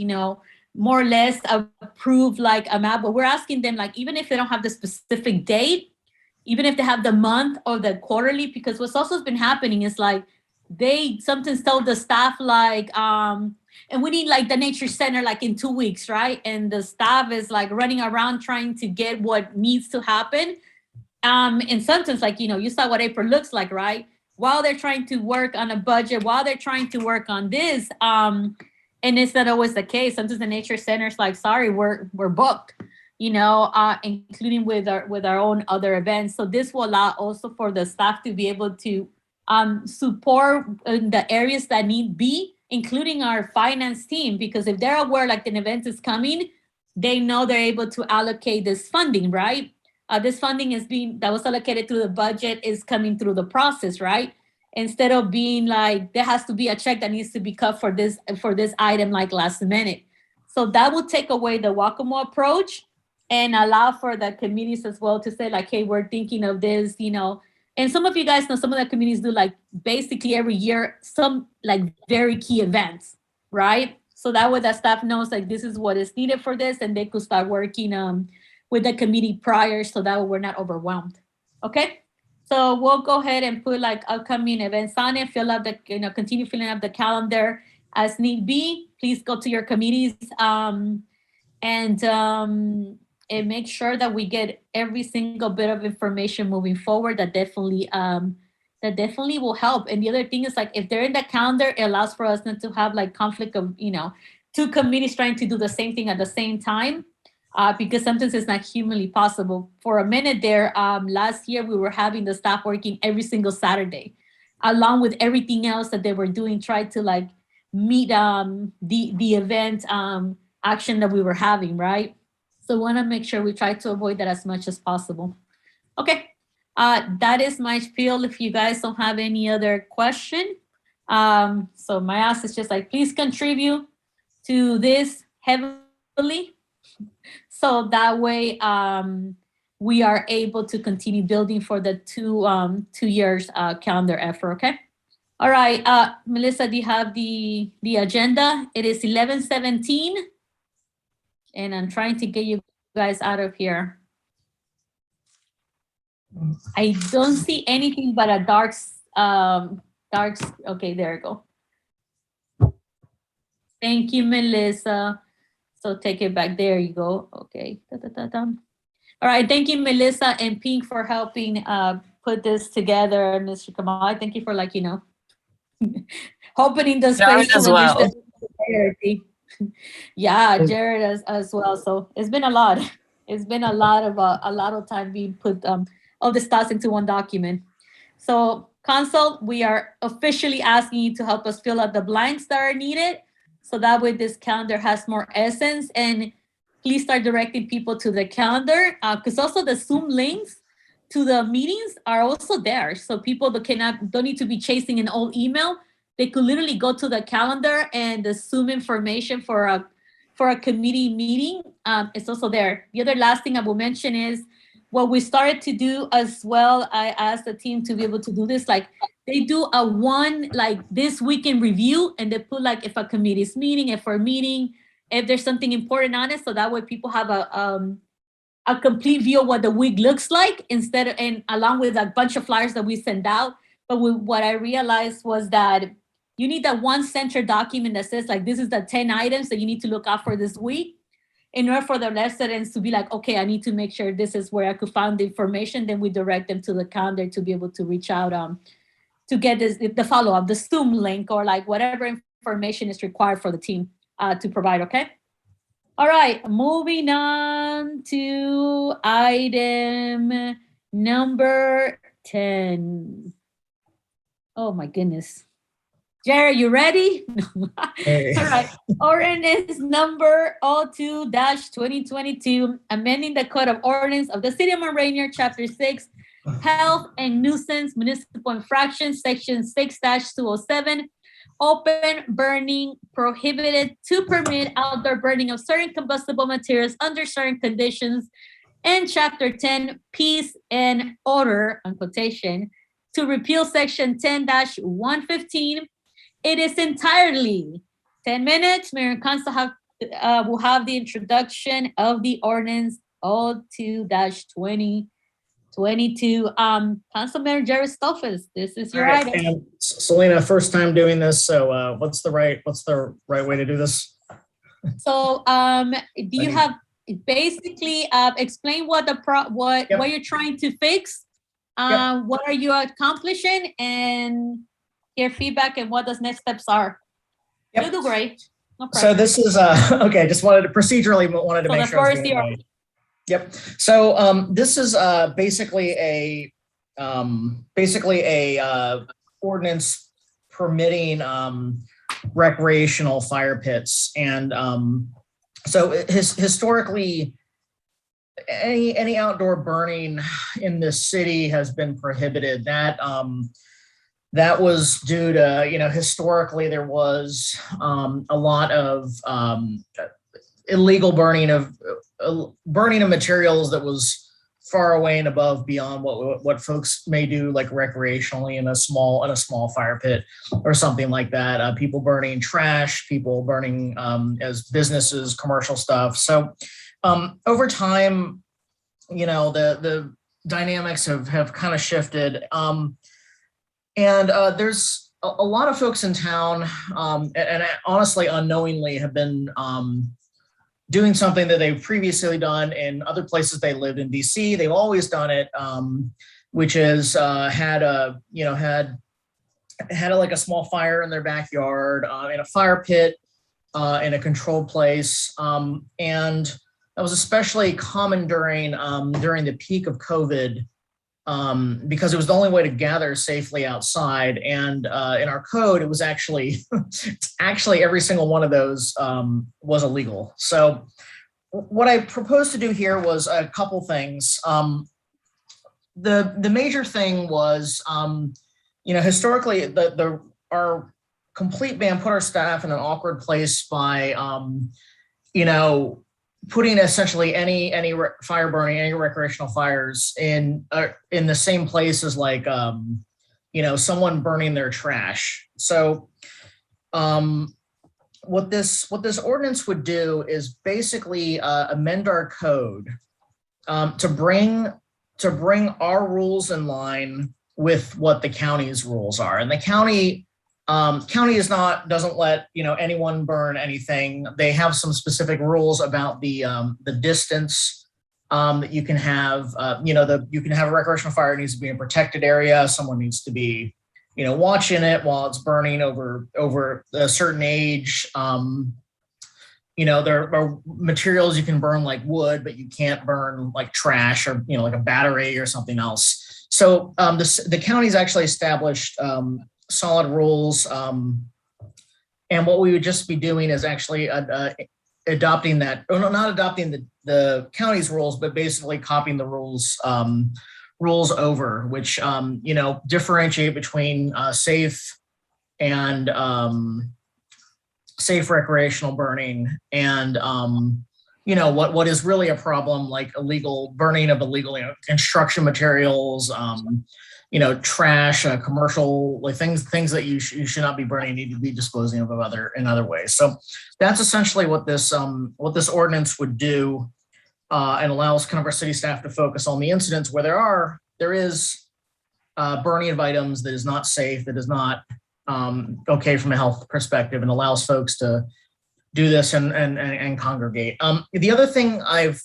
more or less approve like a map, but we're asking them, like, even if they don't have the specific date, even if they have the month or the quarterly, because what's also been happening is like they sometimes tell the staff like, and we need like the nature center like in 2 weeks, right? And the staff is like running around trying to get what needs to happen. in some sense, like, you saw what April looks like, right? While they're trying to work on a budget, while they're trying to work on this, and it's not always the case. Sometimes the nature center's like, sorry, we're booked, including with our own other events. So this will allow also for the staff to be able to support the areas that need be, including our finance team, because if they're aware like an event is coming, they know they're able to allocate this funding, right? This funding that was allocated through the budget is coming through the process, right? Instead of being like, there has to be a check that needs to be cut for this item like last minute. So that will take away the whack-a-mole approach and allow for the committees as well to say like, hey, we're thinking of this, and some of you guys know some of the committees do like basically every year, some like very key events, right? So that way the staff knows like this is what is needed for this, and they could start working with the committee prior so that we're not overwhelmed. Okay, so we'll go ahead and put like upcoming events on it, fill up the, continue filling up the calendar as need be. Please go to your committees and make sure that we get every single bit of information moving forward. That definitely will help. And the other thing is like, if they're in the calendar, it allows for us not to have like conflict of, two committees trying to do the same thing at the same time. Because sometimes it's not humanly possible. For a minute there, last year, we were having the staff working every single Saturday, along with everything else that they were doing, try to like meet the event action that we were having, right? So want to make sure we try to avoid that as much as possible. Okay, that is my spiel. If you guys don't have any other question, so my ask is just like, please contribute to this heavily. So that way we are able to continue building for the 2 years calendar effort, okay? All right, Melissa, do you have the agenda? It is 11:17, and I'm trying to get you guys out of here. I don't see anything but a darks, okay, there you go. Thank you, Melissa. So take it back. There you go. Okay. All right. Thank you, Melissa and Pink, for helping put this together. Mr. Kamal, thank you for opening the space as well. Yeah, Jared as well. So it's been a lot. It's been a lot of time being put all this thoughts into one document. So Consult, we are officially asking you to help us fill out the blanks that are needed. So that way this calendar has more essence, and please start directing people to the calendar, because also the Zoom links to the meetings are also there. So people that don't need to be chasing an old email. They could literally go to the calendar, and the Zoom information for a committee meeting is also there. The other last thing I will mention is what we started to do as well. I asked the team to be able to do this, like they do a one like this weekend review, and they put like if a committee is meeting, if we're meeting, if there's something important on it, so that way people have a complete view of what the week looks like, and along with a bunch of flyers that we send out. But what I realized was that you need that one central document that says like, this is the 10 items that you need to look out for this week, in order for the residents to be like, okay, I need to make sure this is where I could find the information. Then we direct them to the calendar to be able to reach out to get the follow-up, the Zoom link, or like whatever information is required for the team to provide, okay? All right, moving on to item number 10. Oh my goodness. Jared, you ready? Hey. All right. Ordinance number 02-2022, amending the Code of Ordinance of the City of Mount Rainier, Chapter 6, Health and Nuisance Municipal Infractions, Section 6-207, open burning, prohibited to permit outdoor burning of certain combustible materials under certain conditions, and Chapter 10, Peace and Order, on quotation, to repeal Section 10-115. It is entirely 10 minutes. Mayor and Council will have the introduction of the ordinance 02-2022. Councilman Jerry Stolfus, this is your item. And Selena, first time doing this, so what's the right way to do this? So do you have basically explain what what you're trying to fix, what are you accomplishing, and hear feedback and what those next steps are. You'll do great. No So this is okay. Just wanted to procedurally So make the sure. I floor was is doing it yours. right. Yep. So this is basically a ordinance permitting recreational fire pits, and so historically, any outdoor burning in this city has been prohibited. That was due to, historically there was a lot of illegal burning of materials that was far away and above beyond what folks may do, like recreationally in a small fire pit or something like that. People burning trash, people burning as businesses, commercial stuff. So over time, the dynamics have kind of shifted. And there's a lot of folks in town, and honestly, unknowingly, have been doing something that they've previously done in other places they lived in DC. They've always done it, which is had like a small fire in their backyard, in a fire pit, in a controlled place, and that was especially common during the peak of COVID. Because it was the only way to gather safely outside, and in our code, it was actually every single one of those was illegal. So what I proposed to do here was a couple things. The major thing was, historically, our complete ban put our staff in an awkward place by, putting essentially any fire burning, any recreational fires in the same place as like, someone burning their trash. So what this ordinance would do is basically amend our code to bring our rules in line with what the county's rules are. And the county doesn't let anyone burn anything. They have some specific rules about the distance that you can have. You can have a recreational fire. It needs to be in a protected area. Someone needs to be watching it while it's burning over a certain age. There are materials you can burn like wood, but you can't burn like trash or like a battery or something else. So the county's actually established solid rules, and what we would just be doing is actually adopting that, or not adopting the county's rules, but basically copying the rules over, which differentiate between safe and safe recreational burning, and what is really a problem, like illegal burning of illegal construction materials, trash, commercial, like things that you should not be burning, need to be disposing of in other ways. So that's essentially what this ordinance would do, and allows kind of our city staff to focus on the incidents where there is burning of items that is not safe, that is not okay from a health perspective, and allows folks to do this and congregate. The other thing I've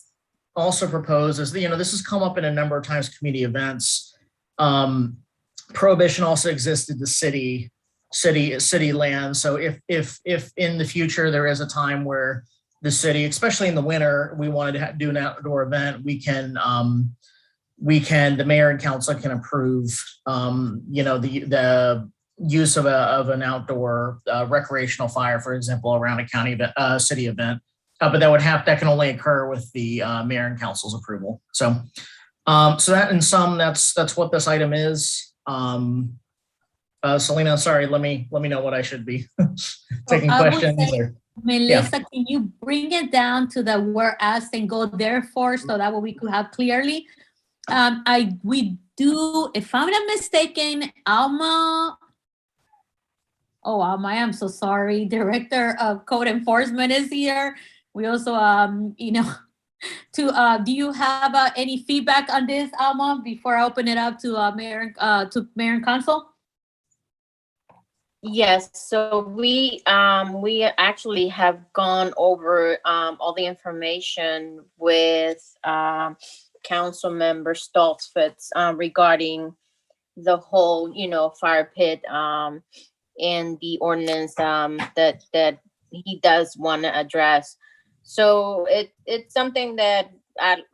also proposed is, this has come up in a number of times, community events. Prohibition also existed to city land. So if in the future there is a time where the city, especially in the winter, we wanted to do an outdoor event, the mayor and council can approve, the use of an outdoor recreational fire, for example, around a county city event. But that can only occur with the mayor and council's approval. So that in sum, that's what this item is. Selena, sorry, let me know what I should be taking questions. Melissa, can you bring it down to the whereas and go therefore, so that way we could have clearly? We do, if I'm not mistaken, Alma, I am so sorry. Director of Code Enforcement is here. We also, do you have any feedback on this, Alma, before I open it up to Mayor and Council? Yes, so we actually have gone over all the information with council member Stoltzfus regarding the whole, fire pit and the ordinance that he does want to address. So it's something that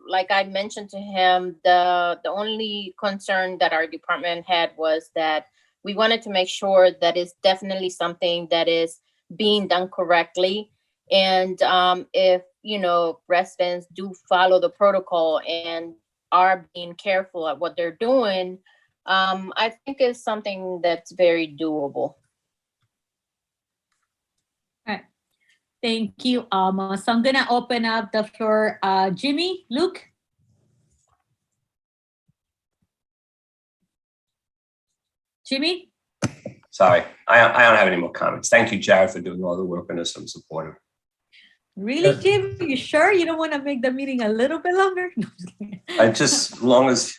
like I mentioned to him, the only concern that our department had was that we wanted to make sure that it's definitely something that is being done correctly. And if, residents do follow the protocol and are being careful at what they're doing, I think it's something that's very doable. All right. Thank you, Alma. So I'm going to open up the floor. Jimmy, Luke? Jimmy? Sorry, I don't have any more comments. Thank you, Jared, for doing all the work on this. I'm supportive. Really, Jim? You sure you don't want to make the meeting a little bit longer? As long as,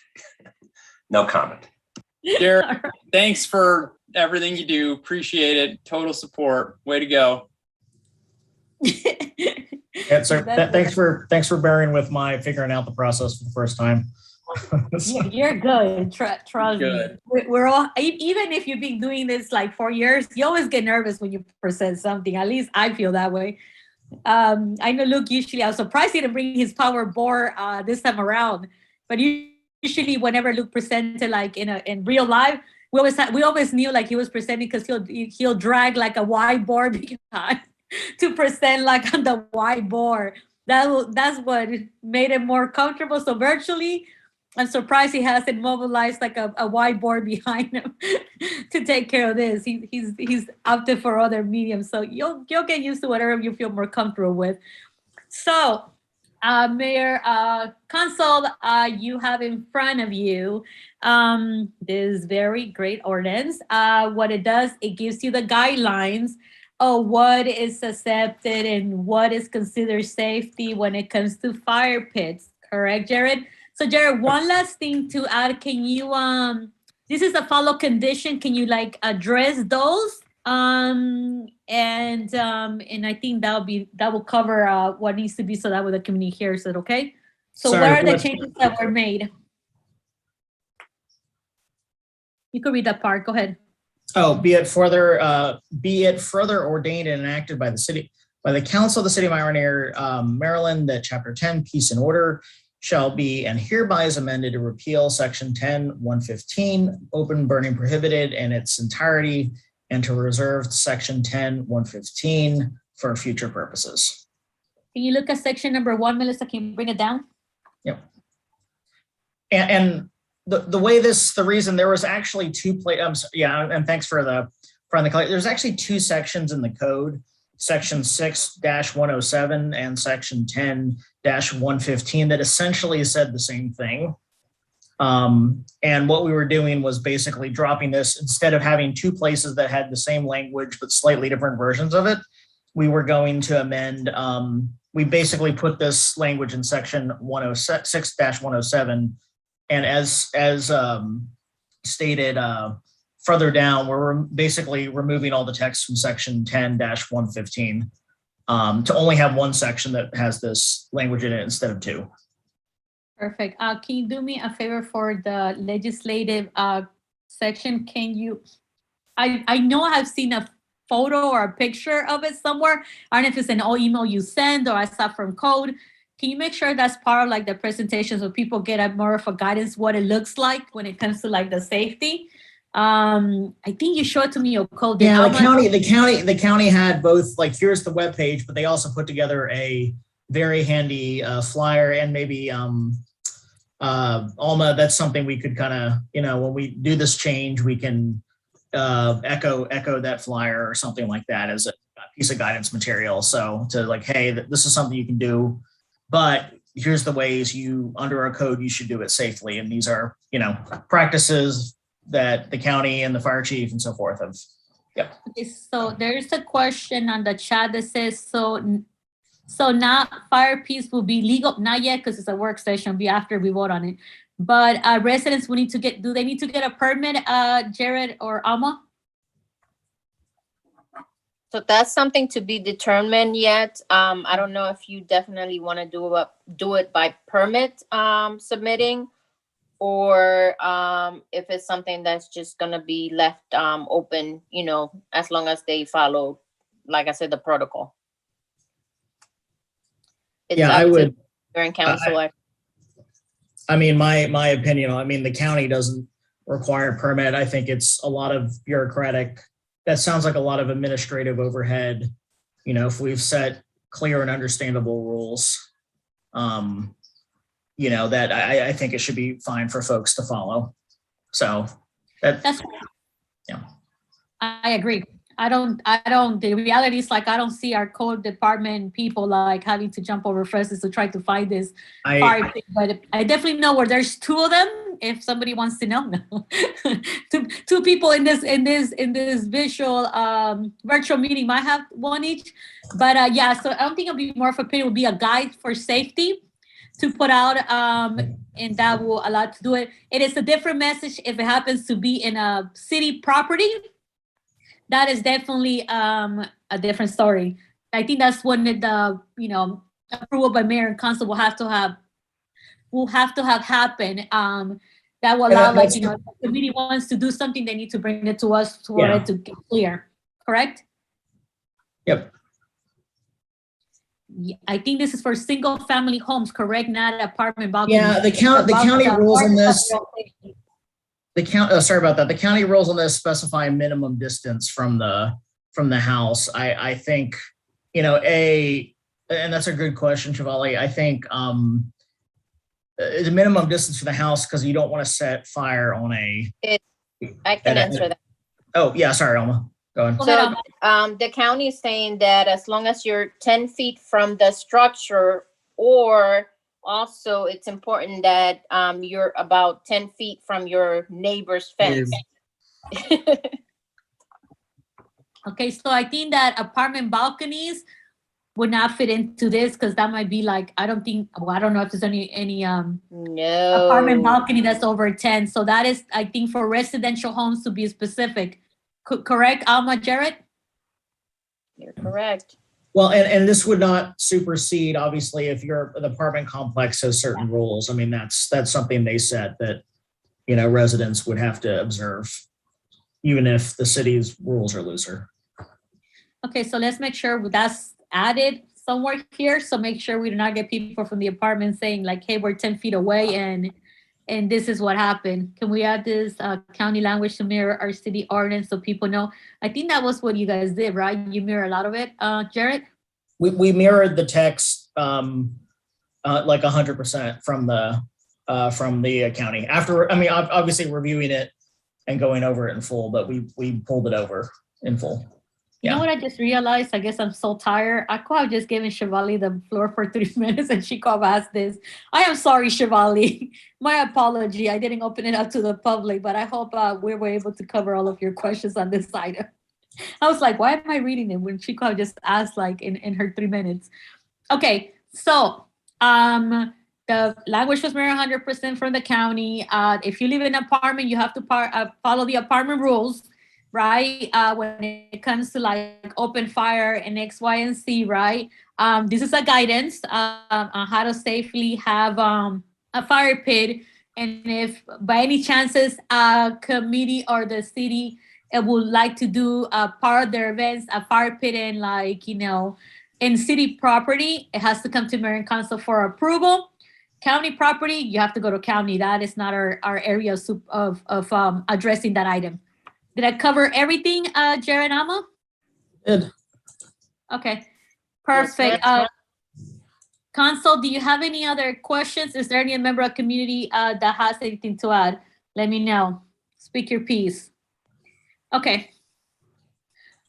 no comment. Jared, thanks for everything you do. Appreciate it. Total support. Way to go. Yeah, so thanks for bearing with my figuring out the process for the first time. You're good. Trust me. We're all, even if you've been doing this like 4 years, you always get nervous when you present something. At least I feel that way. I know Luke usually, I was surprised he didn't bring his power board this time around, but usually whenever Luke presented like in real life, we always knew like he was presenting because he'll drag like a whiteboard behind to present like on the whiteboard. That's what made it more comfortable. So virtually, I'm surprised he hasn't mobilized like a whiteboard behind him to take care of this. He's opted for other mediums. So you'll get used to whatever you feel more comfortable with. So Mayor Consul, you have in front of you this very great ordinance. What it does, it gives you the guidelines of what is accepted and what is considered safety when it comes to fire pits. Correct, Jared? So Jared, one last thing to add, can you, this is a follow condition, can you like address those? And I think that will cover what needs to be so that way the community hears it, okay? So Sorry, what are the what? changes that were made? You can read that part, go ahead. Oh, be it further ordained and enacted by the Council of the City of Mount Rainier, Maryland, that Chapter 10, Peace and Order, shall be and hereby is amended to repeal Section 10-115, open burning prohibited in its entirety, and to reserve Section 10-115 for future purposes. Can you look at section number 1, Melissa? Can you bring it down? Yep. And the way the reason there was actually two and thanks for the there's actually two sections in the code. Section 6-107 and Section 10-115 that essentially said the same thing. And what we were doing was basically dropping this, instead of having two places that had the same language but slightly different versions of it, we were going to amend, we basically put this language in Section 6-107, and as stated further down, we're basically removing all the text from Section 10-115 to only have one section that has this language in it instead of two. Perfect. Can you do me a favor for the legislative section? Can you, I know I've seen a photo or a picture of it somewhere. I don't know if it's an old email you send or I saw from code. Can you make sure that's part of like the presentation so people get a more of a guidance what it looks like when it comes to like the safety? I think you showed to me your code. Yeah, the county had both, like, here's the webpage, but they also put together a very handy flyer, and maybe Alma, that's something we could kind of, when we do this change, we can echo that flyer or something like that as a piece of guidance material. So to like, hey, this is something you can do, but here's the ways under our code, you should do it safely. And these are, practices that the county and the fire chief and so forth have. Yep. Okay, so there's a question on the chat that says, so now fire peace will be legal, not yet because it's a work session, be after we vote on it. But residents will need to do they need to get a permit, Jared or Alma? So that's something to be determined yet. I don't know if you definitely want to do it by permit submitting, or if it's something that's just gonna be left open, as long as they follow, like I said, the protocol. It's Yeah, up I to would. during council. I mean, my opinion, I mean, the county doesn't require a permit. I think it's a lot of bureaucratic, that sounds like a lot of administrative overhead. If we've set clear and understandable rules, that I think it should be fine for folks to follow. So that's, yeah, I agree. The reality is, like, I don't see our code department people like having to jump over fences to try to find this part, but I definitely know where there's two of them. If somebody wants to know, two people in this visual virtual meeting might have one each, but yeah. So I don't think it'll be more of a pin. It will be a guide for safety to put out, and that will allow to do it. It is a different message if it happens to be in a city property. That is definitely a different story. I think that's when the approval by mayor and council will have to have happen. That will allow, like, if the committee wants to do something, they need to bring it to us for it to get clear. Correct? Yep. Yeah, I think this is for single family homes, correct? Not apartment balcony. Yeah, the county rules on this. Sorry about that. The county rules on this specify a minimum distance from the house. I think, and that's a good question, Chevali. I think the minimum distance for the house, because you don't want to set fire on I can answer that. Oh yeah, sorry, Alma. Go ahead. So the county is saying that as long as you're 10 feet from the structure, or also it's important that you're about 10 feet from your neighbor's fence. Okay, so I think that apartment balconies would not fit into this, because that might be like, I don't know if there's any no apartment balcony that's over 10. So that is, I think, for residential homes to be specific. Correct, Alma, Jared? You're correct. Well, and this would not supersede, obviously, if your apartment complex has certain rules. I mean, that's something they set that, residents would have to observe, even if the city's rules are looser. Okay, so let's make sure that's added somewhere here. So make sure we do not get people from the apartment saying like, hey, we're 10 feet away and this is what happened. Can we add this county language to mirror our city ordinance so people know? I think that was what you guys did, right? You mirror a lot of it, Jared? We mirrored the text like 100% from the county. After, obviously reviewing it and going over it in full, but we pulled it over in full. You know what I just realized? I guess I'm so tired. I could have just given Shivali the floor for 3 minutes and she could have asked this. I am sorry, Shivali. My apology. I didn't open it up to the public, but I hope we were able to cover all of your questions on this item. I was like, why am I reading it when she could have just asked like in her 3 minutes? Okay, so the language was mirrored 100% from the county. If you live in an apartment, you have to follow the apartment rules. Right, when it comes to like open fire and X, Y, and Z, right? This is a guidance on how to safely have a fire pit, and if by any chances a committee or the city would like to do a part of their events, a fire pit in in city property, it has to come to mayor and council for approval. County property, you have to go to county. That is not our area of addressing that item. Did I cover everything, Jared, Alma? Good. Okay, perfect. Council, do you have any other questions? Is there any member of community that has anything to add? Let me know. Speak your piece. Okay.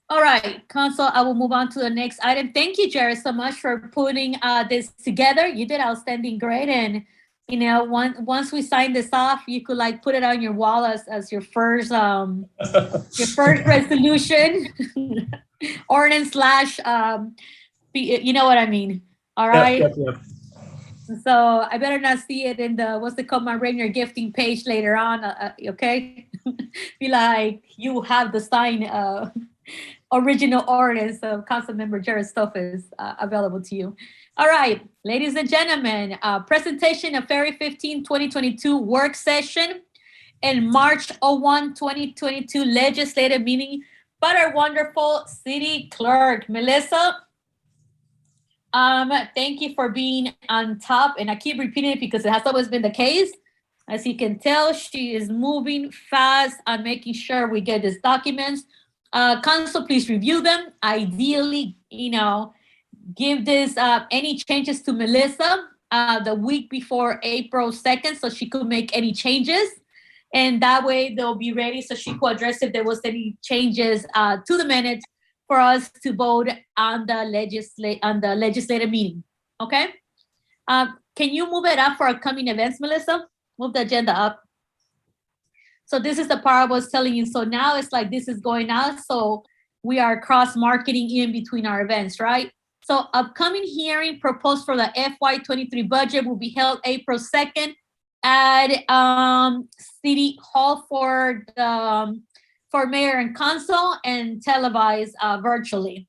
All right, Council, I will move on to the next item. Thank you, Jared, so much for putting this together. You did outstanding, great, and once we sign this off, you could like put it on your wall as your first resolution, ordinance / you know what I mean. All right. Yep. So I better not see it in the what's it called, Mount Rainier gifting page later on. Okay, be like you have the sign original ordinance. So Councilmember Jared Stoff is available to you. All right, ladies and gentlemen, presentation of February 15, 2022 work session and March 01, 2022 legislative meeting by our wonderful city clerk, Melissa. Thank you for being on top, and I keep repeating it because it has always been the case. As you can tell, she is moving fast on making sure we get these documents. Council, please review them. Ideally, give this any changes to Melissa the week before April 2nd, so she could make any changes. And that way they'll be ready so she could address if there was any changes to the minutes for us to vote on the legislative meeting. Okay? Can you move it up for upcoming events, Melissa? Move the agenda up. So this is the part I was telling you. So now it's like this is going out. So we are cross-marketing in between our events, right? So upcoming hearing proposed for the FY23 budget will be held April 2nd at City Hall for mayor and council and televised virtually.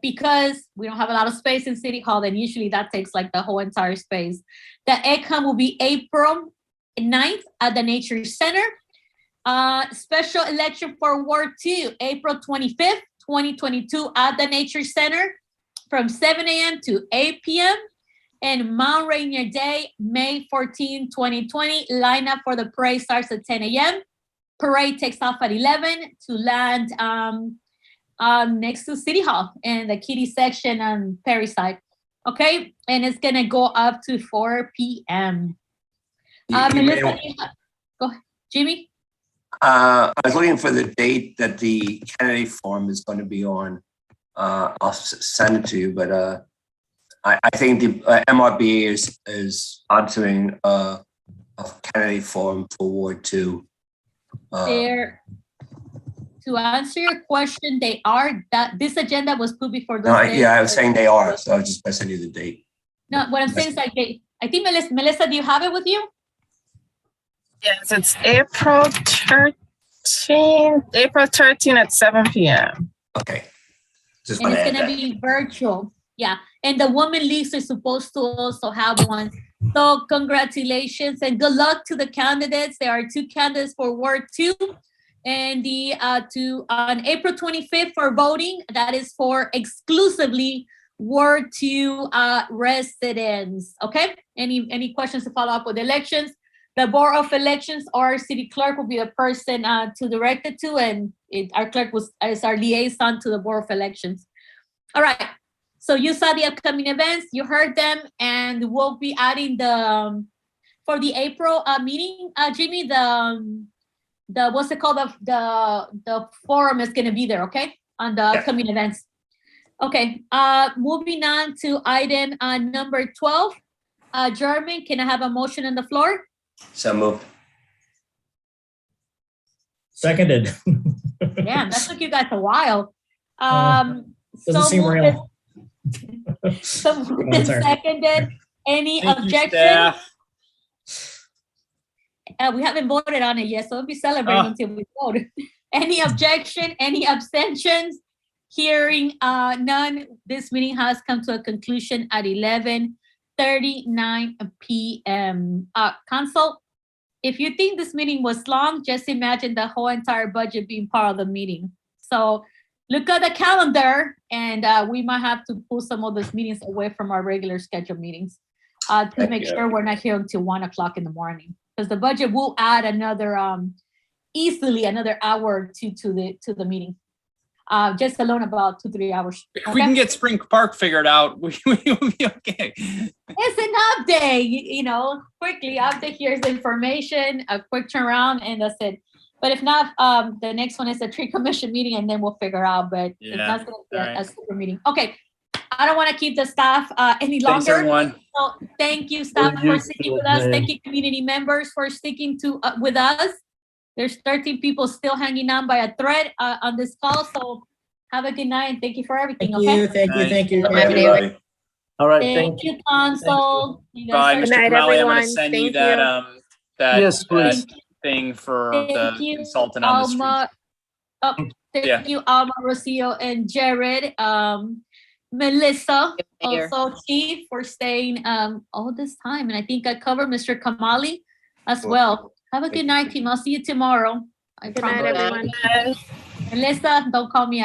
Because we don't have a lot of space in City Hall, then usually that takes like the whole entire space. The ECHAM will be April 9th at the Nature Center. Special election for Ward 2, April 25th, 2022 at the Nature Center from 7 a.m. to 8 p.m. And Mount Rainier Day, May 14, 2020. Lineup for the parade starts at 10 a.m. Parade takes off at 11 to land next to City Hall in the kiddie section on Perry side. Okay, and it's gonna go up to 4 p.m. Melissa, go ahead. Jimmy? I was looking for the date that the candidate form is going to be on. I'll send it to you, but I think the MRB is answering a candidate form for Ward 2. To answer your question, they are that this agenda was put before those No, days. yeah, I was saying they are, so I was just sending you the date. No, what I'm saying is like I think Melissa, do you have it with you? Yes, it's April 13 at 7 p.m. Okay. Just And want to it's add gonna that. be virtual. Yeah. And the women leagues are supposed to also have one. So congratulations and good luck to the candidates. There are 2 candidates for Ward 2. And the on April 25th for voting, that is for exclusively Ward 2 residents. Okay. Any questions to follow up with elections? The Board of Elections or City Clerk will be the person to direct it to, and our clerk is our liaison to the Board of Elections. All right. So you saw the upcoming events, you heard them, and we'll be adding for the April meeting, Jimmy, the what's it called? The forum is going to be there, okay, on the upcoming events. Okay. Moving on to item number 12, adjournment. Can I have a motion on the floor? So moved. Seconded. Damn, that took you guys a while. Doesn't seem real. So moved and sorry. seconded. Any Thank you, objection? staff. We haven't voted on it yet, so we'll be celebrating until we vote. Any objection? Any abstentions? Hearing none, this meeting has come to a conclusion at 11:39 p.m. Council, if you think this meeting was long, just imagine the whole entire budget being part of the meeting. So look at the calendar, and we might have to pull some of those meetings away from our regular scheduled meetings to make sure we're not here until 1 o'clock in the morning. Because the budget will add another easily another hour or two to the meeting. Just alone about 2-3 hours. If we can get Spring Park figured out, we will be okay. It's an update, quickly update. Here's the information, a quick turnaround, and that's it. But if not, the next one is a tree commission meeting, and then we'll figure out. But it's not going to be a super meeting. Okay, I don't want to keep the staff any longer. Thanks, everyone. So thank you, staff, for sticking with us. Thank you, community members, for sticking with us. There's 13 people still hanging on by a thread on this call. So have a good night, and thank you for everything. Thank you. All right, Thank you, Council. Bye, Mr. Kamali. I'm going to send you that Yes, please. thing for Thank the you consultant on the street. so much. Thank you, Alma, Rocio, and Jared. Melissa, Mayor. also Chief, for staying all this time. And I think I covered Mr. Kamali as well. Have a good night, team. I'll see you tomorrow. I Good night, promise. everyone. Melissa, don't call me